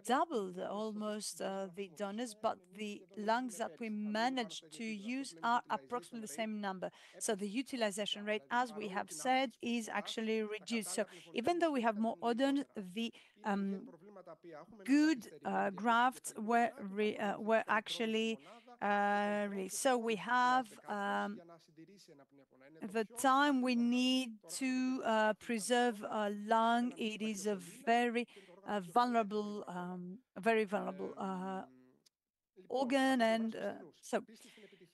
doubled almost the donors, but the lungs that we managed to use are approximately the same number. So the utilization rate, as we have said, is actually reduced. So even though we have more donors, the good grafts were actually released. So we have the time we need to preserve a lung. It is a very vulnerable organ, and so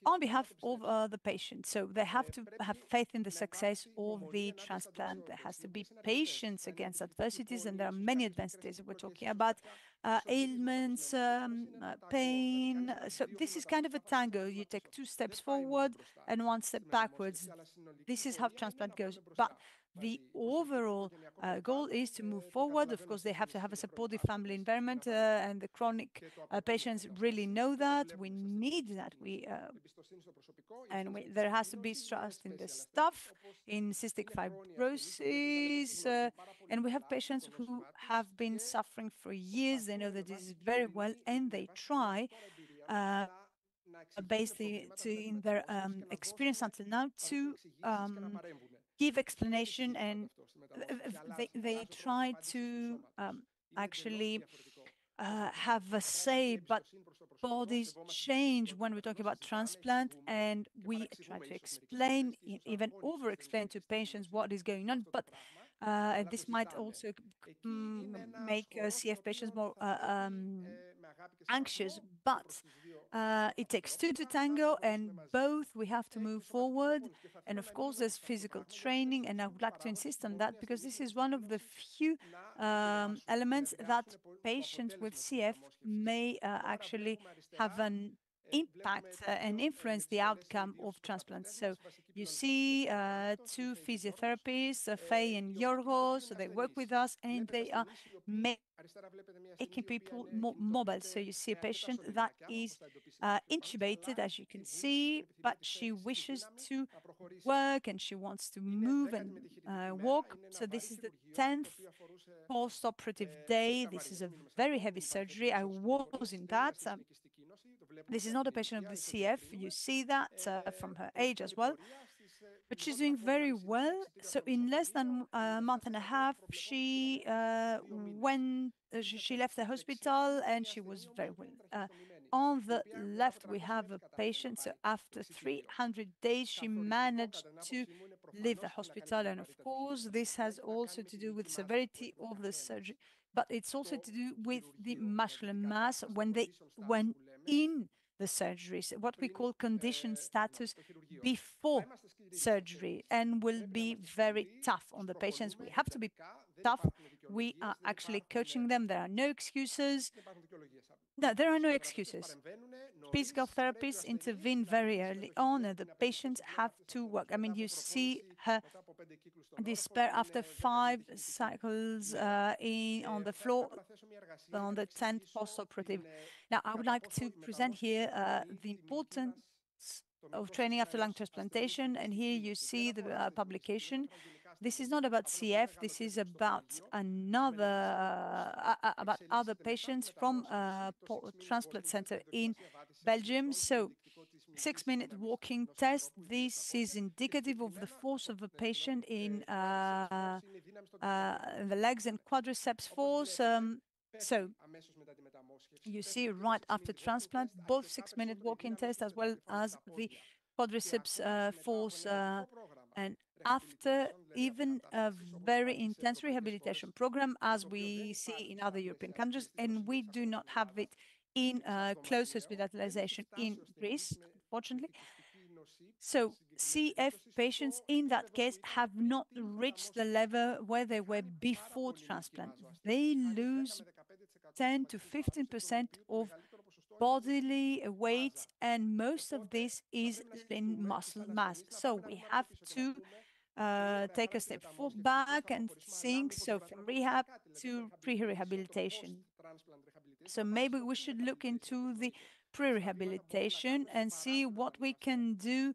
on behalf of the patient. So they have to have faith in the success of the transplant. There has to be patience against adversities, and there are many adversities. We're talking about ailments, pain. So this is kind of a tango. You take 2 steps forward and 1 step backwards. This is how transplant goes. But the overall goal is to move forward. Of course, they have to have a supportive family environment, and the chronic patients really know that. We need that. There has to be trust in the staff, in cystic fibrosis, and we have patients who have been suffering for years. They know that this is very well, and they try based in their experience until now to give explanation, and they try to actually have a say, but bodies change when we're talking about transplant, and we try to explain, even over-explain to patients what is going on, but this might also make CF patients more anxious, but it takes 2 to tango, and both we have to move forward. And of course, there's physical training, and I would like to insist on that because this is one of the few elements that patients with CF may actually have an impact and influence the outcome of transplants. So you see 2 physiotherapists, Faye and Yorgos, so they work with us, and they are making people more mobile. So you see a patient that is intubated, as you can see, but she wishes to work and she wants to move and walk. So this is the 10th post-operative day. This is a very heavy surgery. I was in that. This is not a patient of the CF. You see that from her age as well. But she's doing very well. So in less than a month and a half, she she left the hospital and she was very well. On the left, we have a patient. So after 300 days, she managed to leave the hospital. And of course, this has also to do with severity of the surgery, but it's also to do with the muscular mass when they went in the surgery, so what we call condition status before surgery, and will be very tough on the patients. We have to be tough. We are actually coaching them. There are no excuses. No, there are no excuses. Physical therapists intervene very early on, and the patients have to work. I mean, you see her despair after 5 cycles on the floor on the 10th post-operative. Now, I would like to present here the importance of training after lung transplantation, and here you see the publication. This is not about CF. This is about about other patients from a transplant center in Belgium. So 6-minute walking test. This is indicative of the force of a patient in the legs and quadriceps force. So you see right after transplant, both 6-minute walking test as well as the quadriceps force, and after even a very intense rehabilitation program, as we see in other European countries, and we do not have it in close hospitalization in Greece, unfortunately. So CF patients in that case have not reached the level where they were before transplant. They lose 10 to 15% of bodily weight, and most of this is in muscle mass. So we have to take a step back and think, so from rehab to pre-rehabilitation. So maybe we should look into the pre-rehabilitation and see what we can do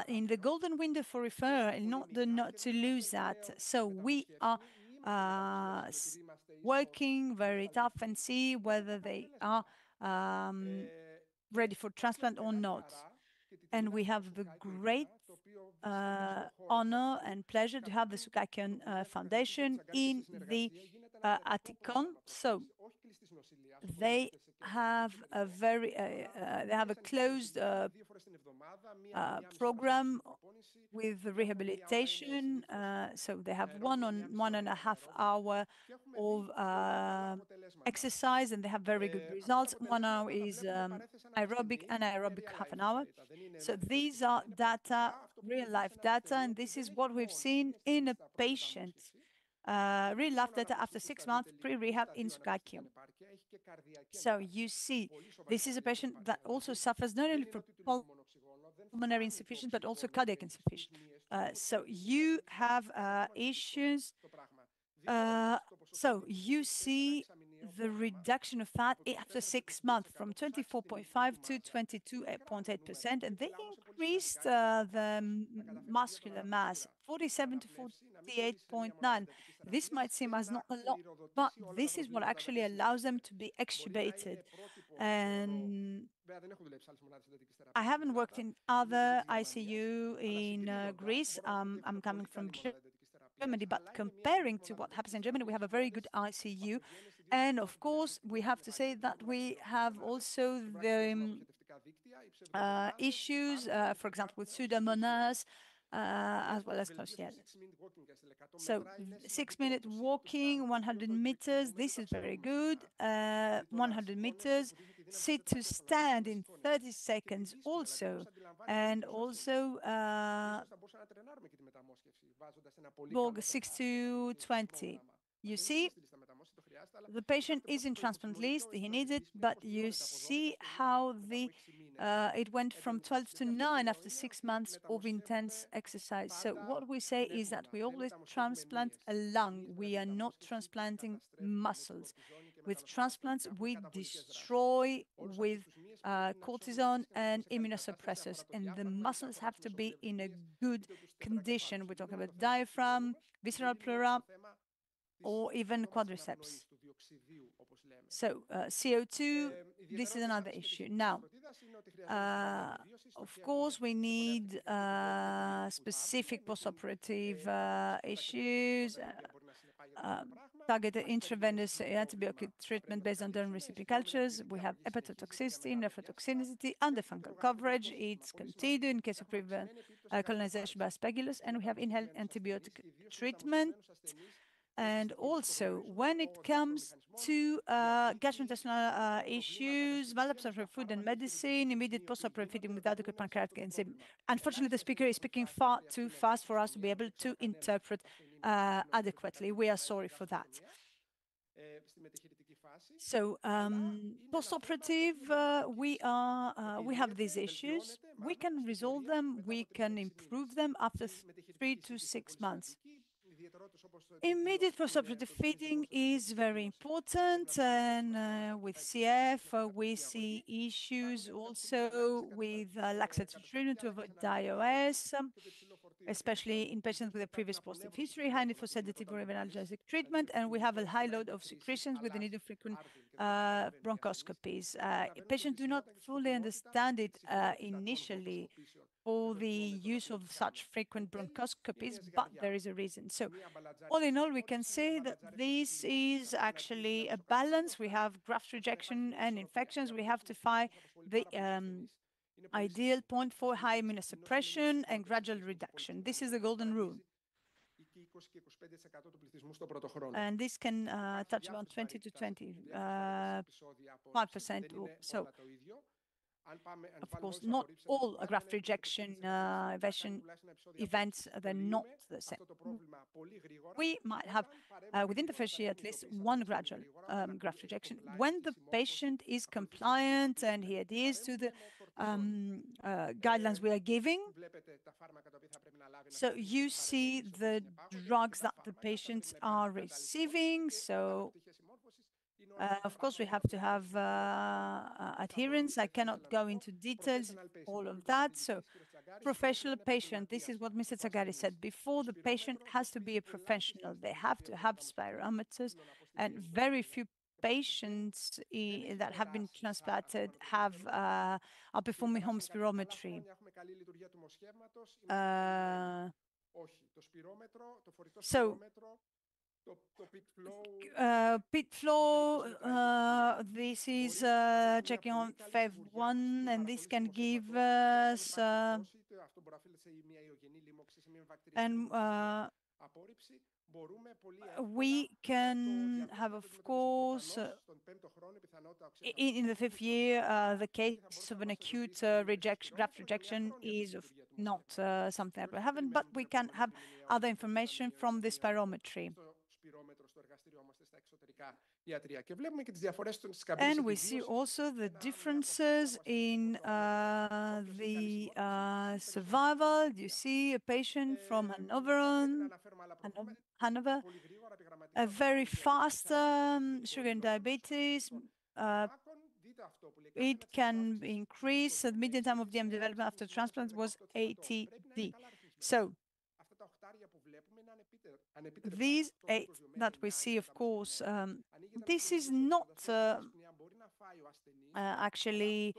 in the golden window for referral in order not to lose that. So we are working very tough and see whether they are ready for transplant or not. And we have the great honor and pleasure to have the Soukakian Foundation in the Attikon. So they have a closed program with rehabilitation. So they have 1.5 hours of exercise, and they have very good results. 1 hour is aerobic, anaerobic half an hour. So these are data, real life data, and this is what we've seen in a patient. Real life data after 6 months pre-rehab in Soukakian. So you see, this is a patient that also suffers not only from pulmonary insufficiency, but also cardiac insufficiency. So you have issues. So you see the reduction of fat after 6 months from 24.5 to 22.8%, and they increased the muscular mass 47 to 48.9. This might seem as not a lot, but this is what actually allows them to be extubated. And I haven't worked in other ICU in Greece. I'm coming from Germany, but comparing to what happens in Germany, we have a very good ICU. And of course, we have to say that we have also the issues, for example, with Pseudomonas, as well as Klebsiella. So 6-minute walking, 100 meters, this is very good. 100 meters, sit to stand in 30 seconds also. And also, 6 to 20. You see, the patient is in transplant list, he needs it, but you see how it went from 12 to 9 after 6 months of intense exercise. So what we say is that we always transplant a lung. We are not transplanting muscles. With transplants, we destroy with cortisone and immunosuppressors, and the muscles have to be in a good condition. We're talking about diaphragm, visceral pleura, or even quadriceps. So CO2, this is another issue. Now, of course, we need specific postoperative issues, targeted intravenous antibiotic treatment based on donor recipient cultures. We have hepatotoxicity, nephrotoxicity, and the fungal coverage. It's continued in case of prevent colonization by aspergillus, and we have inhaled antibiotic treatment. And also, when it comes to gastrointestinal issues, malabsorption of food and medicine, immediate postoperative feeding with adequate pancreatic enzyme. Unfortunately, the speaker is speaking far too fast for us to be able to interpret adequately. We are sorry for that. So, postoperative, we have these issues. We can resolve them. We can improve them after 3 to 6 months. Immediate postoperative feeding is very important, and with CF, we see issues also with laxative treatment to avoid DIOS. especially in patients with a previous positive history, high need for sedative or even analgesic treatment, and we have a high load of secretions with the need of frequent bronchoscopies. Patients do not fully understand it initially for the use of such frequent bronchoscopies, but there is a reason. So all in all, we can say that this is actually a balance. We have graft rejection and infections. We have to find the ideal point for high immunosuppression and gradual reduction. This is the golden rule. And this can touch about 20 to 25%. So, of course, not all graft rejection events, they're not the same. We might have, within the first year, at least one gradual graft rejection. When the patient is compliant and he adheres to the guidelines we are giving, so you see the drugs that the patients are receiving. So of course, we have to have adherence. I cannot go into details, all of that. So professional patient, this is what Mr. Tsagari said before. The patient has to be a professional. They have to have spirometers, and very few patients that have been transplanted have are performing home spirometry. So pit flow, this is checking on FEV1, and this can give us and we can have, of course, in the fifth year, the case of an acute graft rejection is not something that we haven't, but we can have other information from the spirometry. And we see also the differences in the survival. You see a patient from Hanover, a very fast sugar and diabetes. It can increase. The median time of DM development after transplant was 80D. So these 8 that we see, of course, this is not actually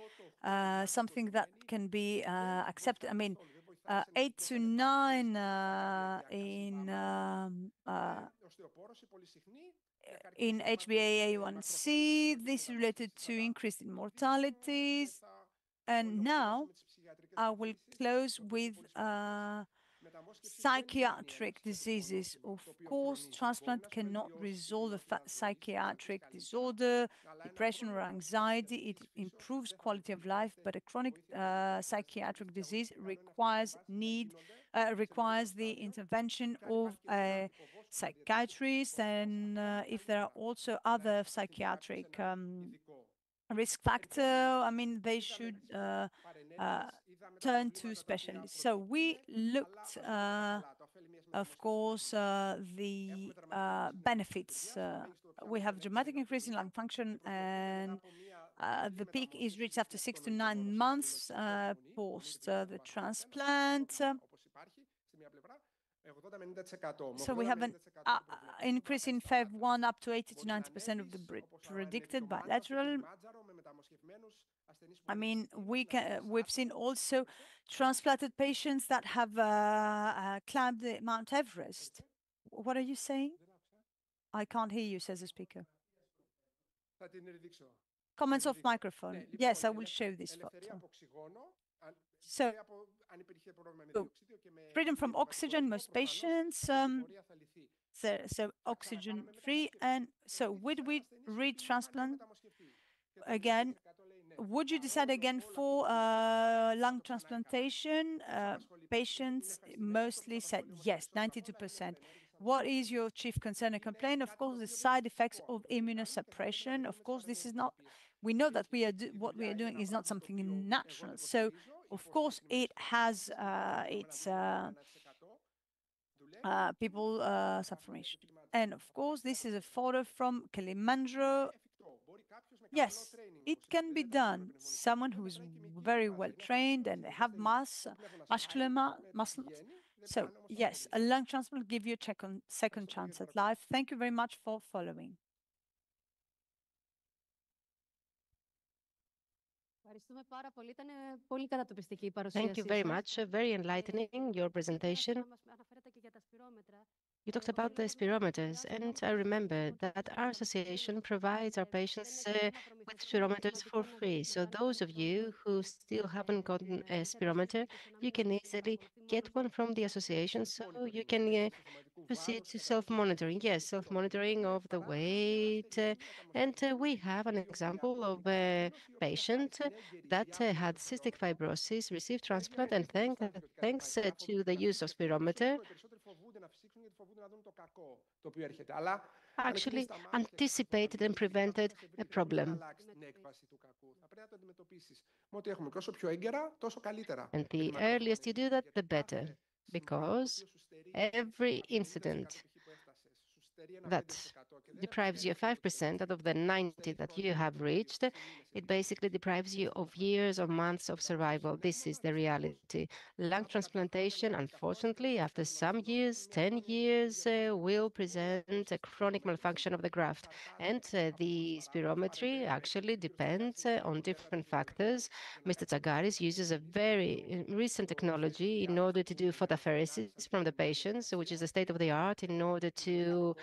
something that can be accepted. I mean, 8 to 9 in HbA1c, this is related to increase in mortalities. And now I will close with psychiatric diseases. Of course, transplant cannot resolve a psychiatric disorder, depression or anxiety. It improves quality of life, but a chronic psychiatric disease requires the intervention of a psychiatrist. And if there are also other psychiatric risk factor, I mean, they should turn to specialists. So we looked, of course, the benefits. We have dramatic increase in lung function, and the peak is reached after 6 to 9 months post the transplant. So we have an increase in FEV1 up to 80 to 90% of the predicted bilateral. I mean, we've seen also transplanted patients that have climbed the Mount Everest. What are you saying? I can't hear you, says the speaker. Comments off microphone. Yes, I will show this photo. So, freedom from oxygen, most patients, so oxygen free. And so would we retransplant again? Would you decide again for lung transplantation? Patients mostly said yes, 92%. What is your chief concern and complaint? Of course, the side effects of immunosuppression. Of course, this is not, we know that what we are doing is not something natural. So, of course, it has its people suffering. And of course, this is a photo from Kilimanjaro. Yes, it can be done. Someone who is very well trained and they have muscular muscles So, yes, a lung transplant will give you a second chance at life. Thank you very much for following. Thank you very much. Very enlightening, your presentation. You talked about the spirometers, and I remember that our association provides our patients with spirometers for free. So those of you who still haven't gotten a spirometer, you can easily get one from the association, so you can proceed to self-monitoring. Yes, self-monitoring of the weight. And we have an example of a patient that had cystic fibrosis, received transplant, and thanks to the use of spirometer, actually anticipated and prevented a problem. And the earliest you do that, the better, because every incident that deprives you of 5% out of the 90 that you have reached, it basically deprives you of years or months of survival. This is the reality. Lung transplantation, unfortunately, after some years, 10 years, will present a chronic malfunction of the graft. And the spirometry actually depends on different factors. Mr. Tsagaris uses a very recent technology in order to do photopheresis from the patients, which is the state of the art, in order to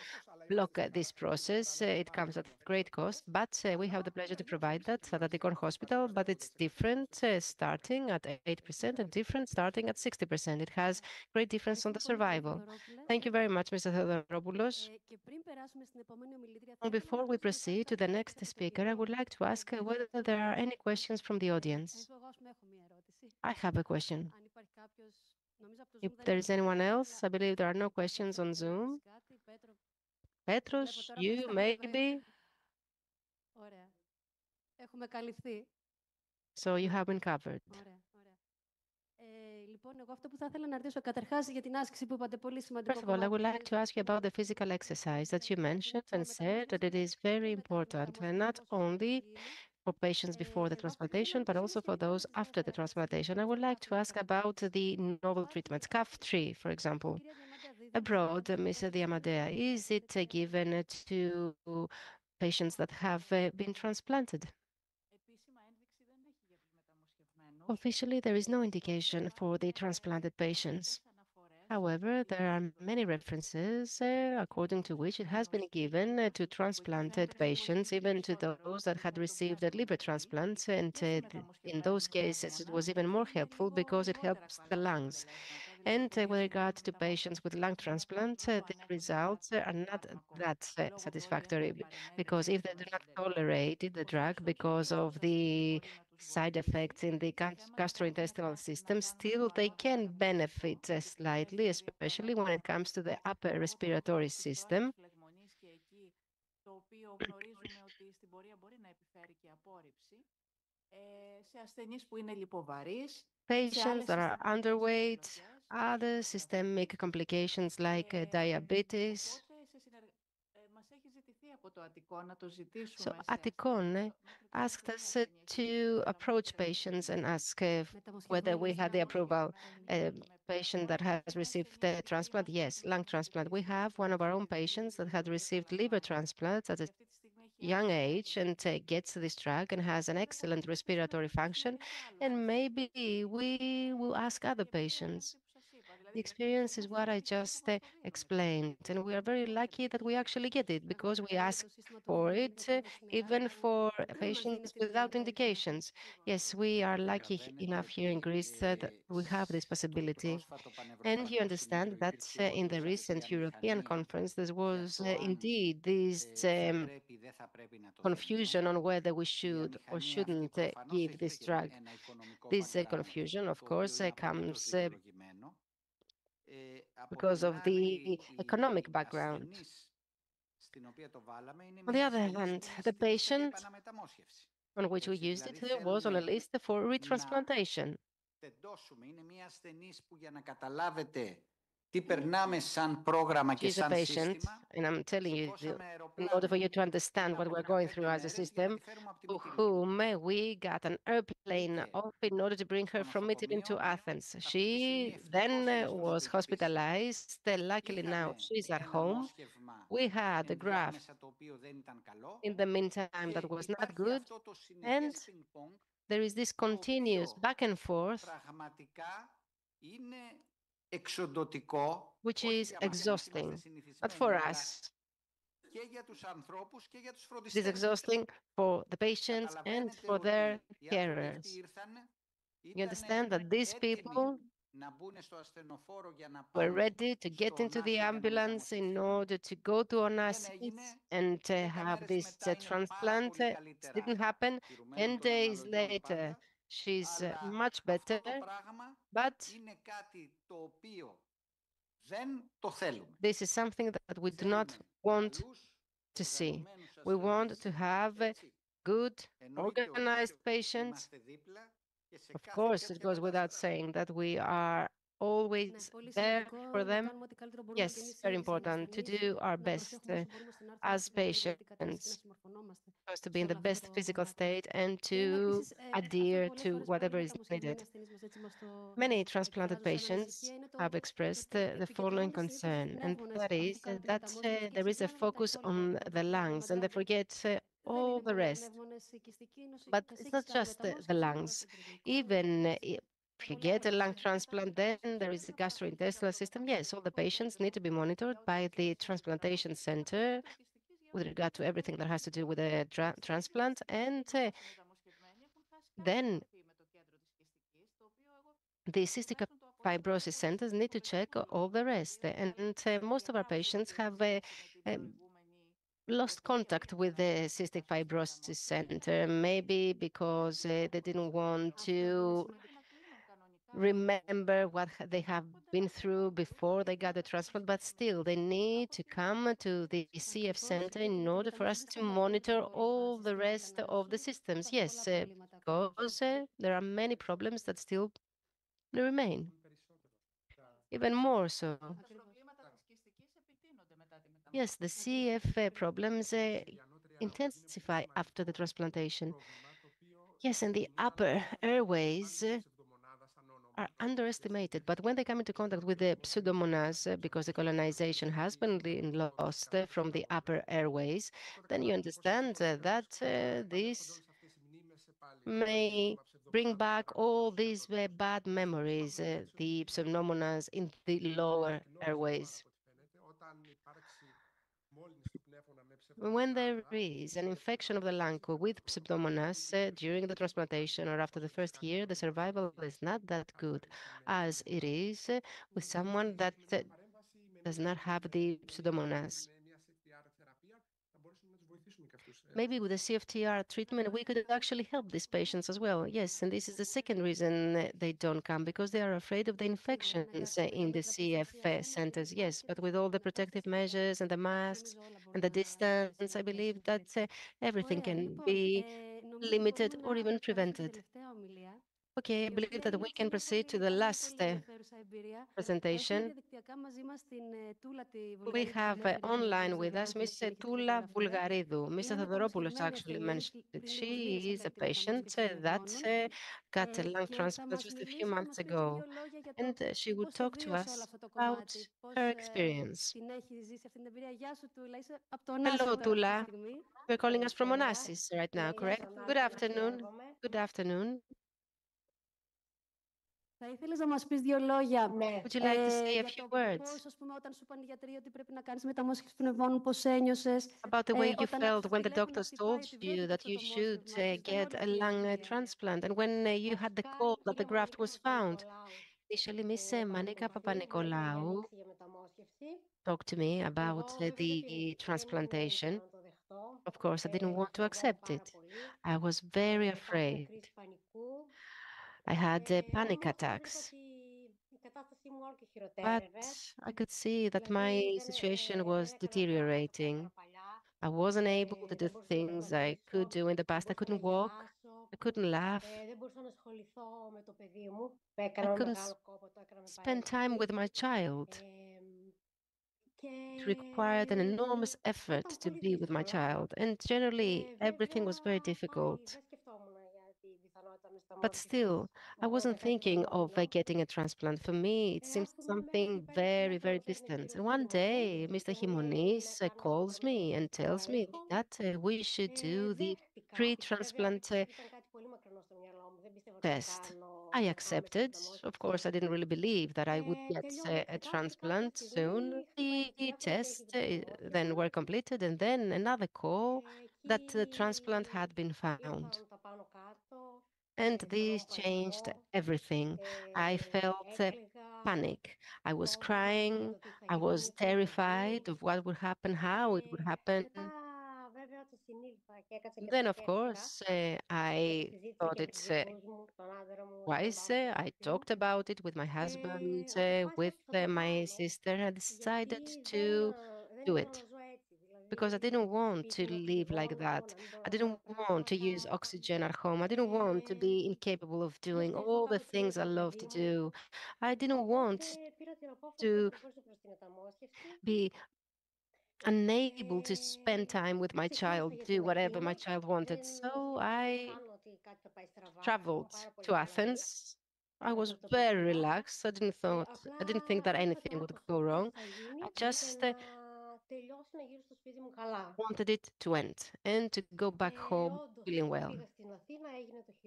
block this process. It comes at great cost, but we have the pleasure to provide that at the Hospital, but it's different starting at 8% and different starting at 60%. It has great difference on the survival. Thank you very much, Mr. Theodoropoulos. Before we proceed to the next speaker, I would like to ask whether there are any questions from the audience. I have a question. If there is anyone else, I believe there are no questions on Zoom. Petros, you maybe? So you have been covered. First of all, I would like to ask you about the physical exercise that you mentioned and said that it is very important, and not only for patients before the transplantation, but also for those after the transplantation. I would like to ask about the novel treatments, CAF3, for example. Abroad, Ms. Diamadea, is it given to patients that have been transplanted? Officially, there is no indication for the transplanted patients. However, there are many references according to which it has been given to transplanted patients, even to those that had received a liver transplant. And in those cases, it was even more helpful because it helps the lungs. And with regard to patients with lung transplant, the results are not that satisfactory, because if they do not tolerate the drug because of the side effects in the gastrointestinal system, still they can benefit slightly, especially when it comes to the upper respiratory system. Patients that are underweight, other systemic complications like diabetes. So Atikon asked us to approach patients and ask whether we had the approval. A patient that has received the transplant, yes, lung transplant. We have one of our own patients that had received liver transplant at a young age and gets this drug and has an excellent respiratory function. And maybe we will ask other patients. The experience is what I just explained, and we are very lucky that we actually get it because we ask for it, even for patients without indications. Yes, we are lucky enough here in Greece that we have this possibility. And you understand that in the recent European conference, there was indeed this confusion on whether we should or shouldn't give this drug. This confusion, of course, comes because of the economic background. On the other hand, the patient on which we used it was on a list for retransplantation. τι περνάμε σαν πρόγραμμα και She's a σαν patient, σύστημα. and I'm telling you, Σηκώσαμε in order for you to αεροπλάνο understand what πριν we're από going 15 through as a μέρες για να system, τη φέρουμε από τη to Μυτιλίνη. whom we got an airplane Μπήκε off in order to bring her στο from Italy to νοσοκομείο. Athens. Αυτή τη στιγμή She ευτυχώς then είναι στο was σπίτι της. hospitalized. Luckily now Είχαμε she's at ένα home. μόσχευμα We had a graft ενδιάμεσα το οποίο δεν ήταν καλό. in the meantime that Και was not υπάρχει good, αυτό το and συνεχές πινκ-πονγκ there is this το continuous οποίο back and forth, πραγματικά είναι εξοντωτικό, which όχι is για μας, είμαστε exhausting. But συνηθισμένοι, for αλλά us, και για τους ανθρώπους και για τους it is φροντιστές. exhausting for the patients and Καταλαβαίνετε for their ότι οι άνθρωποι carers. αυτοί ήρθαν, You understand that these people έτοιμοι να μπουν στο ασθενοφόρο για να were πάνε ready to get στο into the Ανάσα για να ambulance in μεταμοσχευθούν. order to go to Onassis έγινε, and 10 have μέρες this μετά είναι πάρα transplant. πολύ It καλύτερα, didn't happen. τηρουμένων 10 των days αναλογιών later, πάντα, she's αλλά much αυτό better, το πράγμα but είναι κάτι το οποίο δεν το θέλουμε. this is something that we do not Θέλουμε want καλούς, to see. οργανωμένους We want ασθενείς, to have έτσι. good, Εννοείται ότι organized patients. είμαστε δίπλα και σε Of κάθε course, it τέτοια goes without κατάσταση. saying that we are always there for them. Yes, very important to do our best as patients, supposed to be in the best physical state and to adhere to whatever is needed. Many transplanted patients have expressed the following concern, and that is that there is a focus on the lungs and they forget all the rest. But it's not just the lungs. Even if you get a lung transplant, then there is a gastrointestinal system. Yes, all the patients need to be monitored by the transplantation center with regard to everything that has to do with the transplant. And then the cystic fibrosis centers need to check all the rest. And most of our patients have lost contact with the cystic fibrosis center, maybe because they didn't want to remember what they have been through before they got the transplant, but still they need to come to the CF center in order for us to monitor all the rest of the systems. Yes, because there are many problems that still remain, even more so. Yes, the CF problems intensify after the transplantation. Yes, and the upper airways are underestimated, but when they come into contact with the pseudomonas, because the colonization has been lost from the upper airways, then you understand that this may bring back all these bad memories, the pseudomonas in the lower airways. When there is an infection of the lung with pseudomonas during the transplantation or after the first year, the survival is not that good as it is with someone that does not have the pseudomonas. Maybe with the CFTR treatment, we could actually help these patients as well. Yes, and this is the second reason they don't come, because they are afraid of the infections in the CF centers. Yes, but with all the protective measures and the masks and the distance, I believe that everything can be limited or even prevented. Okay, I believe that we can proceed to the last presentation. We have online with us Ms. Tula Bulgaridou. Mr. Theodoropoulos actually mentioned it. She is a patient that got a lung transplant just a few months ago, and she would talk to us about her experience. Hello, Tula. You're calling us from Onassis right now, correct? Good afternoon. Good afternoon. Θα ήθελες να μας πεις δύο λόγια Would you like to say a few words πώς, ας πούμε, όταν σου είπαν οι γιατροί ότι πρέπει να κάνεις μεταμόσχευση πνευμόνων, πώς ένιωσες, about the way you felt when the doctors told you that you should get a lung transplant, and when you had the call that the graft was found? Initially, Miss Manika Papanikolaou talked to me about the transplantation. Of course, I didn't want to accept it. I was very afraid. I had panic attacks. But I could see that my situation was deteriorating. I wasn't able to do things I could do in the past. I couldn't walk. I couldn't laugh. Δεν μπορούσα να ασχοληθώ με το παιδί μου. I Έκανα couldn't μεγάλο κόπο, το έκανα με spend time with my child. It required an enormous effort to be with my child, and generally everything was very difficult. But still, I wasn't thinking of getting a transplant. For me, it seemed something very, very distant. And one day, Mr. Himonis calls me and tells me that we should do the pre-transplant test. I accepted. Of course, I didn't really believe that I would get a transplant soon. The tests then were completed, and then another call that the transplant had been found. And this changed everything. I felt panic. I was crying. I was terrified of what would happen, how it would happen. Then, of course, I thought it twice. I talked about it with my husband, with my sister. I decided to do it because I didn't want to live like that. I didn't want to use oxygen at home. I didn't want to be incapable of doing all the things I love to do. I didn't want to be unable to spend time with my child, do whatever my child wanted. So I traveled to Athens. I was very relaxed. I didn't think that anything would go wrong. I just wanted it to end and to go back home feeling well.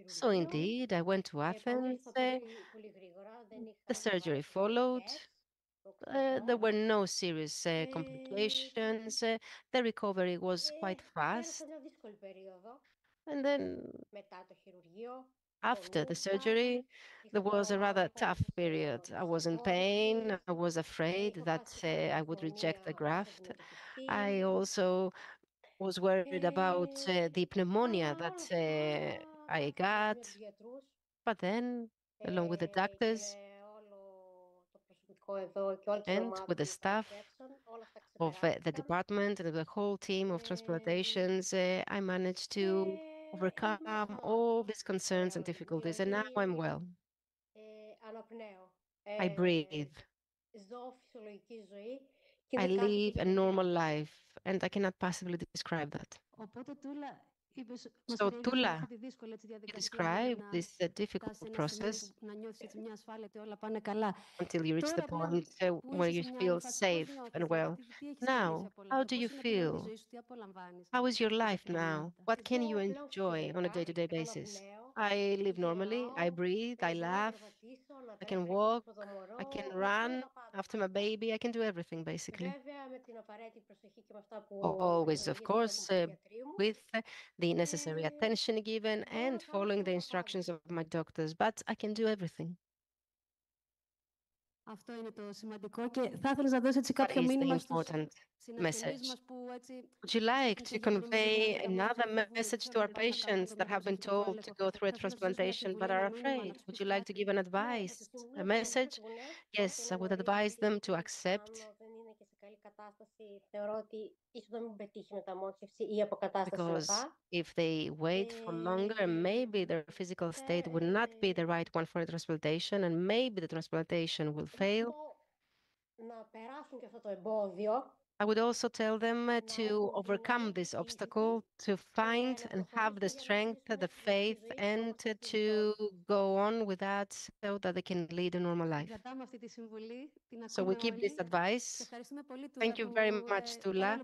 So indeed, I went to Athens. The surgery followed. There were no serious complications. The recovery was quite fast. And then after the surgery, there was a rather tough period. I was in pain. I was afraid that I would reject the graft. I also was worried about the pneumonia that I got. But then, along with the doctors and with the staff of the department and the whole team of transplantations, I managed to overcome all these concerns and difficulties, and now I'm well. I breathe. I live a normal life, and I cannot possibly describe that. So, Tula, you describe this difficult process until you reach the point where you feel safe and well. Now, how do you feel? How is your life now? What can you enjoy on a day-to-day basis? I live normally. I breathe. I laugh. I can walk. I can run after my baby. I can do everything, basically. Always, of course, with the necessary attention given and following the instructions of my doctors, but I can do everything. That is the important message. Would you like to convey another message to our patients that have been told to go through a transplantation but are afraid? Would you like to give an advice, a message? Yes, I would advise them to accept. Because if they wait for longer, maybe their physical state would not be the right one for a transplantation, and maybe the transplantation will fail. I would also tell them to overcome this obstacle, to find and have the strength, the faith, and to go on with that so that they can lead a normal life. So we keep this advice. Thank you very much, Tula.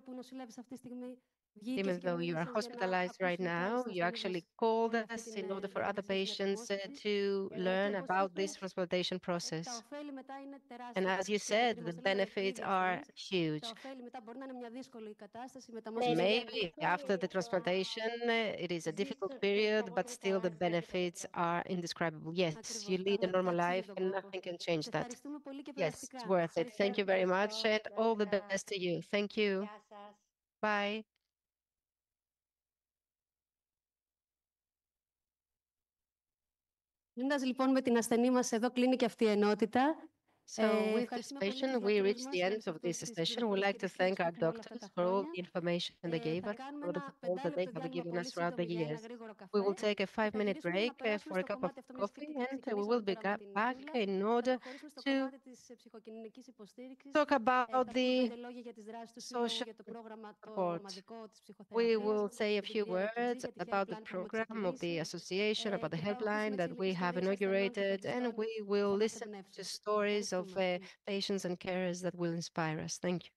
Even though you are hospitalized right now, you actually called us in order for other patients to learn about this transplantation process. And as you said, the benefits are huge. Maybe after the transplantation, it is a difficult period, but still the benefits are indescribable. Yes, you lead a normal life and nothing can change that. Yes, it's worth it. Thank you very much and all the best to you. Thank you. Bye. Κλείνοντας λοιπόν με την ασθενή μας εδώ, κλείνει και αυτή η ενότητα. So with this session, we reach the end of this session. We'd like to thank our doctors for all the information they gave us, for the support that they have given us throughout the years. We will take a 5-minute break for a cup of coffee, and we will be back in order to talk about the social support. We will say a few words about the program of the association, about the helpline that we have inaugurated, and we will listen to stories of patients and carers that will inspire us. Thank you.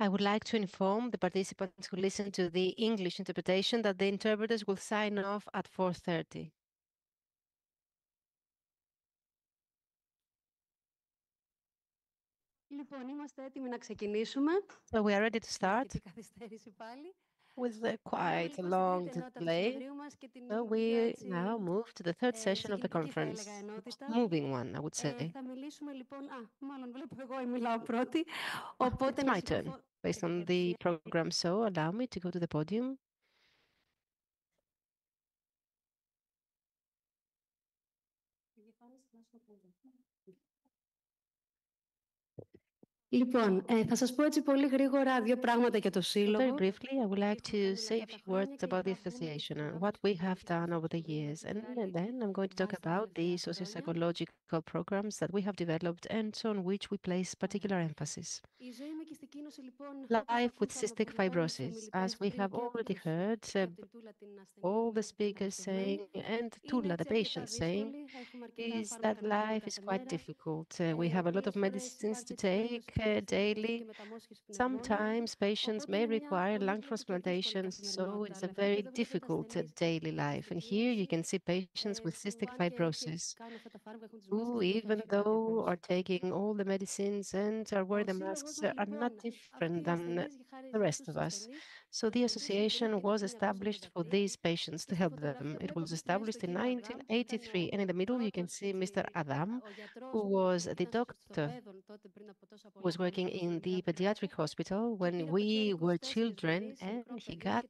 I would like to inform the participants who listen to the English interpretation that the interpreters will sign off at 4:30. Λοιπόν, είμαστε έτοιμοι να ξεκινήσουμε. So we are ready to start with quite a long delay. So we now move to the third session of the conference, moving one, I would say. Θα μιλήσουμε λοιπόν, μάλλον βλέπω εγώ μιλάω πρώτη, It's my turn, based on the program, so allow me to go to the podium. Λοιπόν, θα σας πω έτσι πολύ γρήγορα δύο πράγματα για το Σύλλογο. Very briefly, I would like to say a few words about the association and what we have done over the years. And then I'm going to talk about the socio-psychological programs that we have developed and on which we place particular emphasis. Life with cystic fibrosis, as we have already heard, all the speakers saying, and Tula, the patient saying, is that life is quite difficult. We have a lot of medicines to take daily. Sometimes patients may require lung transplantations, so it's a very difficult daily life. And here you can see patients with cystic fibrosis who, even though are taking all the medicines and are wearing the masks, are not different than the rest of us. So the association was established for these patients to help them. It was established in 1983, and in the middle you can see Mr. Adam, who was the doctor who was working in the pediatric hospital when we were children, and he got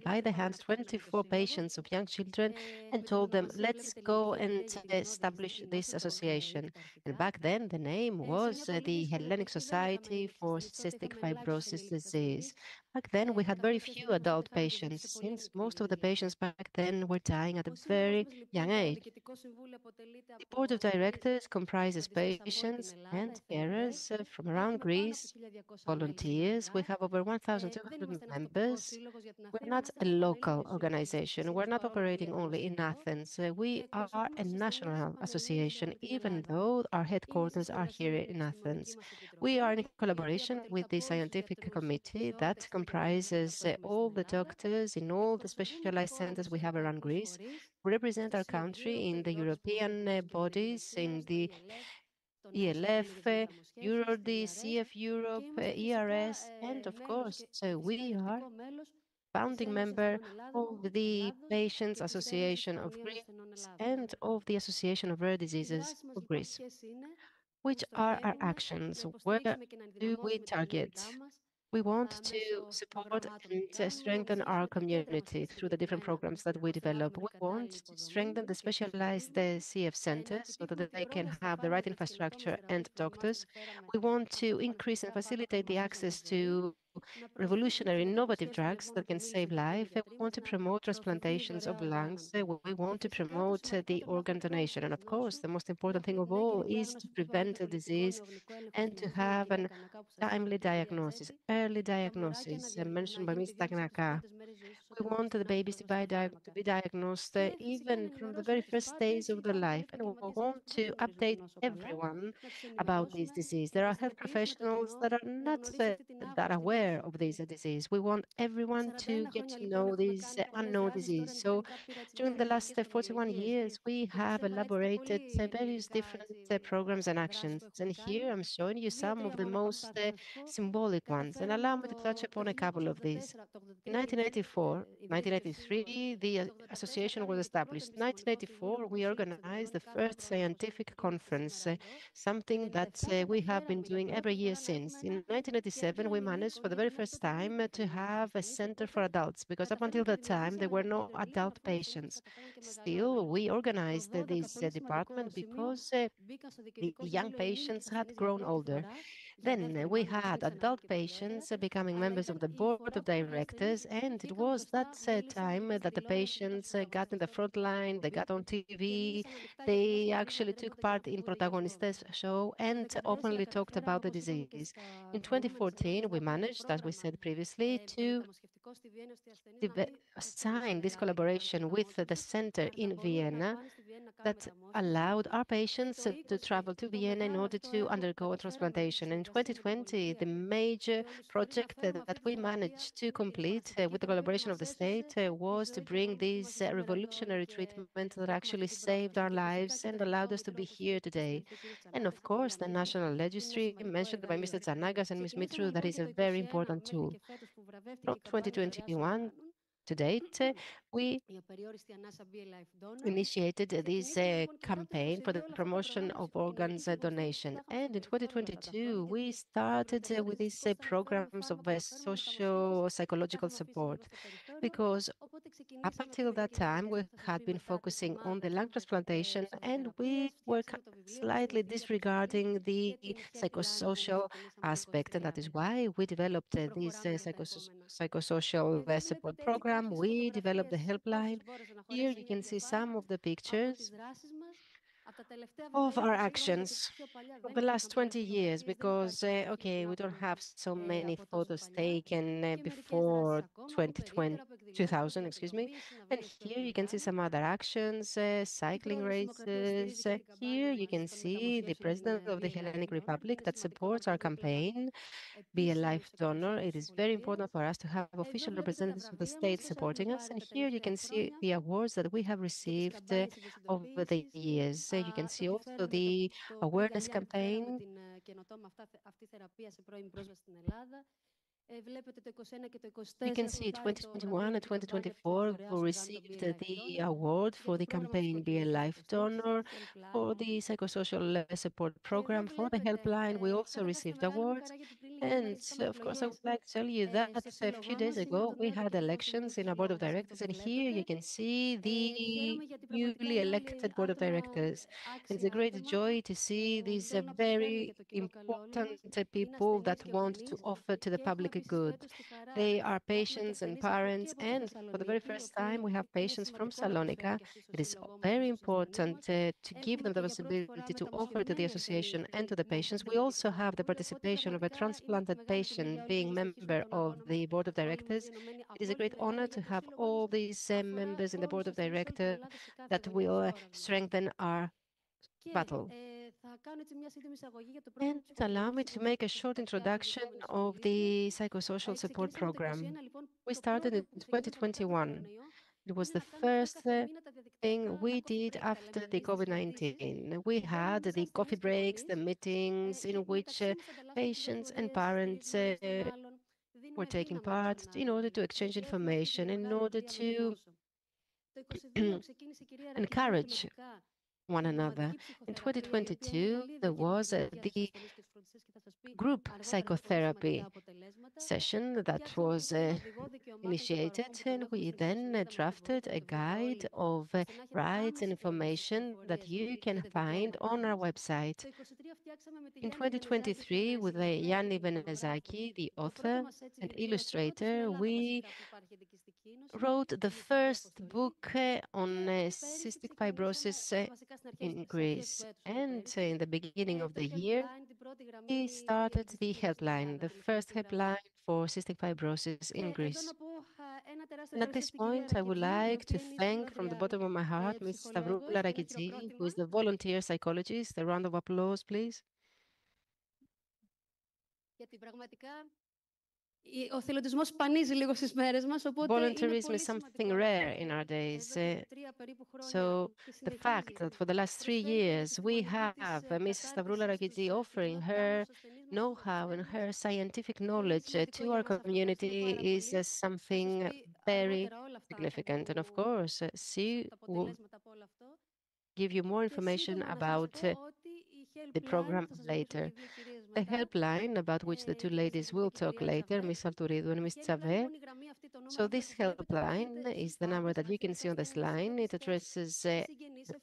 by the hand 24 patients of young children and told them, let's go and establish this association. And back then the name was the Hellenic Society for Cystic Fibrosis Disease. Back then we had very few adult patients, since most of the patients back then were dying at a very young age. The board of directors comprises patients and carers from around Greece, volunteers. We have over 1,200 members. We're not a local organization. We're not operating only in Athens. We are a national association, even though our headquarters are here in Athens. We are in collaboration with the scientific committee that comprises all the doctors in all the specialized centers we have around Greece. We represent our country in the European bodies, in the ELF, EuroD, CF Europe, ERS, and of course, we are founding member of the Patients Association of Greece and of the Association of Rare Diseases of Greece. Which are our actions? Where do we target? We want to support and strengthen our community through the different programs that we develop. We want to strengthen the specialized CF centers so that they can have the right infrastructure and doctors. We want to increase and facilitate the access to revolutionary innovative drugs that can save life. We want to promote transplantations of lungs. We want to promote the organ donation. And of course, the most important thing of all is to prevent a disease and to have an timely diagnosis, early diagnosis, mentioned by Ms. Tagnaka. We want the babies to be diagnosed even from the very first days of their life. And we want to update everyone about this disease. There are health professionals that are not that aware of this disease. We want everyone to get to know this unknown disease. So during the last 41 years, we have elaborated various different programs and actions. And here I'm showing you some of the most symbolic ones. And allow me to touch upon a couple of these. In 1983, the association was established. In 1984, we organized the first scientific conference, something that we have been doing every year since. In 1987, we managed for the very first time to have a center for adults, because up until that time, there were no adult patients. Still, we organized this department because the young patients had grown older. Then we had adult patients becoming members of the board of directors, and it was that time that the patients got in the front line, they got on TV, they actually took part in Protagonistes show and openly talked about the disease. In 2014, we managed, as we said previously, to signed this collaboration with the center in Vienna that allowed our patients to travel to Vienna in order to undergo a transplantation. In 2020, the major project that we managed to complete with the collaboration of the state was to bring this revolutionary treatment that actually saved our lives and allowed us to be here today. And of course, the National Registry, mentioned by Mr. Tsanagas and Ms. Mitru, that is a very important tool. From 2021 to date, we initiated this campaign for the promotion of organs donation. And in 2022, we started with these programs of socio-psychological support, because up until that time, we had been focusing on the lung transplantation, and we were slightly disregarding the psychosocial aspect. And that is why we developed this psychosocial support program. We developed the helpline. Here you can see some of the pictures of our actions of the last 20 years, because, okay, we don't have so many photos taken before 2000, excuse me. And here you can see some other actions, cycling races. Here you can see the President of the Hellenic Republic that supports our campaign, Be a Life Donor. It is very important for us to have official representatives of the state supporting us. And here you can see the awards that we have received over the years. You can see also the awareness campaign. You can see 2021 and 2024 who received the award for the campaign Be a Life Donor, for the psychosocial support program, for the helpline. We also received awards. And of course, I would like to tell you that a few days ago, we had elections in our board of directors, and here you can see the newly elected board of directors. And it's a great joy to see these very important people that want to offer to the public a good. They are patients and parents, and for the very first time, we have patients from Salonika. It is very important to give them the possibility to offer to the association and to the patients. We also have the participation of a transplanted patient being member of the board of directors. It is a great honor to have all these members in the board of directors that will strengthen our battle. And allow me to make a short introduction of the psychosocial support program. We started in 2021. It was the first thing we did after the COVID-19. We had the coffee breaks, the meetings in which patients and parents were taking part in order to exchange information, in order to encourage one another. In 2022, there was the group psychotherapy session that was initiated, and we then drafted a guide of rights and information that you can find on our website. In 2023, with Yanni Venezaki, the author and illustrator, we wrote the first book on cystic fibrosis in Greece. And in the beginning of the year, we started the helpline, the first helpline for cystic fibrosis in Greece. And at this point, I would like to thank from the bottom of my heart Ms. Stavroula Rakitsi, who is the volunteer psychologist. A round of applause, please. Volunteerism is something rare in our days. So the fact that for the last 3 years we have Ms. Stavroula Rakitsi offering her know-how and her scientific knowledge to our community is something very significant. And of course, she will give you more information about the program later. The helpline, about which the two ladies will talk later, Ms. Alturidou and Ms. Tsave. So this helpline is the number that you can see on this line. It addresses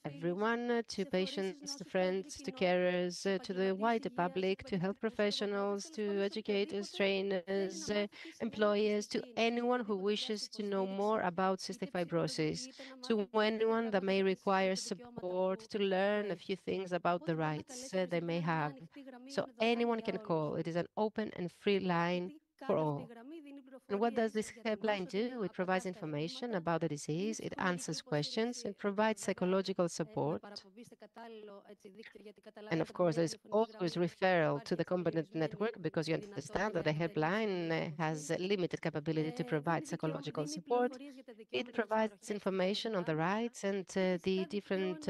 everyone, to patients, to friends, to carers, to the wider public, to health professionals, to educators, trainers, employers, to anyone who wishes to know more about cystic fibrosis, to anyone that may require support to learn a few things about the rights they may have. So anyone can call. It is an open and free line for all. And what does this helpline do? It provides information about the disease, it answers questions, it provides psychological support. And of course, there's always referral to the competent network because you understand that the helpline has a limited capability to provide psychological support. It provides information on the rights and the different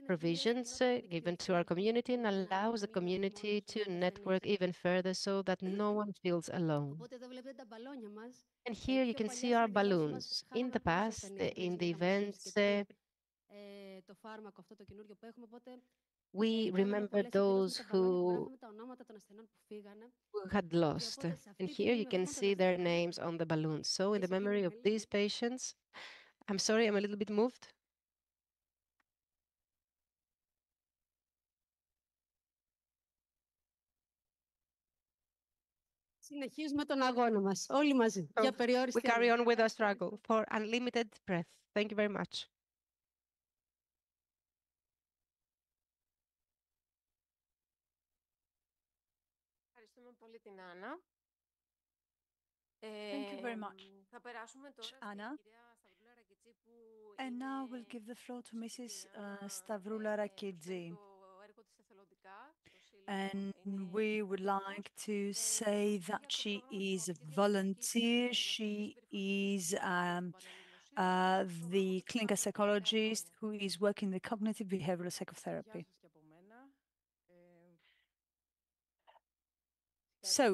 provisions given to our community and allows the community to network even further so that no one feels alone. And here you can see our balloons. In the past, in the events, we remember those who had lost. And here you can see their names on the balloons. So in the memory of these patients, I'm sorry, I'm a little bit moved. Συνεχίζουμε τον αγώνα μας, όλοι μαζί, για απεριόριστη. We carry on with our struggle for unlimited breath. Thank you very much. Ευχαριστούμε πολύ την Άννα. Thank you very much, Θα περάσουμε τώρα στην Anna. κυρία Σταυρούλα Ρακιτζή που And now we'll give the floor to Mrs. Stavroula Rakidzi. το έργο της εθελοντικά. And we would like to say that she is a volunteer. She is the clinical psychologist who is working the cognitive behavioral psychotherapy. So,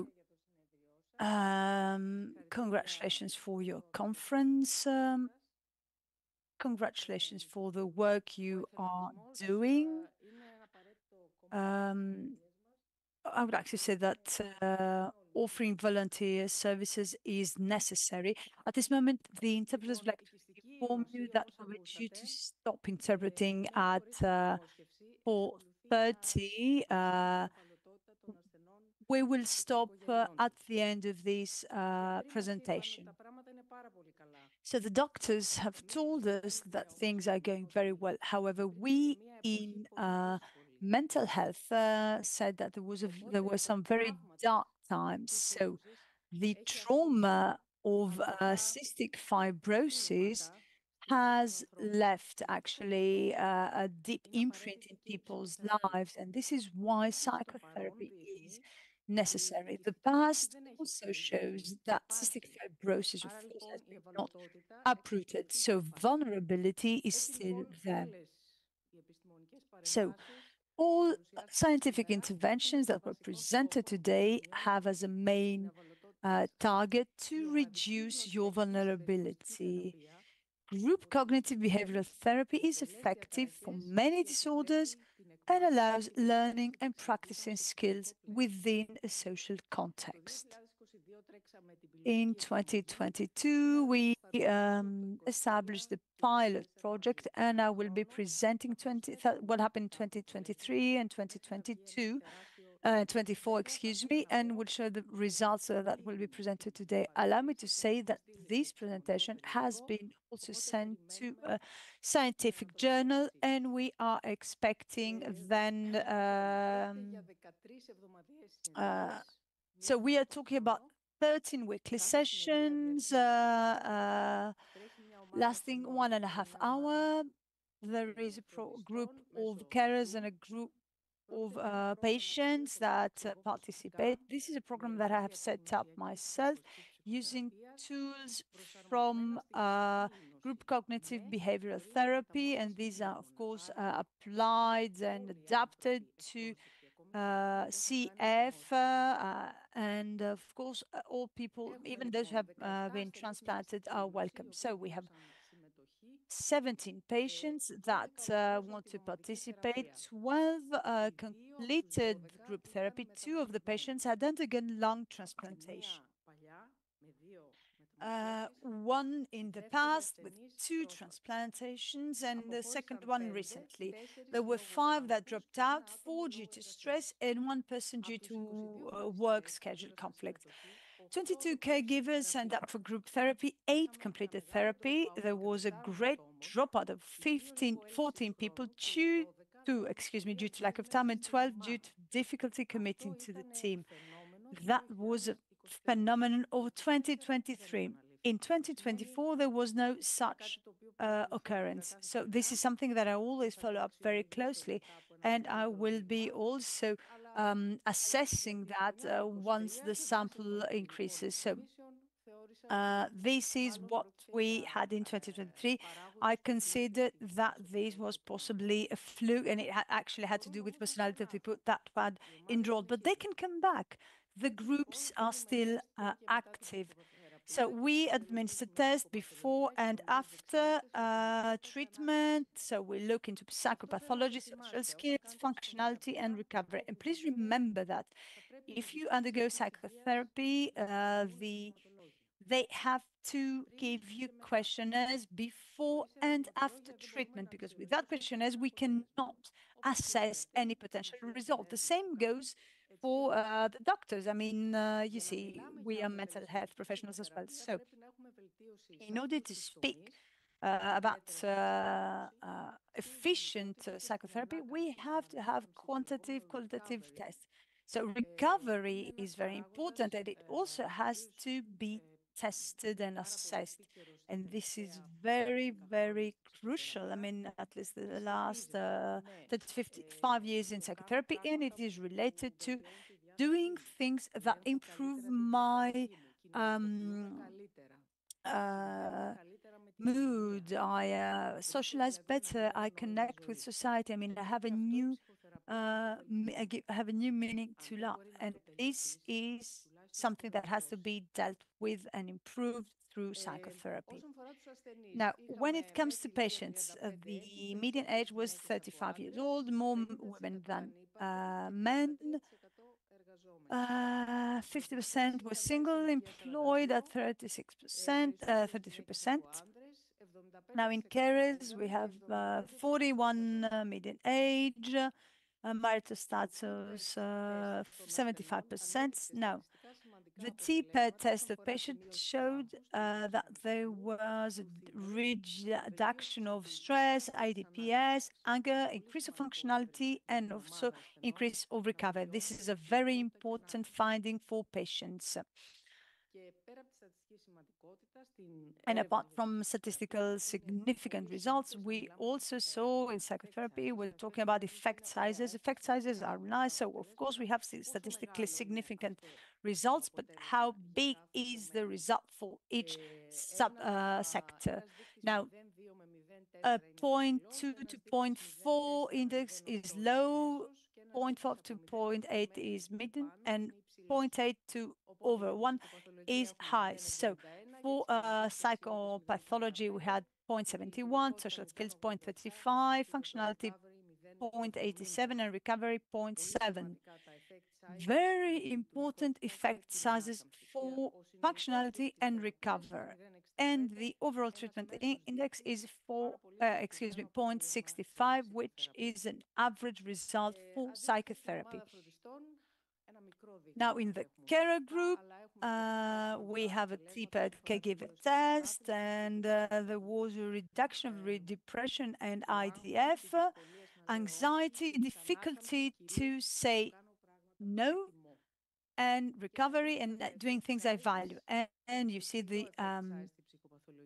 congratulations for your conference. Congratulations for the work you are doing. I would like to say that offering volunteer services is necessary. At this moment, the interpreters would like to inform you that we want you to stop interpreting at 4:30. We will stop at the end of this presentation. So the doctors have told us that things are going very well. However, we in mental health said that there were some very dark times. So the trauma of cystic fibrosis has left actually a deep imprint in people's lives, and this is why psychotherapy is necessary. The past also shows that cystic fibrosis, of course, has been not uprooted, so vulnerability is still there. So all scientific interventions that were presented today have as a main target to reduce your vulnerability. Group cognitive behavioral therapy is effective for many disorders and allows learning and practicing skills within a social context. In 2022, we established the pilot project, and I will be presenting what happened in 2023 and 2022. 24, excuse me, and will show the results that will be presented today. Allow me to say that this presentation has been also sent to a scientific journal, and we are expecting then, so we are talking about 13 weekly sessions lasting 1.5 hours. There is a group of carers and a group of patients that participate. This is a program that I have set up myself using tools from group cognitive behavioral therapy, and these are, of course, applied and adapted to CF, and of course, all people, even those who have been transplanted, are welcome. So we have 17 patients that want to participate. 12 completed group therapy. 2 of the patients had undergone lung transplantation. One in the past with 2 transplantations, and the second one recently. There were 5 that dropped out, 4 due to stress, and 1 person due to work schedule conflict. 22 caregivers signed up for group therapy, 8 completed therapy. There was a great dropout of 14 people due to lack of time, and 12 due to difficulty committing to the team. That was phenomenon of 2023. In 2024, there was no such occurrence. So this is something that I always follow up very closely, and I will be also assessing that once the sample increases. So this is what we had in 2023. I considered that this was possibly a fluke, and it actually had to do with personality of the people that had enrolled, but they can come back. The groups are still active. So we administer tests before and after treatment. So we look into psychopathology, social skills, functionality, and recovery. And please remember that if you undergo psychotherapy, they have to give you questionnaires before and after treatment, because without questionnaires, we cannot assess any potential result. The same goes for the doctors. I mean, you see, we are mental health professionals as well. So in order to speak about efficient psychotherapy, we have to have quantitative, qualitative tests. So recovery is very important, and it also has to be tested and assessed. And this is very, very crucial. I mean, at least the last 55 years in psychotherapy, and it is related to doing things that improve my mood. I socialize better. I connect with society. I mean, I have a new meaning to life, and this is something that has to be dealt with and improved through psychotherapy. Now, when it comes to patients, the median age was 35 years old, more women than men. 50% were single, employed at 36%, 33%. Now in carers, we have 41 median age, marital status 75%. Now, the TPET test of patients showed that there was a reduction of stress, IDPS, anger, increase of functionality, and also increase of recovery. This is a very important finding for patients. And apart from statistical significant results, we also saw in psychotherapy, we're talking about effect sizes. Effect sizes are nice, so of course we have statistically significant results, but how big is the result for each sector? Now, 0.2 to 0.4 index is low, 0.5 to 0.8 is medium, and 0.8 to over 1 is high. So for psychopathology, we had 0.71, social skills 0.35, functionality 0.87, and recovery 0.7. Very important effect sizes for functionality and recovery. And the overall treatment index is 0.65, which is an average result for psychotherapy. Now, in the carer group, we have a TPET caregiver test, and there was a reduction of depression and IDF, anxiety, difficulty to say no, and recovery, and doing things I value. And you see the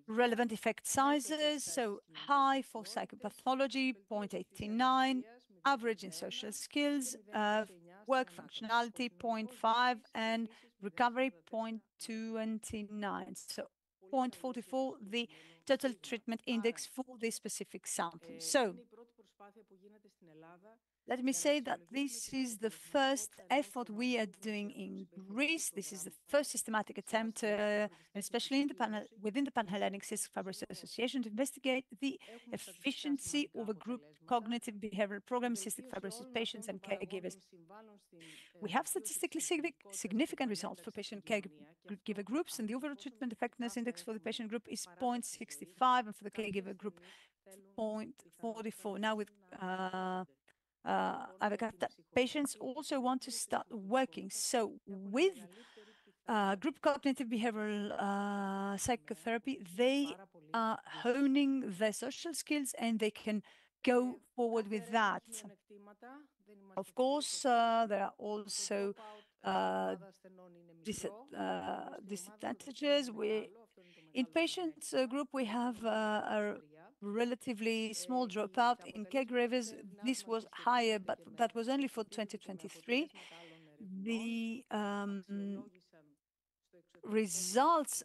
relevant effect sizes. So high for psychopathology, 0.89, average in social skills, work functionality, 0.5, and recovery, 0.29. So 0.44, the total treatment index for this specific sample. So let me say that this is the first effort we are doing in Greece. This is the first systematic attempt, especially in within the Pan-Hellenic Cystic Fibrosis Association, to investigate the efficiency of a group cognitive behavioral program, cystic fibrosis patients and caregivers. We have statistically significant results for patient caregiver groups, and the overall treatment effectiveness index for the patient group is 0.65, and for the caregiver group, 0.44. Now with patients also want to start working. So with group cognitive behavioral psychotherapy, they are honing their social skills and they can go forward with that. Of course, there are also disadvantages. In patients group, we have a relatively small dropout. In caregivers, this was higher, but that was only for 2023. The results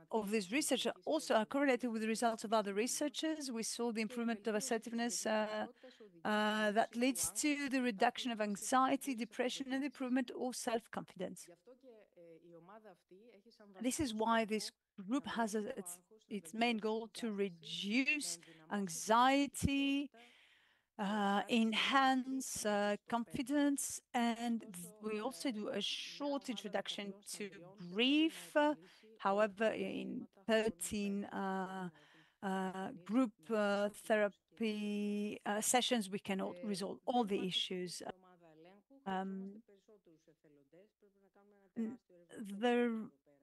of this research also are correlated with the results of other researchers. We saw the improvement of assertiveness that leads to the reduction of anxiety, depression, and the improvement of self-confidence. This is why this group has its main goal to reduce anxiety, enhance confidence, and we also do a short introduction to grief. However, in 13 group therapy sessions, we cannot resolve all the issues.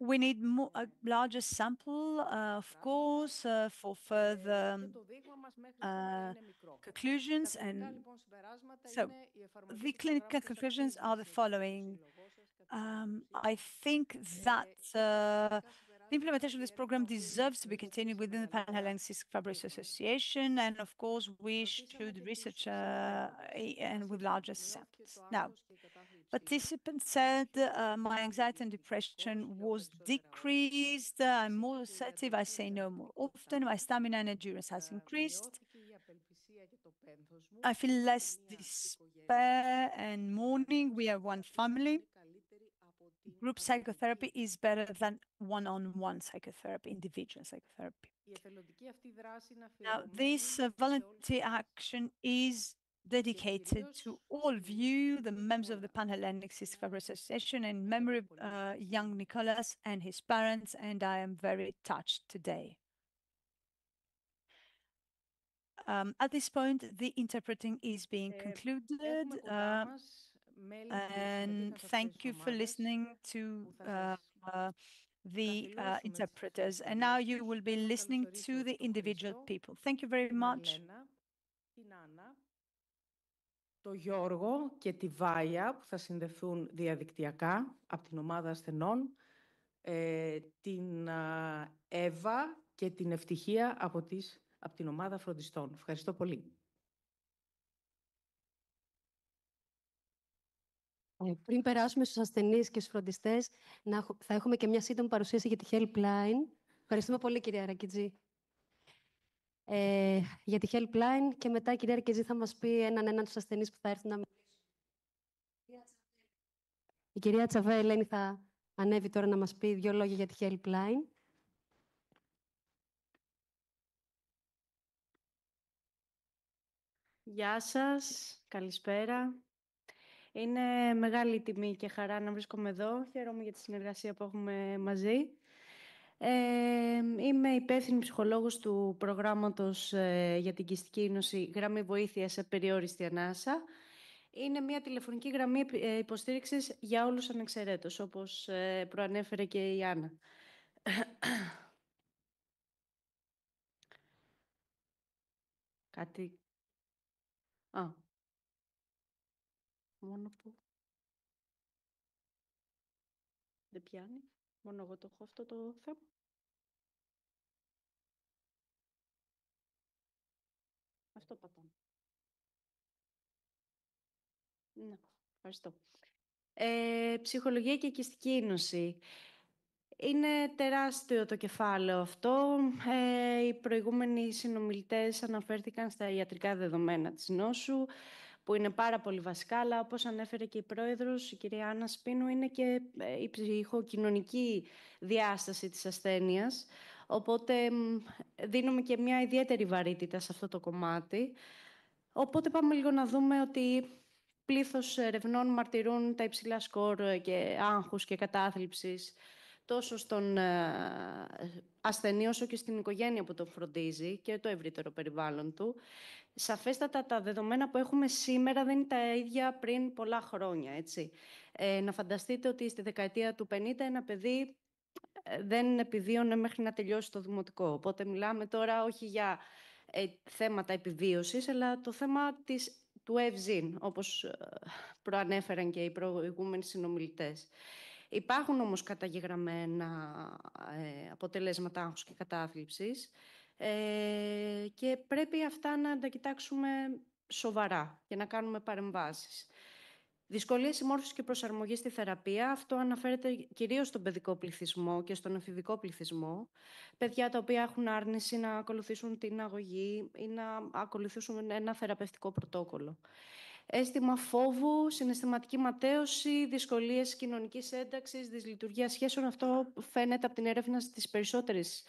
We need a larger sample, of course, for further conclusions. And so the clinical conclusions are the following. I think that the implementation of this program deserves to be continued within the Pan-Hellenic Cystic Fibrosis Association, and of course, we should research and with larger samples. Now, participants said my anxiety and depression was decreased. I'm more assertive. I say no more often. My stamina and endurance has increased. I feel less despair and mourning. We are one family. Group psychotherapy is better than one-on-one psychotherapy, individual psychotherapy. Now, this volunteer action is dedicated to all of you, the members of the Pan-Hellenic Cystic Fibrosis Association, in memory of young Nicholas and his parents, and I am very touched today. At this point, the interpreting is being concluded. And thank you for listening to the interpreters. And now you will be listening to the individual people. Thank you very much. Το Γιώργο και τη Βάια που θα συνδεθούν διαδικτυακά από την ομάδα ασθενών, την Εύα και την Ευτυχία από την ομάδα φροντιστών. Ευχαριστώ πολύ. Πριν περάσουμε στους ασθενείς και στους φροντιστές, θα έχουμε και μια σύντομη παρουσίαση για τη Helpline. Ευχαριστούμε πολύ, κυρία Ρακιτζή. Για τη Helpline και μετά η κυρία Ρακιτζή θα μας πει έναν τους ασθενείς που θα έρθουν να μιλήσουν. Η κυρία Τσαβέ Ελένη θα ανέβει τώρα να μας πει 2 λόγια για τη Helpline. Γεια σας, καλησπέρα. Είναι μεγάλη τιμή και χαρά να βρίσκομαι εδώ. Χαίρομαι για τη συνεργασία που έχουμε μαζί. Είμαι υπεύθυνη ψυχολόγος του προγράμματος για την Κυστική Ίνωση Γραμμή Βοήθειας Απεριόριστη Ανάσα. Είναι μια τηλεφωνική γραμμή υποστήριξης για όλους ανεξαιρέτως, όπως προανέφερε και η Άννα. Κάτι... Μόνο που... Δεν πιάνει. Μόνο εγώ το έχω αυτό το θέμα. Αυτό πατάμε. Ναι, ευχαριστώ. Ψυχολογία και κυστική ίνωση. Είναι τεράστιο το κεφάλαιο αυτό. Οι προηγούμενοι συνομιλητές αναφέρθηκαν στα ιατρικά δεδομένα της νόσου, που είναι πάρα πολύ βασικά, αλλά όπως ανέφερε και η πρόεδρος, η κυρία Άννα Σπίνου, είναι και η ψυχοκοινωνική διάσταση της ασθένειας. Οπότε δίνουμε και μια ιδιαίτερη βαρύτητα σε αυτό το κομμάτι. Οπότε πάμε λίγο να δούμε ότι πλήθος ερευνών μαρτυρούν τα υψηλά σκορ και άγχους και κατάθλιψης τόσο στον ασθενή όσο και στην οικογένεια που τον φροντίζει και το ευρύτερο περιβάλλον του. Σαφέστατα τα δεδομένα που έχουμε σήμερα δεν είναι τα ίδια πριν πολλά χρόνια, έτσι. Να φανταστείτε ότι στη δεκαετία του 50 ένα παιδί δεν επιβίωνε μέχρι να τελειώσει το δημοτικό. Οπότε μιλάμε τώρα όχι για θέματα επιβίωσης, αλλά το θέμα της του ευζήν, όπως προανέφεραν και οι προηγούμενοι συνομιλητές. Υπάρχουν όμως καταγεγραμμένα αποτελέσματα άγχους και κατάθλιψης και πρέπει αυτά να τα κοιτάξουμε σοβαρά και να κάνουμε παρεμβάσεις. Δυσκολίες συμμόρφωσης και προσαρμογής στη θεραπεία. Αυτό αναφέρεται κυρίως στον παιδικό πληθυσμό και στον εφηβικό πληθυσμό. Παιδιά τα οποία έχουν άρνηση να ακολουθήσουν την αγωγή ή να ακολουθήσουν ένα θεραπευτικό πρωτόκολλο. Αίσθημα φόβου, συναισθηματική ματέωση, δυσκολίες κοινωνικής ένταξης, δυσλειτουργία σχέσεων. Αυτό φαίνεται από την έρευνα στις περισσότερες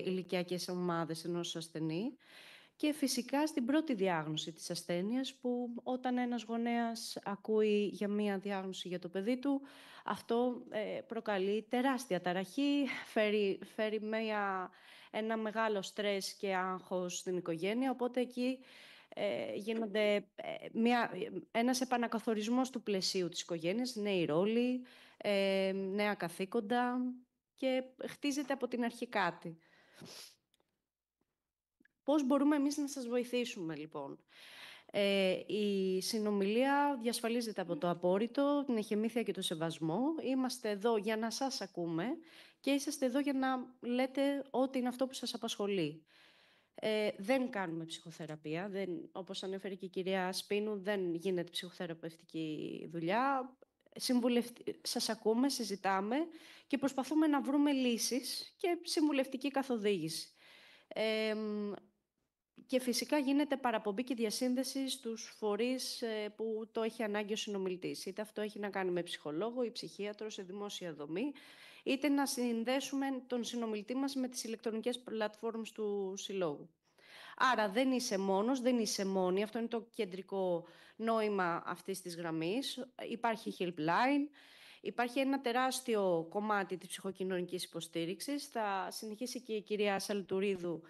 ηλικιακές ομάδες ενός ασθενή. Και φυσικά στην πρώτη διάγνωση της ασθένειας, που όταν ένας γονέας ακούει για μία διάγνωση για το παιδί του, αυτό προκαλεί τεράστια ταραχή, φέρει ένα μεγάλο στρες και άγχος στην οικογένεια, οπότε εκεί γίνονται ένας επανακαθορισμός του πλαισίου της οικογένειας, νέοι ρόλοι, νέα καθήκοντα και χτίζεται από την αρχή κάτι. Πώς μπορούμε εμείς να σας βοηθήσουμε, λοιπόν? Η συνομιλία διασφαλίζεται από το απόρριτο, την εχεμήθεια και το σεβασμό. Είμαστε εδώ για να σας ακούμε και είσαστε εδώ για να λέτε ό,τι είναι αυτό που σας απασχολεί. Δεν κάνουμε ψυχοθεραπεία. Όπως ανέφερε και η κυρία Σπίνου, δεν γίνεται ψυχοθεραπευτική δουλειά. Σας ακούμε, συζητάμε και προσπαθούμε να βρούμε λύσεις και συμβουλευτική καθοδήγηση. Και φυσικά γίνεται παραπομπή και διασύνδεση στους φορείς που το έχει ανάγκη ο συνομιλητής. Είτε αυτό έχει να κάνει με ψυχολόγο ή ψυχίατρο σε δημόσια δομή, είτε να συνδέσουμε τον συνομιλητή μας με τις ηλεκτρονικές πλατφόρμες του Συλλόγου. Άρα δεν είσαι μόνος, δεν είσαι μόνη. Αυτό είναι το κεντρικό νόημα αυτής της γραμμής. Υπάρχει helpline. Υπάρχει ένα τεράστιο κομμάτι της ψυχοκοινωνικής υποστήριξης. Θα συνεχίσει και η κυρία Σαλτουρίδου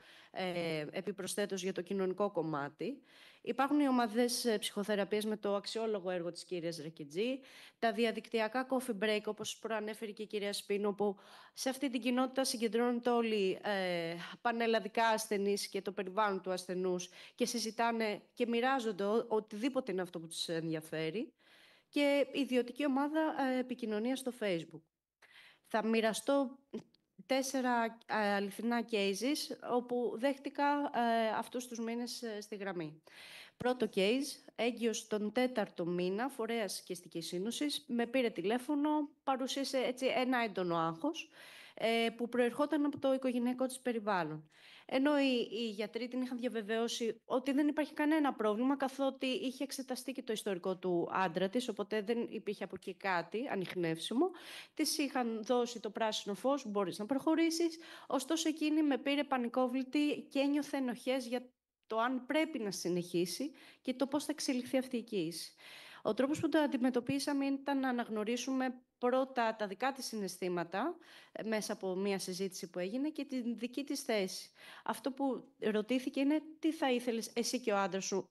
επιπροσθέτως για το κοινωνικό κομμάτι. Υπάρχουν οι ομάδες ψυχοθεραπείας με το αξιόλογο έργο της κυρίας Ρακιτζή, τα διαδικτυακά coffee break, όπως προανέφερε και η κυρία Σπίνου, που σε αυτή την κοινότητα συγκεντρώνονται όλοι πανελλαδικά ασθενείς και το περιβάλλον του ασθενούς και συζητάνε και μοιράζονται οτιδήποτε είναι αυτό που τους ενδιαφέρει. Και ιδιωτική ομάδα επικοινωνίας στο Facebook. Θα μοιραστώ 4 αληθινά cases όπου δέχτηκα αυτούς τους μήνες στη γραμμή. Πρώτο case, έγκυος τον 4ο μήνα, φορέας Κυστικής Ίνωσης, με πήρε τηλέφωνο, παρουσίασε έτσι ένα έντονο άγχος που προερχόταν από το οικογενειακό της περιβάλλον. Ενώ οι γιατροί την είχαν διαβεβαιώσει ότι δεν υπάρχει κανένα πρόβλημα, καθότι είχε εξεταστεί και το ιστορικό του άντρα της, οπότε δεν υπήρχε από εκεί κάτι ανιχνεύσιμο. Της είχαν δώσει το πράσινο φως, μπορείς να προχωρήσεις. Ωστόσο εκείνη με πήρε πανικόβλητη και ένιωθε ενοχές για το αν πρέπει να συνεχίσει και το πώς θα εξελιχθεί αυτή η κοίηση. Ο τρόπος που το αντιμετωπίσαμε ήταν να αναγνωρίσουμε πρώτα τα δικά της συναισθήματα μέσα από μια συζήτηση που έγινε και την δική της θέση. Αυτό που ρωτήθηκε είναι τι θα ήθελες εσύ και ο άντρας σου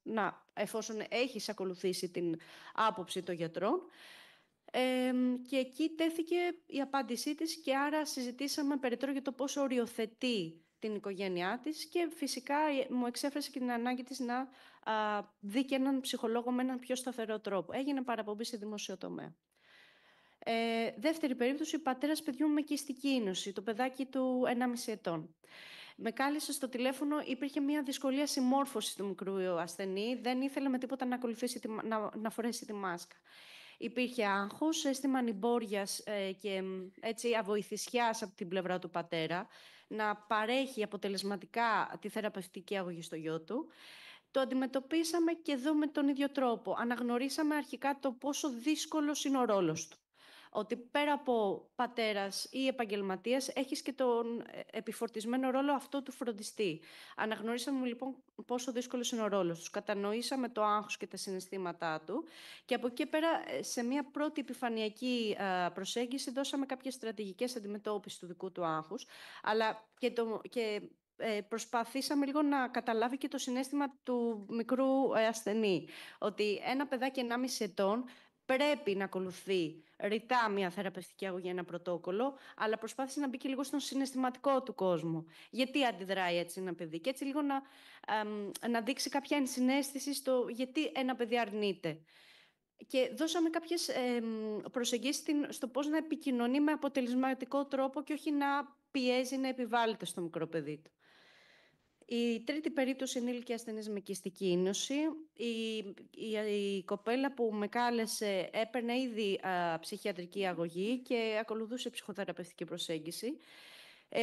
εφόσον έχεις ακολουθήσει την άποψη των γιατρών. Και εκεί τέθηκε η απάντησή της και άρα συζητήσαμε περαιτέρω για το πώς οριοθετεί την οικογένειά της και φυσικά μου εξέφρασε και την ανάγκη της να δει και έναν ψυχολόγο με έναν πιο σταθερό τρόπο. Έγινε παραπομπή σε δημόσιο τομέα. Δεύτερη περίπτωση, πατέρας παιδιού με κυστική ίνωση, το παιδάκι του 1,5 ετών. Με κάλεσε στο τηλέφωνο, υπήρχε μια δυσκολία συμμόρφωσης του μικρού ασθενή, δεν ήθελε με τίποτα να ακολουθήσει, να φορέσει τη μάσκα. Υπήρχε άγχος, αίσθημα ανημπόριας και έτσι αβοηθησιάς από την πλευρά του πατέρα, να παρέχει αποτελεσματικά τη θεραπευτική αγωγή στο γιο του. Το αντιμετωπίσαμε και εδώ με τον ίδιο τρόπο. Αναγνωρίσαμε αρχικά το πόσο δύσκολος είναι ο ρόλος του. Ότι πέρα από πατέρας ή επαγγελματίας έχεις και τον επιφορτισμένο ρόλο αυτό του φροντιστή. Αναγνωρίσαμε λοιπόν πόσο δύσκολος είναι ο ρόλος τους. Κατανοήσαμε το άγχος και τα συναισθήματά του και από εκεί πέρα σε μια πρώτη επιφανειακή προσέγγιση δώσαμε κάποιες στρατηγικές αντιμετώπισης του δικού του άγχους, αλλά και προσπαθήσαμε λίγο να καταλάβει και το συναίσθημα του μικρού ασθενή. Ότι ένα παιδάκι 1,5 ετών πρέπει να ακολουθεί ρητά μια θεραπευτική αγωγή, ένα πρωτόκολλο, αλλά προσπάθησε να μπει και λίγο στον συναισθηματικό του κόσμο. Γιατί αντιδράει έτσι ένα παιδί, και έτσι λίγο να δείξει κάποια ενσυναίσθηση στο γιατί ένα παιδί αρνείται. Και δώσαμε κάποιες προσεγγίσεις στο πώς να επικοινωνεί με αποτελεσματικό τρόπο και όχι να πιέζει, να επιβάλλεται στο μικρό παιδί του. Η τρίτη περίπτωση είναι ενήλικη ασθενής με κυστική ίνωση. Η κοπέλα που με κάλεσε έπαιρνε ήδη ψυχιατρική αγωγή και ακολουθούσε ψυχοθεραπευτική προσέγγιση.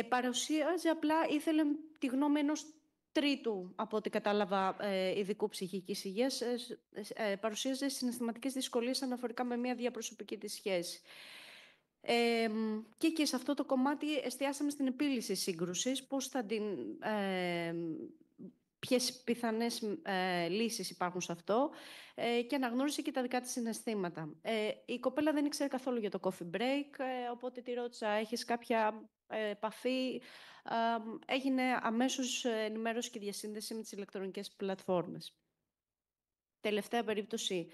Παρουσίαζε απλά, ήθελε τη γνώμη ενός τρίτου, από ό,τι κατάλαβα, ειδικού ψυχικής υγείας. Παρουσίαζε συναισθηματικές δυσκολίες αναφορικά με μια διαπροσωπική της σχέση. Και σε αυτό το κομμάτι εστιάσαμε στην επίλυση σύγκρουσης, πώς θα ποιες πιθανές λύσεις υπάρχουν σε αυτό, και αναγνώρισε και τα δικά της συναισθήματα. Η κοπέλα δεν ήξερε καθόλου για το coffee break, οπότε τη ρώτησα, έχεις κάποια επαφή? Έγινε αμέσως ενημέρωση και διασύνδεση με τις ηλεκτρονικές πλατφόρμες. Τελευταία περίπτωση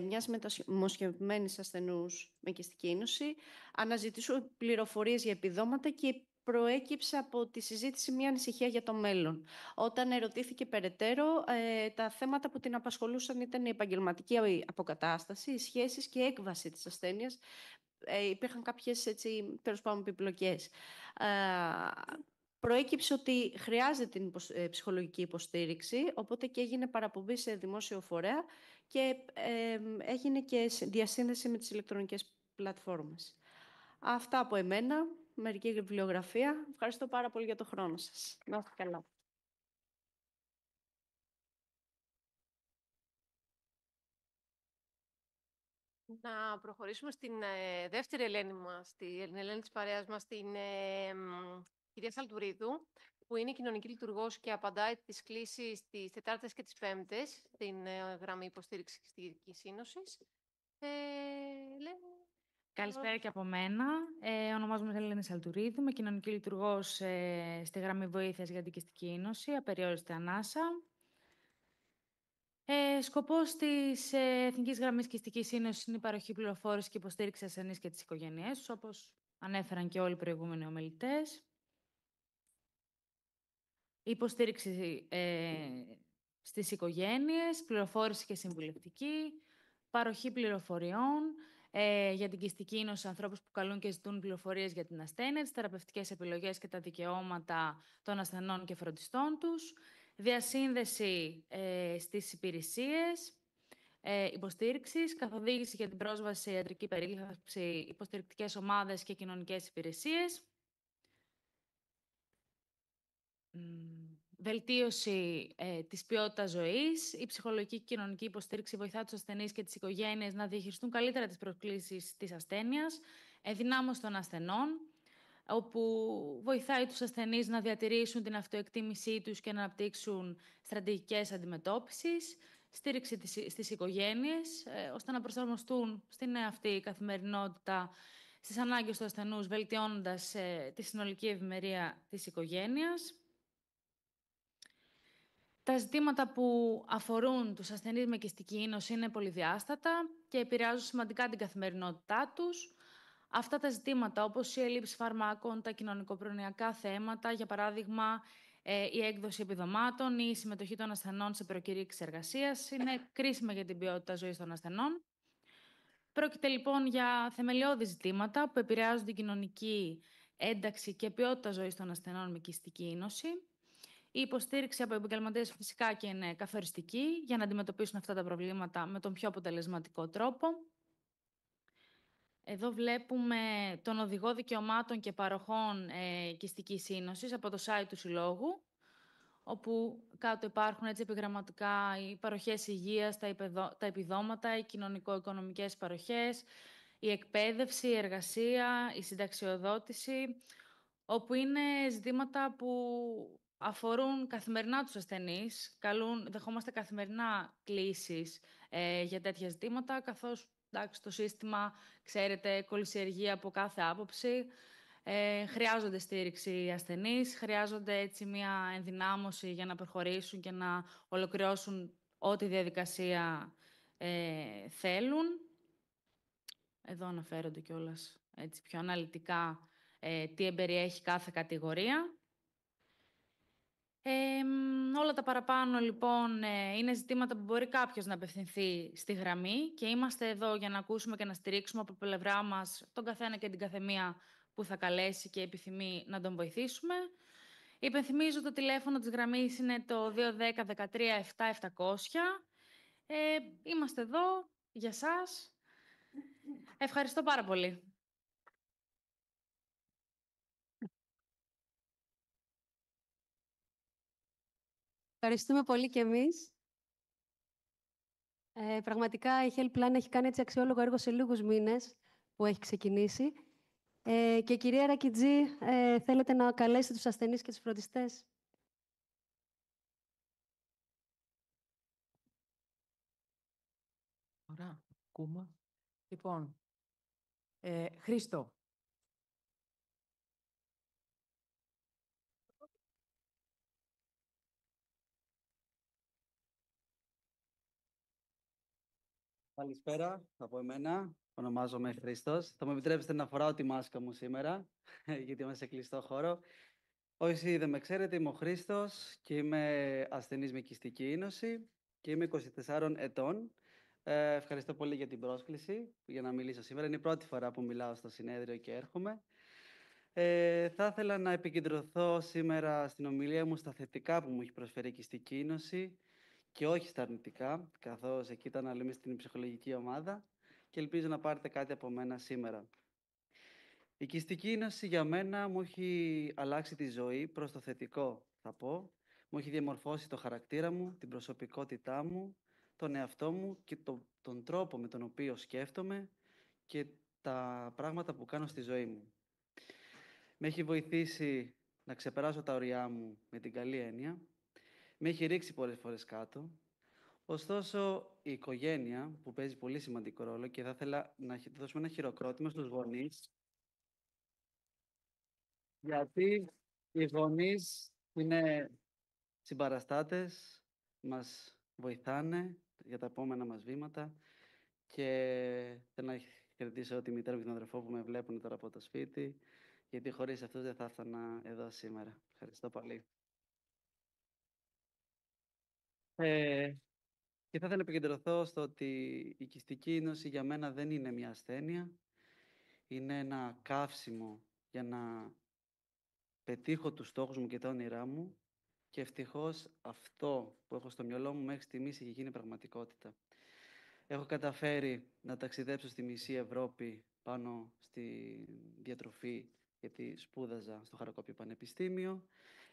μιας μεταμόσχευμένης ασθενούς με κυστική ίνωση. Αναζητήσω πληροφορίες για επιδόματα και προέκυψε από τη συζήτηση μια ανησυχία για το μέλλον. Όταν ερωτήθηκε περαιτέρω, τα θέματα που την απασχολούσαν ήταν η επαγγελματική αποκατάσταση, οι σχέσεις και η έκβαση της ασθένειας. Υπήρχαν κάποιες, τέλος πάντων, επιπλοκές. Προέκυψε ότι χρειάζεται την ψυχολογική υποστήριξη, οπότε και έγινε παραπομπή σε δημόσιο φορέα και έγινε και διασύνδεση με τις ηλεκτρονικές πλατφόρμες. Αυτά από εμένα, μερική βιβλιογραφία. Ευχαριστώ πάρα πολύ για το χρόνο σας. Να είστε καλά. Να προχωρήσουμε στην δεύτερη Ελένη μας, την Ελένη της παρέας μας, την κυρία Σαλτουρίδου, που είναι κοινωνική λειτουργός και απαντάει τις κλήσεις τις Τετάρτες και τις Πέμπτες στην γραμμή υποστήριξης Κυστικής Ίνωσης. Καλησπέρα και από μένα. Ονομάζομαι Ελένη Σαλτουρίδου, είμαι κοινωνική λειτουργός στη γραμμή βοήθειας για την Κυστική Ίνωση, Απεριόριστη Ανάσα. Σκοπός της Εθνικής Γραμμής Κυστικής Ίνωσης είναι η παροχή πληροφόρησης και υποστήριξη ασθενείς και τις οικογένειές τους, όπως ανέφεραν και όλοι οι προηγούμενοι ομιλητές. Υποστήριξη στις οικογένειες, πληροφόρηση και συμβουλευτική, παροχή πληροφοριών για την κυστική ίνωση σε ανθρώπους που καλούν και ζητούν πληροφορίες για την ασθένεια, τις θεραπευτικές επιλογές και τα δικαιώματα των ασθενών και φροντιστών τους, διασύνδεση στις υπηρεσίες υποστήριξης, καθοδήγηση για την πρόσβαση σε ιατρική περίληψη, υποστηρικτικές ομάδες και κοινωνικές υπηρεσίες, βελτίωση της ποιότητας ζωής. Η ψυχολογική και κοινωνική υποστήριξη βοηθά τους ασθενείς και τις οικογένειες να διαχειριστούν καλύτερα τις προκλήσεις της ασθένειας, ενδυνάμωση των ασθενών, όπου βοηθάει τους ασθενείς να διατηρήσουν την αυτοεκτίμησή τους και να αναπτύξουν στρατηγικές αντιμετώπισης, στήριξη στις οικογένειες, ώστε να προσαρμοστούν στην νέα αυτή καθημερινότητα, στις ανάγκες του ασθενούς, βελτιώνοντας τη συνολική ευημερία της οικογένειας. Τα ζητήματα που αφορούν τους ασθενείς με κυστική ίνωση είναι πολυδιάστατα και επηρεάζουν σημαντικά την καθημερινότητά τους. Αυτά τα ζητήματα, όπως η έλλειψη φαρμάκων, τα κοινωνικοπρονοιακά θέματα, για παράδειγμα η έκδοση επιδομάτων ή η συμμετοχή των ασθενών σε προκηρύξεις εργασίας, είναι κρίσιμα για την ποιότητα ζωής των ασθενών. Πρόκειται λοιπόν για θεμελιώδη ζητήματα που επηρεάζουν την κοινωνική ένταξη και ποιότητα ζωής των ασθενών με κυστική ίνωση. Η υποστήριξη από επαγγελματίες φυσικά και είναι καθοριστική για να αντιμετωπίσουν αυτά τα προβλήματα με τον πιο αποτελεσματικό τρόπο. Εδώ βλέπουμε τον οδηγό δικαιωμάτων και παροχών κυστικής ίνωσης από το site του Συλλόγου, όπου κάτω υπάρχουν έτσι επιγραμματικά οι παροχές υγείας, τα επιδόματα, οι κοινωνικο-οικονομικές παροχές, η εκπαίδευση, η εργασία, η συνταξιοδότηση, όπου είναι ζητήματα που αφορούν καθημερινά τους ασθενείς, δεχόμαστε καθημερινά κλήσεις για τέτοια ζητήματα, καθώς το σύστημα, ξέρετε, κολυσιεργεί από κάθε άποψη. Χρειάζονται στήριξη οι ασθενείς, χρειάζονται έτσι μια ενδυνάμωση για να προχωρήσουν και να ολοκληρώσουν ό,τι διαδικασία θέλουν. Εδώ αναφέρονται κιόλας έτσι πιο αναλυτικά τι εμπεριέχει κάθε κατηγορία. Όλα τα παραπάνω, λοιπόν, είναι ζητήματα που μπορεί κάποιος να απευθυνθεί στη γραμμή και είμαστε εδώ για να ακούσουμε και να στηρίξουμε από πλευρά μας τον καθένα και την καθεμία που θα καλέσει και επιθυμεί να τον βοηθήσουμε. Υπενθυμίζω το τηλέφωνο της γραμμής είναι το 210 13 7 700. Είμαστε εδώ για σας. Ευχαριστώ πάρα πολύ. Ευχαριστούμε πολύ και εμείς. Πραγματικά η Helpline έχει κάνει έτσι αξιόλογο έργο σε λίγους μήνες που έχει ξεκινήσει. Και κυρία Ρακιτζή, θέλετε να καλέσετε τους ασθενείς και τους φροντιστές. Ωραία, ακούμε. Λοιπόν, Χρήστο. Καλησπέρα από εμένα. Ονομάζομαι Χρήστος. Θα μου επιτρέψετε να φοράω τη μάσκα μου σήμερα, γιατί είμαι σε κλειστό χώρο. Όσοι δεν με ξέρετε, είμαι ο Χρήστος και είμαι ασθενής με κυστική ίνωση και είμαι 24 ετών. Ευχαριστώ πολύ για την πρόσκληση για να μιλήσω σήμερα. Είναι η πρώτη φορά που μιλάω στο συνέδριο και έρχομαι. Θα ήθελα να επικεντρωθώ σήμερα στην ομιλία μου στα θετικά που μου έχει προσφέρει η κυστική ίνωση και όχι στα αρνητικά, καθώς εκεί ήταν να λέμε στην ψυχολογική ομάδα και ελπίζω να πάρετε κάτι από μένα σήμερα. Η κυστική ίνωση για μένα μου έχει αλλάξει τη ζωή προς το θετικό, θα πω. Μου έχει διαμορφώσει το χαρακτήρα μου, την προσωπικότητά μου, τον εαυτό μου και τον τρόπο με τον οποίο σκέφτομαι και τα πράγματα που κάνω στη ζωή μου. Με έχει βοηθήσει να ξεπεράσω τα ωριά μου με την καλή έννοια. Με έχει ρίξει πολλές φορές κάτω. Ωστόσο, η οικογένεια, που παίζει πολύ σημαντικό ρόλο και θα ήθελα να δώσουμε ένα χειροκρότημα στους γονείς, γιατί οι γονείς είναι συμπαραστάτες, μας βοηθάνε για τα επόμενα μας βήματα και θέλω να χαιρετήσω τη μητέρα και τον αδερφό που με βλέπουν τώρα από το σπίτι, γιατί χωρίς αυτούς δεν θα έφτανα εδώ σήμερα. Ευχαριστώ πολύ. Και θα ήθελα να επικεντρωθώ στο ότι η κυστική ίνωση για μένα δεν είναι μια ασθένεια. Είναι ένα καύσιμο για να πετύχω τους στόχους μου και τα όνειρά μου και ευτυχώς αυτό που έχω στο μυαλό μου μέχρι στιγμής έχει γίνει πραγματικότητα. Έχω καταφέρει να ταξιδέψω στη μισή Ευρώπη πάνω στη διατροφή, γιατί σπούδαζα στο Χαρακόπιο Πανεπιστήμιο.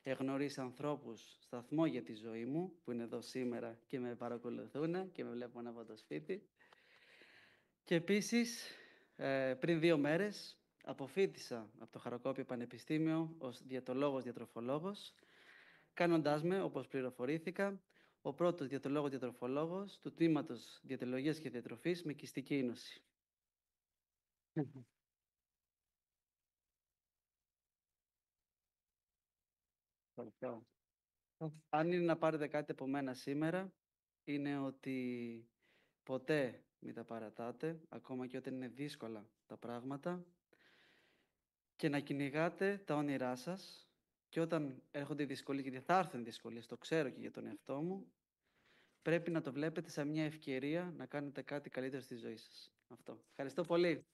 Εγνωρίσει ανθρώπους σταθμό για τη ζωή μου, που είναι εδώ σήμερα και με παρακολουθούν και με βλέπουν από το σπίτι. Και επίσης, πριν 2 μέρες, αποφοίτησα από το Χαρακόπιο Πανεπιστήμιο ως διατολόγος-διατροφολόγος, κάνοντάς με, όπως πληροφορήθηκα, ο πρώτος διατολόγος-διατροφολόγος του τμήματος διατολογίας και διατροφής με κυστική ίνωση. Αν είναι να πάρετε κάτι από μένα σήμερα, είναι ότι ποτέ μην τα παρατάτε, ακόμα και όταν είναι δύσκολα τα πράγματα, και να κυνηγάτε τα όνειρά σας και όταν έρχονται οι δυσκολίες, γιατί θα έρθουν δυσκολίες, το ξέρω και για τον εαυτό μου, πρέπει να το βλέπετε σαν μια ευκαιρία να κάνετε κάτι καλύτερο στη ζωή σας. Αυτό. Ευχαριστώ πολύ.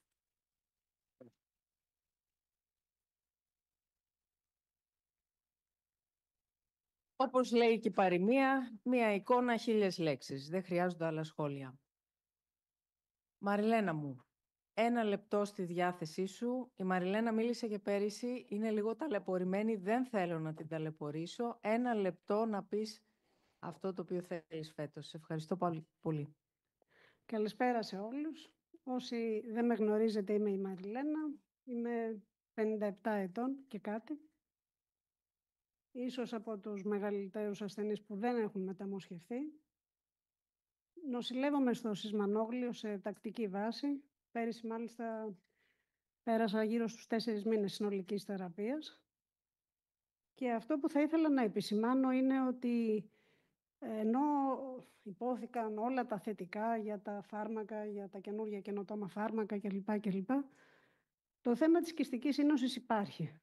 Όπως λέει και η παροιμία, μία εικόνα 1000 λέξεις. Δεν χρειάζονται άλλα σχόλια. Μαριλένα μου, 1 λεπτό στη διάθεσή σου. Η Μαριλένα μίλησε και πέρυσι, είναι λίγο ταλαιπωρημένη, δεν θέλω να την ταλαιπωρήσω. 1 λεπτό να πεις αυτό το οποίο θέλεις φέτος. Σε ευχαριστώ πολύ. Καλησπέρα σε όλους. Όσοι δεν με γνωρίζετε, είμαι η Μαριλένα. Είμαι 57 ετών και κάτι. Ίσως από τους μεγαλύτερους ασθενείς που δεν έχουν μεταμόσχευθεί. Νοσηλεύομαι στο Σισμανόγλιο σε τακτική βάση. Πέρυσι μάλιστα πέρασα γύρω στους 4 μήνες συνολικής θεραπείας. Και αυτό που θα ήθελα να επισημάνω είναι ότι Ενώ υπόθηκαν όλα τα θετικά για τα φάρμακα, για τα καινούργια καινοτόμα φάρμακα κλπ. Το θέμα της κυστικής ίνωσης υπάρχει.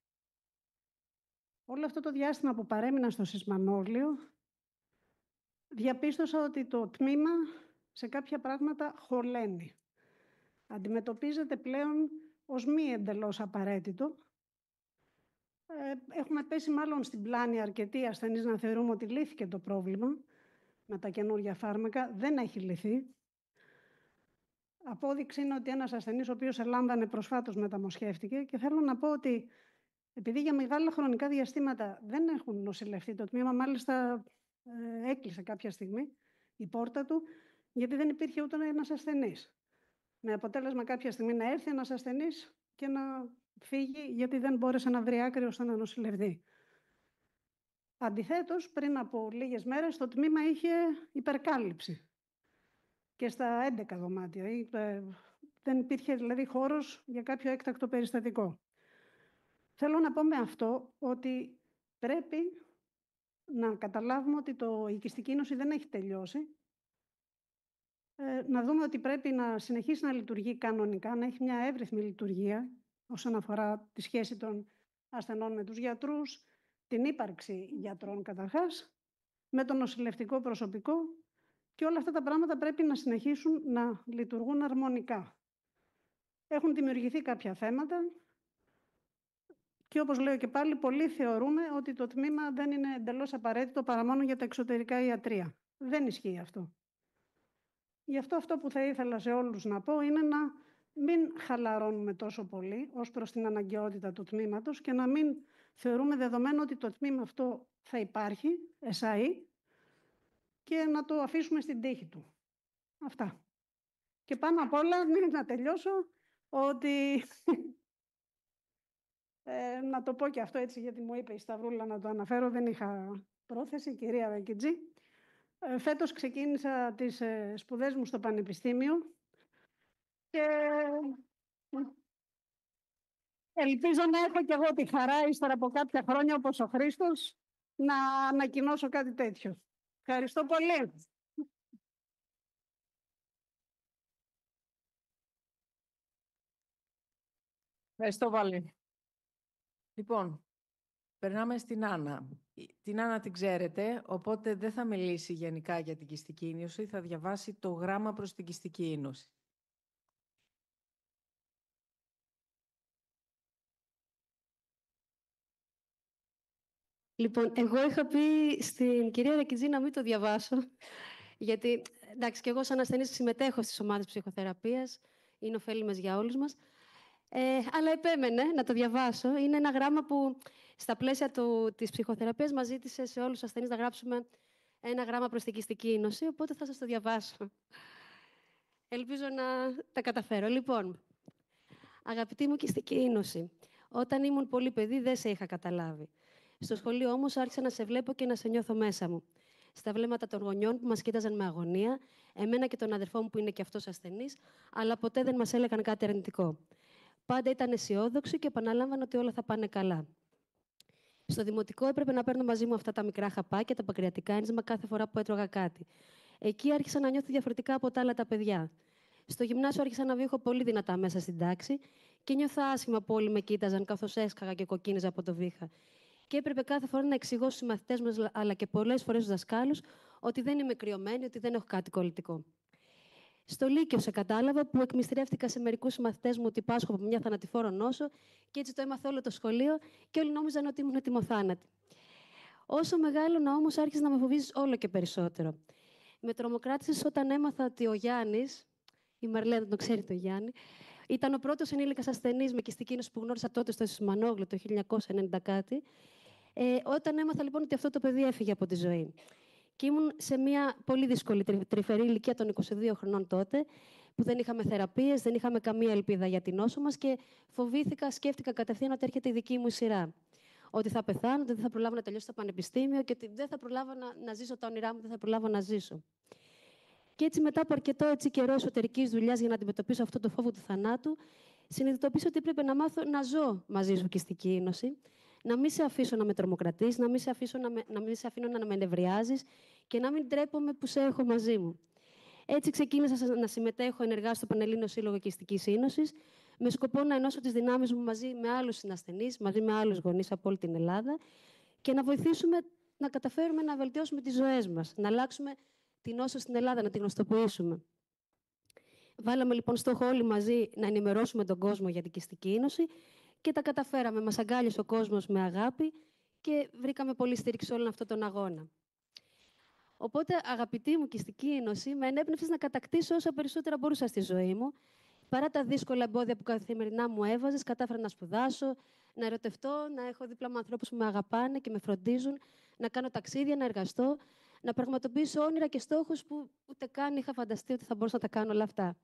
Όλο αυτό το διάστημα που παρέμεινα στο Σισμανόλιο, διαπίστωσα ότι το τμήμα σε κάποια πράγματα χωλαίνει. Αντιμετωπίζεται πλέον ως μη εντελώς απαραίτητο. Έχουμε πέσει μάλλον στην πλάνη αρκετοί ασθενείς να θεωρούμε ότι λύθηκε το πρόβλημα με τα καινούργια φάρμακα. Δεν έχει λυθεί. Απόδειξη είναι ότι ένας ασθενής ο οποίος ελάμβανε προσφάτως μεταμόσχεύτηκε, και θέλω να πω ότι επειδή για μεγάλα χρονικά διαστήματα δεν έχουν νοσηλευτεί το τμήμα, μάλιστα έκλεισε κάποια στιγμή η πόρτα του, γιατί δεν υπήρχε ούτε ένας ασθενής. Με αποτέλεσμα κάποια στιγμή να έρθει ένας ασθενής και να φύγει, γιατί δεν μπόρεσε να βρει άκρη ώστε να νοσηλευτεί. Αντιθέτως, πριν από λίγες μέρες το τμήμα είχε υπερκάλυψη και στα 11 δωμάτια. Δεν υπήρχε δηλαδή χώρος για κάποιο έκτακτο περιστατικό. Θέλω να πω με αυτό ότι πρέπει να καταλάβουμε ότι η κυστική ίνωση δεν έχει τελειώσει. Να δούμε ότι πρέπει να συνεχίσει να λειτουργεί κανονικά, να έχει μια εύρυθμη λειτουργία όσον αφορά τη σχέση των ασθενών με τους γιατρούς, την ύπαρξη γιατρών καταρχάς, με το νοσηλευτικό προσωπικό, και όλα αυτά τα πράγματα πρέπει να συνεχίσουν να λειτουργούν αρμονικά. Έχουν δημιουργηθεί κάποια θέματα και, όπως λέω και πάλι, πολλοί θεωρούμε ότι το τμήμα δεν είναι εντελώς απαραίτητο παρά μόνο για τα εξωτερικά ιατρεία. Δεν ισχύει αυτό. Γι' αυτό που θα ήθελα σε όλους να πω είναι να μην χαλαρώνουμε τόσο πολύ ως προς την αναγκαιότητα του τμήματος και να μην θεωρούμε δεδομένο ότι το τμήμα αυτό θα υπάρχει, εσάι, και να το αφήσουμε στην τύχη του. Αυτά. Και πάνω απ' όλα, να τελειώσω, ότι να το πω και αυτό έτσι, γιατί μου είπε η Σταυρούλα να το αναφέρω, δεν είχα πρόθεση, κυρία Ρακιτζή. Φέτος ξεκίνησα τις σπουδές μου στο Πανεπιστήμιο και ελπίζω να έχω κι εγώ τη χαρά, ύστερα από κάποια χρόνια όπως ο Χρήστος, να ανακοινώσω κάτι τέτοιο. Ευχαριστώ πολύ. Ευχαριστώ πολύ. Λοιπόν, περνάμε στην Άννα. Την Άννα την ξέρετε, οπότε δεν θα μιλήσει γενικά για την κυστική ίνωση, θα διαβάσει το γράμμα προς την κυστική ίνωση. Λοιπόν, εγώ είχα πει στην κυρία Ρακιτζή να μην το διαβάσω, γιατί, εντάξει, και εγώ σαν ασθενής συμμετέχω στις ομάδες ψυχοθεραπείας, είναι ωφέλιμες για όλους μας, αλλά επέμενε να το διαβάσω. Είναι ένα γράμμα που στα πλαίσια της ψυχοθεραπείας μας ζήτησε σε όλους τους ασθενείς να γράψουμε ένα γράμμα προς την κυστική ίνωση, οπότε θα σας το διαβάσω. Ελπίζω να τα καταφέρω. Λοιπόν, αγαπητή μου κυστική ίνωση, όταν ήμουν πολύ παιδί δεν σε είχα καταλάβει. Στο σχολείο όμως άρχισα να σε βλέπω και να σε νιώθω μέσα μου. Στα βλέμματα των γονιών που μας κοίταζαν με αγωνία, εμένα και τον αδερφό μου που είναι και αυτός ασθενής, αλλά ποτέ δεν μας έλεγαν κάτι αρνητικό. Πάντα ήταν αισιόδοξοι και επαναλάμβανε ότι όλα θα πάνε καλά. Στο δημοτικό έπρεπε να παίρνω μαζί μου αυτά τα μικρά χαπάκια, τα παγκριατικά ένζημα κάθε φορά που έτρωγα κάτι. Εκεί άρχισα να νιώθω διαφορετικά από τα άλλα τα παιδιά. Στο γυμνάσιο άρχισα να βήχω πολύ δυνατά μέσα στην τάξη και νιώθα άσχημα που όλοι με κοίταζαν καθώς έσκαγα και κοκκίνιζα από το βήχα. Και έπρεπε κάθε φορά να εξηγώ στους μαθητές μας, αλλά και πολλές φορές στους δασκάλους, ότι δεν είμαι κρυωμένη, ότι δεν έχω κάτι κολλητικό. Στο Λύκειο σε κατάλαβα που εκμυστηρεύτηκα σε μερικούς μαθητές μου ότι πάσχω από μια θανατηφόρο νόσο και έτσι το έμαθα όλο το σχολείο και όλοι νόμιζαν ότι ήμουν τιμοθάνατη. Όσο μεγάλωνα όμως άρχισε να με φοβίζεις όλο και περισσότερο. Με τρομοκράτησες όταν έμαθα ότι ο Γιάννης, η Μαρλένα τον ξέρει το Γιάννη, ήταν ο πρώτος ενήλικας ασθενής με κυστική ίνωση που γνώρισα τότε στο Σισμανόγλιο το 1990 κάτι. Όταν έμαθα λοιπόν ότι αυτό το παιδί έφυγε από τη ζωή. Και ήμουν σε μια πολύ δύσκολη τρυφερή ηλικία των 22 χρονών τότε, που δεν είχαμε θεραπείες, δεν είχαμε καμία ελπίδα για την νόσο μας και φοβήθηκα, σκέφτηκα κατευθείαν ότι έρχεται η δική μου σειρά. Ότι θα πεθάνω, ότι δεν θα προλάβω να τελειώσω το πανεπιστήμιο και ότι δεν θα προλάβω να ζήσω τα όνειρά μου, δεν θα προλάβω να ζήσω. Και έτσι, μετά από αρκετό καιρό εσωτερικής δουλειάς για να αντιμετωπίσω αυτό το φόβο του θανάτου, συνειδητοποίησα ότι έπρεπε να μάθω να ζω μαζί σου κυστική ίνωση, να μην σε αφήσω να με τρομοκρατείς, να μην σε αφήνω να με ενευριάζεις και να μην τρέπομαι που σε έχω μαζί μου. Έτσι ξεκίνησα να συμμετέχω ενεργά στο Πανελλήνιο Σύλλογο Κυστικής Ίνωσης, με σκοπό να ενώσω τις δυνάμεις μου μαζί με άλλους συνασθενείς, μαζί με άλλους γονείς από όλη την Ελλάδα και να βοηθήσουμε να καταφέρουμε να βελτιώσουμε τις ζωές μας, να αλλάξουμε την νόσο στην Ελλάδα, να την γνωστοποιήσουμε. Βάλαμε λοιπόν στόχο όλοι μαζί να ενημερώσουμε τον κόσμο για την Κυστική Ίνωση και τα καταφέραμε. Μας αγκάλιασε ο κόσμος με αγάπη και βρήκαμε πολύ στήριξη σε όλον αυτόν τον αγώνα. Οπότε, αγαπητή μου Κυστική Ίνωση, με ενέπνευσες να κατακτήσω όσα περισσότερα μπορούσα στη ζωή μου. Παρά τα δύσκολα εμπόδια που καθημερινά μου έβαζες, κατάφερα να σπουδάσω, να ερωτευτώ, να έχω δίπλα μου ανθρώπους που με αγαπάνε και με φροντίζουν, να κάνω ταξίδια, να εργαστώ, να πραγματοποιήσω όνειρα και στόχους που ούτε καν είχα φανταστεί ότι θα μπορούσα να τα κάνω όλα αυτά.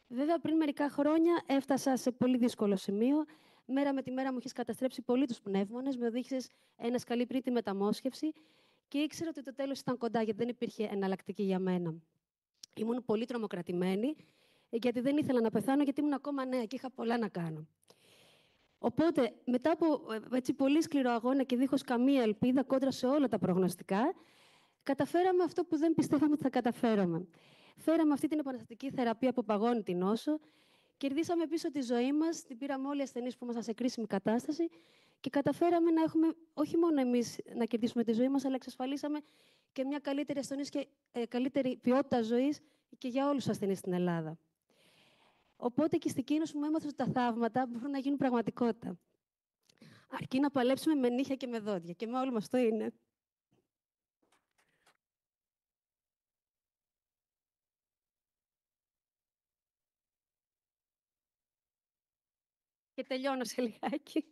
Βέβαια, πριν μερικά χρόνια έφτασα σε πολύ δύσκολο σημείο. Μέρα με τη μέρα μου είχες καταστρέψει πολύ τους πνεύμονες, με οδήγησες ένα σκαλί πριν τη μεταμόσχευση και ήξερα ότι το τέλος ήταν κοντά, γιατί δεν υπήρχε εναλλακτική για μένα. Ήμουν πολύ τρομοκρατημένη, γιατί δεν ήθελα να πεθάνω, γιατί ήμουν ακόμα νέα και είχα πολλά να κάνω. Οπότε, μετά από πολύ σκληρό αγώνα και δίχως καμία ελπίδα, κόντρα σε όλα τα προγνωστικά, καταφέραμε αυτό που δεν πιστεύαμε ότι θα καταφέραμε. Φέραμε αυτή την επαναστατική θεραπεία που παγώνει την νόσο, κερδίσαμε πίσω τη ζωή μας, την πήραμε όλοι οι ασθενείς που ήμασταν σε κρίσιμη κατάσταση και καταφέραμε να έχουμε, όχι μόνο εμείς να κερδίσουμε τη ζωή μας, αλλά εξασφαλίσαμε και μια καλύτερη ασθενής και καλύτερη ποιότητα ζωής και για όλους τους ασθενείς στην Ελλάδα. Οπότε και στην Ίνωση μου έμαθα ότι τα θαύματα μπορούν να γίνουν πραγματικότητα. Αρκεί να παλέψουμε με νύχια και με δόντια. Και με όλο μας το είναι. Και τελειώνω σε λιγάκι.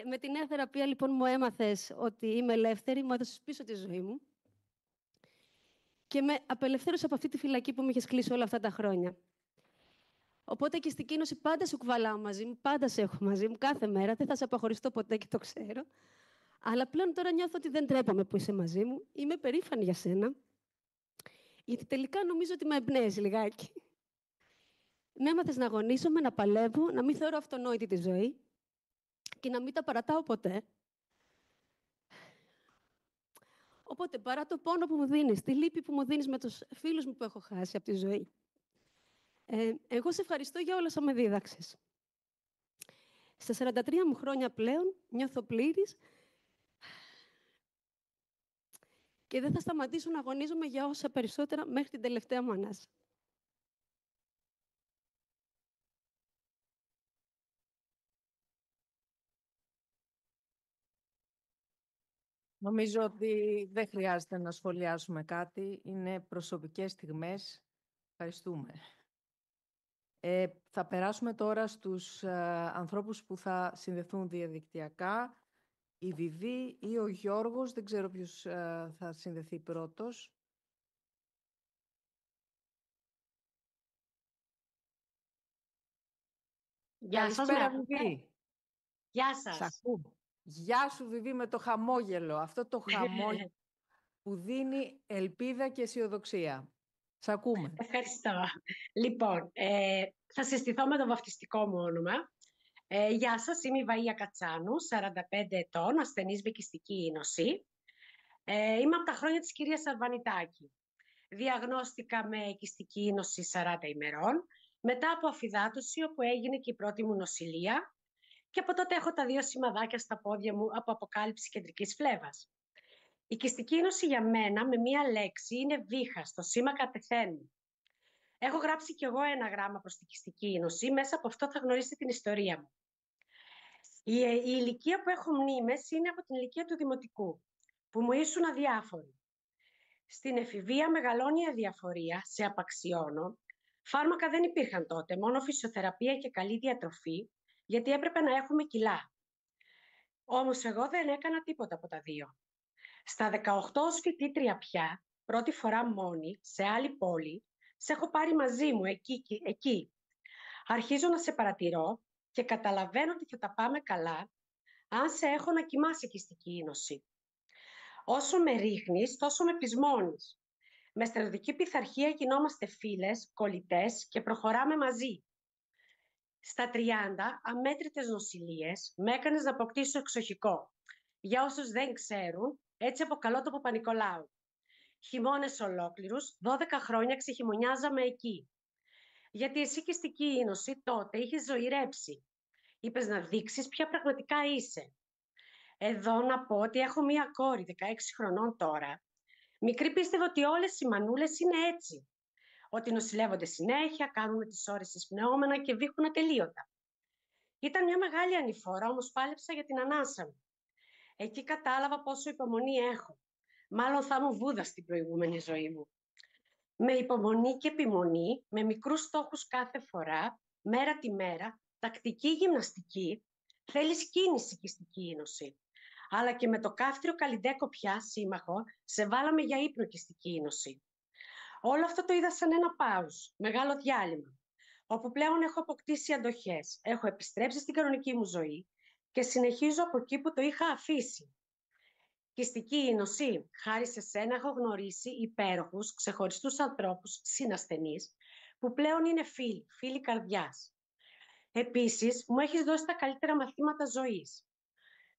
Με τη νέα θεραπεία, λοιπόν, μου έμαθες ότι είμαι ελεύθερη, μου έδωσες πίσω τη ζωή μου και με απελευθέρωσε από αυτή τη φυλακή που με είχες κλείσει όλα αυτά τα χρόνια. Οπότε και στην Ίνωση πάντα σου κουβαλάω μαζί μου, πάντα σε έχω μαζί μου, κάθε μέρα. Δεν θα σε αποχωριστώ ποτέ και το ξέρω. Αλλά πλέον τώρα νιώθω ότι δεν τρέπομαι που είσαι μαζί μου. Είμαι περήφανη για σένα. Γιατί τελικά νομίζω ότι με εμπνέεις λιγάκι. Με έμαθες να αγωνίζομαι, να παλεύω, να μην θεωρώ αυτονόητη τη ζωή και να μην τα παρατάω ποτέ. Οπότε, παρά το πόνο που μου δίνεις, τη λύπη που μου δίνεις με τους φίλους μου που έχω χάσει από τη ζωή, εγώ σε ευχαριστώ για όλα όσα με δίδαξες. Στα 43 μου χρόνια πλέον νιώθω πλήρης και δεν θα σταματήσω να αγωνίζομαι για όσα περισσότερα μέχρι την τελευταία μου ανάσα. Νομίζω ότι δεν χρειάζεται να σχολιάσουμε κάτι. Είναι προσωπικές στιγμές. Ευχαριστούμε. Θα περάσουμε τώρα στους ανθρώπους που θα συνδεθούν διαδικτυακά. Η Βιβί ή ο Γιώργος. Δεν ξέρω ποιος θα συνδεθεί πρώτος. Γεια σας, Βιβί. Γεια σας. Γεια σου, Βιβί, με το χαμόγελο. Αυτό το χαμόγελο που δίνει ελπίδα και αισιοδοξία. Σ' ακούμε. Ευχαριστώ. Λοιπόν, θα συστηθώ με το βαφτιστικό μου όνομα. Γεια σας, είμαι η Βαΐα Κατσάνου, 45 ετών, ασθενής με κυστική ίνωση. Είμαι από τα χρόνια της κυρίας Αρβανιτάκη. Διαγνώστηκα με κυστική ίνωση 40 ημερών, μετά από αφυδάτωση, όπου έγινε και η πρώτη μου νοσηλεία. Και από τότε έχω τα 2 σημαδάκια στα πόδια μου από αποκάλυψη κεντρικής φλέβας. Η κυστική ίνωση για μένα με μία λέξη είναι βήχα, στο σήμα κατεθένου. Έχω γράψει κι εγώ ένα γράμμα προς την κυστική ίνωση, μέσα από αυτό θα γνωρίσετε την ιστορία μου. Η ηλικία που έχω μνήμες είναι από την ηλικία του δημοτικού, που μου ήσουν αδιάφοροι. Στην εφηβεία μεγαλώνει η αδιαφορία, σε απαξιώνω. Φάρμακα δεν υπήρχαν τότε, μόνο φυσιοθεραπεία και καλή διατροφή, γιατί έπρεπε να έχουμε κιλά. Όμως εγώ δεν έκανα τίποτα από τα δύο. Στα 18 ως φοιτήτρια πια, πρώτη φορά μόνη, σε άλλη πόλη, σε έχω πάρει μαζί μου εκεί. Αρχίζω να σε παρατηρώ και καταλαβαίνω ότι θα τα πάμε καλά, αν σε έχω να κοιμάσαι κυστική ίνωση. Όσο με ρίχνεις, τόσο με πεισμώνεις. Με στρατιωτική πειθαρχία γινόμαστε φίλες, κολλητές και προχωράμε μαζί. Στα 30, αμέτρητες νοσηλίες, με έκανες να αποκτήσω εξοχικό. Για όσους δεν ξέρουν, έτσι αποκαλώ το Παπα-Νικολάου. Χειμώνες ολόκληρους, 12 χρόνια ξεχειμωνιάζαμε εκεί. Γιατί εσύ Κυστική Ίνωση τότε είχες ζωηρέψει. Είπες να δείξεις ποια πραγματικά είσαι. Εδώ να πω ότι έχω μία κόρη 16 χρονών τώρα. Μικρή πίστευε ότι όλες οι μανούλες είναι έτσι. Ότι νοσηλεύονται συνέχεια, κάνουν τις ώρες εισπνεώμενα και βήχουν ατελείωτα. Ήταν μια μεγάλη ανηφόρα, όμως πάλεψα για την Ανάσα μου. Εκεί κατάλαβα πόσο υπομονή έχω. Μάλλον θα ήμουν Βούδα στην προηγούμενη ζωή μου. Με υπομονή και επιμονή, με μικρούς στόχους κάθε φορά, μέρα τη μέρα, τακτική γυμναστική, θέλεις κίνηση Κυστική Ίνωση. Αλλά και με το κάφτριο Καλλιντέκο πια σύμμαχο, σε βάλαμε για ύπνο Κυστική Ίνωση. Όλο αυτό το είδα σαν ένα πάους, μεγάλο διάλειμμα, όπου πλέον έχω αποκτήσει αντοχές, έχω επιστρέψει στην κανονική μου ζωή και συνεχίζω από εκεί που το είχα αφήσει. Κυστική Ίνωση, χάρη σε σένα έχω γνωρίσει υπέροχους, ξεχωριστούς ανθρώπους, συνασθενείς, που πλέον είναι φίλοι, φίλοι καρδιάς. Επίσης, μου έχεις δώσει τα καλύτερα μαθήματα ζωής.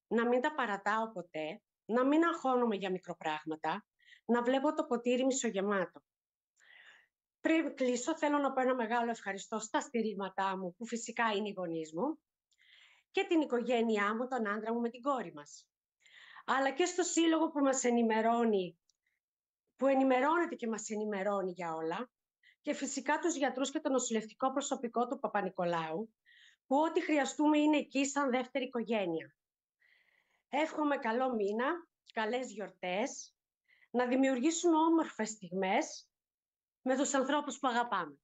Να μην τα παρατάω ποτέ, να μην αγχώνομαι για μικροπράγματα, να βλέπω το ποτήρι μισογεμάτο. Πριν κλείσω, θέλω να πω ένα μεγάλο ευχαριστώ στα στηρίγματά μου, που φυσικά είναι οι γονείς μου, και την οικογένειά μου, τον άντρα μου με την κόρη μας. Αλλά και στο Σύλλογο που μας ενημερώνει, που ενημερώνεται και μας ενημερώνει για όλα, και φυσικά τους γιατρούς και το νοσηλευτικό προσωπικό του Παπα-Νικολάου, που ό,τι χρειαστούμε είναι εκεί σαν δεύτερη οικογένεια. Εύχομαι καλό μήνα, καλές γιορτές, να δημιουργήσουμε όμορφες στιγμές με τους ανθρώπους που αγαπάμε.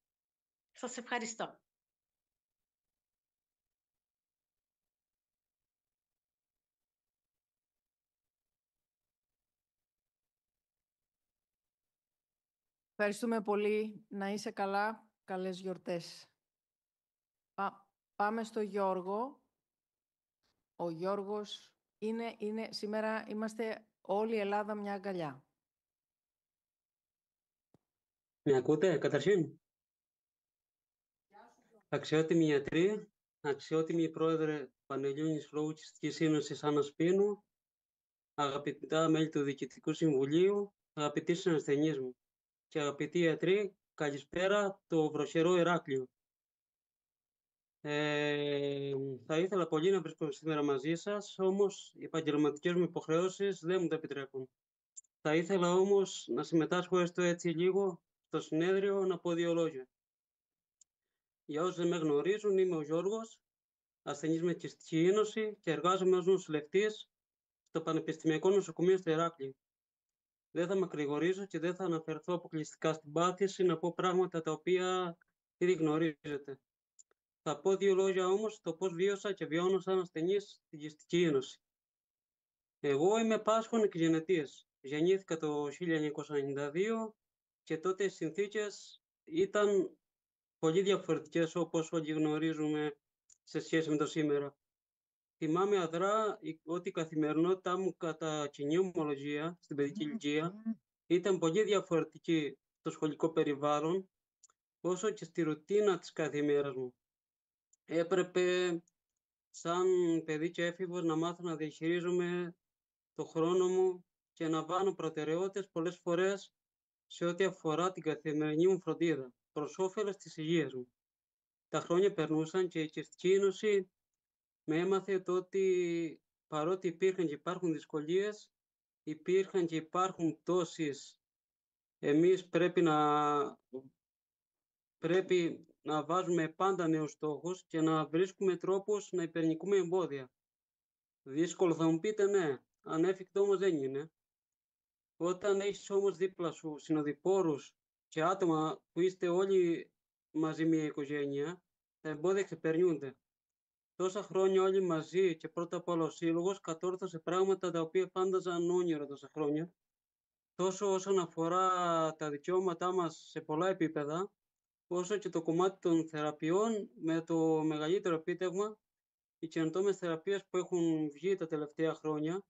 Σας ευχαριστώ. Ευχαριστούμε πολύ. Να είσαι καλά. Καλές γιορτές. Πάμε στο Γιώργο. Ο Γιώργος είναι σήμερα είμαστε όλη η Ελλάδα μια αγκαλιά. Με ακούτε, καταρχήν? Αξιότιμοι ιατροί, αξιότιμοι πρόεδρε Πανελλήνιου Συλλόγου Κυστικής Ίνωσης Άννα Σπίνου, αγαπητά μέλη του Διοικητικού Συμβουλίου, αγαπητοί συνασθενείς μου και αγαπητοί ιατροί, καλησπέρα το βροχερό Ηράκλειο. Θα ήθελα πολύ να βρίσκομαι σήμερα μαζί σας, όμως οι επαγγελματικές μου υποχρεώσεις δεν μου το επιτρέπουν. Θα ήθελα όμως να συμμετάσχω έστω έτσι λίγο στο συνέδριο να πω δύο λόγια. Για όσους δεν με γνωρίζουν, είμαι ο Γιώργος, ασθενής με Κυστική Ίνωση και εργάζομαι ως νοσηλευτής στο Πανεπιστημιακό Νοσοκομείο στο Ηράκλειο. Δεν θα με ακρηγορήσω και δεν θα αναφερθώ αποκλειστικά στην πάθηση, να πω πράγματα τα οποία ήδη γνωρίζετε. Θα πω δύο λόγια όμως το πώς βίωσα και βιώνω σαν ασθενής στην Κυστική Ίνωση. Εγώ είμαι πάσχων εκγενετίας. Γεννήθηκα το 1992 και τότε οι συνθήκες ήταν πολύ διαφορετικές όπως όλοι γνωρίζουμε σε σχέση με το σήμερα. Θυμάμαι αδρά ότι η καθημερινότητά μου κατά κοινή ομολογία στην παιδική ηλικία ήταν πολύ διαφορετική στο σχολικό περιβάλλον όσο και στη ρουτίνα της κάθε ημέρας μου. Έπρεπε σαν παιδί και έφηβος να μάθω να διαχειρίζομαι το χρόνο μου και να βάνω προτεραιότητες πολλές φορές σε ό,τι αφορά την καθημερινή μου φροντίδα, προς όφελος της υγείας μου. Τα χρόνια περνούσαν και η Κυστική Ίνωση με έμαθε το ότι παρότι υπήρχαν και υπάρχουν δυσκολίες, υπήρχαν και υπάρχουν πτώσεις, εμείς πρέπει να βάζουμε πάντα νέους στόχους και να βρίσκουμε τρόπους να υπερνικούμε εμπόδια. Δύσκολο θα μου πείτε, ναι, ανέφικτο όμως δεν είναι. Όταν έχεις όμως δίπλα σου συνοδοιπόρους και άτομα που είστε όλοι μαζί μια οικογένεια, τα εμπόδια ξεπερνιούνται. Τόσα χρόνια όλοι μαζί και πρώτα απ' όλα ο Σύλλογος κατόρθωσε πράγματα τα οποία φάνταζαν όνειρο τόσα χρόνια. Τόσο όσον αφορά τα δικαιώματά μας σε πολλά επίπεδα, όσο και το κομμάτι των θεραπείων με το μεγαλύτερο επίτευγμα, οι καινοτόμες θεραπείες που έχουν βγει τα τελευταία χρόνια,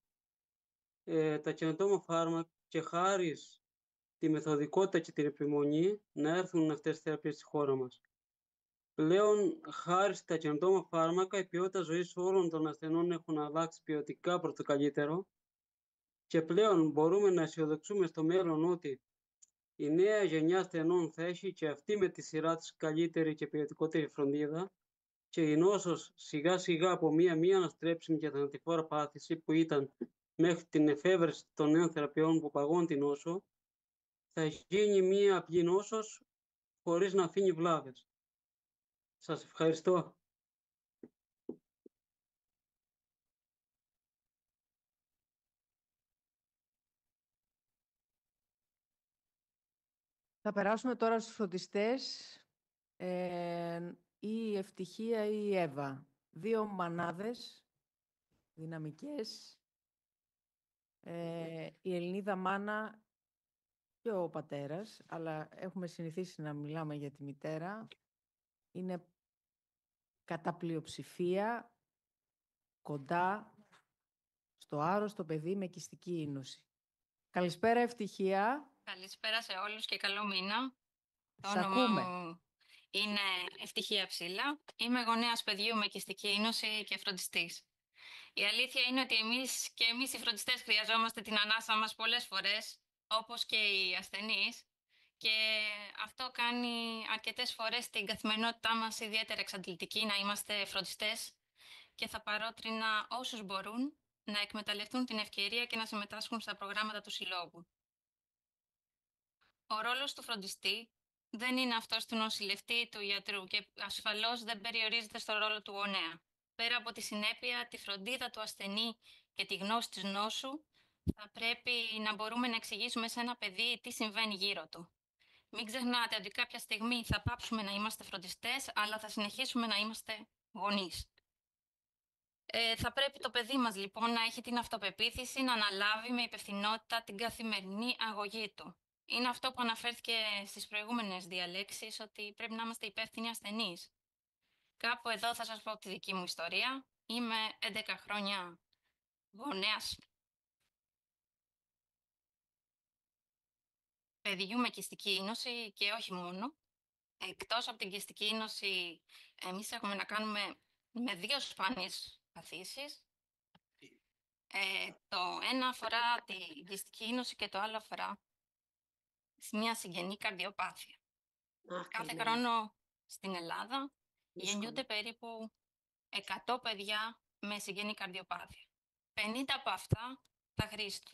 τα καινοτόμα φάρμακα και χάρη τη μεθοδικότητα και την επιμονή να έρθουν αυτές τις θεραπείες στη χώρα μας. Πλέον, χάρη στα καινοτόμα φάρμακα, η ποιότητα ζωής όλων των ασθενών έχουν αλλάξει ποιοτικά προς το καλύτερο Και πλέον μπορούμε να αισιοδοξούμε στο μέλλον ότι η νέα γενιά ασθενών θα έχει και αυτή με τη σειρά της καλύτερη και ποιοτικότερη φροντίδα και η νόσος σιγά σιγά από μία αναστρέψιμη και θανατηφόρα πάθηση που ήταν μέχρι την εφεύρεση των νέων θεραπείων που παγώνουν την νόσο, θα γίνει μία απλή νόσος χωρίς να αφήνει βλάβες. Σας ευχαριστώ. Θα περάσουμε τώρα στους φροντιστές, η Ευτυχία ή η Εύα. Δύο μανάδες δυναμικές, η Ελληνίδα μάνα και ο πατέρας, αλλά έχουμε συνηθίσει να μιλάμε για τη μητέρα. Είναι κατά πλειοψηφία κοντά στο άρρωστο παιδί με κυστική ίνωση. Καλησπέρα Ευτυχία. Καλησπέρα σε όλους και καλό μήνα. Το Σ' όνομά ακούμε. μου είναι Ευτυχία Ψήλα. Είμαι γονέας παιδιού με κυστική ίνωση και φροντιστής. Η αλήθεια είναι ότι εμείς οι φροντιστές χρειαζόμαστε την ανάσα μας πολλές φορές, όπως και οι ασθενείς, και αυτό κάνει αρκετές φορές την καθημερινότητά μας ιδιαίτερα εξαντλητική να είμαστε φροντιστές και θα παρότρινα όσους μπορούν να εκμεταλλευτούν την ευκαιρία και να συμμετάσχουν στα προγράμματα του Συλλόγου. Ο ρόλος του φροντιστή δεν είναι αυτός του νοσηλευτή, του ιατρού και ασφαλώς δεν περιορίζεται στο ρόλο του γονέα. Πέρα από τη συνέπεια, τη φροντίδα του ασθενή και τη γνώση της νόσου, θα πρέπει να μπορούμε να εξηγήσουμε σε ένα παιδί τι συμβαίνει γύρω του. Μην ξεχνάτε ότι κάποια στιγμή θα πάψουμε να είμαστε φροντιστές, αλλά θα συνεχίσουμε να είμαστε γονείς. Θα πρέπει το παιδί μας λοιπόν να έχει την αυτοπεποίθηση να αναλάβει με υπευθυνότητα την καθημερινή αγωγή του. Είναι αυτό που αναφέρθηκε στις προηγούμενες διαλέξεις, ότι πρέπει να είμαστε υπεύθυνοι ασθενείς. Κάπου εδώ θα σας πω τη δική μου ιστορία. Είμαι 11 χρόνια γονέας παιδιού με κυστική ίνωση και όχι μόνο. Εκτός από την κυστική ίνωση, εμείς έχουμε να κάνουμε με δύο σπάνιες παθήσεις. Το ένα αφορά την κυστική ίνωση και το άλλο αφορά μια συγγενή καρδιοπάθεια. Κάθε χρόνο στην Ελλάδα γεννιούνται περίπου 100 παιδιά με συγγενή καρδιοπάθεια. 50 από αυτά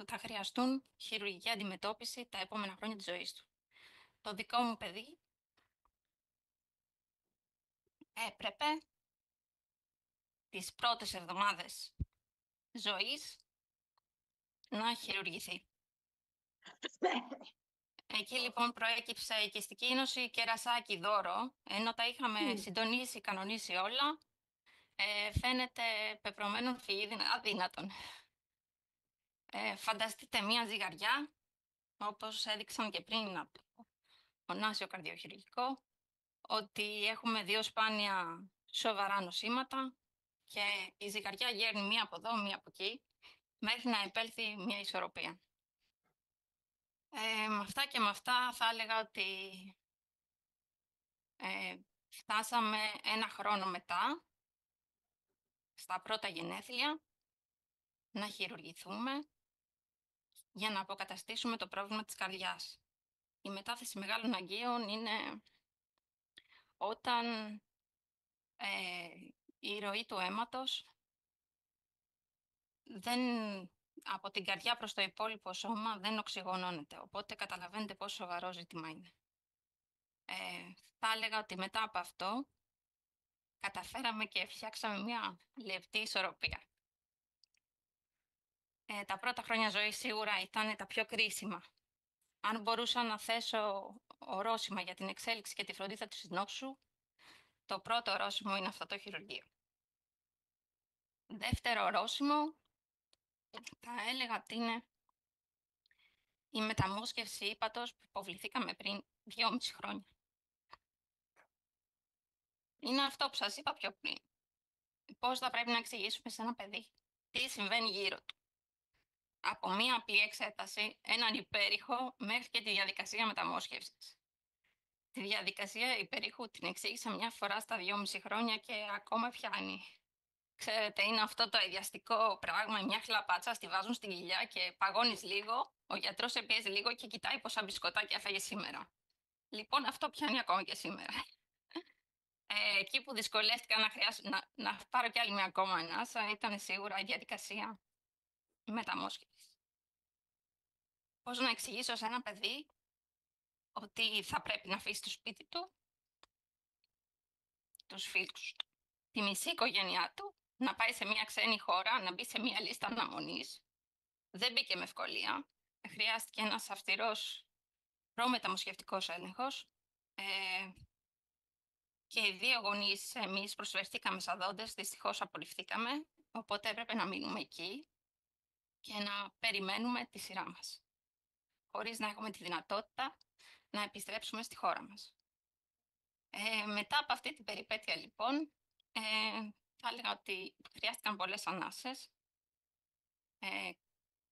θα χρειαστούν χειρουργική αντιμετώπιση τα επόμενα χρόνια της ζωής του. Το δικό μου παιδί έπρεπε τις πρώτες εβδομάδες ζωής να χειρουργηθεί. Εκεί λοιπόν προέκυψε η κυστική ίνωση κερασάκι δώρο, ενώ τα είχαμε συντονίσει, κανονίσει όλα, φαίνεται πεπρωμένον φυγή αδύνατον. Φανταστείτε μία ζυγαριά, όπως έδειξαν και πριν από το μονάσιο καρδιοχειρουργικό, ότι έχουμε δύο σπάνια σοβαρά νοσήματα και η ζυγαριά γέρνει μία από εδώ, μία από εκεί, μέχρι να επέλθει μία ισορροπία. Με αυτά και με αυτά θα έλεγα ότι φτάσαμε ένα χρόνο μετά, στα πρώτα γενέθλια, να χειρουργηθούμε για να αποκαταστήσουμε το πρόβλημα της καρδιάς. Η μετάθεση μεγάλων αγκίων είναι όταν η ροή του αίματος από την καρδιά προς το υπόλοιπο σώμα δεν οξυγονώνεται. Οπότε καταλαβαίνετε πόσο σοβαρό ζήτημα είναι. Θα έλεγα ότι μετά από αυτό καταφέραμε και φτιάξαμε μια λεπτή ισορροπία. Τα πρώτα χρόνια ζωής σίγουρα ήταν τα πιο κρίσιμα. Αν μπορούσα να θέσω ορόσημα για την εξέλιξη και τη φροντίδα της νόσου, το πρώτο ορόσημο είναι αυτό το χειρουργείο. Δεύτερο ορόσημο, θα έλεγα ότι είναι η μεταμόσχευση ύπατος που υποβληθήκαμε πριν 2,5 χρόνια. Είναι αυτό που σας είπα πιο πριν. Πώς θα πρέπει να εξηγήσουμε σε ένα παιδί τι συμβαίνει γύρω του. Από μία απλή εξέταση, έναν υπέρηχο, μέχρι και τη διαδικασία μεταμόσχευσης. Τη διαδικασία υπέρηχου την εξήγησα μια φορά στα 2,5 χρόνια και ακόμα πιάνει. Ξέρετε, είναι αυτό το αειδιαστικό πράγμα, μια χλαπάτσα, τη βάζουν στην κοιλιά και παγώνεις λίγο, ο γιατρός σε πιέζει λίγο και κοιτάει πόσα μπισκοτάκια έφαγε σήμερα. Λοιπόν, αυτό πιάνει ακόμα και σήμερα. Εκεί που δυσκολεύτηκα να πάρω κι άλλη μια ακόμα ανάσα, ήταν σίγουρα η διαδικασία μεταμόσχευσης. Πώς να εξηγήσω σε ένα παιδί ότι θα πρέπει να αφήσει το σπίτι του, τους φίλους του, τη μισή οικογένειά του, να πάει σε μια ξένη χώρα, να μπει σε μια λίστα αναμονής. Δεν μπήκε με ευκολία. Χρειάστηκε ένας αυστηρός προμεταμοσχευτικός έλεγχος. Και οι δύο γονείς εμείς προσφερθήκαμε σαν δόντες, δυστυχώς απορριφθήκαμε, οπότε έπρεπε να μείνουμε εκεί και να περιμένουμε τη σειρά μας, χωρίς να έχουμε τη δυνατότητα να επιστρέψουμε στη χώρα μας. Μετά από αυτή την περιπέτεια, λοιπόν, θα έλεγα ότι χρειάστηκαν πολλές ανάσες.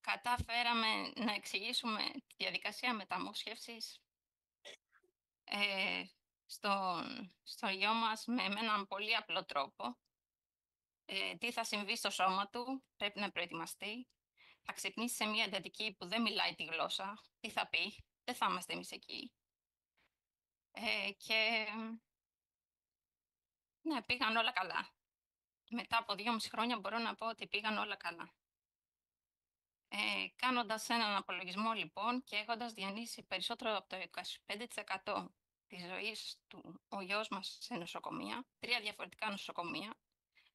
Κατάφεραμε να εξηγήσουμε τη διαδικασία μεταμόσχευσης στο γιο μας με έναν πολύ απλό τρόπο. Τι θα συμβεί στο σώμα του, πρέπει να προετοιμαστεί. Θα ξυπνήσει σε μια εντατική που δεν μιλάει τη γλώσσα. Τι θα πει, δεν θα είμαστε εμείς εκεί. Και ναι, πήγαν όλα καλά. Μετά από 2,5 χρόνια μπορώ να πω ότι πήγαν όλα καλά. Κάνοντας έναν απολογισμό, λοιπόν, και έχοντας διανύσει περισσότερο από το 25% της ζωής του ο γιος μας σε νοσοκομεία, 3 διαφορετικά νοσοκομεία,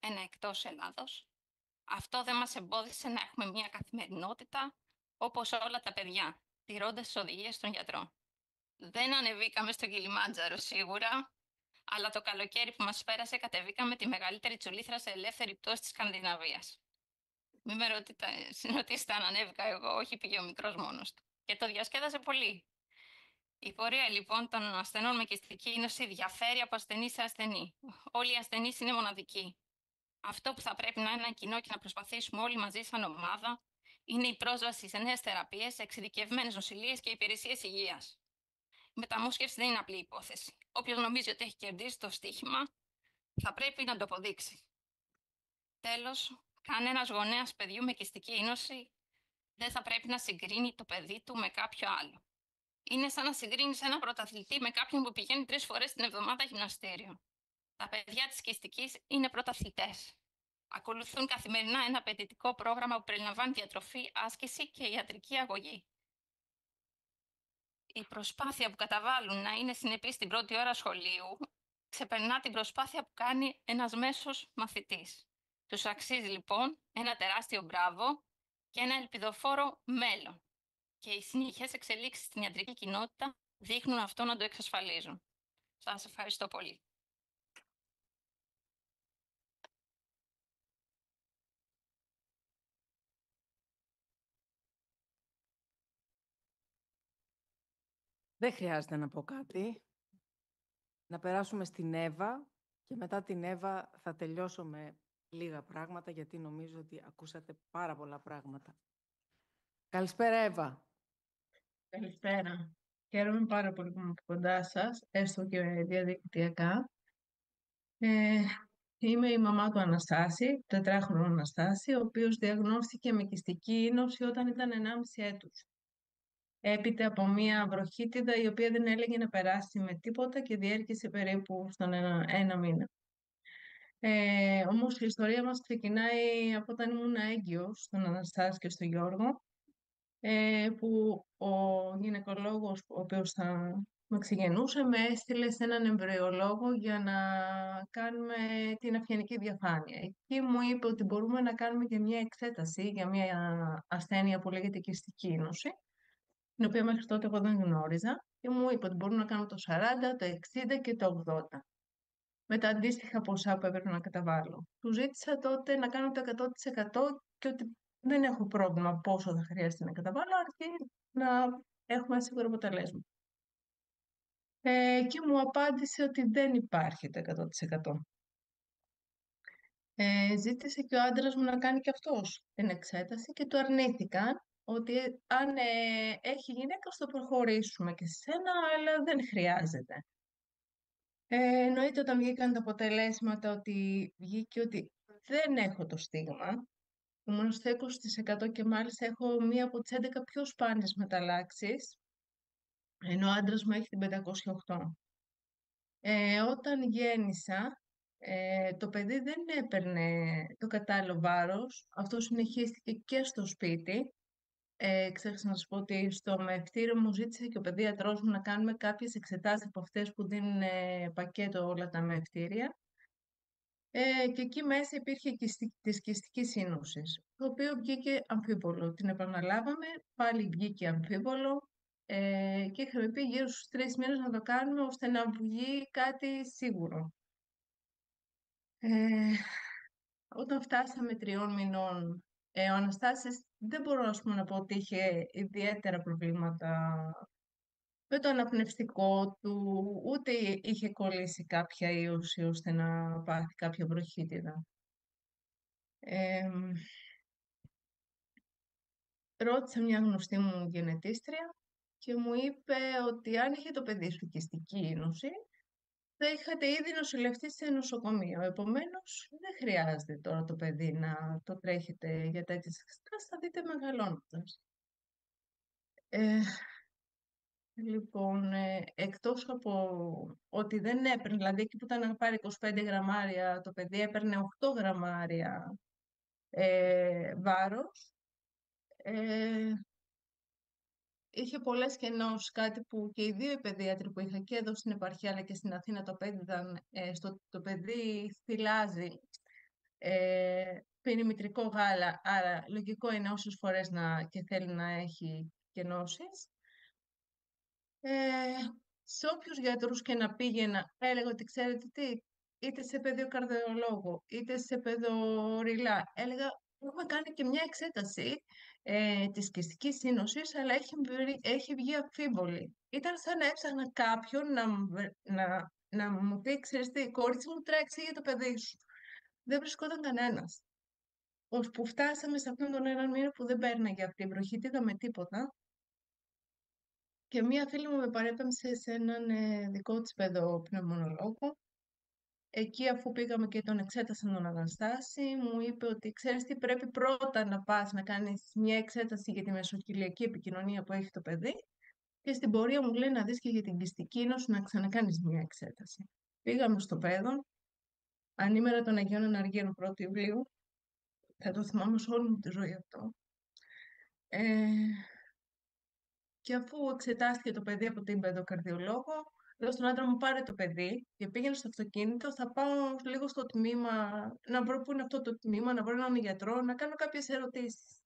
ένα εκτός Ελλάδος, αυτό δεν μας εμπόδισε να έχουμε μια καθημερινότητα όπως όλα τα παιδιά, τηρώντας τις οδηγίες των γιατρών. Δεν ανεβήκαμε στο Κιλιμάντζαρο σίγουρα, αλλά το καλοκαίρι που μας πέρασε κατεβήκαμε τη μεγαλύτερη τσουλήθρα σε ελεύθερη πτώση της Σκανδιναβίας. Μην με ρωτήσετε αν ανέβηκα εγώ, όχι, πήγε ο μικρός μόνος του. Και το διασκέδασε πολύ. Η πορεία λοιπόν των ασθενών με κυστική ίνωση διαφέρει από ασθενή σε ασθενή. Όλοι οι ασθενείς είναι μοναδικοί. Αυτό που θα πρέπει να είναι κοινό και να προσπαθήσουμε όλοι μαζί σαν ομάδα είναι η πρόσβαση σε νέες θεραπείες, εξειδικευμένες νοσηλείες και υπηρεσίες υγείας. Η μεταμόσχευση δεν είναι απλή υπόθεση. Όποιος νομίζει ότι έχει κερδίσει το στοίχημα, θα πρέπει να το αποδείξει. Τέλος, κανένας γονέας παιδιού με κυστική ίνωση δεν θα πρέπει να συγκρίνει το παιδί του με κάποιο άλλο. Είναι σαν να συγκρίνεις ένα πρωταθλητή με κάποιον που πηγαίνει 3 φορές την εβδομάδα γυμναστήριο. Τα παιδιά της κυστικής είναι πρωταθλητές. Ακολουθούν καθημερινά ένα απαιτητικό πρόγραμμα που περιλαμβάνει διατροφή, άσκηση και ιατρική αγωγή. Η προσπάθεια που καταβάλουν να είναι συνεπείς στην πρώτη ώρα σχολείου ξεπερνά την προσπάθεια που κάνει ένας μέσος μαθητής. Τους αξίζει λοιπόν ένα τεράστιο μπράβο και ένα ελπιδοφόρο μέλλον. Και οι συνεχές εξελίξεις στην ιατρική κοινότητα δείχνουν αυτό να το εξασφαλίζουν. Σας ευχαριστώ πολύ. Δεν χρειάζεται να πω κάτι. Να περάσουμε στην Εύα και μετά την Εύα θα τελειώσω με λίγα πράγματα γιατί νομίζω ότι ακούσατε πάρα πολλά πράγματα. Καλησπέρα Εύα. Καλησπέρα. Χαίρομαι πάρα πολύ που είμαι κοντά σας, έστω και διαδικτυακά. Είμαι η μαμά του Αναστάση, 4χρονου Αναστάση, ο οποίος διαγνώστηκε με κυστική ίνωση όταν ήταν 1,5 έτους. Έπειτα από μία βροχίτιδα η οποία δεν έλεγε να περάσει με τίποτα και διέρχεσε περίπου στον ένα μήνα. Όμως η ιστορία μας ξεκινάει από όταν ήμουν έγκυος στον Αναστάση και στον Γιώργο, που ο γυναικολόγος ο οποίος θα με ξεγεννούσε με έστειλε σε έναν εμβριολόγο για να κάνουμε την αυγενική διαφάνεια. Εκεί μου είπε ότι μπορούμε να κάνουμε και μια εξέταση για μια ασθένεια που λέγεται κυστική ίνωση, την οποία μέχρι τότε εγώ δεν γνώριζα, και μου είπε ότι μπορούμε να κάνουμε το 40, το 60 και το 80. Με τα αντίστοιχα ποσά που έπρεπε να καταβάλω. Του ζήτησα τότε να κάνω το 100% και ότι δεν έχω πρόβλημα πόσο θα χρειάζεται να καταβάλω, αρκεί να έχουμε σίγουρο αποτελέσμα. Και μου απάντησε ότι δεν υπάρχει το 100%. Ζήτησε και ο άντρας μου να κάνει και αυτός την εξέταση και του αρνήθηκαν ότι αν έχει γυναίκα θα το προχωρήσουμε και σε σένα, αλλά δεν χρειάζεται. Εννοείται όταν βγήκαν τα αποτελέσματα ότι βγήκε ότι δεν έχω το στίγμα. Ήμουν στο 20% και μάλιστα έχω μία από τις 11 πιο σπάνιες μεταλλάξεις, ενώ ο άντρας μου έχει την 508. Όταν γέννησα, το παιδί δεν έπαιρνε το κατάλληλο βάρος. Αυτό συνεχίστηκε και στο σπίτι. Ξέχασα να σας πω ότι στο μευτήριο μου ζήτησε και ο παιδίατρός μου να κάνουμε κάποιες εξετάσεις από αυτές που δίνουν πακέτο όλα τα μευτήρια. Και εκεί μέσα υπήρχε της κυστικής ίνωσης, το οποίο βγήκε αμφίβολο. Την επαναλάβαμε, πάλι βγήκε αμφίβολο και είχαμε πει γύρω στους 3 μήνες να το κάνουμε ώστε να βγει κάτι σίγουρο. Όταν φτάσαμε 3 μηνών, ο Αναστάσης δεν μπορώ να πω ότι είχε ιδιαίτερα προβλήματα με το αναπνευστικό του, ούτε είχε κολλήσει κάποια ίωση ώστε να πάθει κάποια βροχίτιδα. Ρώτησα μια γνωστή μου γενετίστρια και μου είπε ότι αν είχε το παιδί σου κυστική ίνωση, θα είχατε ήδη νοσηλευτεί σε νοσοκομείο. Επομένως, δεν χρειάζεται τώρα το παιδί να το τρέχετε για τέτοιες εξετάσεις, θα δείτε μεγαλώνοντας. Λοιπόν, εκτός από ότι δεν έπαιρνε, δηλαδή εκεί που ήταν να πάρει 25 γραμμάρια, το παιδί έπαιρνε 8 γραμμάρια βάρος. Είχε πολλές κενώσεις, κάτι που και οι δύο οι παιδίατροι που είχα και εδώ στην επαρχία αλλά και στην Αθήνα το απέδιδαν. Το παιδί θυλάζει, πίνει μητρικό γάλα, άρα λογικό είναι όσες φορές και θέλει να έχει κενώσεις. Σε όποιους γιατρούς και να πήγαινα, έλεγα ότι ξέρετε τι, είτε σε παιδοκαρδιολόγο, είτε σε παιδοριλά, έλεγα έχουμε κάνει και μια εξέταση της κυστικής ίνωσης, αλλά έχει βγει αμφίβολη. Ήταν σαν να έψαχνα κάποιον να μου πει, ξέρεις τι, κόρτσι μου, τρέξει για το παιδί σου. Δεν βρισκόταν κανένας. Ώσπου φτάσαμε σε αυτόν τον 1 μήνα που δεν πέρναγε αυτή η βροχίτιδα με τίποτα. Και μία φίλη μου με παρέπεμψε σε έναν δικό της παιδοπνευμονολόγο. Εκεί, αφού πήγαμε και τον εξέτασαν τον Αναστάση, μου είπε ότι ξέρεις τι, πρέπει πρώτα να πας να κάνεις μια εξέταση για τη μεσοκυλιακή επικοινωνία που έχει το παιδί και στην πορεία μου λέει να δεις και για την κυστική ίνωση να ξανακάνεις μια εξέταση. Πήγαμε στο παιδόν, ανήμερα των Αγίων Αναργύρων 1η Ιουλίου, θα το θυμάμαι σε όλη μου τη ζωή αυτό. Και αφού εξετάστηκε το παιδί από την παιδοκαρδιολόγο, λέω στον άντρα μου πάρε το παιδί και πήγαινε στο αυτοκίνητο, θα πάω λίγο στο τμήμα, να βρω πού είναι αυτό το τμήμα, να βρω έναν γιατρό, να κάνω κάποιες ερωτήσεις.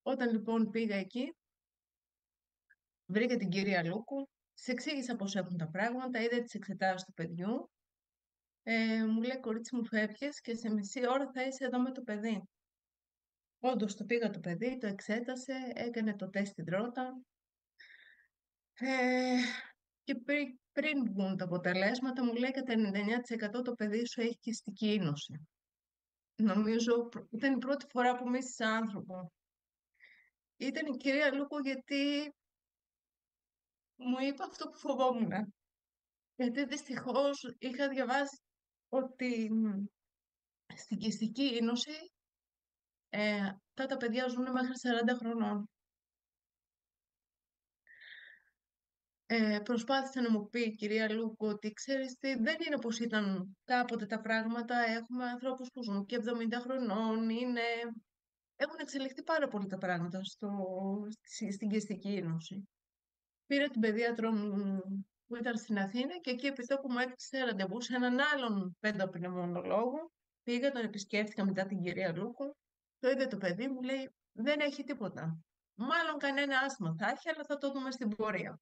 Όταν λοιπόν πήγα εκεί, βρήκα την κυρία Λούκου, της εξήγησα πώς έχουν τα πράγματα, είδα τις εξετάσεις του παιδιού. Μου λέει, κορίτσι μου, φεύγεις και σε μισή ώρα θα είσαι εδώ με το παιδί. Όντως το πήγα το παιδί, το εξέτασε, έκανε το τεστ στην τρότα. Και πριν βγουν τα αποτελέσματα, μου λέει κατά 99% το παιδί σου έχει κυστική ίνωση. Νομίζω ήταν η πρώτη φορά που μίσησα άνθρωπο. Ήταν η κυρία Λούκο γιατί μου είπε αυτό που φοβόμουν. Γιατί δυστυχώς είχα διαβάσει ότι στην κυστική ίνωση τα παιδιά ζουν μέχρι 40 χρονών. Προσπάθησε να μου πει η κυρία Λούκο ότι ξέρεις τι, δεν είναι πως ήταν κάποτε τα πράγματα. Έχουμε ανθρώπους που ζουν και 70 χρονών, έχουν εξελιχθεί πάρα πολύ τα πράγματα στην κυστική ίνωση. Πήρα την παιδίατρο μου που ήταν στην Αθήνα και εκεί επί τόπου μου έκτισε ραντεβού σε έναν άλλον παιδοπνευμονολόγο. Πήγα, τον επισκέφτηκα μετά την κυρία Λούκο, το είδε το παιδί, μου λέει δεν έχει τίποτα. Μάλλον κανένα άσθμα θα έχει, αλλά θα το δούμε στην πορεία.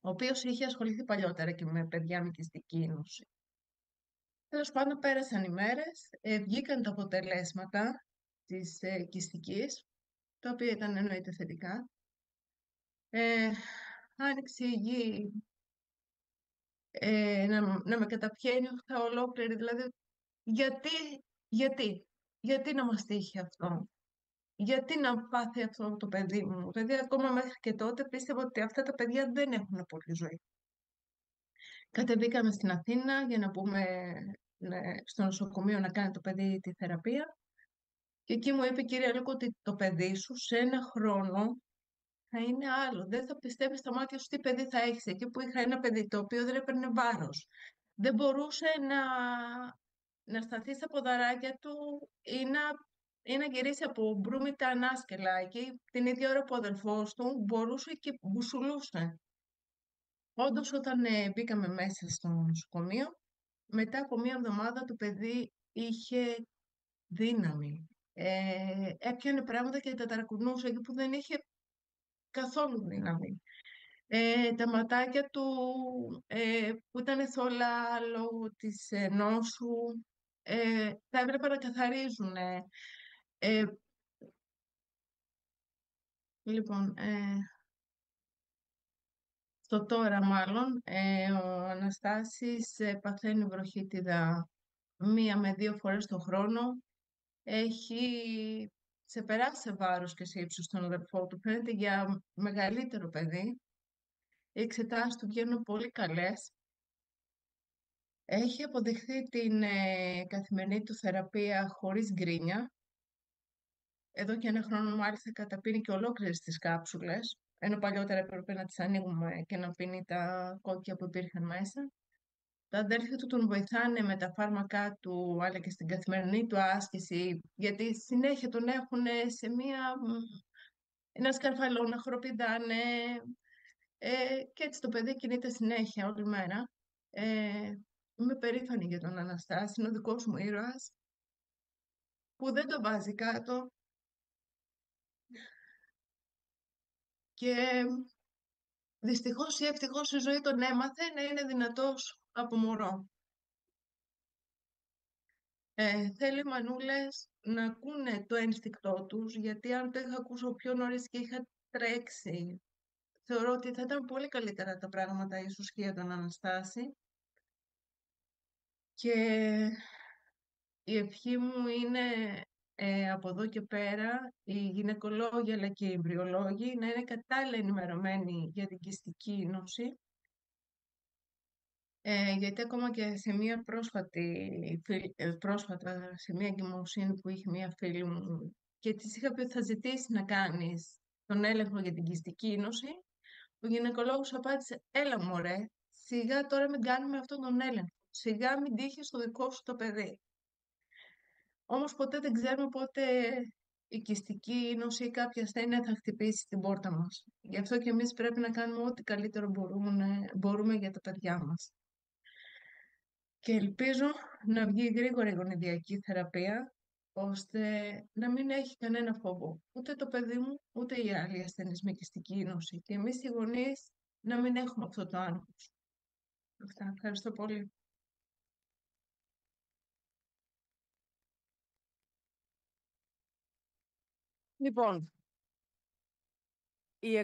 Ο οποίος είχε ασχοληθεί παλιότερα και με παιδιά με κυστική ίνωση. Τέλος πάντων, πέρασαν οι μέρες, βγήκαν τα αποτελέσματα της κυστικής, τα οποία ήταν εννοείται θετικά. Άνοιξε η γη να με καταπιαίνει οχτά ολόκληρη, δηλαδή γιατί να μας τύχει αυτό. Γιατί να πάθει αυτό το παιδί μου. Το παιδί ακόμα μέχρι και τότε πίστευα ότι αυτά τα παιδιά δεν έχουν πολύ ζωή. Κατεβήκαμε στην Αθήνα για να πούμε στο νοσοκομείο να κάνει το παιδί τη θεραπεία. Και εκεί μου είπε η κυρία Λούκο ότι το παιδί σου σε 1 χρόνο θα είναι άλλο. Δεν θα πιστεύεις στα μάτια σου τι παιδί θα έχεις. Εκεί που είχα ένα παιδί το οποίο δεν έπαιρνε βάρος, δεν μπορούσε να σταθεί στα ποδαράκια του ή να γυρίσει από μπρούμητα ανάσκελα. Εκεί την ίδια ώρα που ο αδελφός του μπορούσε και μπουσουλούσε. Όντως, όταν μπήκαμε μέσα στο νοσοκομείο, μετά από 1 εβδομάδα το παιδί είχε δύναμη. Έπιανε πράγματα και τα ταρακουνούσε εκεί που δεν είχε καθόλου δύναμη. Τα ματάκια του που ήταν θολά λόγω της νόσου, τα έβλεπα να καθαρίζουν. Λοιπόν, στο τώρα μάλλον, ο Αναστάσης παθαίνει βροχίτιδα 1 με 2 φορές το χρόνο. Έχει ξεπεράσει σε βάρος και σε ύψος τον αδελφό του. Φαίνεται για μεγαλύτερο παιδί. Οι εξετάσεις του βγαίνουν πολύ καλές. Έχει αποδεχθεί την καθημερινή του θεραπεία χωρίς γκρίνια. Εδώ και 1 χρόνο μάλιστα καταπίνει και ολόκληρες τις κάψουλες, ενώ παλιότερα έπρεπε να τις ανοίγουμε και να πίνει τα κόκκια που υπήρχαν μέσα. Τα αδέρφια του τον βοηθάνε με τα φάρμακά του, αλλά και στην καθημερινή του άσκηση, γιατί συνέχεια τον έχουν σε ένα σκαρφαλό να χοροπηδάνε, και έτσι το παιδί κινείται συνέχεια όλη μέρα. Είμαι περήφανη για τον Αναστάση, είναι ο δικός μου ήρωας, που δεν τον βάζει κάτω. Και δυστυχώς ή ευτυχώς η ζωή τον έμαθε να είναι δυνατός από μωρό. Θέλει οι μανούλες να ακούνε το ένστικτό τους, γιατί αν το είχα ακούσει πιο νωρίς και είχα τρέξει, θεωρώ ότι θα ήταν πολύ καλύτερα τα πράγματα ίσως και για τον Αναστάση. Και η ευχή μου είναι από εδώ και πέρα οι γυναικολόγοι αλλά και οι εμβριολόγοι να είναι κατάλληλα ενημερωμένοι για την κυστική ίνωση. Γιατί ακόμα και σε μία πρόσφατα σε μία εγκυμοσύνη που είχε μία φίλη μου και της είχα πει ότι θα ζητήσει να κάνεις τον έλεγχο για την κυστική ίνωση, ο γυναικολόγος απάντησε: έλα μωρέ, σιγά τώρα μην κάνουμε αυτόν τον έλεγχο. Σιγά μην τύχει στο δικό σου το παιδί. Όμως ποτέ δεν ξέρουμε πότε η κυστική ίνωση ή κάποια ασθένεια θα χτυπήσει την πόρτα μας. Γι' αυτό και εμείς πρέπει να κάνουμε ό,τι καλύτερο μπορούμε για τα παιδιά μας. Και ελπίζω να βγει γρήγορα η γονιδιακή θεραπεία, ώστε να μην έχει κανένα φόβο ούτε το παιδί μου, ούτε οι άλλοι ασθενείς με κυστική ίνωση. Και εμείς οι γονείς να μην έχουμε αυτό το άγχος. Αυτά. Ευχαριστώ πολύ. Λοιπόν, η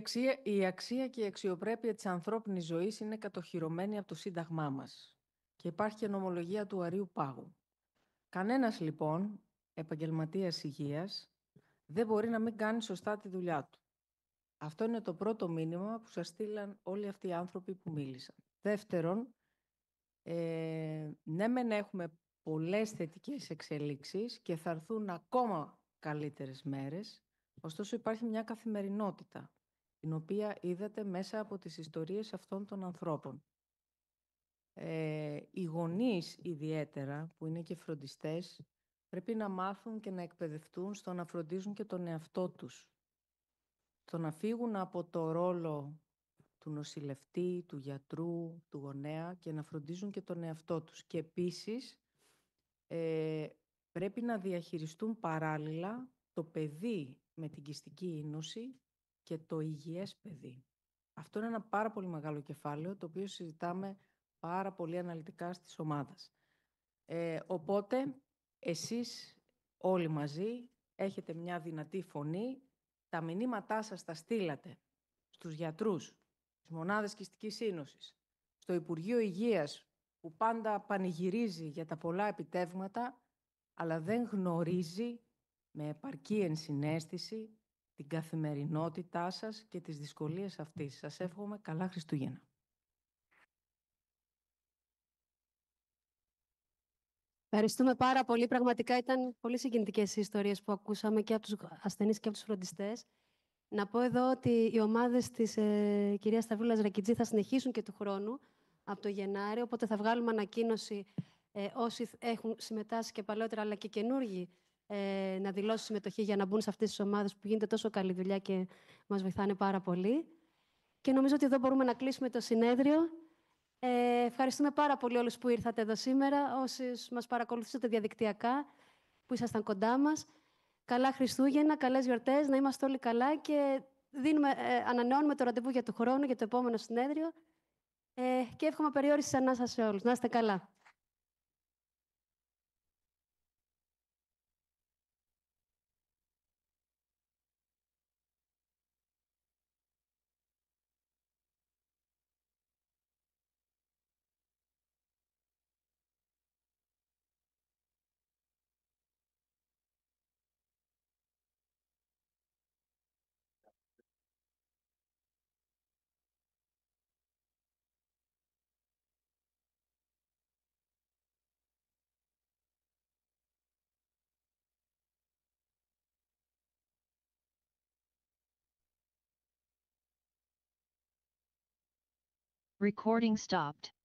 αξία και η αξιοπρέπεια της ανθρώπινης ζωής είναι κατοχυρωμένη από το Σύνταγμά μας και υπάρχει και νομολογία του Αρείου Πάγου. Κανένας λοιπόν επαγγελματίας υγείας δεν μπορεί να μην κάνει σωστά τη δουλειά του. Αυτό είναι το πρώτο μήνυμα που σας στείλαν όλοι αυτοί οι άνθρωποι που μίλησαν. Δεύτερον, ναι μεν έχουμε πολλές θετικές εξελίξεις και θα έρθουν ακόμα καλύτερες μέρες, ωστόσο υπάρχει μια καθημερινότητα, την οποία είδατε μέσα από τις ιστορίες αυτών των ανθρώπων. Οι γονείς ιδιαίτερα, που είναι και φροντιστές, πρέπει να μάθουν και να εκπαιδευτούν στο να φροντίζουν και τον εαυτό τους. Στο να φύγουν από το ρόλο του νοσηλευτή, του γιατρού, του γονέα και να φροντίζουν και τον εαυτό τους. Και επίσης πρέπει να διαχειριστούν παράλληλα το παιδί με την κυστική ίνωση και το υγιές παιδί. Αυτό είναι ένα πάρα πολύ μεγάλο κεφάλαιο, το οποίο συζητάμε πάρα πολύ αναλυτικά στις ομάδες. Οπότε, εσείς όλοι μαζί έχετε μια δυνατή φωνή, τα μηνύματά σας τα στείλατε στους γιατρούς, στις μονάδες κυστικής ίνωσης, στο Υπουργείο Υγείας, που πάντα πανηγυρίζει για τα πολλά επιτεύγματα, αλλά δεν γνωρίζει με επαρκή ενσυναίσθηση την καθημερινότητά σας και τις δυσκολίες αυτής. Σας εύχομαι καλά Χριστούγεννα. Ευχαριστούμε πάρα πολύ. Πραγματικά ήταν πολύ συγκινητικές οι ιστορίες που ακούσαμε και από τους ασθενείς και από τους φροντιστές. Να πω εδώ ότι οι ομάδες της κυρίας Σταυρούλας Ρακιτζή θα συνεχίσουν και του χρόνου από το Γενάρη, οπότε θα βγάλουμε ανακοίνωση όσοι έχουν συμμετάσχει και παλαιότερα, αλλά και καινούργοι να δηλώσουν συμμετοχή για να μπουν σε αυτές τις ομάδες που γίνεται τόσο καλή δουλειά και μας βοηθάνε πάρα πολύ. Και νομίζω ότι εδώ μπορούμε να κλείσουμε το συνέδριο. Ευχαριστούμε πάρα πολύ όλους που ήρθατε εδώ σήμερα, όσους μας παρακολουθήσατε διαδικτυακά, που ήσασταν κοντά μας. Καλά Χριστούγεννα, καλές γιορτές, να είμαστε όλοι καλά και ανανεώνουμε το ραντεβού για του χρόνου, για το επόμενο συνέδριο και εύχομαι απεριόριστη ανάσα σε όλους. Να είστε καλά. Recording stopped.